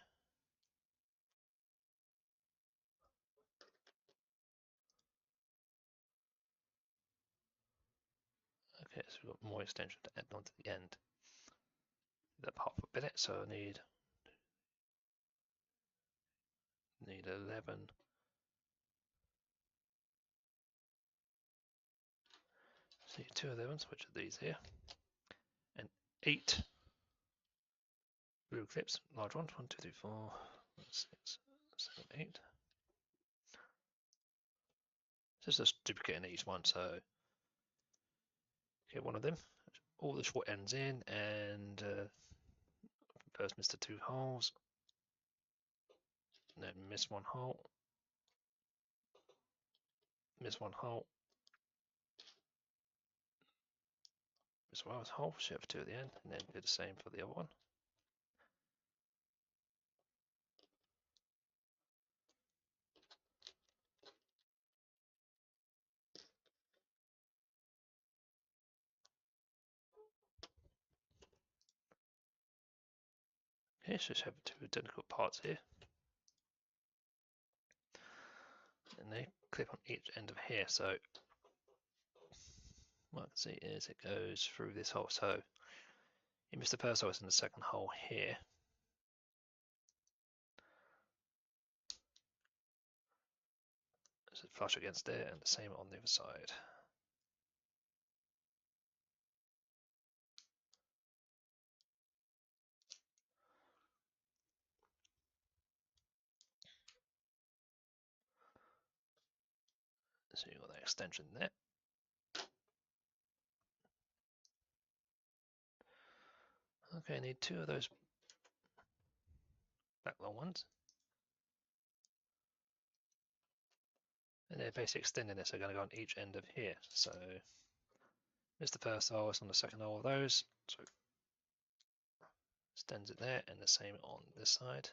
S1: Okay, so we've got more extension to add on to the end. That part for billet, so I need 11. So 2 11s, which are these here, and 8 blue clips, large ones. 1, 2, 3, 4, 5, 6, 7, 8. So it's just duplicating each one. So get one of them, all the short ends in, and first miss the 2 holes, and then miss 1 hole, miss 1 hole, miss 1 hole, shift 2 at the end, and then do the same for the other one. Okay, so just have 2 identical parts here, and they clip on each end of here. So what I can see is it goes through this hole. So you missed the first hole, it's in the second hole here. So flush against there, and the same on the other side. So you've got that extension there. Okay, I need 2 of those back long ones. And they're basically extending this, they're going to go on each end of here. So there's the first hole, it's on the second hole of those. So extends it there, and the same on this side.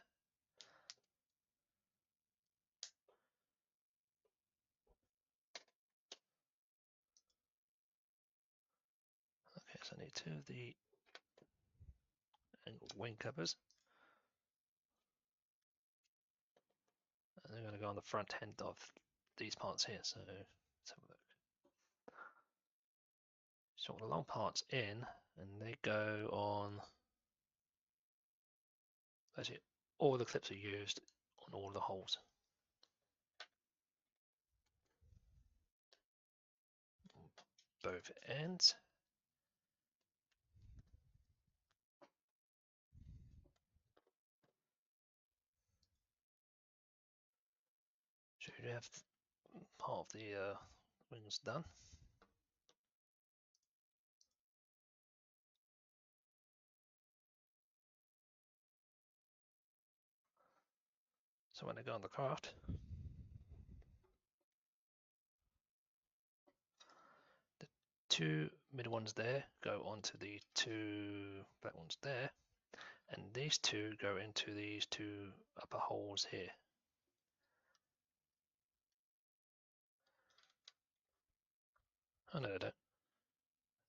S1: Okay, so I need 2 of the angled wing covers. And they're going to go on the front end of these parts here. So let's have a look. So the long parts in, and they go on. Basically, all the clips are used on all the holes. Both ends. So you have part of the wings done. So when they go on the craft, the 2 middle ones there go onto the 2 black ones there, and these 2 go into these 2 upper holes here. Oh no, they don't.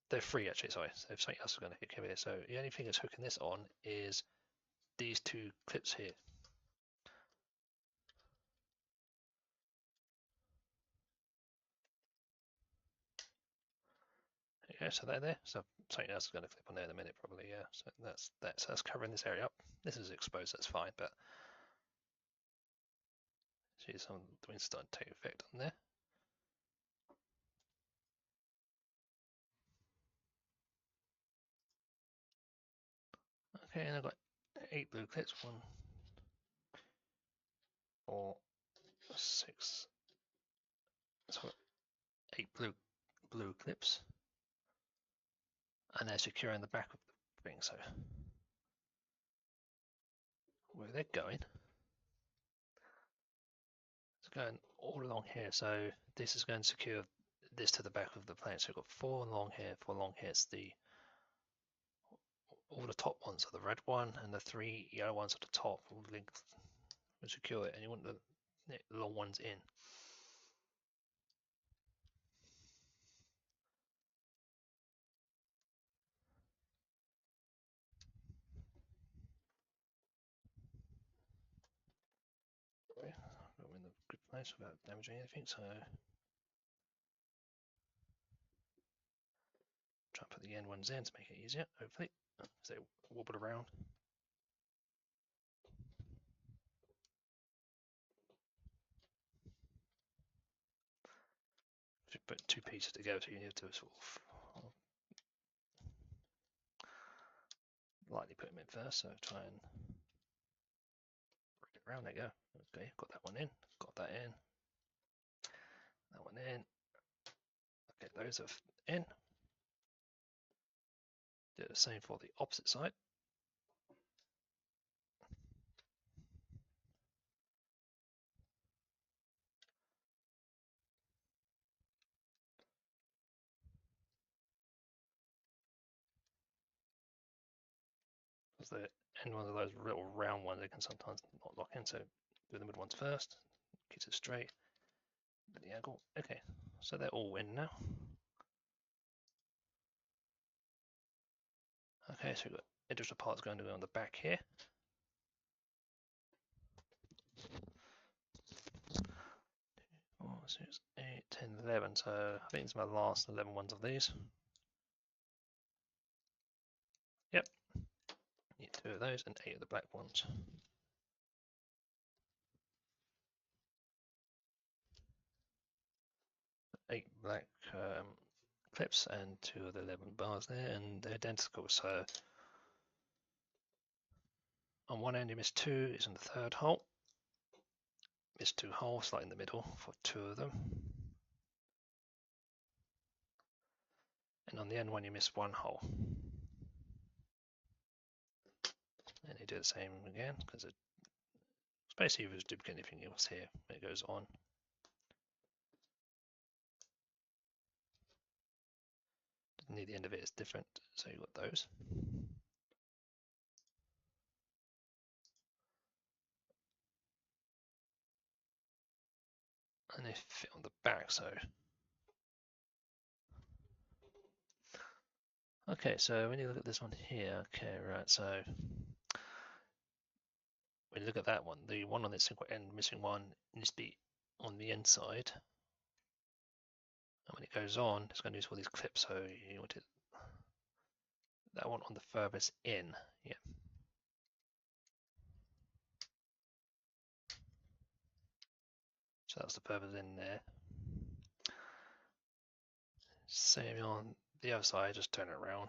S1: They're free actually, sorry. So if something else is going to hook over here. So the only thing that's hooking this on is these 2 clips here. Okay, so they're there. So something else is going to clip on there in a minute, probably. Yeah. So that's covering this area up. This is exposed. That's fine, but see some of the wind starting to take effect on there. Okay, and I've got 8 blue clips. 1, 4, 6. So 8 blue clips, and they're securing the back of the thing. So where they're going, it's going all along here. So this is going to secure this to the back of the plane. So we've got 4 along here, 4 along here. It's all the top ones are the red one, and the 3 yellow ones at the top will link and secure it. And you want the long ones in. I'm in the good place without damaging anything. So put the end ones in to make it easier, hopefully, so they wobble around. If you put two pieces together, so you need to sort of lightly put them in first, so try and bring it around. There you go. Okay, got that one in, got that in, that one in. Okay, those are in. Do the same for the opposite side. Because the end ones of those little round ones, they can sometimes not lock in, so do the middle ones first, keeps it straight, at the angle. Okay, so they're all in now. Okay, so we've got additional parts going to go on the back here. 4, 6, 8, 10, 11. So I think it's my last 11 ones of these. Yep. Need 2 of those and 8 of the black ones. 8 black clips and 2 of the 11 bars there, and they're identical. So on one end you miss 2, it's in the third hole. Miss 2 holes, like in the middle for 2 of them. And on the end one you miss 1 hole. And you do the same again, because it's basically if it's duplicate anything else here, it goes on. Near the end of it is different, so you've got those. And they fit on the back, so. Okay, so when you look at this one here, okay, right, so when you look at that one, the one on the single end missing one needs to be on the inside. And when it goes on, it's going to use all these clips, so you want it, that one on the furthest in, yeah. So that's the furthest in there. Same on the other side, just turn it around.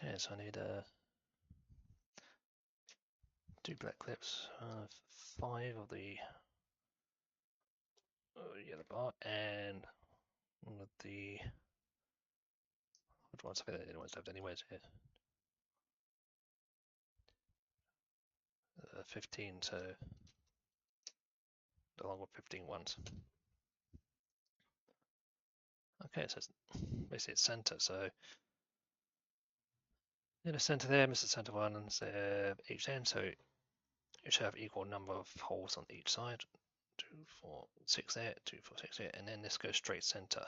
S1: Okay, so I need 2 black clips, 5 of the yellow bar, and one of the, which ones? I think the ones left anyways here. 15, so along with 15 ones. Okay, so it's basically it's center, so in the center there, Mr. Center one, and each end, so you should have equal number of holes on each side. 2, 4, 6 there, 2, 4, 6 there, and then this goes straight center.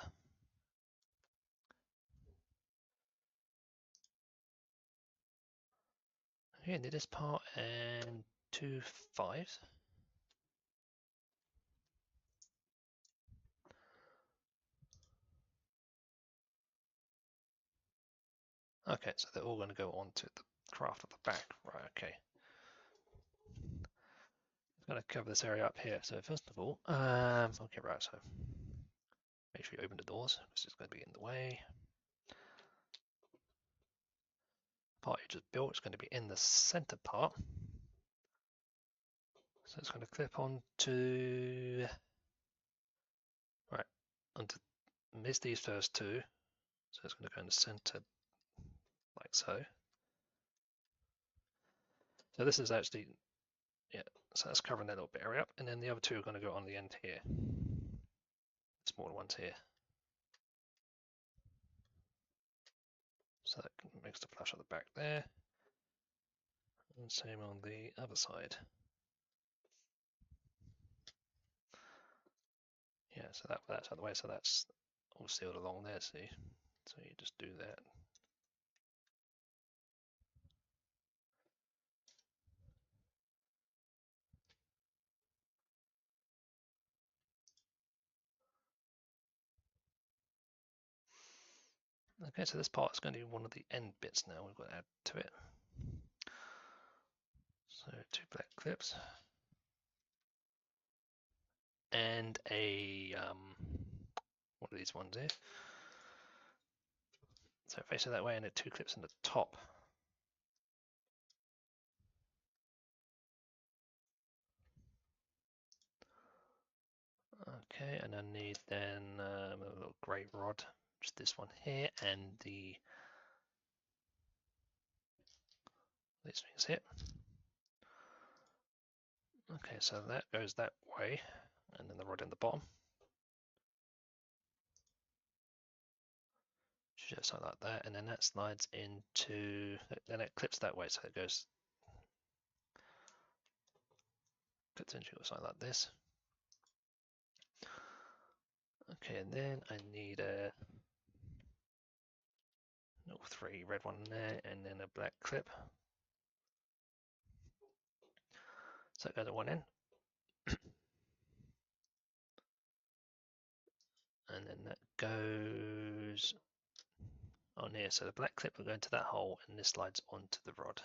S1: Okay, do this part and 2 5s. Okay, so they're all going to go onto the craft at the back, right? Okay. I'm going to cover this area up here. So first of all, okay, right. So make sure you open the doors. This is going to be in the way. Part you just built is going to be in the center part. So it's going to clip onto, right, onto, miss these first 2. So it's going to go in the center like so. So this is actually, yeah, so that's covering that little bit area up. And then the other 2 are going to go on the end here. Smaller ones here. So that makes the flush at the back there. And same on the other side. Yeah, so that's out of the way. So that's all sealed along there, see? So you just do that. Okay, so this part is going to be one of the end bits now. We've got to add to it. So 2 black clips and a one of these ones here. So face it that way, and then 2 clips in the top. Okay, and I need then a little grey rod, just this one here, and these things here. Okay, so that goes that way, and then the rod in the bottom. Just like that, and then that slides into, then it clips that way, so it goes, clips into something like this. Okay, and then I need a 3 red one there, and then a black clip. So it goes at one end. And then that goes on here. So the black clip will go into that hole, and this slides onto the rod.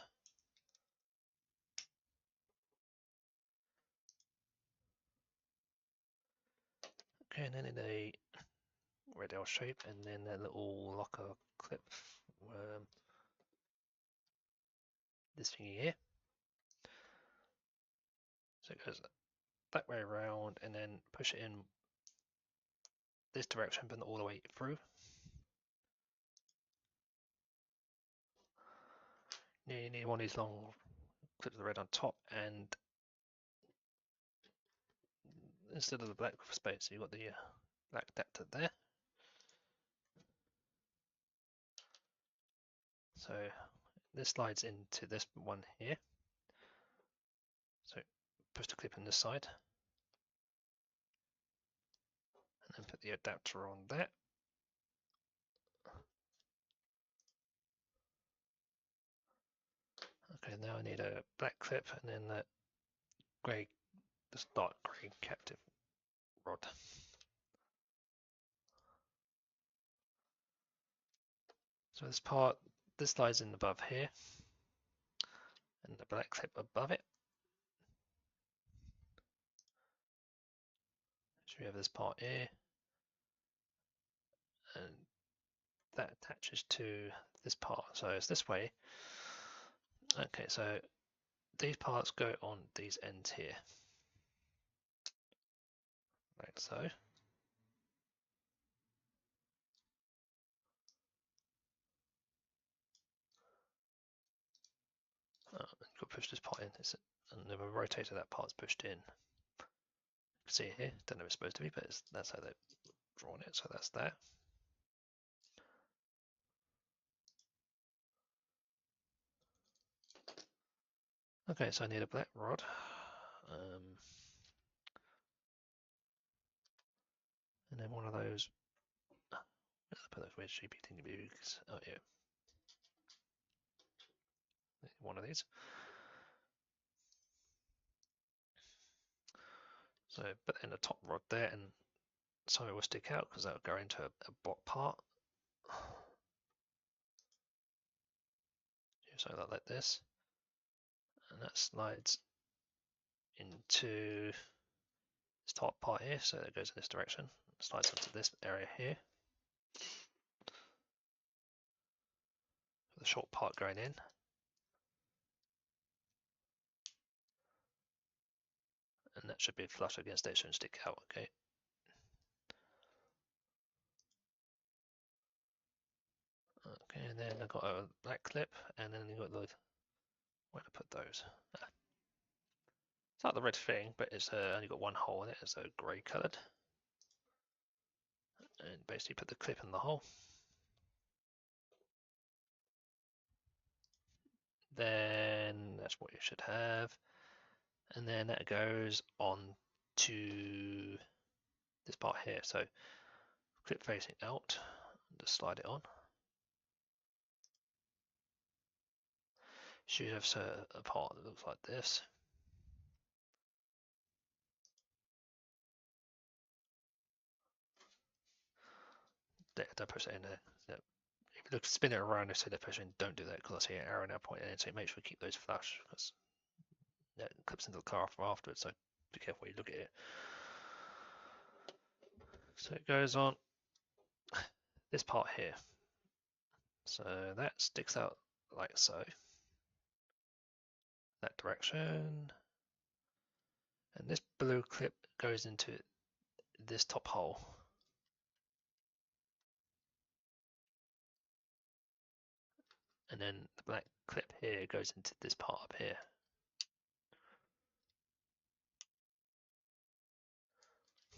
S1: Okay, and then in a red L shape, and then a little locker clip, this thingy here. So it goes that way around, and then push it in this direction, but not all the way through. You need one of these long clips of the red on top, and instead of the black space, you've got the black adapter there. So this slides into this one here. So push the clip in this side, and then put the adapter on there. Okay, now I need a black clip, and then that grey, this dark grey captive rod. So this slides in above here, and the black clip above it. So we have this part here, and that attaches to this part. So it's this way. Okay, so these parts go on these ends here, like so. You've got to push this part in, and the rotator that part's pushed in. You can see here, don't know if it's supposed to be, but that's how they've drawn it, so that's there. Okay, so I need a black rod. And then one of those, let's put those weird sheepy thingy-boos. Oh yeah, one of these. So put in the top rod there, and some it will stick out because that will go into a block part. So like this, and that slides into this top part here, so it goes in this direction. It slides into this area here. The short part going in. And that should be flush against it, it shouldn't stick out, okay? Okay, and then I've got a black clip, and then you've got the, where to put those? It's like the red thing, but it's only got one hole in it, it's grey coloured. And basically put the clip in the hole. Then that's what you should have. And then that goes on to this part here. So clip facing out, just slide it on. Should have a part that looks like this. There, don't push it in there. Yep. If you look, spin it around instead of pushing, don't do that because I see an arrow now pointing in. So make sure you keep those flush because it clips into the car afterwards. So be careful when you look at it. So it goes on this part here. So that sticks out like so. That direction. And this blue clip goes into this top hole. And then the black clip here goes into this part up here.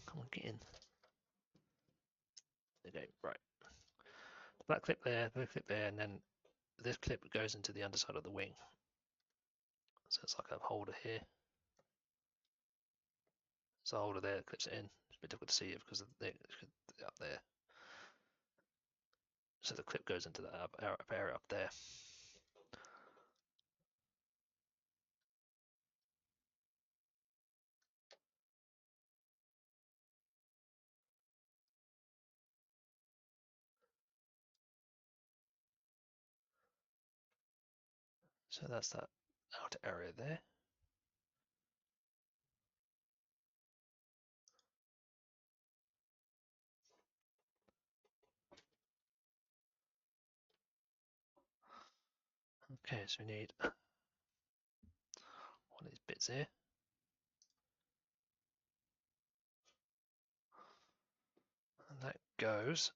S1: Come on, get in. Okay, right. The black clip there, blue clip there, and then this clip goes into the underside of the wing. So it's like a holder here. So a holder there clips it in. It's a bit difficult to see it because of the up there. So the clip goes into that area up there. So that's that outer area there. Okay, so we need one of these bits here. And that goes.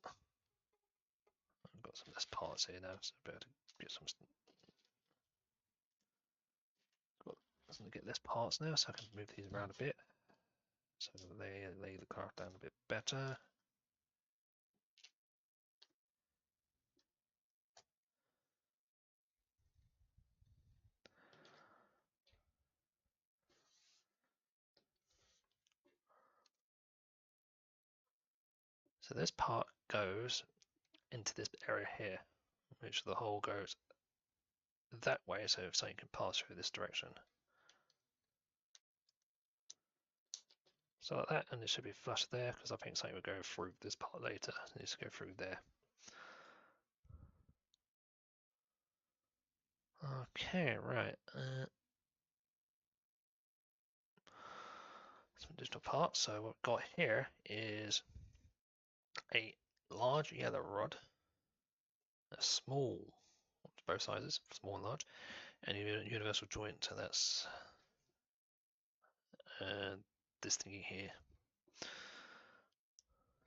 S1: I've got some less parts here now, so better to get some. Got to get less parts now, so I can move these around a bit, so that they lay the car down a bit better. So this part goes into this area here, which the hole goes that way, so if something can pass through this direction. So like that, and it should be flush there, because I think something will go through this part later. It needs to go through there. Okay, right. Some additional parts. So what we've got here is a large yellow rod, a small, both sizes, small and large, and a universal joint. So that's this thingy here.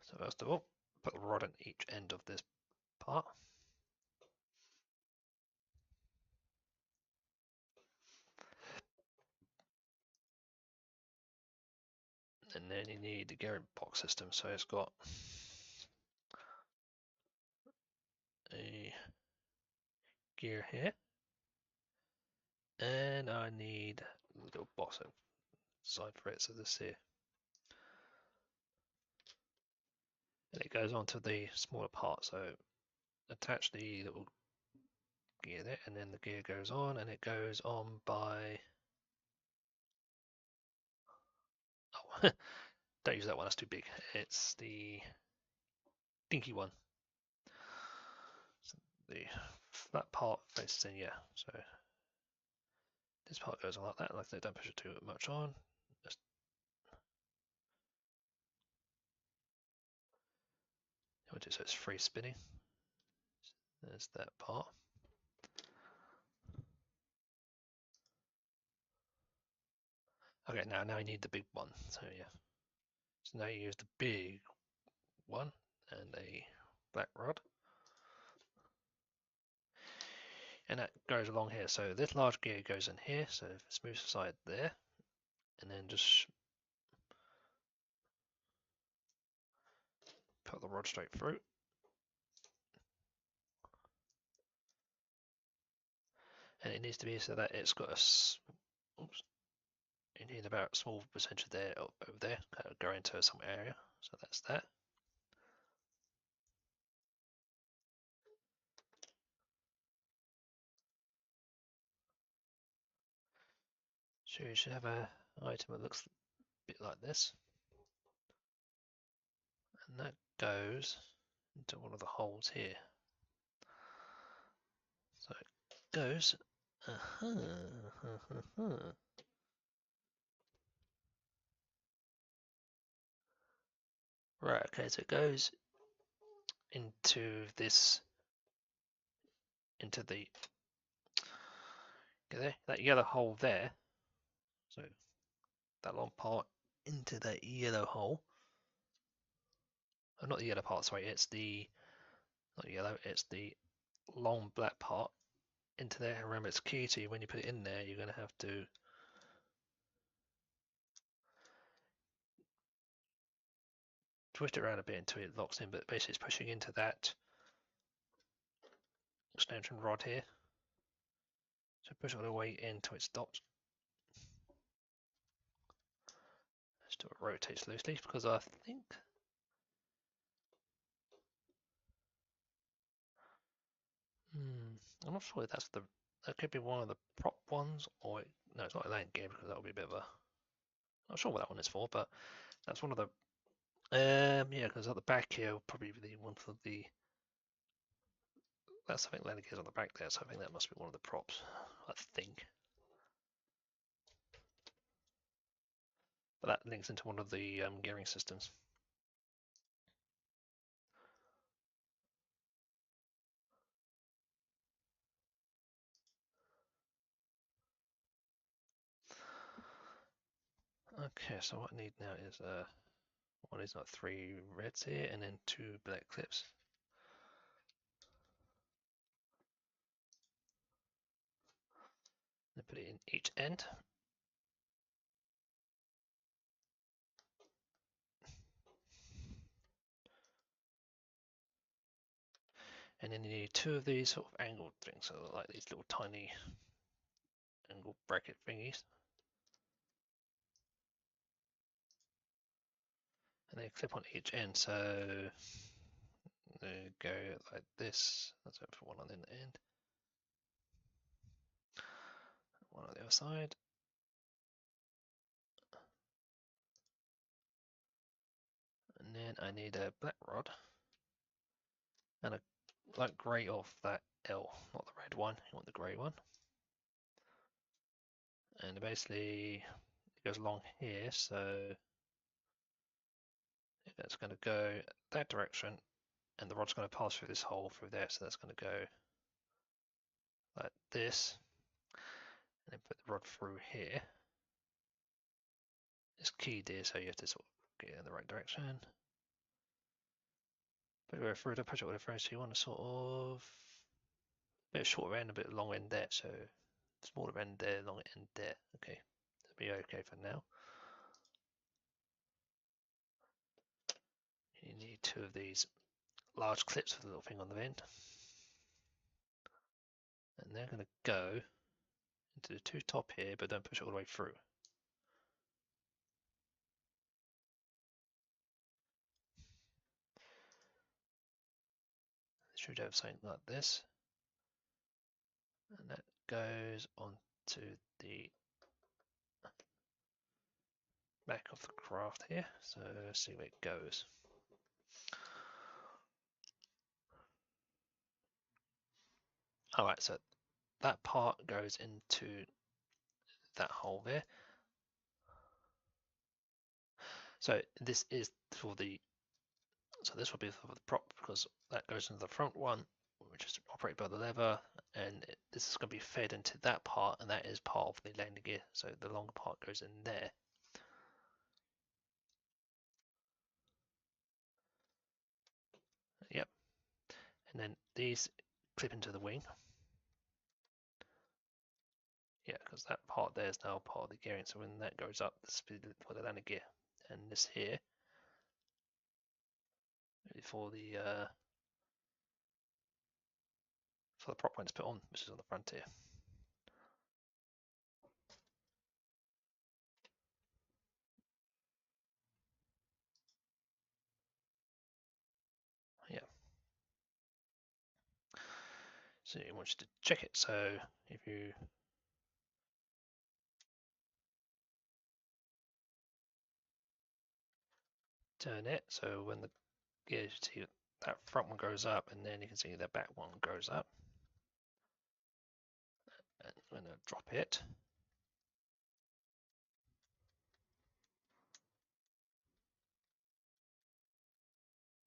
S1: So first of all, put the rod on each end of this part. And then you need the gearing box system. So it's got a gear here. And I need a little box side for it. So this here. And it goes onto the smaller part. So attach the little gear there, and then the gear goes on, and it goes on by. Oh, don't use that one. That's too big. It's the dinky one. So the flat part faces in, yeah. So this part goes on like that. Like I say, don't push it too much on. Just so it's free spinning. There's that part. Okay, now you need the big one. So yeah. So now you use the big one and a black rod. And that goes along here. So this large gear goes in here. So smooth side there. And then just put the rod straight through. And it needs to be so that it's got a oops, you need about a small percentage there over there, kind of go into some area. So that's that. So you should have an item that looks a bit like this. And that goes into one of the holes here. So it goes. Right, okay, so it goes into this, into the, okay, that yellow hole there. So that long part into that yellow hole. Oh, not the yellow part, sorry, it's the, not yellow, it's the long black part into there. And remember, it's key to you when you put it in there, you're going to have to twist it around a bit until it locks in, but basically it's pushing into that extension rod here. So push it all the way in until it stops. Still rotates loosely because I think I'm not sure if that's the, that could be one of the prop ones, or no, it's not a landing gear because that would be a bit of a, not sure what that one is for, but that's one of the yeah, because at the back here will probably be one for the, that's I think landing gears on the back there, so I think that must be one of the props, I think. But that links into one of the gearing systems. Okay, so what I need now is one is not 3 reds here and then 2 black clips. Then put it in each end. And then you need 2 of these sort of angled things, so like these little tiny angled bracket thingies. And they clip on each end, so they go like this. Let's hope for one on the end. One on the other side. And then I need a black rod and a light grey off that L, not the red one, you want the grey one. And basically it goes along here, so that's going to go that direction, and the rod's going to pass through this hole through there, so that's going to go like this, and then put the rod through here. It's keyed here, so you have to sort of get it in the right direction. Put it through, don't push it with a friend, so you want to sort of a bit shorter end, a bit long end there, so smaller end there, long end there. Okay, that'll be okay for now. You need 2 of these large clips with a little thing on the end. And they're going to go into the 2 top here, but don't push it all the way through. It should have something like this. And that goes onto the back of the craft here. So let's see where it goes. Alright, so that part goes into that hole there. So this is for the, so this will be for the prop because that goes into the front one, which is operated by the lever, and this is going to be fed into that part, and that is part of the landing gear. So the longer part goes in there. Yep. And then these clip into the wing. Yeah, because that part there is now part of the gearing. So when that goes up, this is for the landing gear, and this here for the prop when it's put on, which is on the front here. So you want you to check it. So if you turn it, so when the gears, you see that front one goes up, and then you can see the back one goes up. And I'm going to drop it.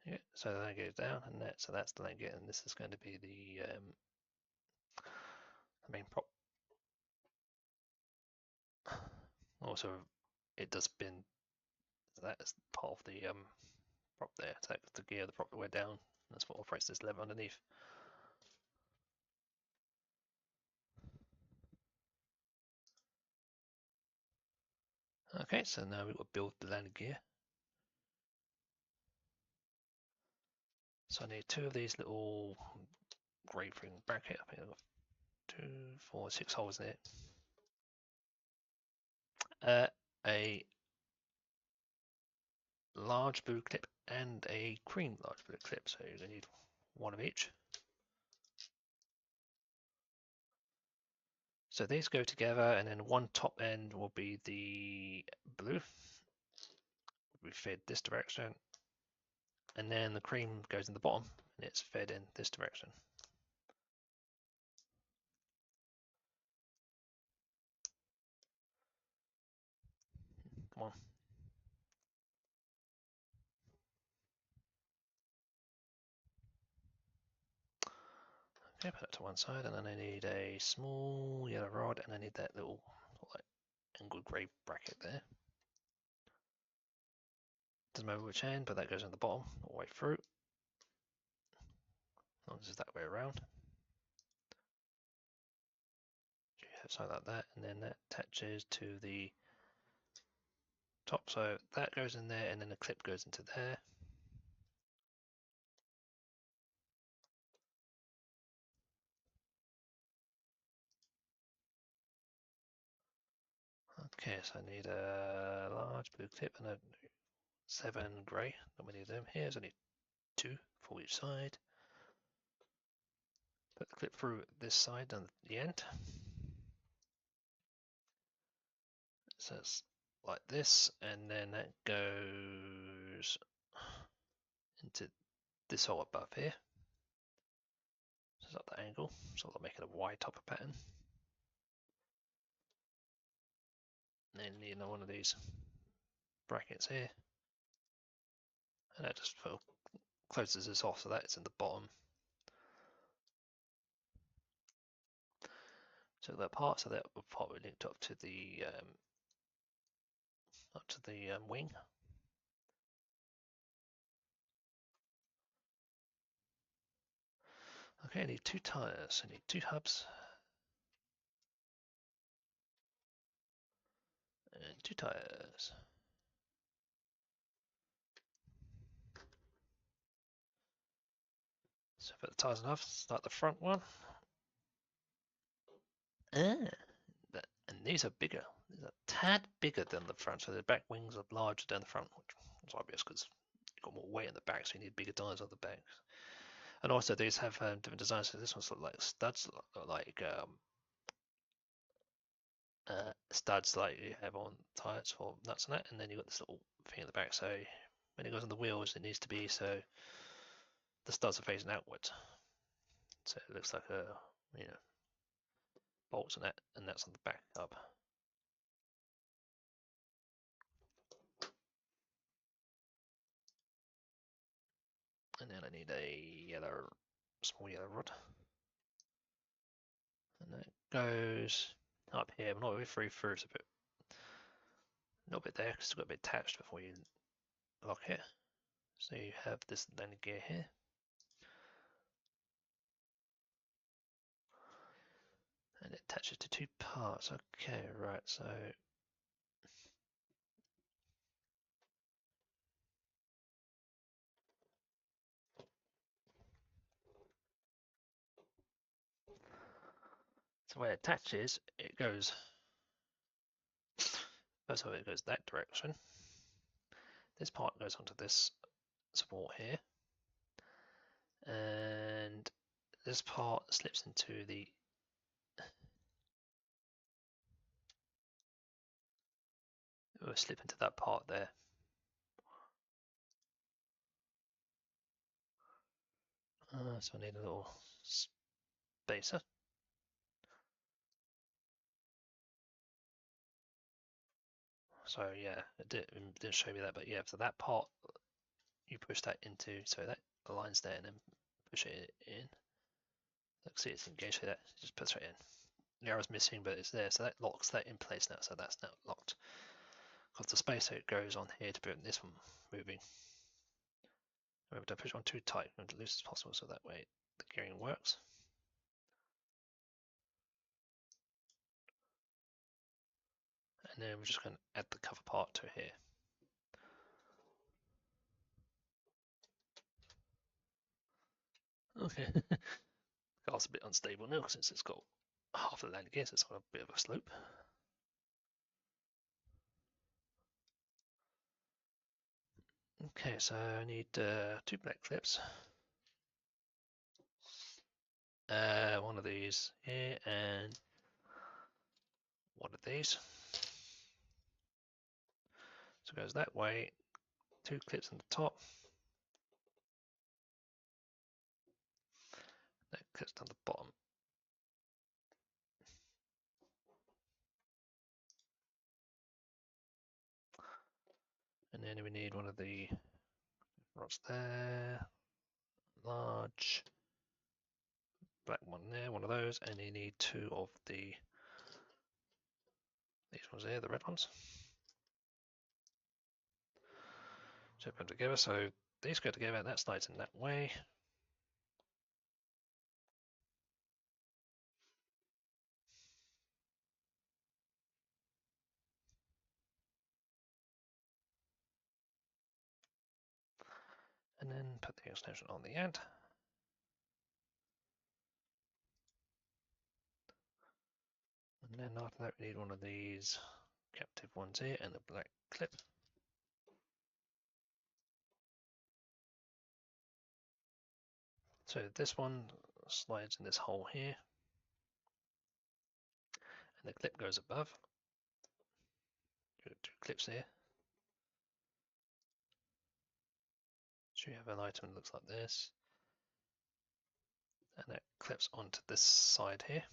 S1: Yeah, so that goes down, and so that's the leg, and this is going to be the main prop. Also, it does spin. So that's part of the prop there. So that's the gear, the prop the way down. That's what operates this lever underneath. Okay, so now we've got to build the landing gear. So I need two of these little grey ring bracket. I think I've got 2, 4, 6 holes in it. A large blue clip and a cream large blue clip. So you're going to need one of each. So these go together, and then one top end will be the blue. We fed this direction, and then the cream goes in the bottom, and it's fed in this direction. Come on. Okay, put that to one side, and then I need a small yellow rod, and I need that little like angled grey bracket there. Doesn't matter which end, but that goes in the bottom all the way through. As long as it's that way around. You have something like that, and then that attaches to the top. So that goes in there, and then the clip goes into there. Okay, so I need a large blue clip and a 7 grey. Not many of them. Here's only 2 for each side. Put the clip through this side and the end. So it's like this, and then that goes into this hole above here. So it's at the angle, so I'll make it a Y type of pattern. And then need one of these brackets here. And that just closes this off so that it's in the bottom. So that part, so that will probably linked up to the wing. Okay, I need 2 tires. I need 2 hubs and 2 tires. So put the tires enough. Start the front one. And these are bigger. These are a tad bigger than the front, so the back wings are larger than the front, which is obvious because you've got more weight in the back, so you need bigger tires on the back. And also these have different designs. So this one's like studs, like studs like you have on tires for nuts and that, and then you've got this little thing in the back. So when it goes on the wheels, it needs to be so the studs are facing outwards. So it looks like a bolts and that's on the back up. And then I need a small yellow rod. And that goes up here, but not really through, it's a little bit there because it's got a bit attached before you lock it. So you have this landing gear here. And it attaches to 2 parts. Okay, right, so where it attaches, it goes, first of all, it goes that direction. This part goes onto this support here. And this part slips into the it will slip into that part there. So I need a little spacer. So yeah, it didn't show me that, but yeah, for that part, you push that into, so that aligns there and then push it in. Look, see, it's engaged with that, just puts it in. The arrow's missing, but it's there, so that locks that in place now, so that's now locked. Because the spacer goes on here to prevent this one moving. Remember, don't push it on too tight, and loose as possible, so that way the gearing works. And then we're just going to add the cover part to here. Okay. Car's a bit unstable now since it's got half the landing gear, so it's on a bit of a slope. Okay, so I need 2 black clips. One of these here and one of these. So it goes that way, 2 clips on the top. That clips down the bottom. And then we need one of the rods there, large black one there, one of those, and you need 2 of these ones here, the red ones. So put them together, so these go together, that slides in that way. And then put the extension on the end. And then after that we need one of these captive ones here and a black clip. So this one slides in this hole here, and the clip goes above. Got 2 clips here. So you have an item that looks like this, and that clips onto this side here.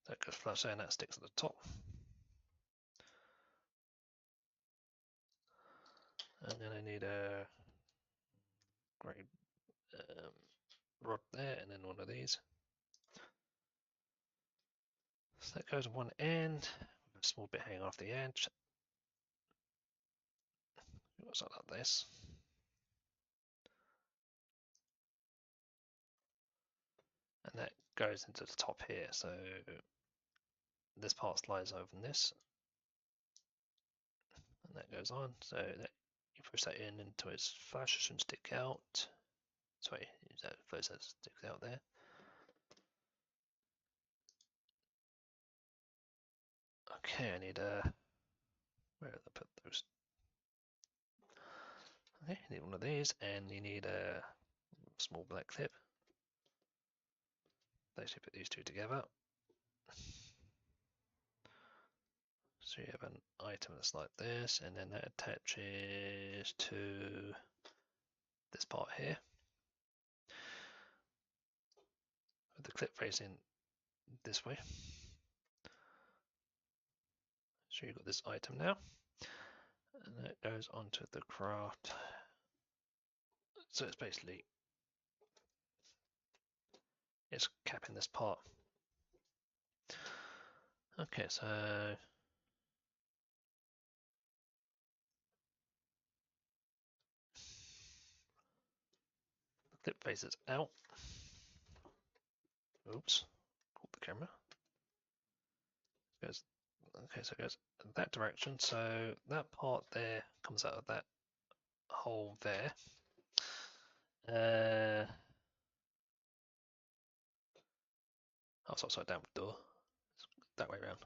S1: That goes flush there, and that sticks at the top. And then I need a grey rod there, and then one of these. So that goes on one end, with a small bit hanging off the edge. What's that like this? And that goes into the top here. So this part slides over this, and that goes on. So that you push that in until it's flush, it shouldn't stick out. Sorry, that flows that sticks out there. Okay, I need a. Where did I put those? Okay, you need one of these, and you need a small black clip. Basically, put these 2 together. So you have an item that's like this, and then that attaches to this part here. With the clip facing this way. So you've got this item now, and that goes onto the craft. So it's basically it's capping this part. Okay, so the clip faces out. Oops, caught the camera. Goes okay, so it goes that direction. So that part there comes out of that hole there. Oh, it's upside down with the door. It's that way around.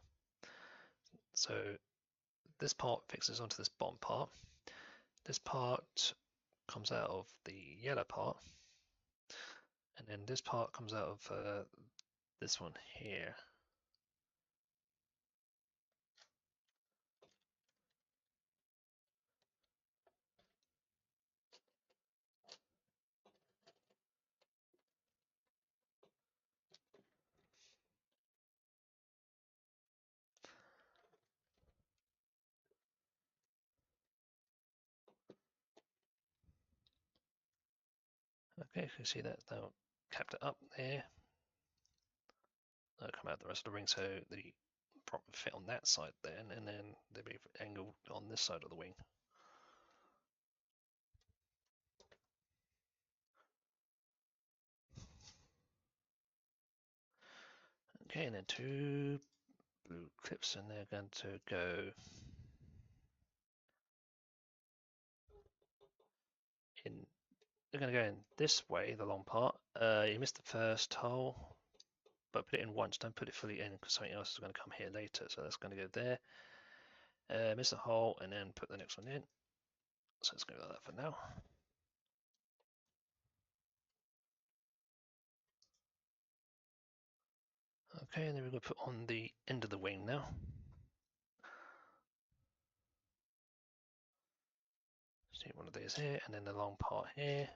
S1: So this part fixes onto this bottom part. This part comes out of the yellow part, and then this part comes out of this one here. Okay, you can see that now capped it up there. That'll come out the rest of the ring, so the prop will fit on that side then, and then they'll be angled on this side of the wing. Okay, and then 2 blue clips, and they're going to go in. They're going to go in this way, the long part. You missed the first hole, but put it in once. Don't put it fully in because something else is going to come here later. So that's going to go there. Miss a hole, and then put the next one in. So it's going to go like that for now. Okay, and then we're going to put on the end of the wing now. See one of these here, and then the long part here.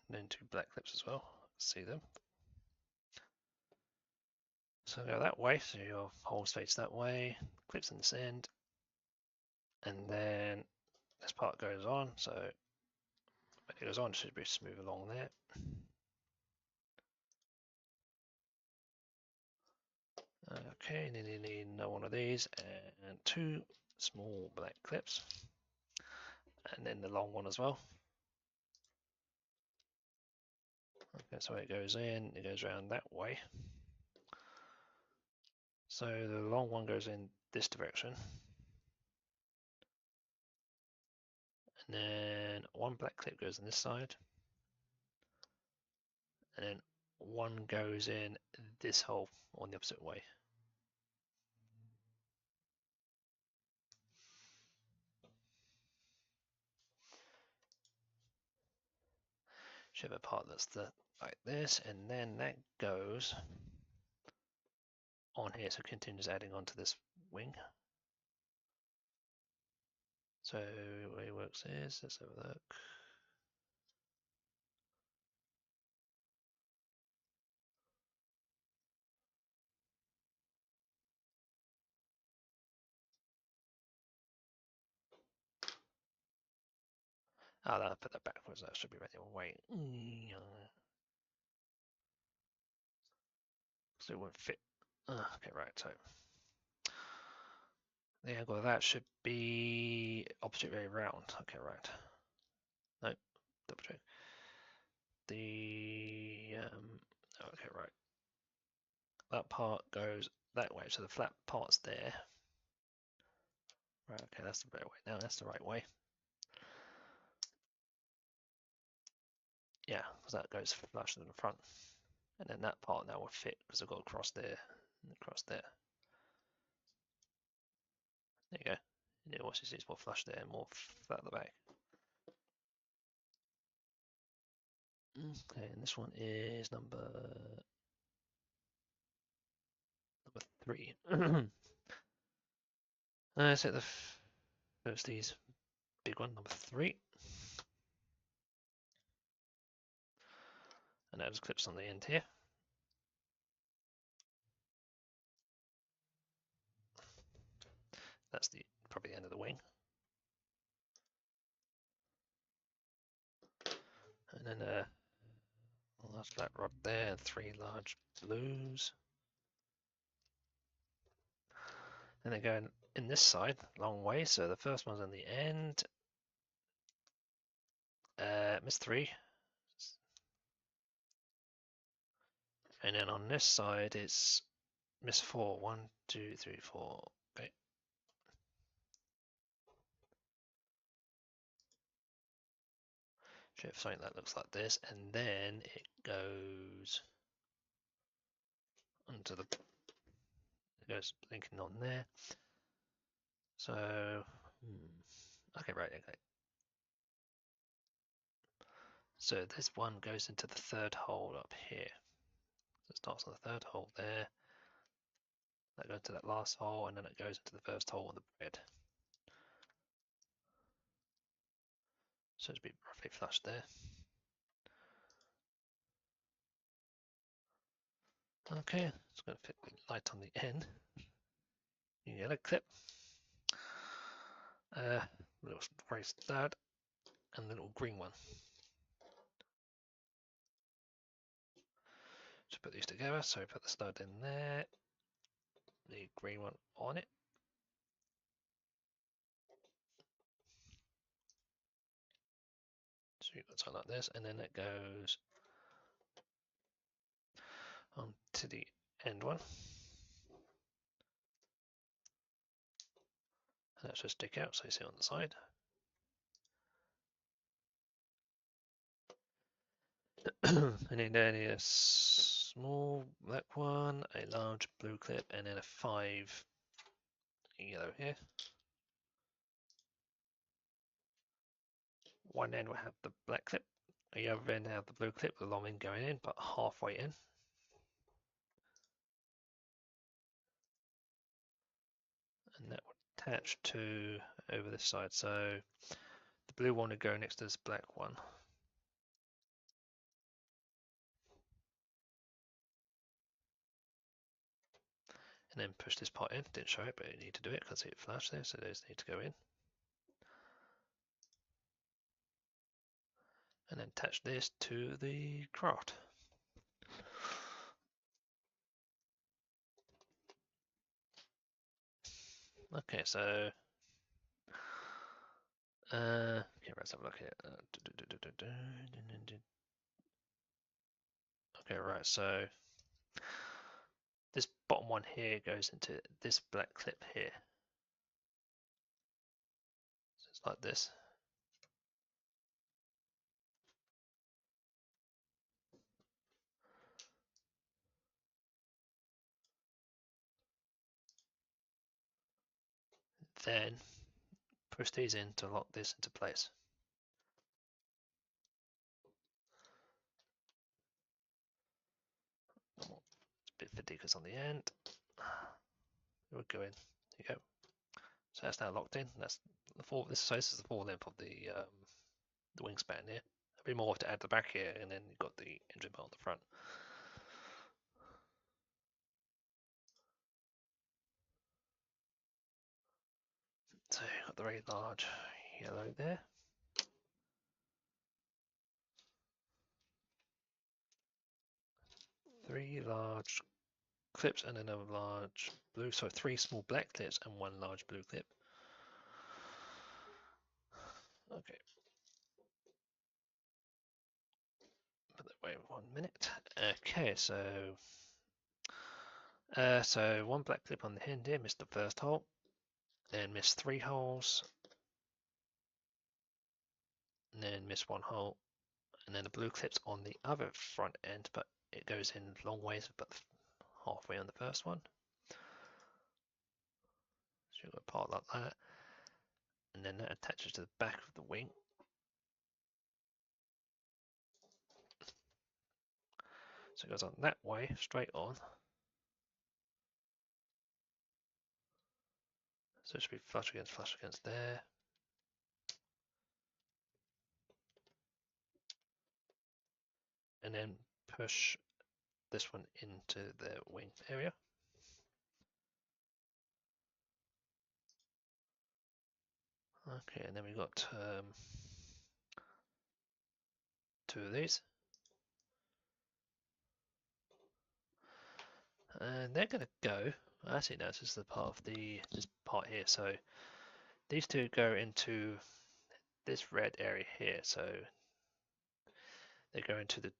S1: And then 2 black clips as well. See them. So go that way, so your holes face that way, clips in this end, and then this part goes on, so when it goes on, it should be smooth along there. Okay, and then you need another one of these and 2 small black clips, and then the long one as well. Okay, so it goes in, it goes around that way. So the long one goes in this direction. And then 1 black clip goes in this side. And then 1 goes in this hole on the opposite way. Should have a part that's like this, and then that goes on here, so it continues adding onto this wing. So the way it works is, let's have a look. I'll put that backwards, that should be right there. Wait. So it won't fit. Okay, right, so the angle of that should be opposite way around. Okay, right. No, double check. Okay, right. That part goes that way, so the flat part's there. Right, okay, that's the better way. Now that's the right way. Yeah, because that goes flush to the front. And then that part now will fit because I've got across there and across there. There you go. And it also sees more flush there and more flat at the back. Okay, and this one is number 3. So the first these big one, number 3. And that just clips on the end here. That's probably the end of the wing. And then a large flat rod there, and 3 large blues. And they're going in this side, long way. So the first one's on the end. Miss 3. And then on this side, it's miss 4. 1, 2, 3, 4. Okay. Should have something that looks like this, and then it goes onto the. It goes linking on there. So Okay, right, okay. So this one goes into the third hole up here. So it starts on the third hole there. That goes to that last hole, and then it goes into the first hole on the bread. So it'd be roughly flush there. Okay, it's going to fit the light on the end. Yellow clip. Little gray stud, and the little green one. So put these together. So put the stud in there, the green one on it. So you've got something like this, and then it goes on to the end one. And that should stick out, so you see on the side. And then a small black one, a large blue clip, and then a 5 yellow here. One end will have the black clip, the other end will have the blue clip, the long end going in, but halfway in. And that would attach to over this side. So the blue one would go next to this black one. And then push this part in. Didn't show it, but you need to do it because it flashed there, so those need to go in. And then attach this to the craft. Okay, so okay, let's have a look here. Okay, right, so this bottom one here goes into this black clip here. So it's like this. Then push these in to lock this into place. It's a bit fatigue on the end. It would go in. There you go. So that's now locked in. That's the full. This is the full length of the wingspan here. There'll be more to add the back here, and then you've got the engine bar on the front. So you've got the very large yellow there. Three large clips and then a large blue. So 3 small black clips and 1 large blue clip. Okay. Put that away 1 minute. Okay, so 1 black clip on the end here, missed the first hole, then missed 3 holes, and then missed 1 hole, and then the blue clips on the other front end, but it goes in long ways, but halfway on the first one. So you've got a part like that, and then that attaches to the back of the wing. So it goes on that way, straight on. So it should be flush against there. And then push this one into the wing area. Okay, and then we've got 2 of these. And they're going to go, actually no, this is the part of this part here. So these 2 go into this red area here. So they go into the,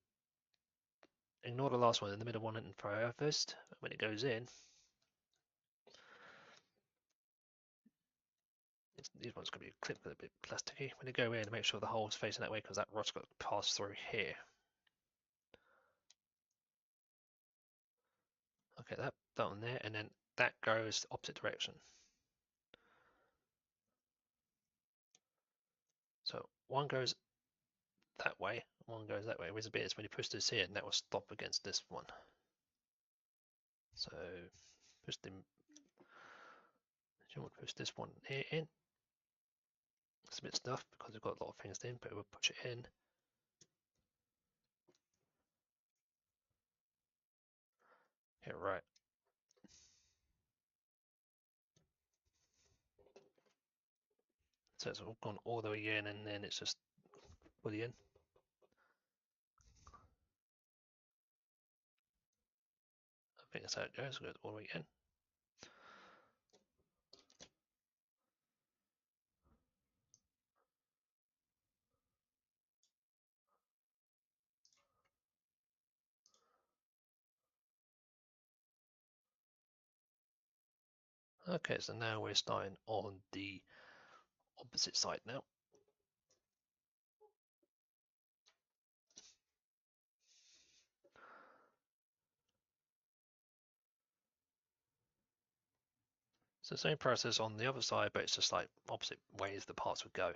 S1: ignore the last one, in the middle one and fire first. When it goes in, these ones going to be clipped with a bit plasticky. When they go in, make sure the hole's facing that way because that rod's got to pass through here. Okay, that on there, and then that goes the opposite direction. one goes that way, one goes that way. Whereas a bit is when you push this here, and that will stop against this one. So push them. You want to push this one here in. It's a bit stuffed because we've got a lot of things in, but we'll push it in. Yeah, right. So it's all gone all the way in, and then it's just fully in. I think that's how it goes. It goes all the way in. Okay, so now we're starting on the opposite side now. It's the same process on the other side, but it's just like opposite ways the parts would go.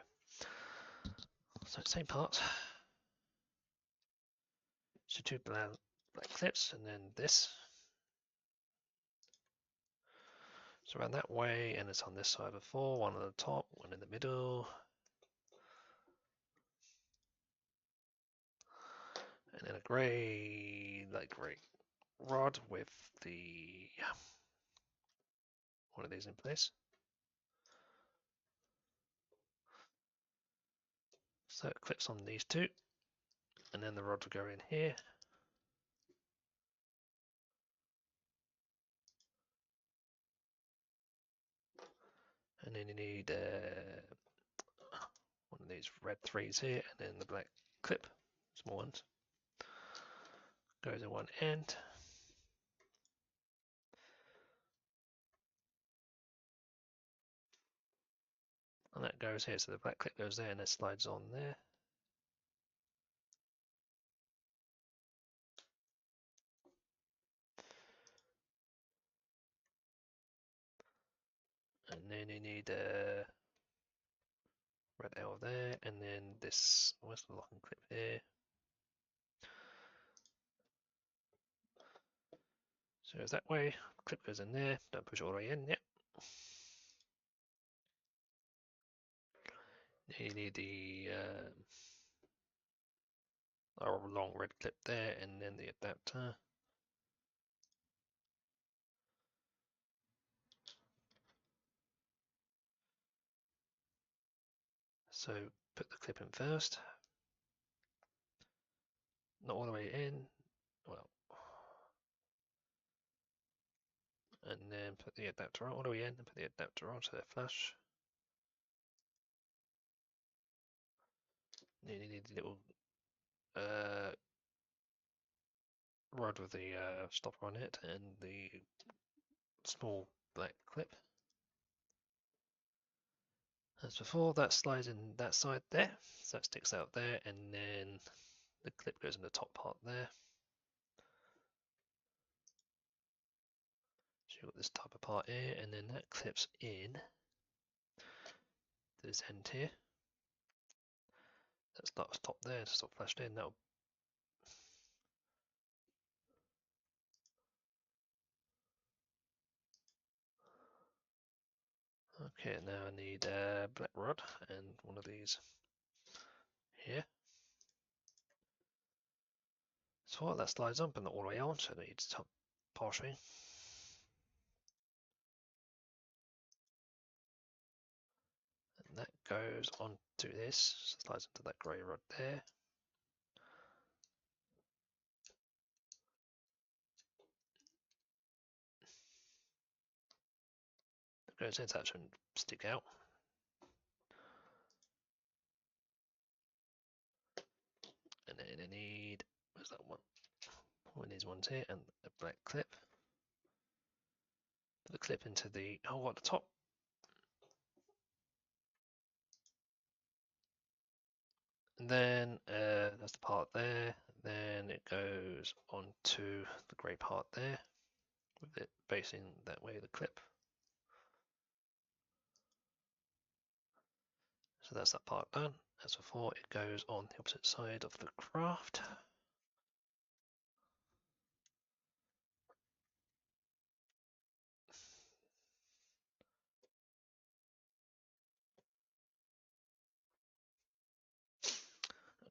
S1: So same parts. So two black clips, and then this. So around that way, and it's on this side before, one on the top, one in the middle. And then a grey, like grey rod with the one of these in place. So it clips on these two, and then the rod will go in here. And then you need one of these red threes here, and then the black clip, small ones, goes in one end. And that goes here, so the black clip goes there and it slides on there. And then you need a red L there, and then this, where's the locking clip here? So it's that way, clip goes in there, don't push it all the way in, yep. Then you need the long red clip there, and then the adapter. So put the clip in first, not all the way in, well, and then put the adapter on all the way in, and put the adapter on so they're flush. Then you need a little rod with the stopper on it, and the small black clip. As before, that slides in that side there, so that sticks out there, and then the clip goes in the top part there. So you've got this type of part here, and then that clips in to this end here. That's not top there, it's not flashed in. That'll okay, now I need a black rod and one of these here. So that slides up and not all the way on, so I need to top partially. And that goes onto this, slides into that grey rod there. It goes in, so that shouldn't stick out. And then I need, where's that one? One of these ones here, and a black clip. Put the clip into the hole at the top. And then that's the part there. Then it goes onto the grey part there, with it facing that way, the clip. So that's that part done. As before, it goes on the opposite side of the craft.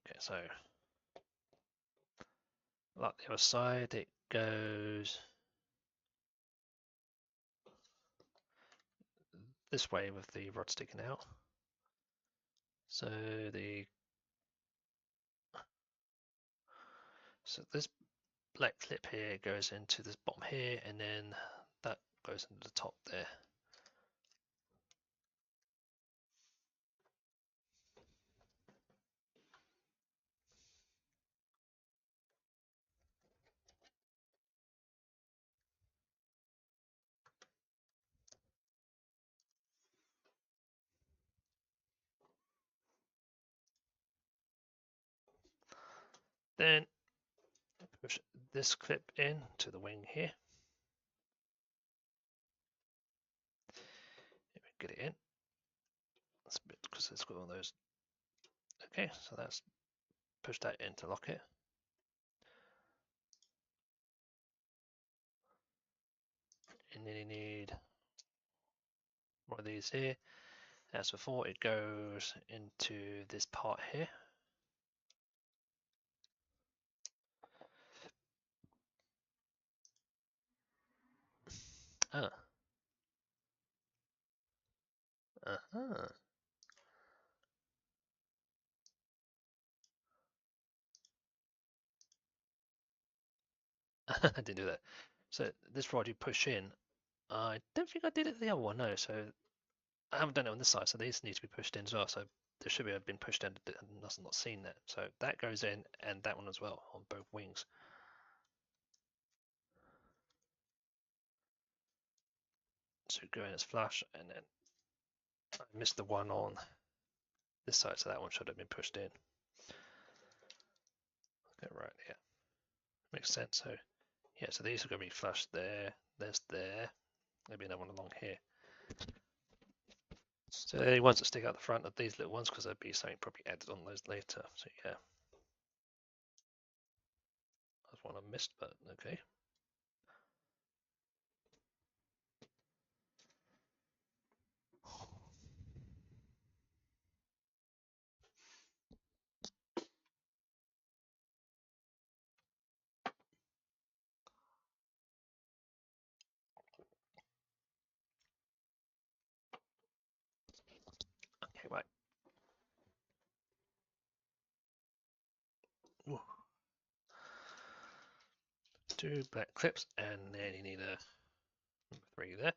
S1: Okay, so like the other side, it goes this way with the rod sticking out. So this black clip here goes into this bottom here, and then that goes into the top there. Then push this clip in to the wing here. Get it in. That's a bit because it's got all those. Okay, so that's push that in to lock it. And then you need one of these here. As before, it goes into this part here. Ah. Uh-huh. I didn't do that. So this rod you push in, I don't think I did it the other one, no. So I haven't done it on this side, so these need to be pushed in as well. So there should have been pushed in and not seen that. So that goes in and that one as well on both wings. So go in as flush, and then I missed the one on this side, so that one should have been pushed in. Okay, right, yeah. Makes sense. So yeah, so these are going to be flush there, there's there, maybe another one along here. So the ones that stick out the front are these little ones because there'd be something probably added on those later. So yeah, that's one I missed, but okay. Okay, right. Ooh. 2 black clips, and then you need a number 3 there.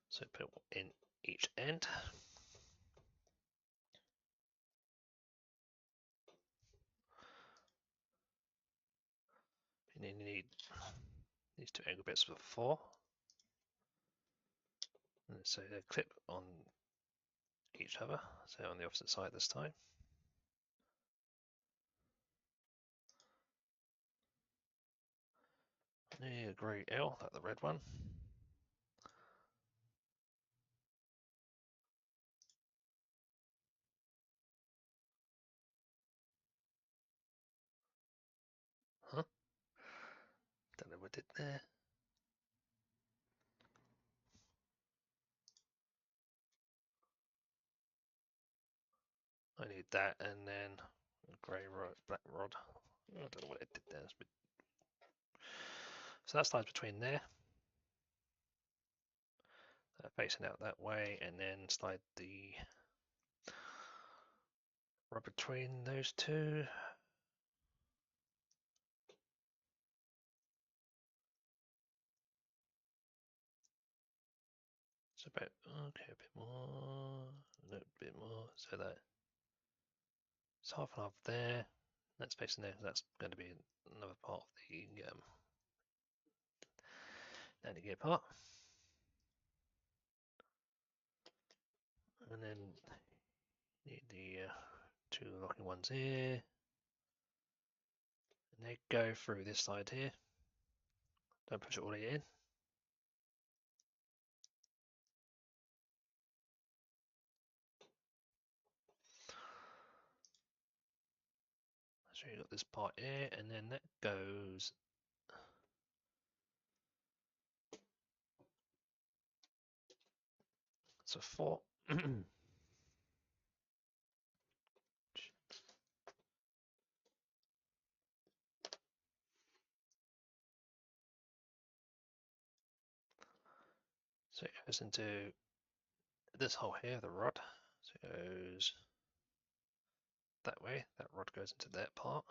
S1: So put in each end. And then you need these 2 angle bits for 4. And so a clip on each other, so on the opposite side this time. Need a grey L, like the red one. Huh? Don't know what I did there. I need that, and then a grey rod, black rod. I don't know what I did there. So that slides between there, facing out that way, and then slide the rod between those 2. It's about, okay, a bit more, a little bit more, so that it's half and half there. That's facing there, that's going to be another part of the landing gear part. And then need the 2 locking ones here. And they go through this side here. Don't push it all the way in. So you've got this part here, and then that goes. So 4. So it goes into this hole here, the rod. So it goes that way. That rod goes into that part.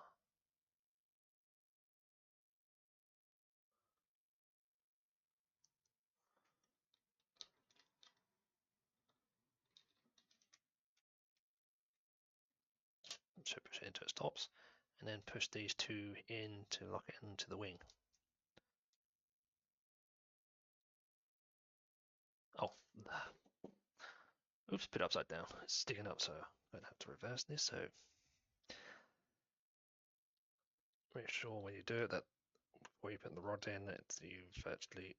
S1: So push it into its tops, and then push these two in to lock it into the wing. Oh, oops, put it upside down. It's sticking up, so I'm going to have to reverse this. So make sure when you do it that before you put the rod in, that you've actually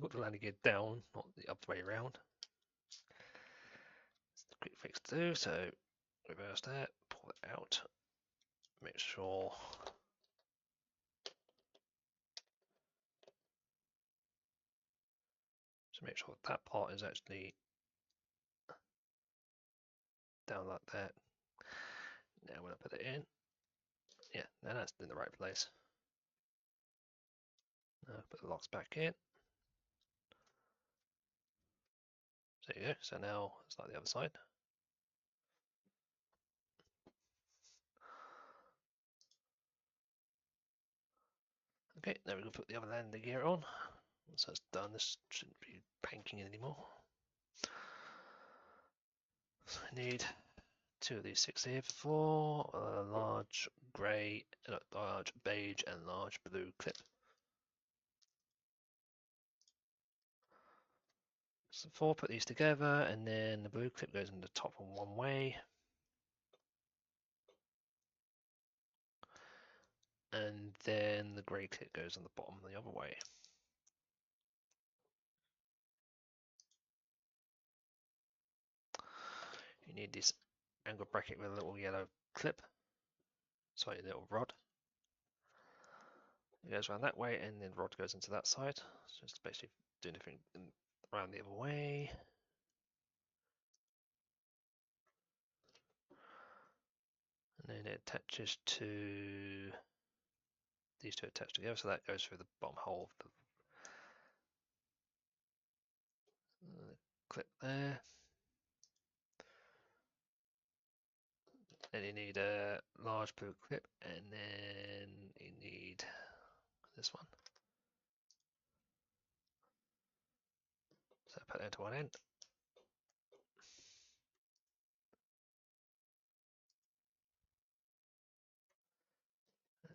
S1: got the landing gear down, not the other way around. It's a quick fix to do. So reverse that, pull it out, make sure. So make sure that part is actually down like that. Now when I put it in, yeah, now that's in the right place. Now put the locks back in. So there you go. So now it's like the other side. Okay, now we can put the other landing gear on. Once that's done, this shouldn't be panking anymore. So I need 2 of these 6 here for a large grey, large beige, and large blue clip. So 4, put these together, and then the blue clip goes in the top one way. And then the grey clip goes on the bottom the other way. You need this angle bracket with a little yellow clip. Sorry, a little rod. It goes around that way, and then rod goes into that side. So it's basically doing everything around the other way. And then it attaches to these two attached together, so that goes through the bottom hole of the clip there. Then you need a large blue clip, and then you need this one. So put that into one end.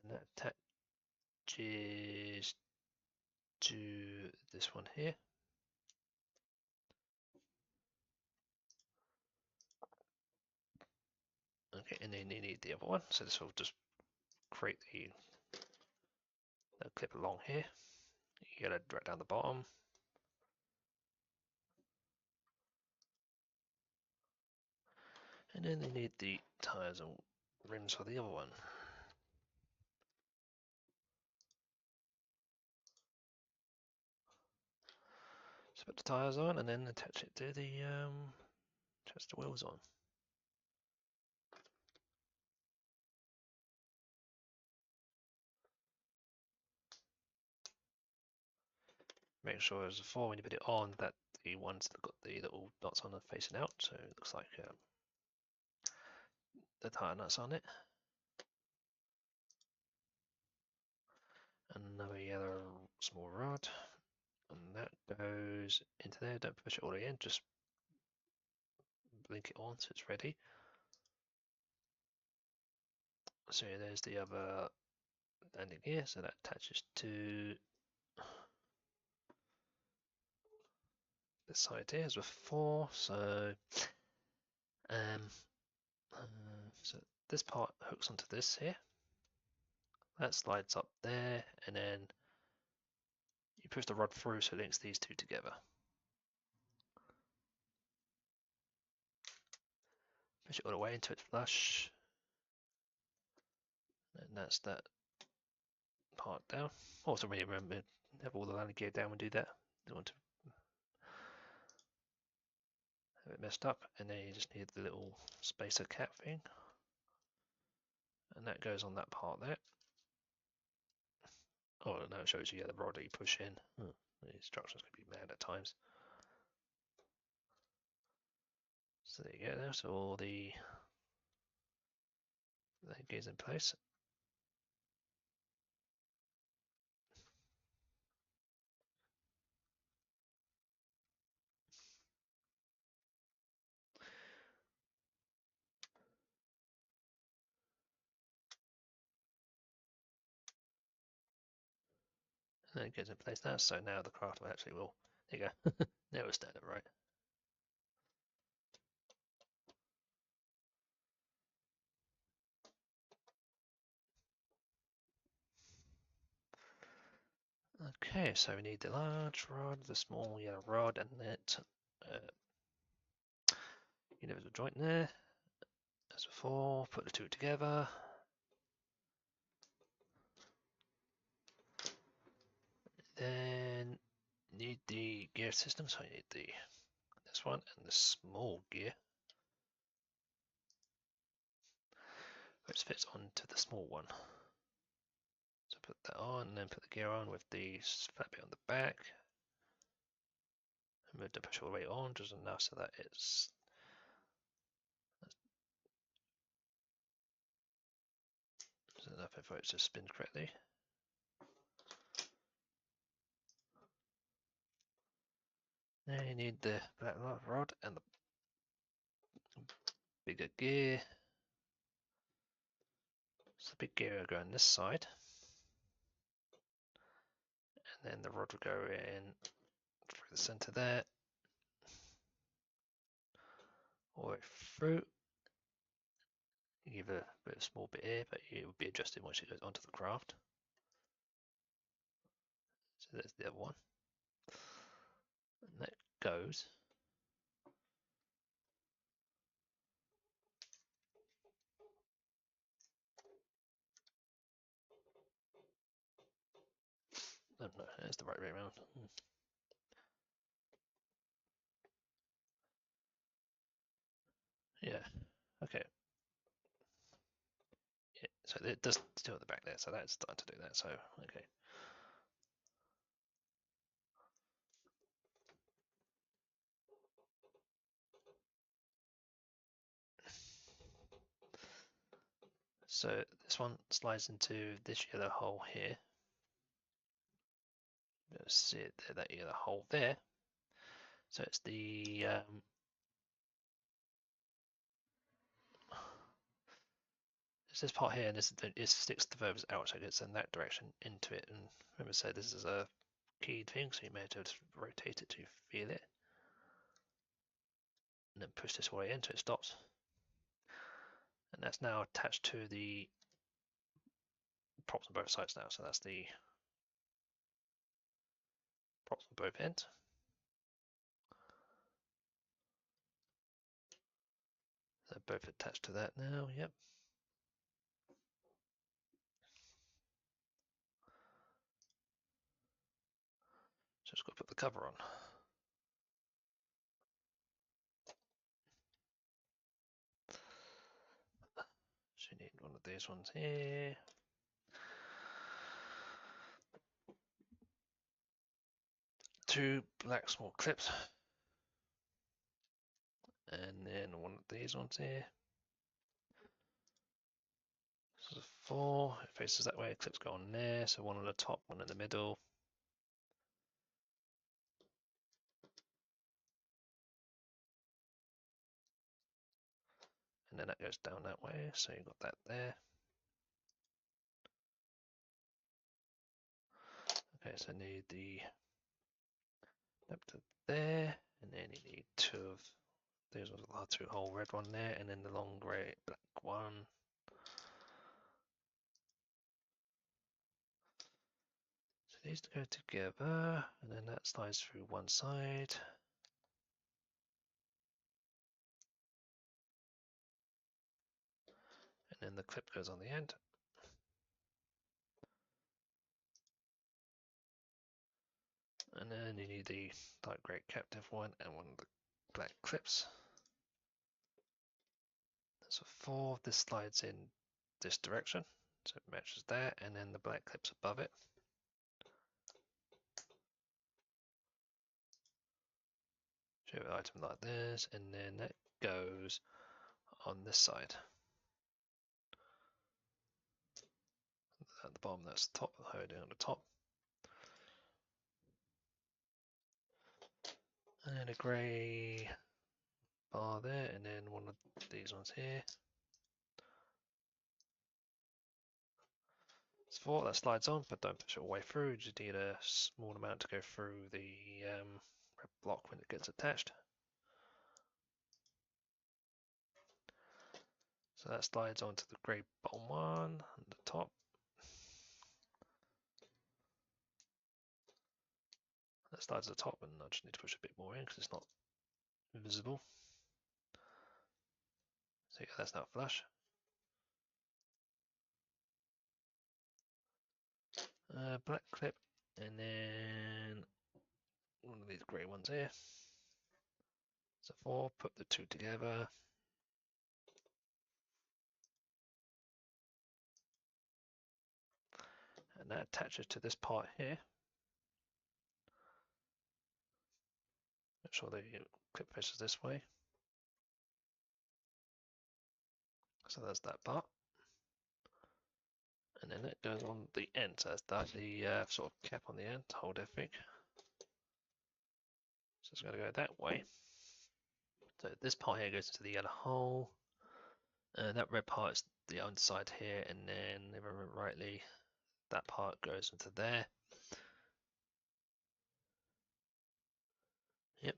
S1: And that attaches to this one here. Okay, and then you need the other one. So this will just create the clip along here. You gotta drag down the bottom. And then they need the tires and rims for the other one. So put the tires on and then attach it to the wheels on. Make sure as before when you put it on that the ones that got the little dots on are facing out, so it looks like the tire nuts on it. Another yellow small rod, and that goes into there. Don't push it all the way in, just blink it on so it's ready. So there's the other landing gear, so that attaches to this side here as before. So so this part hooks onto this here. That slides up there, and then you push the rod through so it links these two together. Push it all the way into it flush. And that's that part down. Also, really remember, have all the landing gear down and do that. You want to have it messed up, and then you just need the little spacer cap thing, and that goes on that part there. Oh no, it shows you the rod that you push in. The instructions can be mad at times. So there you go. There, so all the gears in place. And then it goes in place now. So now the craft will actually will. There you go. Now it's standing right. Okay, so we need the large rod, the small yellow rod, and that individual joint there. As before, put the two together. Then need the gear system, so I need this one and the small gear, which fits onto the small one. So put that on, and then put the gear on with the flat bit on the back. And move the push all the way on, just enough so that it's enough for it to spin correctly. Now you need the black rod and the bigger gear. So the big gear will go on this side, and then the rod will go in through the center there, all the way through. You give a bit of small bit here, but it will be adjusted once it goes onto the craft. So there's the other one, and that goes. Oh no, that's the right way around. Yeah, okay. Yeah, so it does still at the back there, so that's starting to do that. So okay. So this one slides into this yellow hole here. You'll see it there, that yellow hole there. So it's the it's this part here, and it sticks the verbs out, so it gets in that direction into it. And remember, say this is a keyed thing, so you may have to rotate it to feel it, and then push this way into it stops. And that's now attached to the props on both sides now. So that's the props on both ends. They're both attached to that now. Yep. Just got to put the cover on. So you need one of these ones here. Two black small clips. And then one of these ones here. So 4, it faces that way, clips go on there, so one on the top, one in the middle. And then that goes down that way, so you've got that there. Okay, so I need the up to there, and then you need two of these ones, the two whole red one there, and then the long grey black one. So these go together, and then that slides through one side. And then the clip goes on the end. And then you need the dark grey captive one and one of the black clips. So 4, this slides in this direction, so it matches there, and then the black clips above it. Show an item like this, and then that goes on this side. At the bottom, that's the top, holding on the top. And then a grey bar there, and then one of these ones here. It's 4, that slides on, but don't push it all the way through. You just need a small amount to go through the red block when it gets attached. So that slides onto the grey bottom one and the top. That slides to the top, and I just need to push a bit more in because it's not visible. So yeah, that's now flush. Black clip, and then one of these grey ones here. So 4, put the 2 together. And that attaches to this part here. Make sure the clip faces this way. So there's that part. And then it goes on the end. So that's the sort of cap on the end to hold everything. So it's going to go that way. So this part here goes into the yellow hole. That red part is the underside here, and then if I remember rightly, that part goes into there. Yep.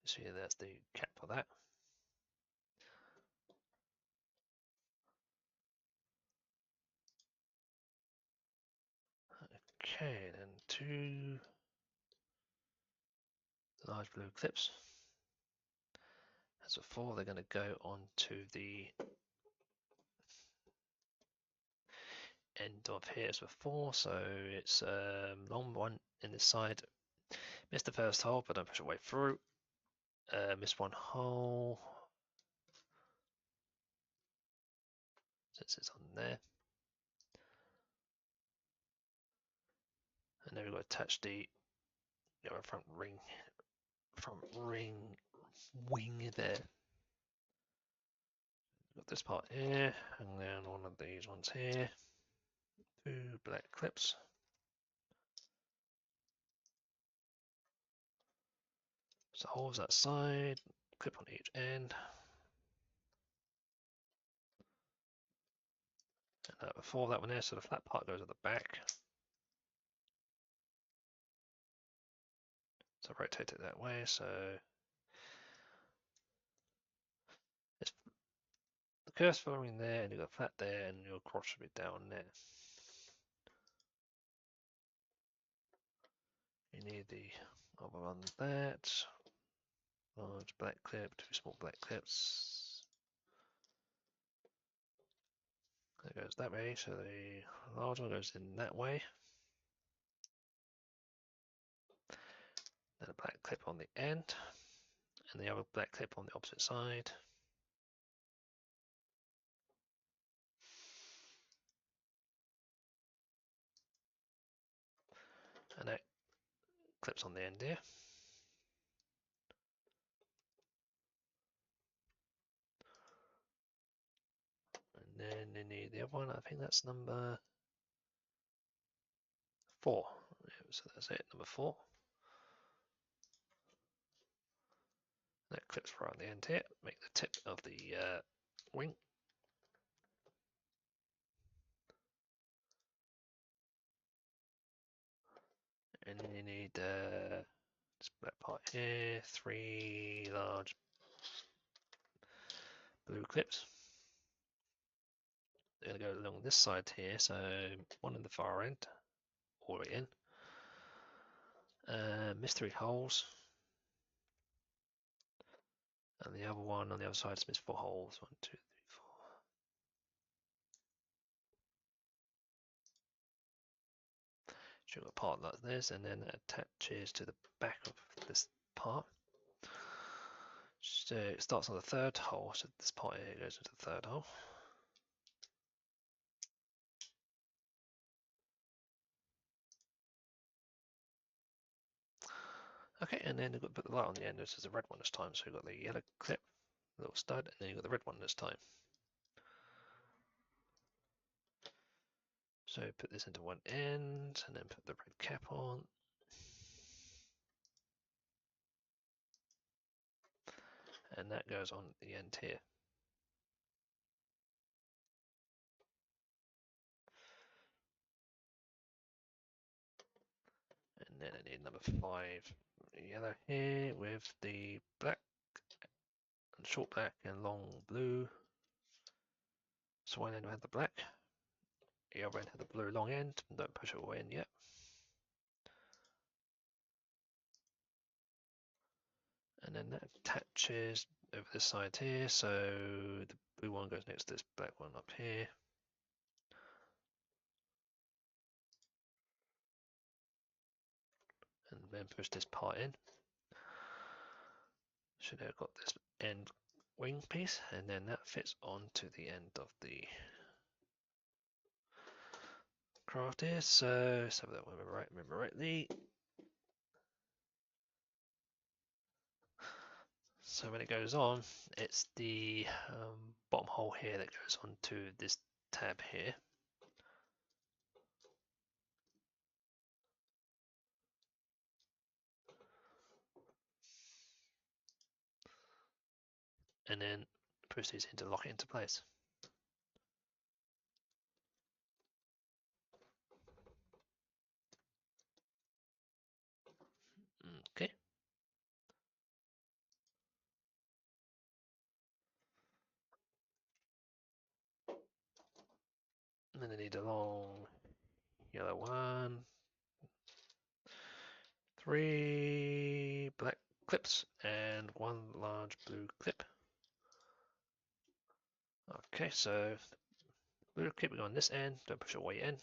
S1: So yeah, that's the cap for that. Okay, then 2 large blue clips. As a 4, they're going to go onto the end of here as before. So it's long one in this side. Missed the first hole, but don't push it way through. Missed one hole. Since it's on there. And then we've got to attach the front ring wing there. Got this part here, and then one of these ones here. 2 black clips. So holes that side, clip on each end. And before that one there, so the flat part goes at the back. So rotate it that way, so it's the curve's following there, and you've got flat there, and your cross should be down there. You need the other one that. Large black clip, 2 small black clips. It goes that way, so the large one goes in that way. Then a black clip on the end, and the other black clip on the opposite side. And that clips on the end here. And then you need the other one, I think that's number 4. So that's it, number 4. That clips right on the end here, make the tip of the wing. And then you need this black part here, 3 large blue clips. They're going to go along this side here, so one in the far end, all the way in. Missed 3 holes. And the other one on the other side has missed 4 holes. 1, 2, 3, 4. So you've got a part like this, and then it attaches to the back of this part. So it starts on the 3rd hole, so this part here goes into the 3rd hole. Okay, and then you've got to put the light on the end, which is a red one this time. So you've got the yellow clip, little stud, and then you've got the red one this time. So put this into one end, and then put the red cap on. And that goes on the end here. And then I need number 5 yellow here with the black, and short black and long blue. So one end will have the black, the other end have the blue long end. Don't push it away in yet. And then that attaches over this side here, so the blue one goes next to this black one up here. And then push this part in. Should have got this end wing piece, and then that fits onto the end of the craft here. So that remember rightly. So when it goes on, it's the bottom hole here that goes onto this tab here. And then push these in to lock it into place. Okay. And then I need a long yellow one, 3 black clips, and 1 large blue clip. Okay, so blue clip on this end, don't push it away in.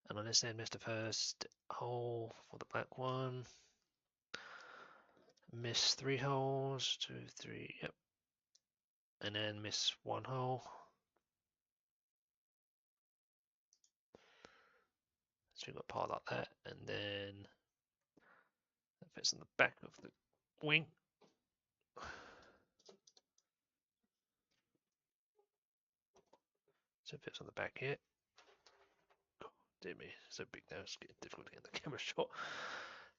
S1: And on this end, miss the first hole for the black one. Miss 3 holes, 2, 3, yep. And then miss 1 hole. So we've got a part like that, and then that fits on the back of the wing. So it fits on the back here. God, dear me, so big now, it's getting difficult to get the camera shot.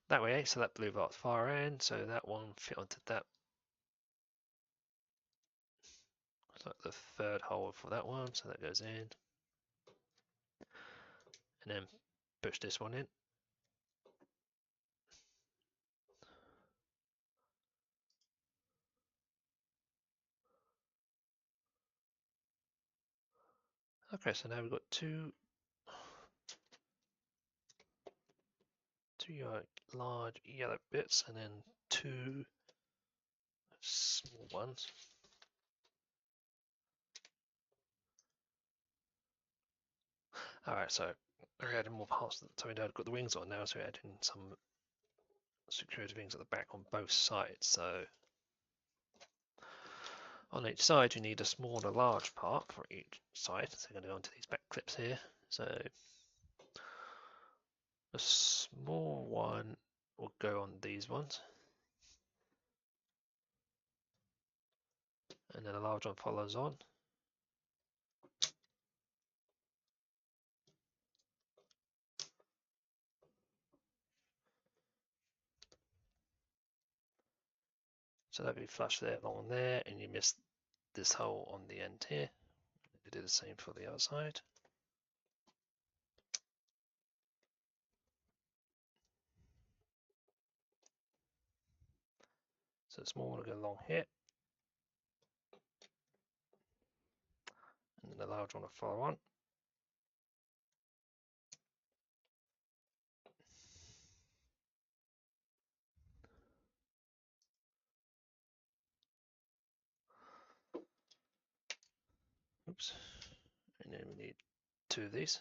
S1: That way, so that blue part's far end, so that one fit onto that. It's like the 3rd hole for that one, so that goes in. And then push this one in. Okay, so now we've got two large yellow bits and then 2 small ones. Alright, so we're adding more parts. So we've got the wings on now, so we're adding some security wings at the back on both sides. So on each side, you need a small and a large part for each side. So we're going to go onto these back clips here. So the small one will go on these ones, and then a large one follows on. So that'll be flush there along there, and you miss this hole on the end here. You do the same for the other side. So the small one will go along here, and then the large one will follow on. Oops. And then we need 2 of these.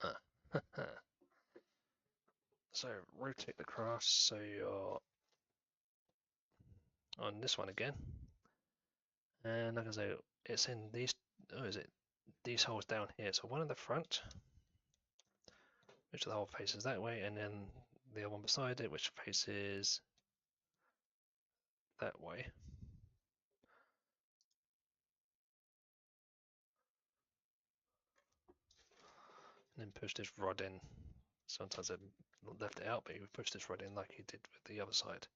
S1: Ah. So rotate the cross so you're on this one again. And like I say, it's in these, oh, is it these holes down here? So one in the front, which the hole faces that way, and then the other one beside it, which faces that way. And then push this rod in. Sometimes I've left it out, but you push this rod in like you did with the other side.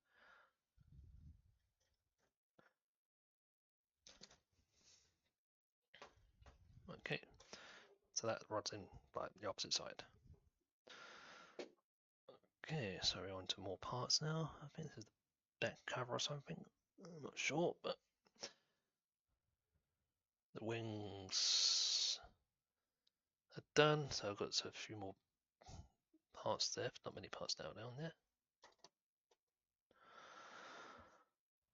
S1: Okay, so that rod's in like the opposite side. Okay, so we're on to more parts now. I think this is the back cover or something. I'm not sure, but the wings are done. So I've got a few more parts there. Not many parts now down there.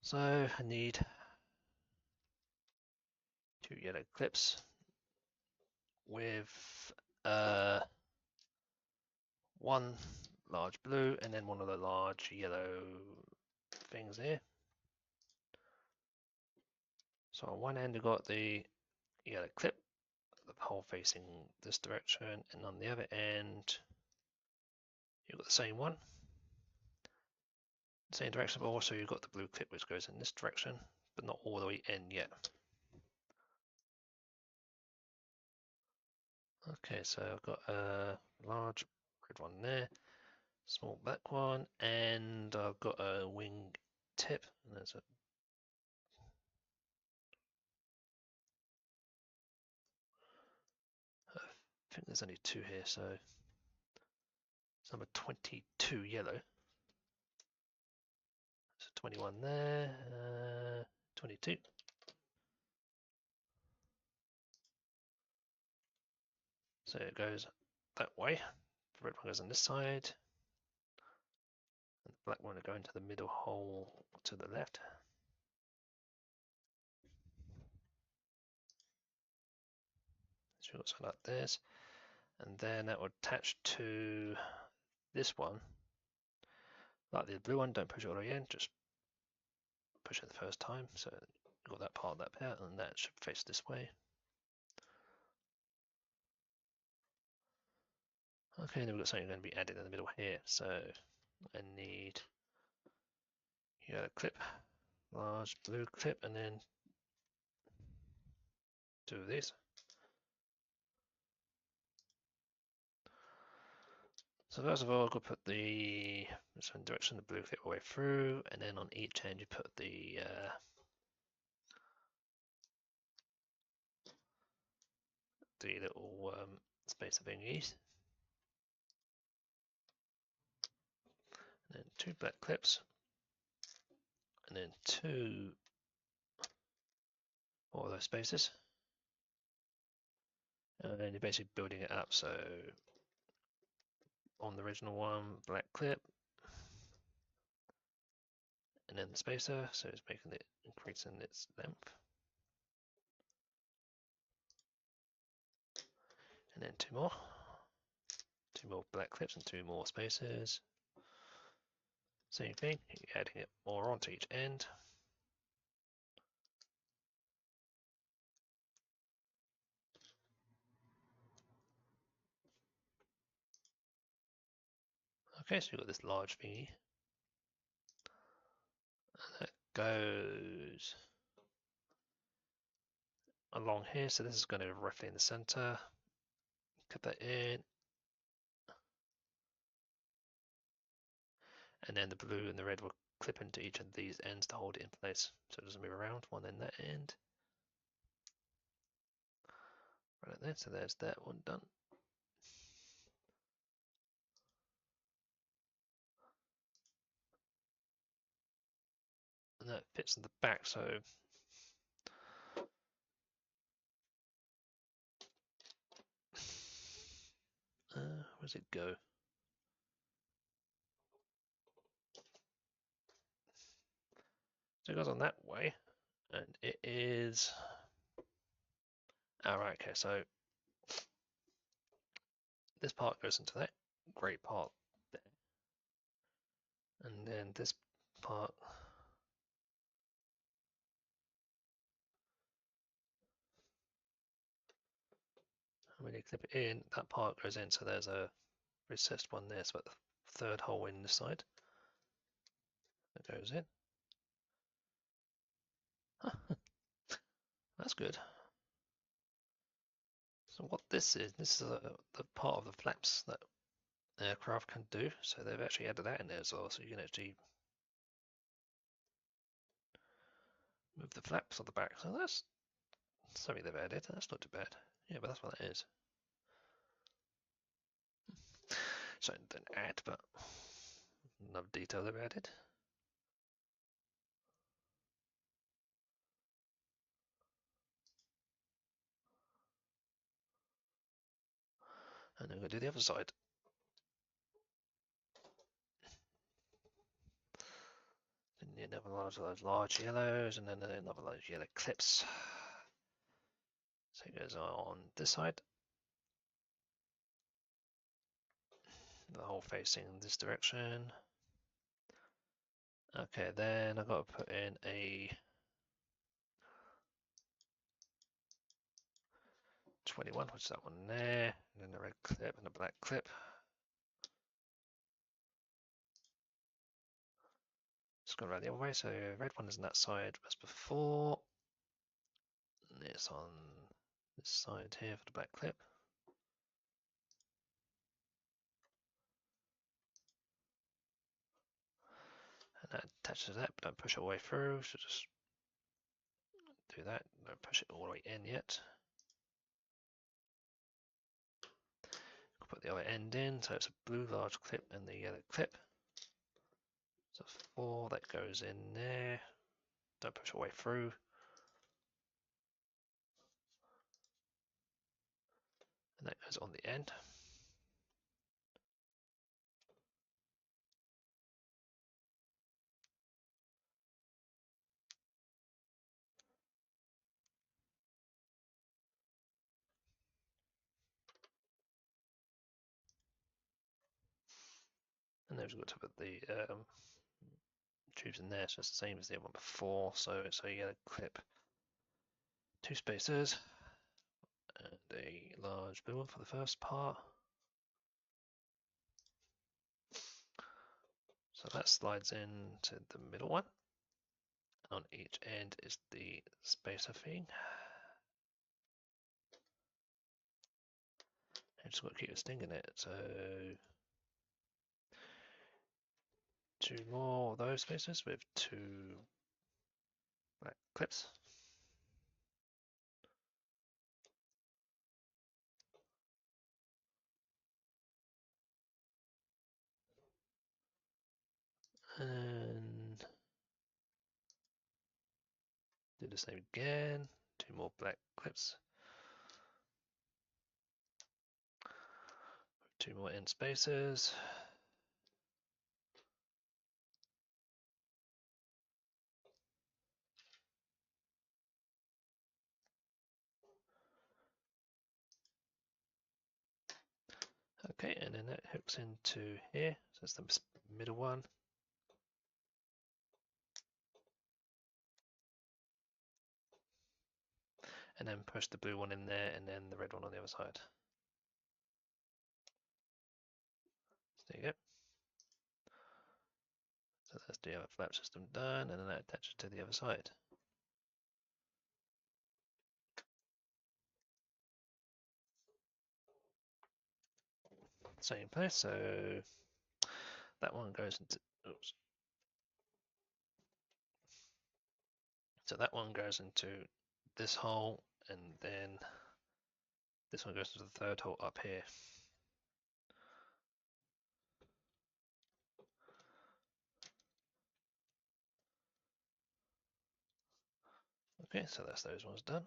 S1: So I need 2 yellow clips with one large blue and then one of the large yellow things here. So on one end, I've got the yellow clip, the hole facing this direction, and on the other end, you've got the same one, same direction, but also you've got the blue clip which goes in this direction, but not all the way in yet. Okay, so I've got a large red one there, small black one, and I've got a wing tip, and there's a I think there's only 2 here, so it's number 22 yellow. So 21 there, 22. So it goes that way. The red one goes on this side, and the black one will go into the middle hole to the left. So something like this, and then that will attach to this one. Like the blue one, don't push it all the way in, just push it the first time. So you've got that part, that pair, and that should face this way. Okay, then we've got something going to be added in the middle here. So I need a clip, large blue clip, and then 2 of these. So first of all, I've got to put the direction the blue clip all the way through, and then on each end you put the little spacer thingies, and then 2 black clips, and then 2 more of those spacers, and then you're basically building it up. So on the original one, black clip, and then the spacer, so it's making it increasing its length, and then 2 more black clips and 2 more spacers. Same thing, you're adding it more onto each end. Okay, so you've got this large thingy, and that goes along here. So this is going to be roughly in the center. Cut that in, and then the blue and the red will clip into each of these ends to hold it in place, so it doesn't move around. One in that end, right there. So there's that one done. And that fits in the back, so where does it go? So it goes on that way, and it is. Alright, okay, so this part goes into that grey part there, and then this part. When you clip it in, that part goes in, so there's a recessed one there, so the third hole in this side that goes in. Huh, that's good. So what this is the part of the flaps that aircraft can do. So they've actually added that in there as well, so you can actually move the flaps on the back. So that's something they've added. That's not too bad. Yeah, but that's what that is. So don't add, but another detail they've added. And then we're going to do the other side. And another one of those large yellows, and then another one of those yellow clips. So it goes on this side. The whole facing this direction. Okay, then I've got to put in a 21, which is that one there, and then a red clip and a black clip. Just go around the other way, so red one is on that side as before. And it's on this side here for the black clip. And that attaches to that, but don't push it all the way through, so just do that. Don't push it all the way in yet. Put the other end in, so it's a blue large clip and the yellow clip. So 4, that goes in there. Don't push it all the way through. And that goes on the end. And then we've got to put the tubes in there, so it's the same as the other one before. So it's a yellow clip, 2 spacers, and a large blue one for the first part. So that slides into the middle one. On each end is the spacer thing. I just got to keep a sting in it. So 2 more of those spacers with 2 black clips. And do the same again. 2 more black clips. 2 more end spacers. Okay, and then that hooks into here. So that's the middle one. And then push the blue one in there and then the red one on the other side. So there you go. So that's the other flap system done, and then that attaches to the other side. Same place, so that one goes into, oops. So that one goes into this hole, and then this one goes to the third hole up here. Okay, so that's those ones done.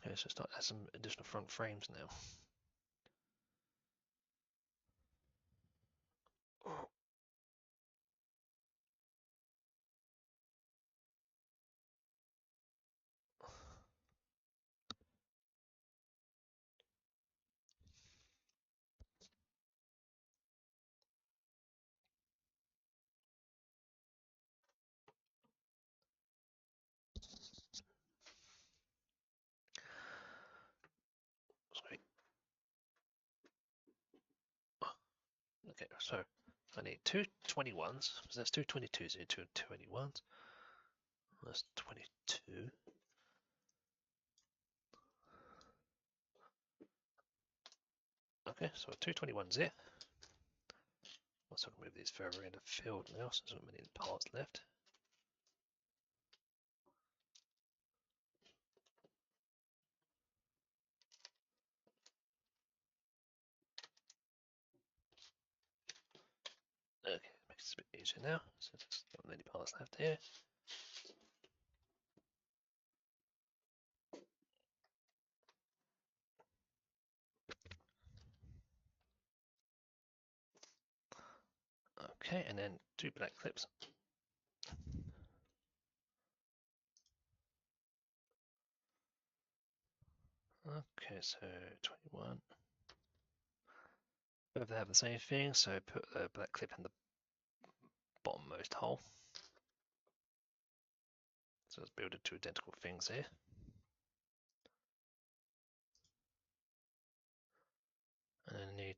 S1: Okay, so start add some additional front frames now. So I need two 21s. So there's two 22s and two 21s. That's 22. Okay, so two 21s here. Also, I can move these further into the field now, so there's not many parts left. Okay, makes it a bit easier now. So there's not many parts left here. Okay, and then two black clips. Okay, so 21. Both have the same thing, so put a black clip in the bottommost hole. So let's build two identical things here. And then I need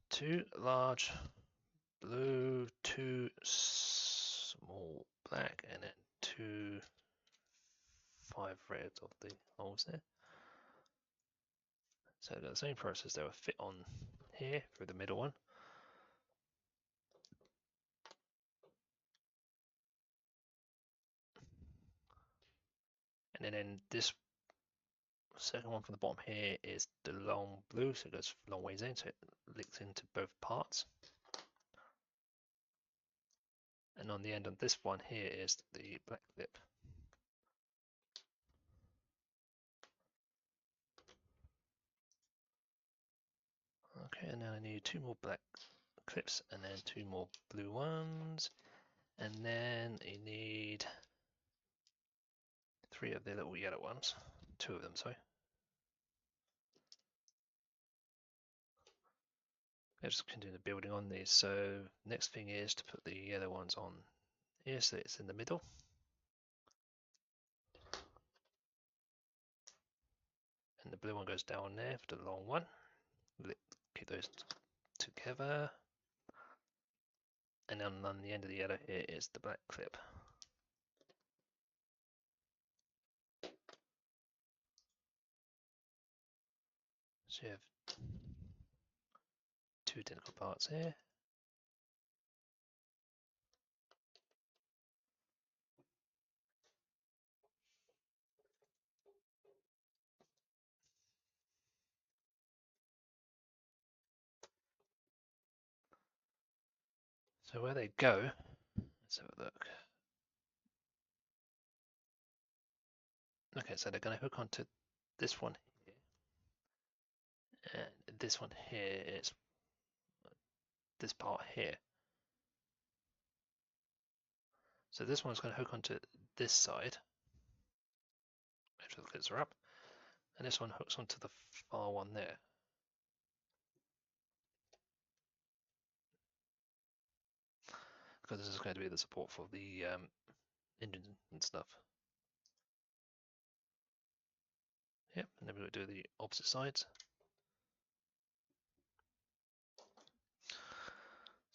S1: two large blue, two small black, and then two 5 reds of the holes there. So the same process, they will fit on here through the middle one. And then this second one from the bottom here is the long blue, so it goes a long ways in, so it links into both parts. And on the end of this one here is the black clip. Okay, and now I need two more black clips and then two more blue ones. And then you need three of the little yellow ones. Two of them, sorry. I just continue building on these. So next thing is to put the yellow ones on here so it's in the middle. And the blue one goes down there for the long one. Keep those together. And then on the end of the yellow here is the black clip. So you have two identical parts here. So where they go, let's have a look. Okay, so they're going to hook onto this one here. And this one here is this part here. So this one's going to hook onto this side. Make sure the clips are up. And this one hooks onto the far one there. Because this is going to be the support for the engine and stuff. Yep, and then we're going to do the opposite sides.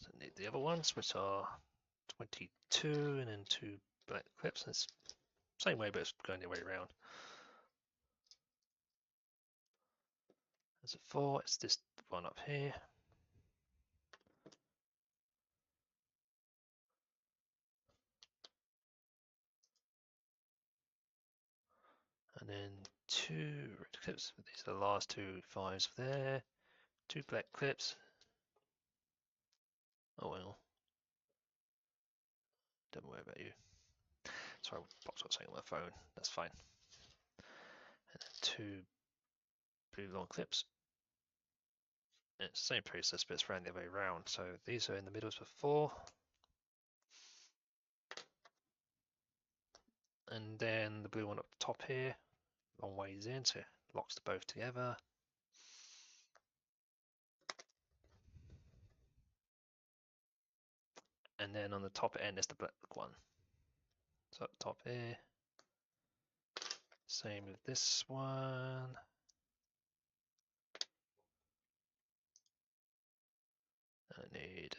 S1: So need the other ones, which are 22 and then two black clips. It's same way, but it's going the way around. There's a 4, it's this one up here. And then two red clips. These are the last two 5s there. Two black clips. Oh well. Don't worry about you. Sorry, I popped up something on my phone. That's fine. And then two blue long clips. And it's the same process, but it's around the other way around. So these are in the middle as before. And then the blue one up the top here, long ways in, so it locks the both together. And then on the top end is the black one. So up the top here. Same with this one. I need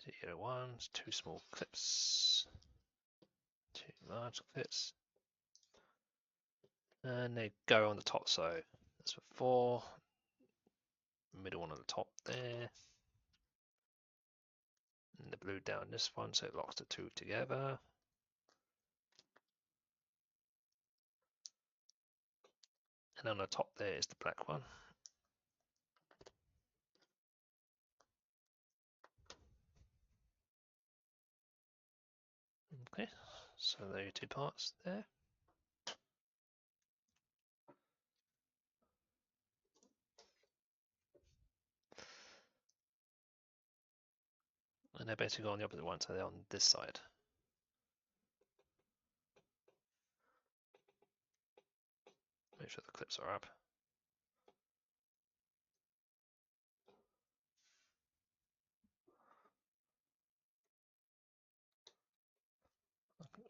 S1: two yellow ones, two small clips, two large clips, and they go on the top. So that's for 4, middle one on the top there, and the blue down this one, so it locks the two together. And on the top there is the black one. Okay, so there are two parts there. And they're basically on the opposite one, so they're on this side. Make sure the clips are up.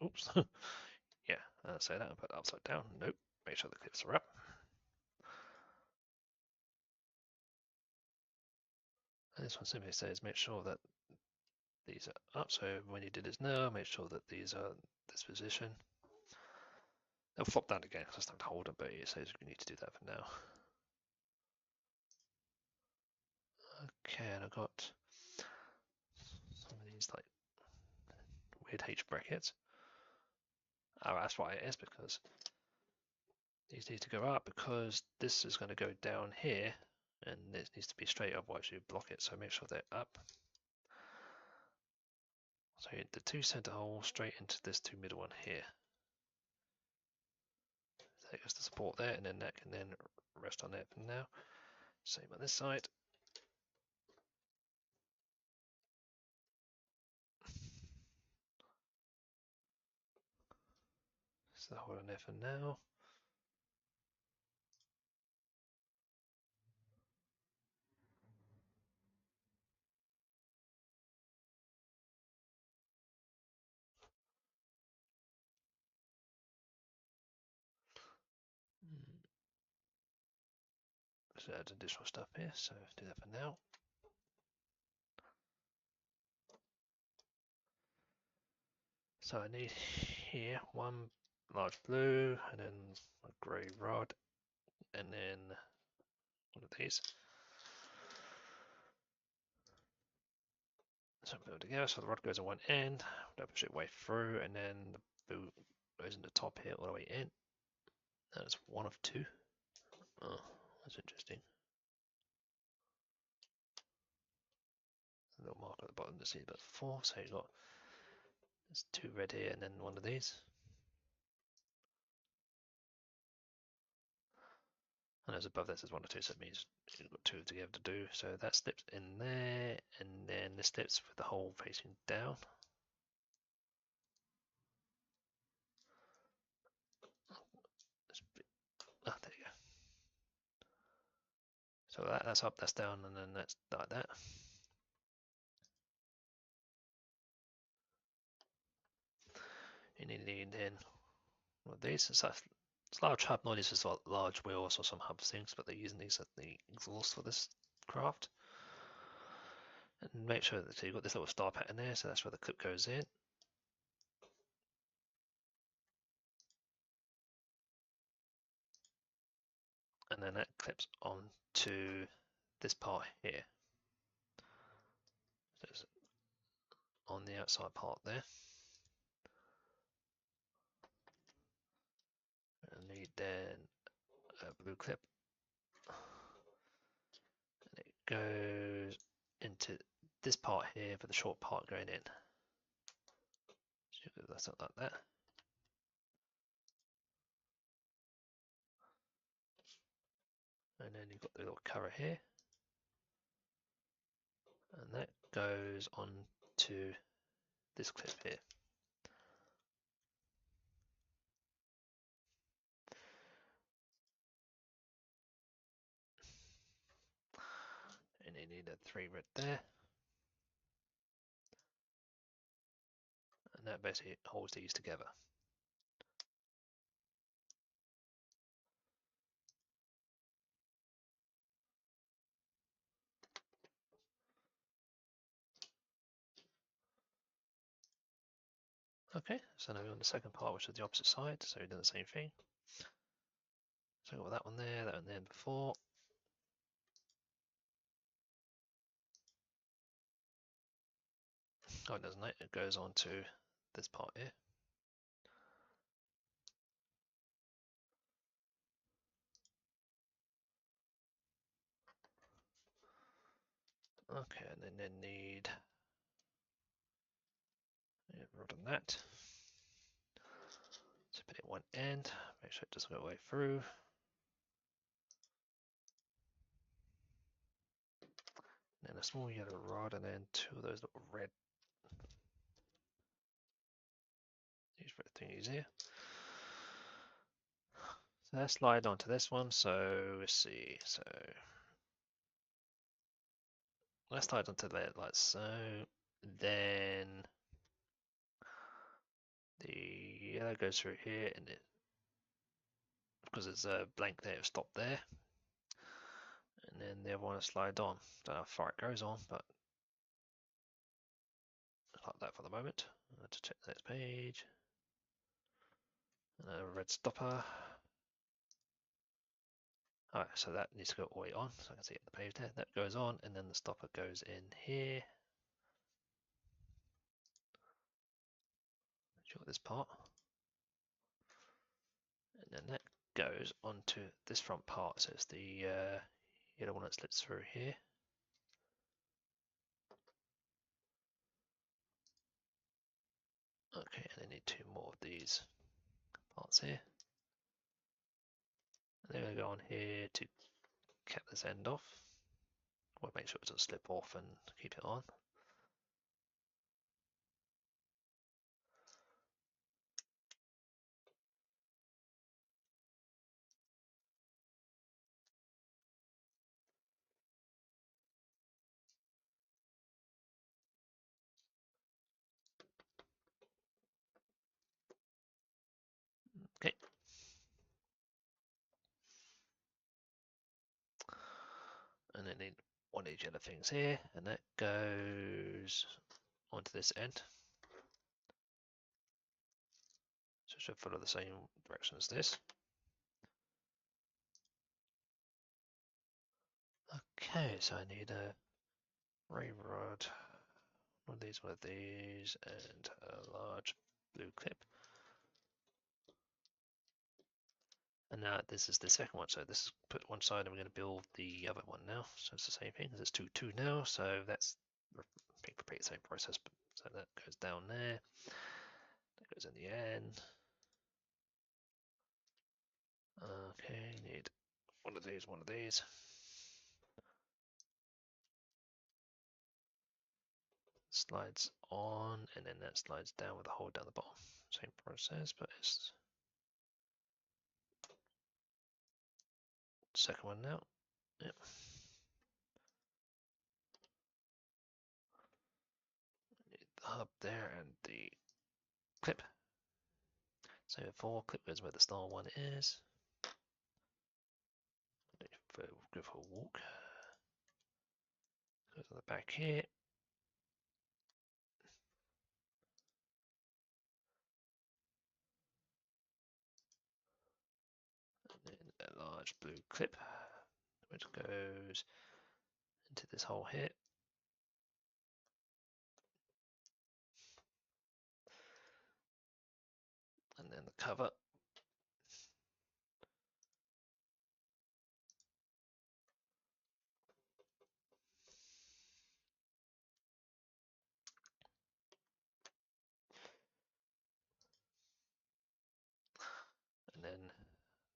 S1: Oops. Yeah, say that and put it upside down. Nope. Make sure the clips are up. And this one simply says make sure that these are up. So when you do this now, make sure that these are this position. They'll flop down again because I still have to hold them, but it says you need to do that for now. Okay, and I've got some of these like weird H brackets. Oh, that's why it is, because these need to go up because this is going to go down here and this needs to be straight, otherwise you block it. So make sure they're up. So the two center holes straight into this two middle one here. That goes to support there, and then that can then rest on there for now. Same on this side. So hold on there for now. So add additional stuff here, so do that for now. So I need here one large blue, and then a grey rod, and then one of these. So put it together, so the rod goes on one end, don't push it way through, and then the blue goes in the top here all the way in. That's one of two. Oh, that's interesting. A little mark at the bottom to see about 4, so you got there's 2 red here and then one of these. And as above this is 1 or 2, so it means you've got 2 together to do. So that slips in there, and then this slips with the hole facing down. Oh, there you go. So that's up, that's down, and then that's like that. You need then one of these. It's large hub, not just large wheels or some hub things, but they're using these as the exhaust for this craft. And make sure that you've got this little star pattern there, so that's where the clip goes in. And then that clips onto this part here. So it's on the outside part there. I need then a blue clip. And it goes into this part here for the short part going in. So that's not like that. And then you've got the little cover here. And that goes on to this clip here. And you need a 3 red there. And that basically holds these together. Okay, so now we're on the second part, which is the opposite side, so we're doing the same thing. So we've got that one there before. Oh, it doesn't, it goes on to this part here. Okay, and then need rod on that. So put it one end, make sure it doesn't go all the way through. And then a small yellow rod, and then two of those little red thingies here. So let's slide onto this one. So let's see. So let's slide onto that like so. Then the yellow goes through here, and it, because it's a blank there, it'll stop there. And then the other one will slide on. Don't know how far it goes on, but like that for the moment. To check the next page. And a red stopper. Alright, so that needs to go all the way on, so I can see it on the page there. That goes on, and then the stopper goes in here. Sure, this part. And then that goes onto this front part, so it's the yellow one that slips through here. Okay, and I need two more of these parts here. And they're going to go on here to cap this end off. We'll make sure it doesn't slip off and keep it on. Okay. And then need one of these yellow things here, and that goes onto this end. So it should follow the same direction as this. Okay, so I need a ray rod, one of these, and a large blue clip. And now this is the second one, so this is put one side and we're going to build the other one now. So it's the same thing, there's two now, so that's repeat the same process. So that goes down there, that goes in the end. Okay, need one of these, one of these. Slides on, and then that slides down with a hole down the bottom. Same process, but it's second one now. Yep. Need the hub there and the clip. So before clip goes where the star one is. Go for a walk. Goes on the back here. And then a large blue clip, which goes into this hole here. And then the cover. And then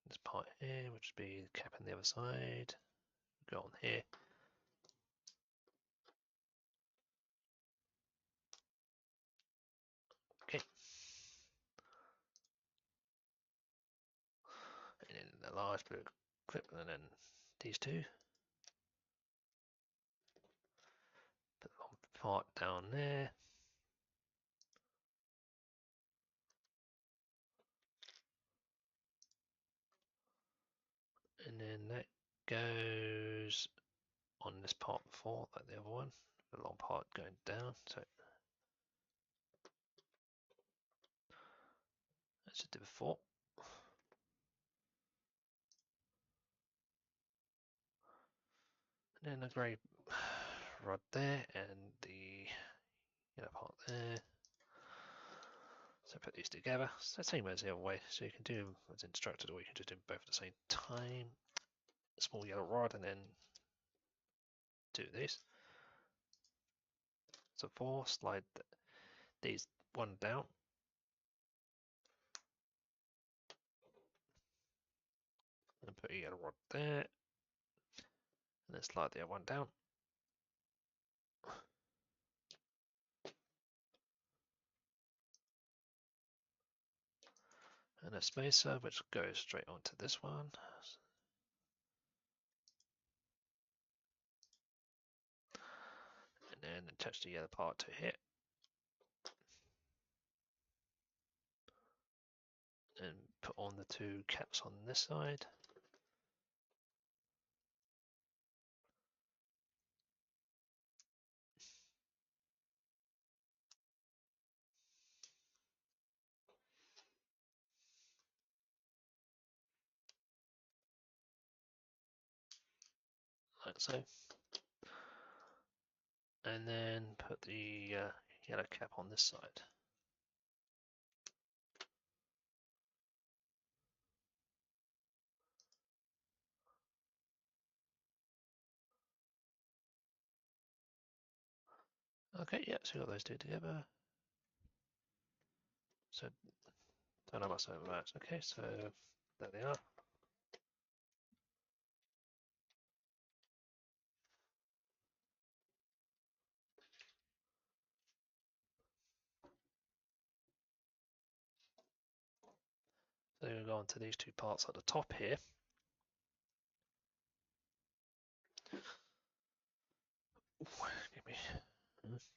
S1: this part here, which would be the cap on the other side. Go on here. Okay. And then the large blue clip, and then these two. Put the long part down there. And then that goes on this part before, like the other one. The long part going down. So as I did before. And then the grey rod there and the yellow part there. So put these together. So same as the other way. So you can do them as instructed, or you can just do them both at the same time. A small yellow rod, and then do this. So 4, slide these one down. And put a yellow rod there. And then slide the other one down. And a spacer which goes straight onto this one. And then attach the yellow part to here. And put on the 2 caps on this side. Like so. And then put the yellow cap on this side. Okay, yeah, so we got those 2 together. So don't know what's over that. Okay, so there they are. So we'll go on to these 2 parts at the top here.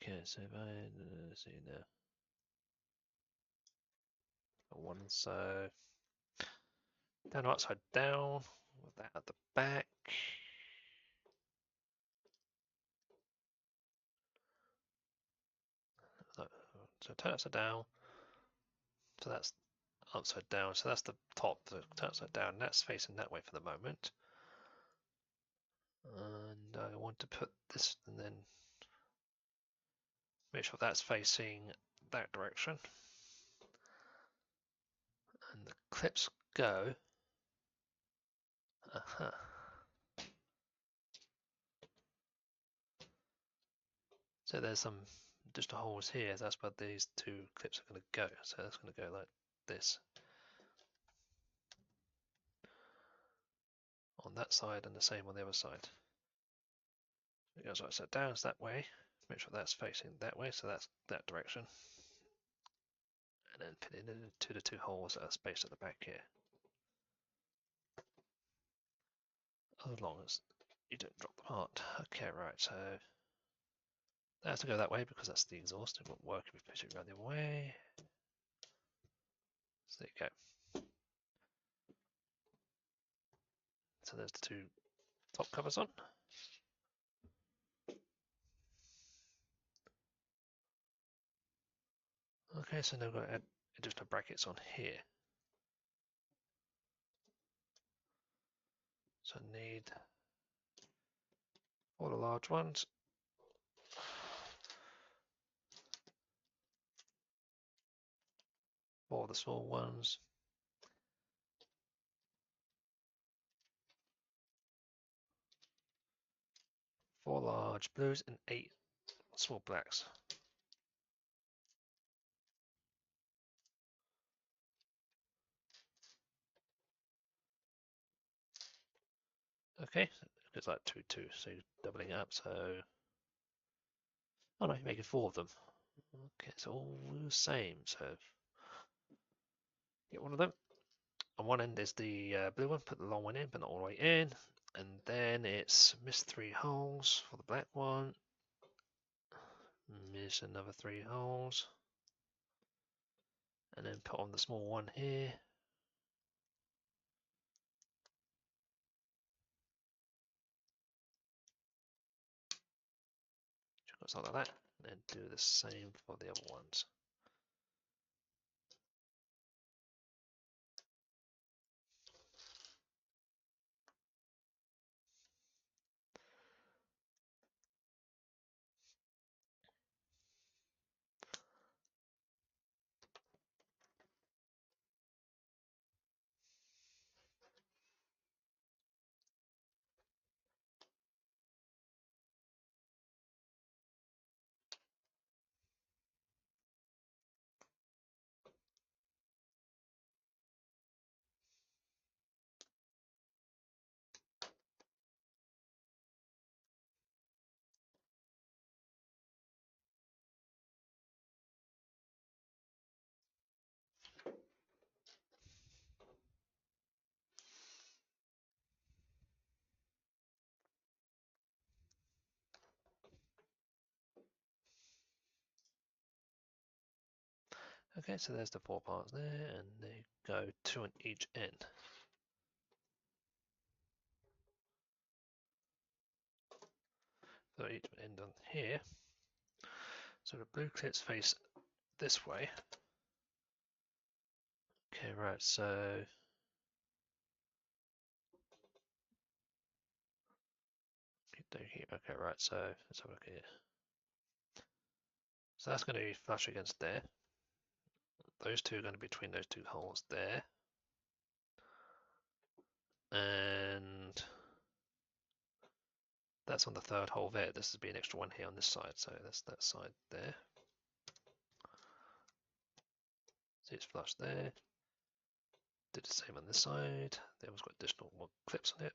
S1: Okay, so if I see now. One, so down upside down, with that at the back. So turn upside down. So that's upside down. So that's the top, the turn upside down. That's facing that way for the moment. And I want to put this and then make sure that's facing that direction. And the clips go. So there's some just holes here. That's where these 2 clips are going to go. So that's going to go like this on that side, and the same on the other side. It goes right side down, it's that way. Make sure that's facing that way, so that's that direction. And then fit it into the 2 holes that are spaced at the back here. As long as you don't drop the part. Okay, right, so that has to go that way because that's the exhaust. It won't work if we push it around the other way. So there you go. So there's the 2 top covers on. Okay, so now we've got to add additional brackets on here. So I need all the large ones. All the small ones. 4 large blues and 8 small blacks. Okay, it's like 2, 2, so you're doubling it up. So, oh no, you're making 4 of them. Okay, it's all the same. So, get one of them. On one end is the blue one, put the long one in, but not all the way in. And then it's miss 3 holes for the black one. Miss another 3 holes. And then put on the small one here. Something like that. And then do the same for the other ones. Okay, so there's the 4 parts there, and they go 2 on each end. So each end on here. So the blue clips face this way. Okay, right, so okay, right, so let's have a look here. So that's going to be flush against there. Those two are going to be between those two holes there. And that's on the third hole there. This would be an extra one here on this side, so that's that side there. See, it's flush there. Did the same on this side. There was got additional more clips on it.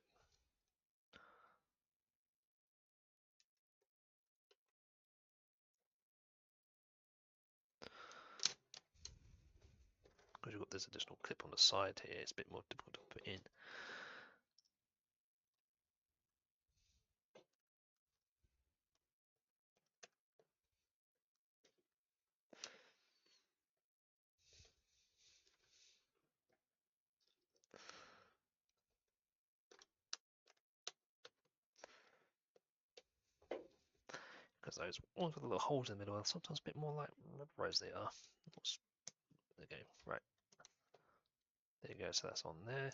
S1: Because you've got this additional clip on the side here, it's a bit more difficult to put in. Because those ones with the little holes in the middle are sometimes a bit more like rubberized they are. There you go, right. There you go, so that's on there.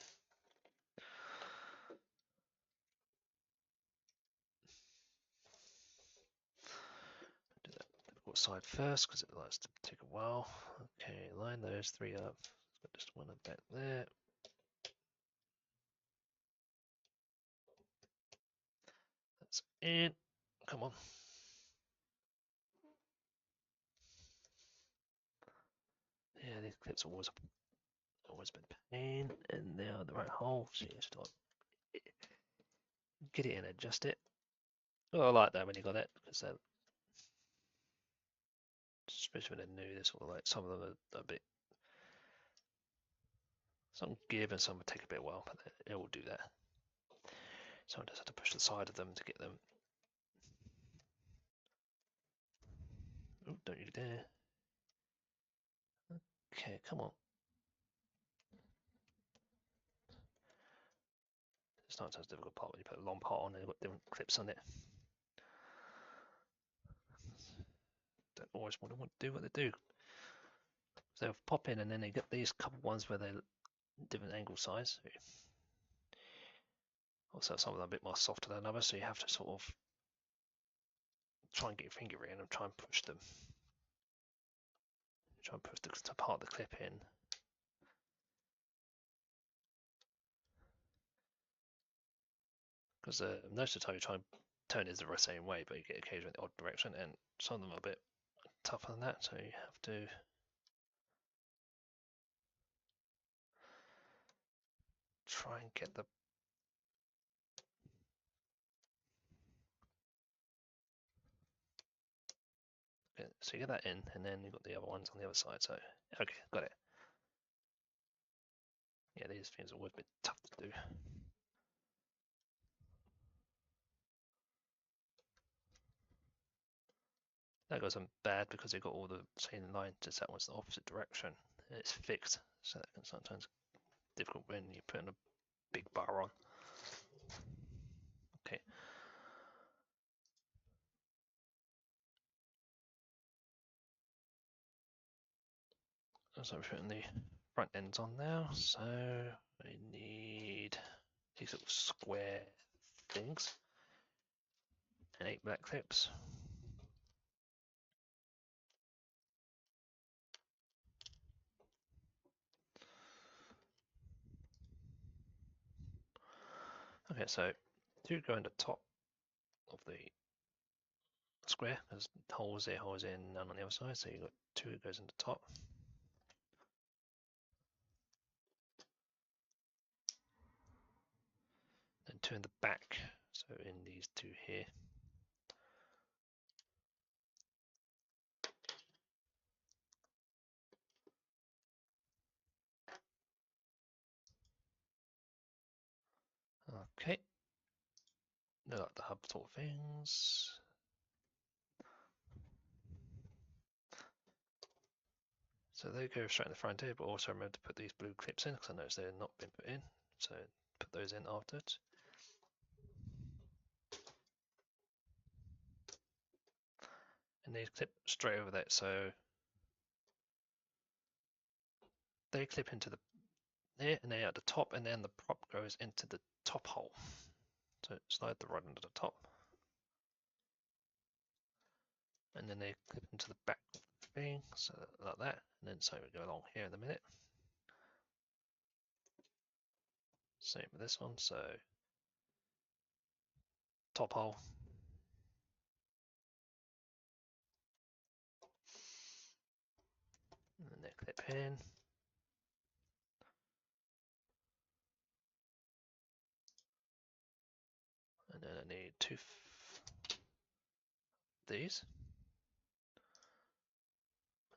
S1: Do that difficult side first because it likes to take a while. Okay, line those 3 up. Got just one back there. That's it. Come on. Yeah, these clips are always been pain, and they are the right hole. So you just get it and adjust it. Well, I like that when you got it because especially when they're new, they're sort of like some of them are a bit some give and some will take a bit of while, but it will do that. So I just have to push the side of them to get them. Oh, don't you dare. Okay, come on. It's not such a difficult part when you put a long part on and you've got different clips on it. Don't always want to do what they do. So they'll pop in and then they get these couple ones where they're different angle size. Also, some of them are a bit more softer than others, so you have to sort of try and get your finger in and try and push them. Try and push the part of the clip in. Because most of the time you try and turn it the same way, but you get occasionally the odd direction, and some of them are a bit tougher than that, so you have to try and get the so you get that in, and then you've got the other ones on the other side. So okay, got it. Yeah, these things are always a bit tough to do. That goes on bad because they've got all the same line, just that one's the opposite direction. And it's fixed, so that can sometimes be difficult when you're putting a big bar on. Okay. So I'm putting the front ends on now. So I need these little square things and 8 black clips. Okay, so 2 go in the top of the square. There's holes there, none on the other side. So you've got 2 goes in the top. And 2 in the back. So in these 2 here. Okay. They're like the hub sort of things. So they go straight in the front here, but also remember to put these blue clips in because I noticed they're not been put in. So put those in afterwards. And these clip straight over that, so they clip into the there and they're at the top, and then the prop goes into the top hole. So slide the rod into the top, and then they clip into the back of the thing, so like that. And then so we go along here in a minute. Same with this one, so top hole. And then they clip in. And then I need two these.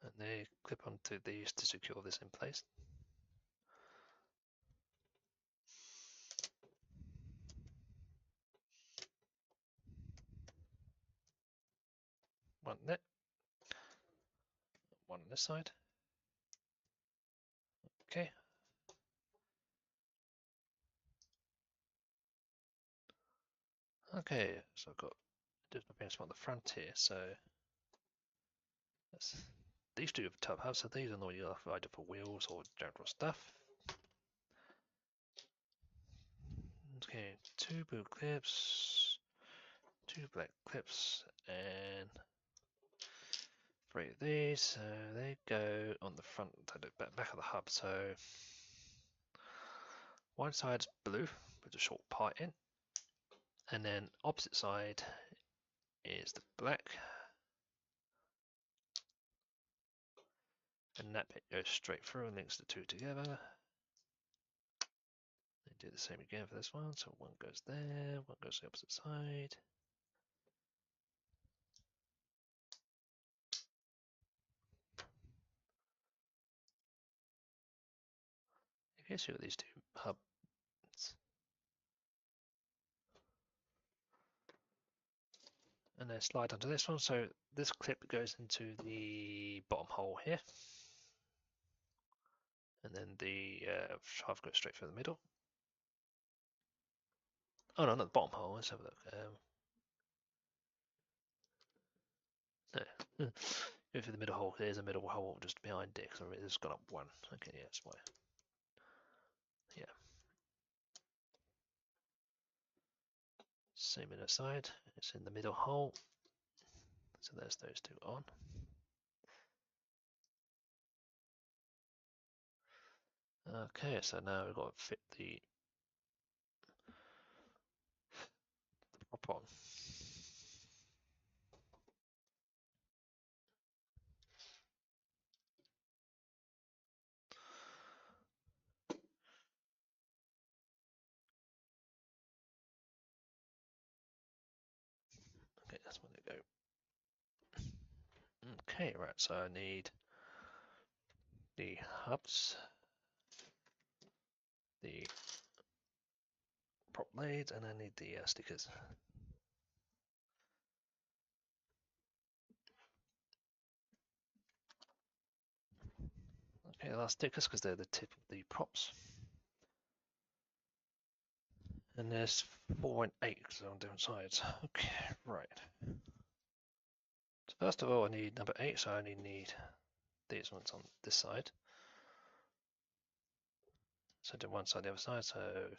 S1: And they clip onto these to secure this in place. One there, one on this side. Okay. Okay, so I've got there's nothing else on the front here, so that's, these two have tub hubs, so these are normally either for wheels or general stuff. Okay, two blue clips, two black clips, and three of these. So they go on the front, back of the hub. So one side's blue with a short part in, and then opposite side is the black, and that bit goes straight through and links the two together. They do the same again for this one, so one goes there, one goes the opposite side. I guess you got these two hubs. And then slide onto this one, so this clip goes into the bottom hole here. And then the shaft goes straight through the middle. Oh no, not the bottom hole, let's have a look. No. Go through the middle hole, there's a middle hole just behind it, because it's got up one. Okay, yeah, that's why. Yeah. Same in the side, it's in the middle hole. So there's those two on. Okay, so now we've got to fit the prop on. Okay, that's where they go. Okay, right, so I need the hubs, the prop blades, and I need the stickers. Okay, the last stickers because they're the tip of the props. And there's 4.8 because they're on different sides. Okay, right. So first of all, I need number 8, so I only need these ones on this side. So do one side, the other side, so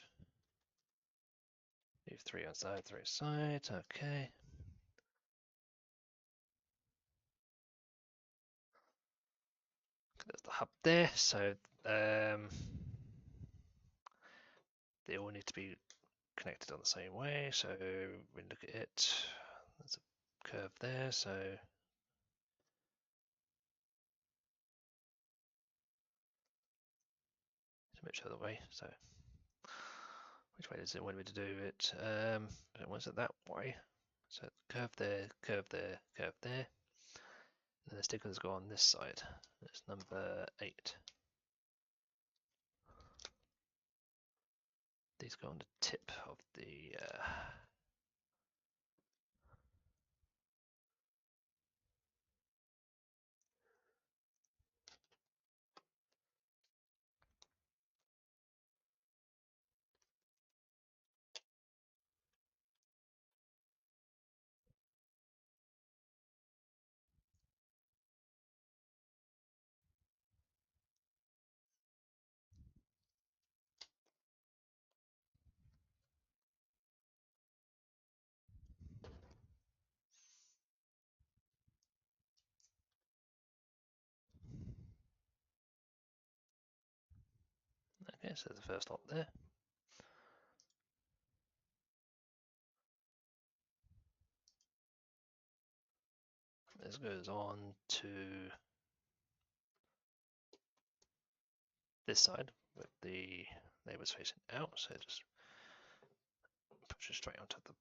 S1: leave 3 on side, 3 sides, okay. There's the hub there, so they all need to be connected on the same way, so we look at it, there's a curve there, so which other way, so which way does it want me to do it? Was it that way? So curve there, curve there, curve there. And then the stickers go on this side. It's number 8. These go on the tip of the Okay, so the first lot there. This goes on to this side with the neighbours facing out, so just push it straight onto the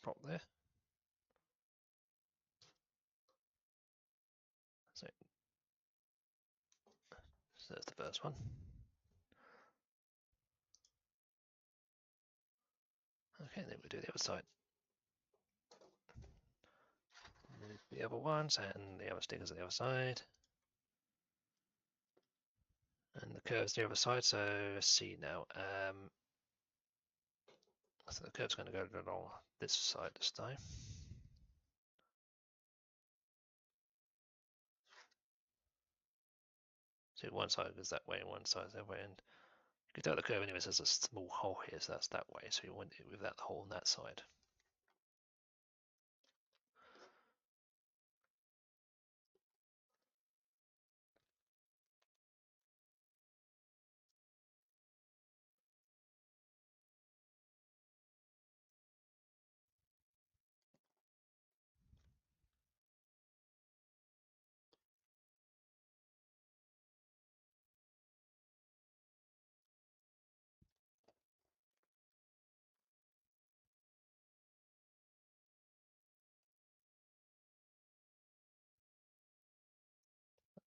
S1: prop there. So there's the first one. Okay, then we do the other side. Move the other ones and the other stickers on the other side. And the curve's the other side, so let's see now. So the curve's going to go along this side this time. So one side goes that way and one side's that way. And you can tell the curve anyway, there's a small hole here, so that's that way. So you want it with that hole on that side.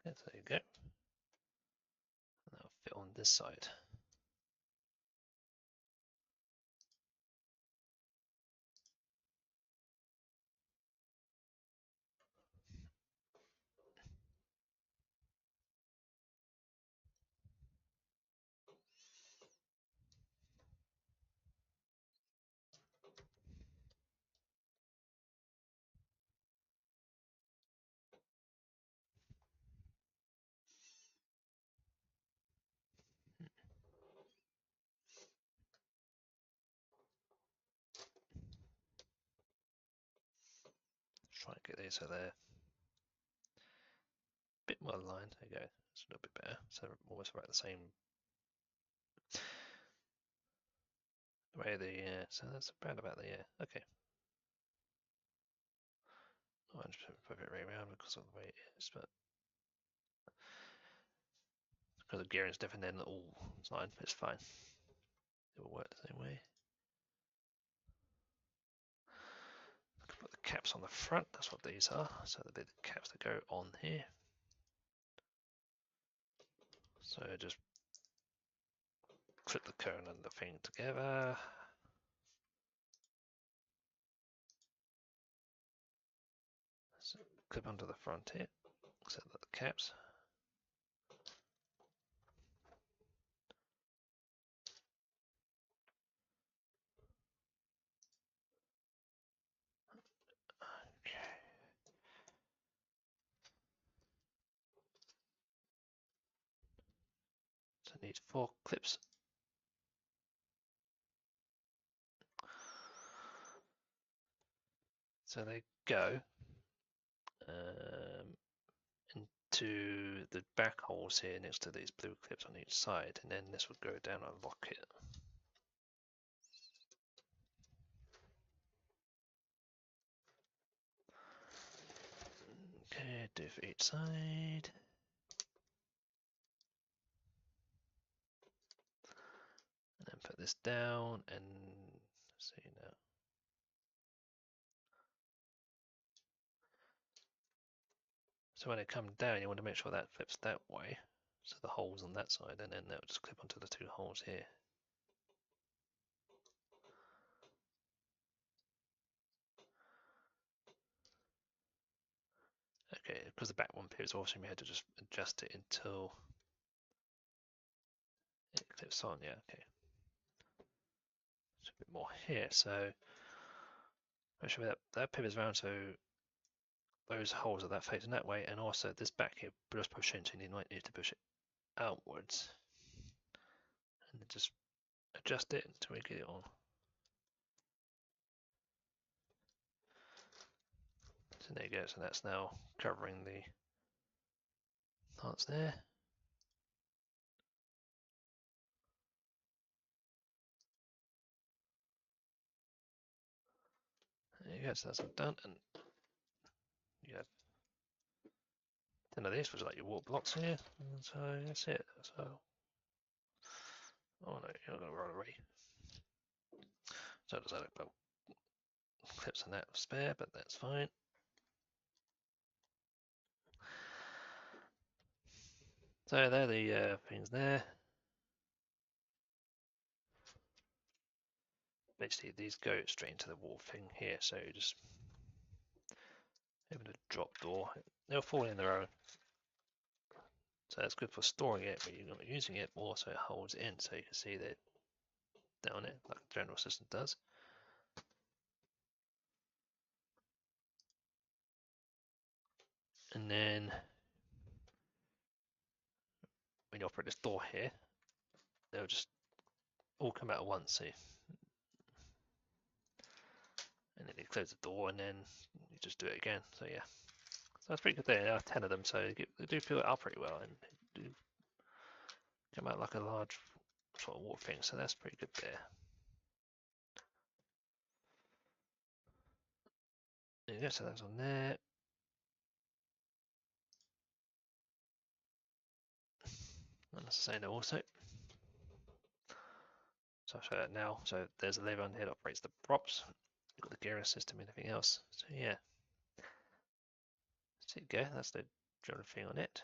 S1: Okay, so there you go. And that'll fit on this side. Try and get these so they're a bit more aligned. There you go. It's a little bit better. So almost about the same way the so that's about the okay. I just put it right around because of the way it is, but because the gearing is different than all line, it's fine. It will work the same way. Put the caps on the front, that's what these are. So the caps that go on here. So just clip the cone and the thing together. So clip onto the front here, set the caps. Okay. So I need 4 clips. So they go into the back holes here next to these blue clips on each side, and then this would go down and lock it. Okay, do for each side. And then put this down and let's see now. So when it comes down, you want to make sure that flips that way. So the hole's on that side, and then that will just clip onto the 2 holes here. Okay, because the back one pivots, obviously we had to just adjust it until it clips on. Yeah, okay. It's a bit more here. So make sure that pivots around so those holes are that facing that way, and also this back here just push into, and you might need to push it outwards, and then just adjust it until we get it on. So there you go. So that's now covering the parts there. There you go, so that's all done, and you have 10 of these, which is like your wall blocks here, and so that's it. So, oh no, you're not going to run away. So does that about clips on that spare, but that's fine. So there are the things there. Basically, these go straight into the wall thing here, so you just open a drop door. They'll fall in their own. So it's good for storing it, but you're not using it, but also it holds it in, so you can see that down it, like the general system does. And then when you operate this door here, they'll just all come out at once. So and then you close the door, and then you just do it again. So yeah, so that's pretty good there. There are 10 of them, so they do fill it up pretty well, and they do come out like a large sort of water thing. So that's pretty good there. There you go. So that's on there. And that's the same there also. So I'll show that now. So there's a lever on here that operates the props. You've got the gearing system and everything else. So yeah. So there you go. That's the general thing on it.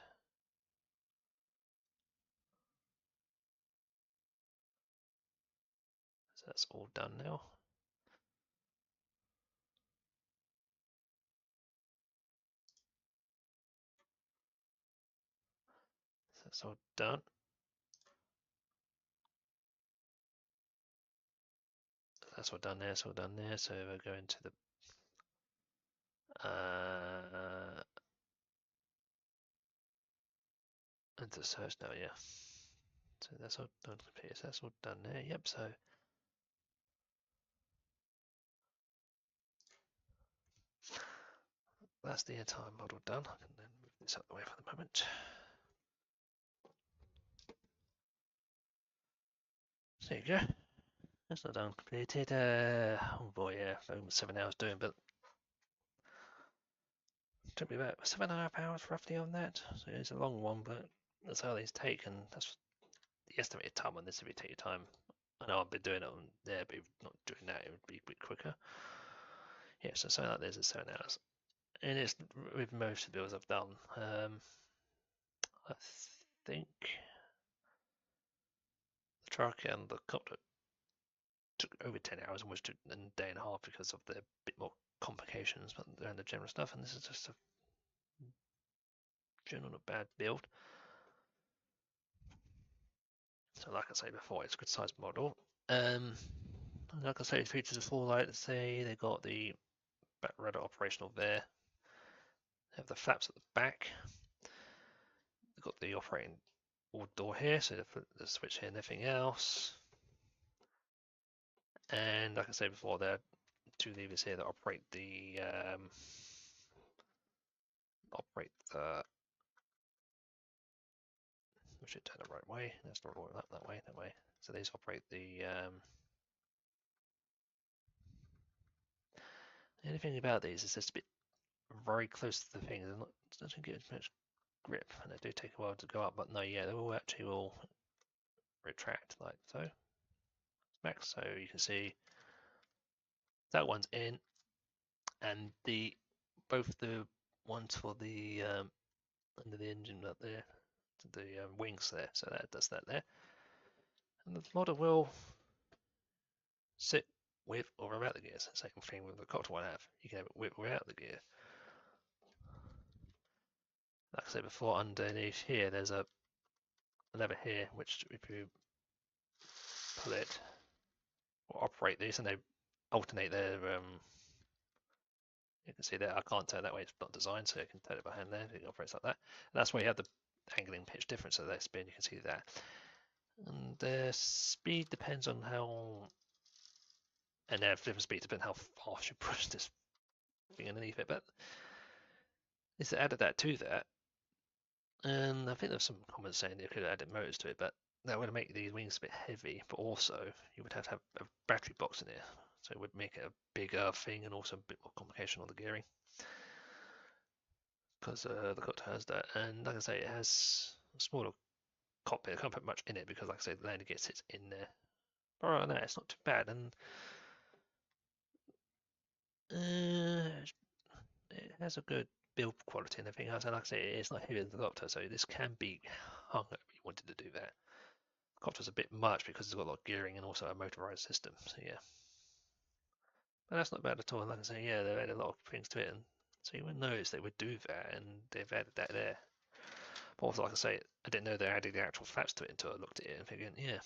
S1: So that's all done now. So that's all done. That's all done there. It's all done there. So we'll go into the into search now. Yeah. So that's all done. So that's all done there. Yep. So that's the entire model done. I can then move this out of the way for the moment. So there you go. That's not done completed. Oh boy, yeah, almost 7 hours doing, but it took me about 7.5 hours roughly on that. So it's a long one, but that's how these take, and that's the estimated time on this. If you take your time, I know I've been doing it on there, but if not doing that, it would be a bit quicker. Yeah, so something like this is 7 hours, and it's with most of the builds I've done. I think the truck and the copter took over 10 hours, almost a day and a half because of the bit more complications around the general stuff, and this is just a general not bad build. So like I say before, it's a good sized model. Like I say, it features a full light. Let's say they got the back rudder operational there. They have the flaps at the back. They've got the operating door here, so the switch here and everything else. And like I said before, there are 2 levers here that operate the we should turn the right way. That's not right, that way, that way. So these operate the anything about these is just a bit very close to the thing. It doesn't get as much grip, and they do take a while to go up. But no, yeah, they will actually retract like so. Max, so you can see that one's in, and both the ones for the under the engine up there, the wings there. So that does that there, and the model will sit with or without the gears. Same thing with the copter one have. You can have it with or without the gear. Like I said before, underneath here there's a lever here, which if you pull it or operate these, and they alternate their you can see that I can't turn that way, it's not designed, so I can turn it by hand there, it operates like that. And that's where you have the angling pitch difference of their spin, you can see that. And their speed depends on how, and they have different speed depending on how fast you push this thing underneath it, but it's added that to that. And I think there's some comments saying they could have added motors to it, but that would make these wings a bit heavy, but also you would have to have a battery box in here. so it would make it a bigger thing and also a bit more complication on the gearing. Because the Copter has that, and like I say, it has a smaller cockpit. I can't put much in it because, like I say, the landing gear sits in there. But other than that, it's not too bad, and it has a good build quality and everything else. And like I say, it's not heavier than the Copter, so this can be hung if you wanted to do that. Copter's a bit much because it's got a lot of gearing and also a motorized system. So yeah, but that's not bad at all. And like I say, yeah, they've added a lot of things to it, and so you would notice they would do that, and they've added that there. But also, like I say, I didn't know they added the actual flaps to it until I looked at it and thinking, yeah,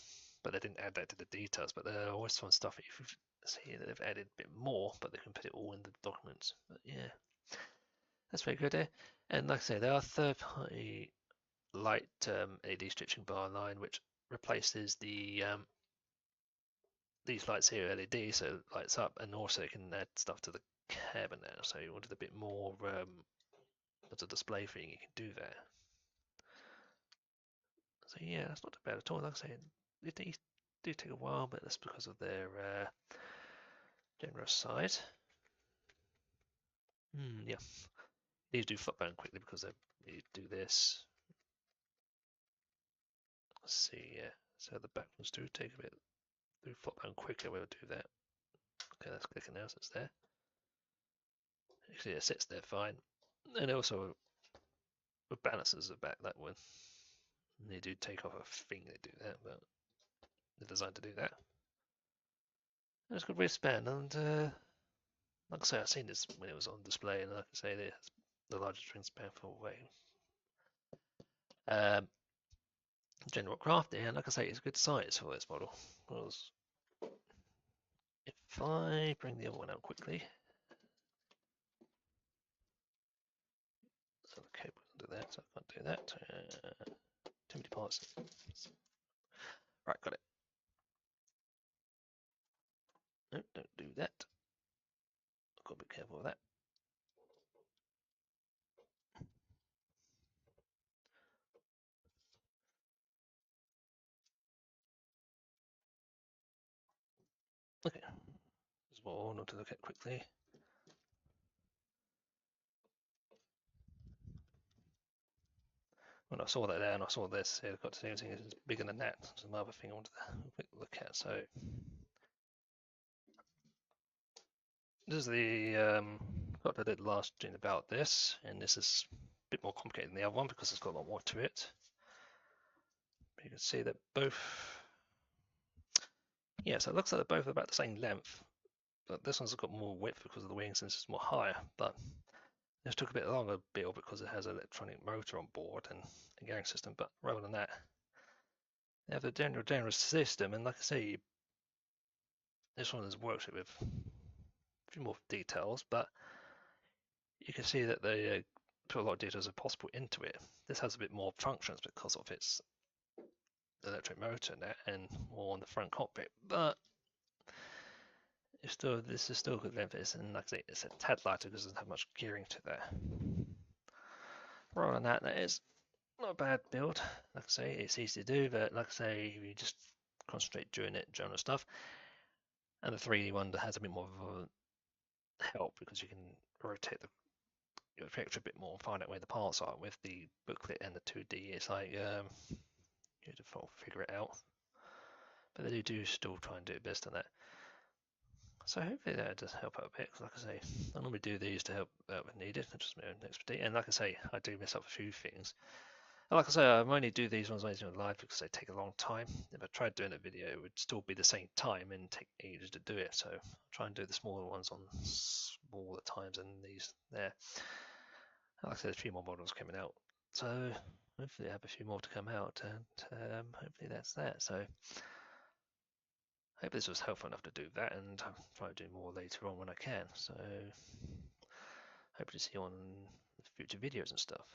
S1: but they didn't add that to the details. But there are always some stuff that you see that they've added a bit more, but they can put it all in the documents. But yeah, that's very good there. And like I say, there are third-party light LED stitching bar line, which replaces these lights here LED, so it lights up, and also you can add stuff to the cabin now. So you wanted a bit more as a display thing, you can do that. So yeah, that's not too bad at all. Like I say, it do take a while, but that's because of their generous side. Yeah, these do flop down quickly because they do this. Let's see, yeah. So the back ones do take a bit. Do flop down quicker. We'll do that. Okay, let's click it now. So it's there. Actually, it sits there fine. And also, with balances are back that one. They do take off a thing. They do that, but they're designed to do that. And it's got wristband, and like I say, I've seen this when it was on display, and like I say, it's the largest wingspan for way. General craft, and like I say, it's a good size for this model. Because if I bring the other one out quickly, so the cable doesn't do that, so I can't do that. Too many parts. Right, got it. No, don't do that. I've got to be careful of that. Okay, there's more not to look at quickly. When I saw that there and I saw this, I've got to see anything is bigger than that. There's another thing I wanted to quick look at. So this is the what I did last doing about this, and this is a bit more complicated than the other one because it's got a lot more to it. But you can see that both, yeah, so it looks like they're both about the same length, but this one's got more width because of the wings and it's more higher. But this took a bit longer build because it has an electronic motor on board and a gearing system. But rather than that, they have the general system, and like I say, this one has worked with a few more details, but you can see that they put a lot of details as possible into it. This has a bit more functions because of its electric motor in it and more on the front cockpit, but this is still good length, and like I say, it's a tad lighter because it doesn't have much gearing to there. Rather than that, that is not a bad build. Like I say, it's easy to do, but like I say, you just concentrate doing it, general stuff. And the 3D one has a bit more of a help because you can rotate the picture a bit more and find out where the parts are. With the booklet and the 2D, it's like you have to figure it out. But they do still try and do it best on that. So hopefully that does help out a bit. Like I say, I normally do these to help out when needed, just my own expertise. And like I say, I do mess up a few things. And like I say, I only do these ones when I'm live because they take a long time. If I tried doing a video, it would still be the same time and take ages to do it. So I'll try and do the smaller ones on smaller times than these there. And like I said, there's a few more models coming out. So hopefully I have a few more to come out, and hopefully that's that. So I hope this was helpful enough to do that, and I'll try to do more later on when I can. So hope to see you on future videos and stuff.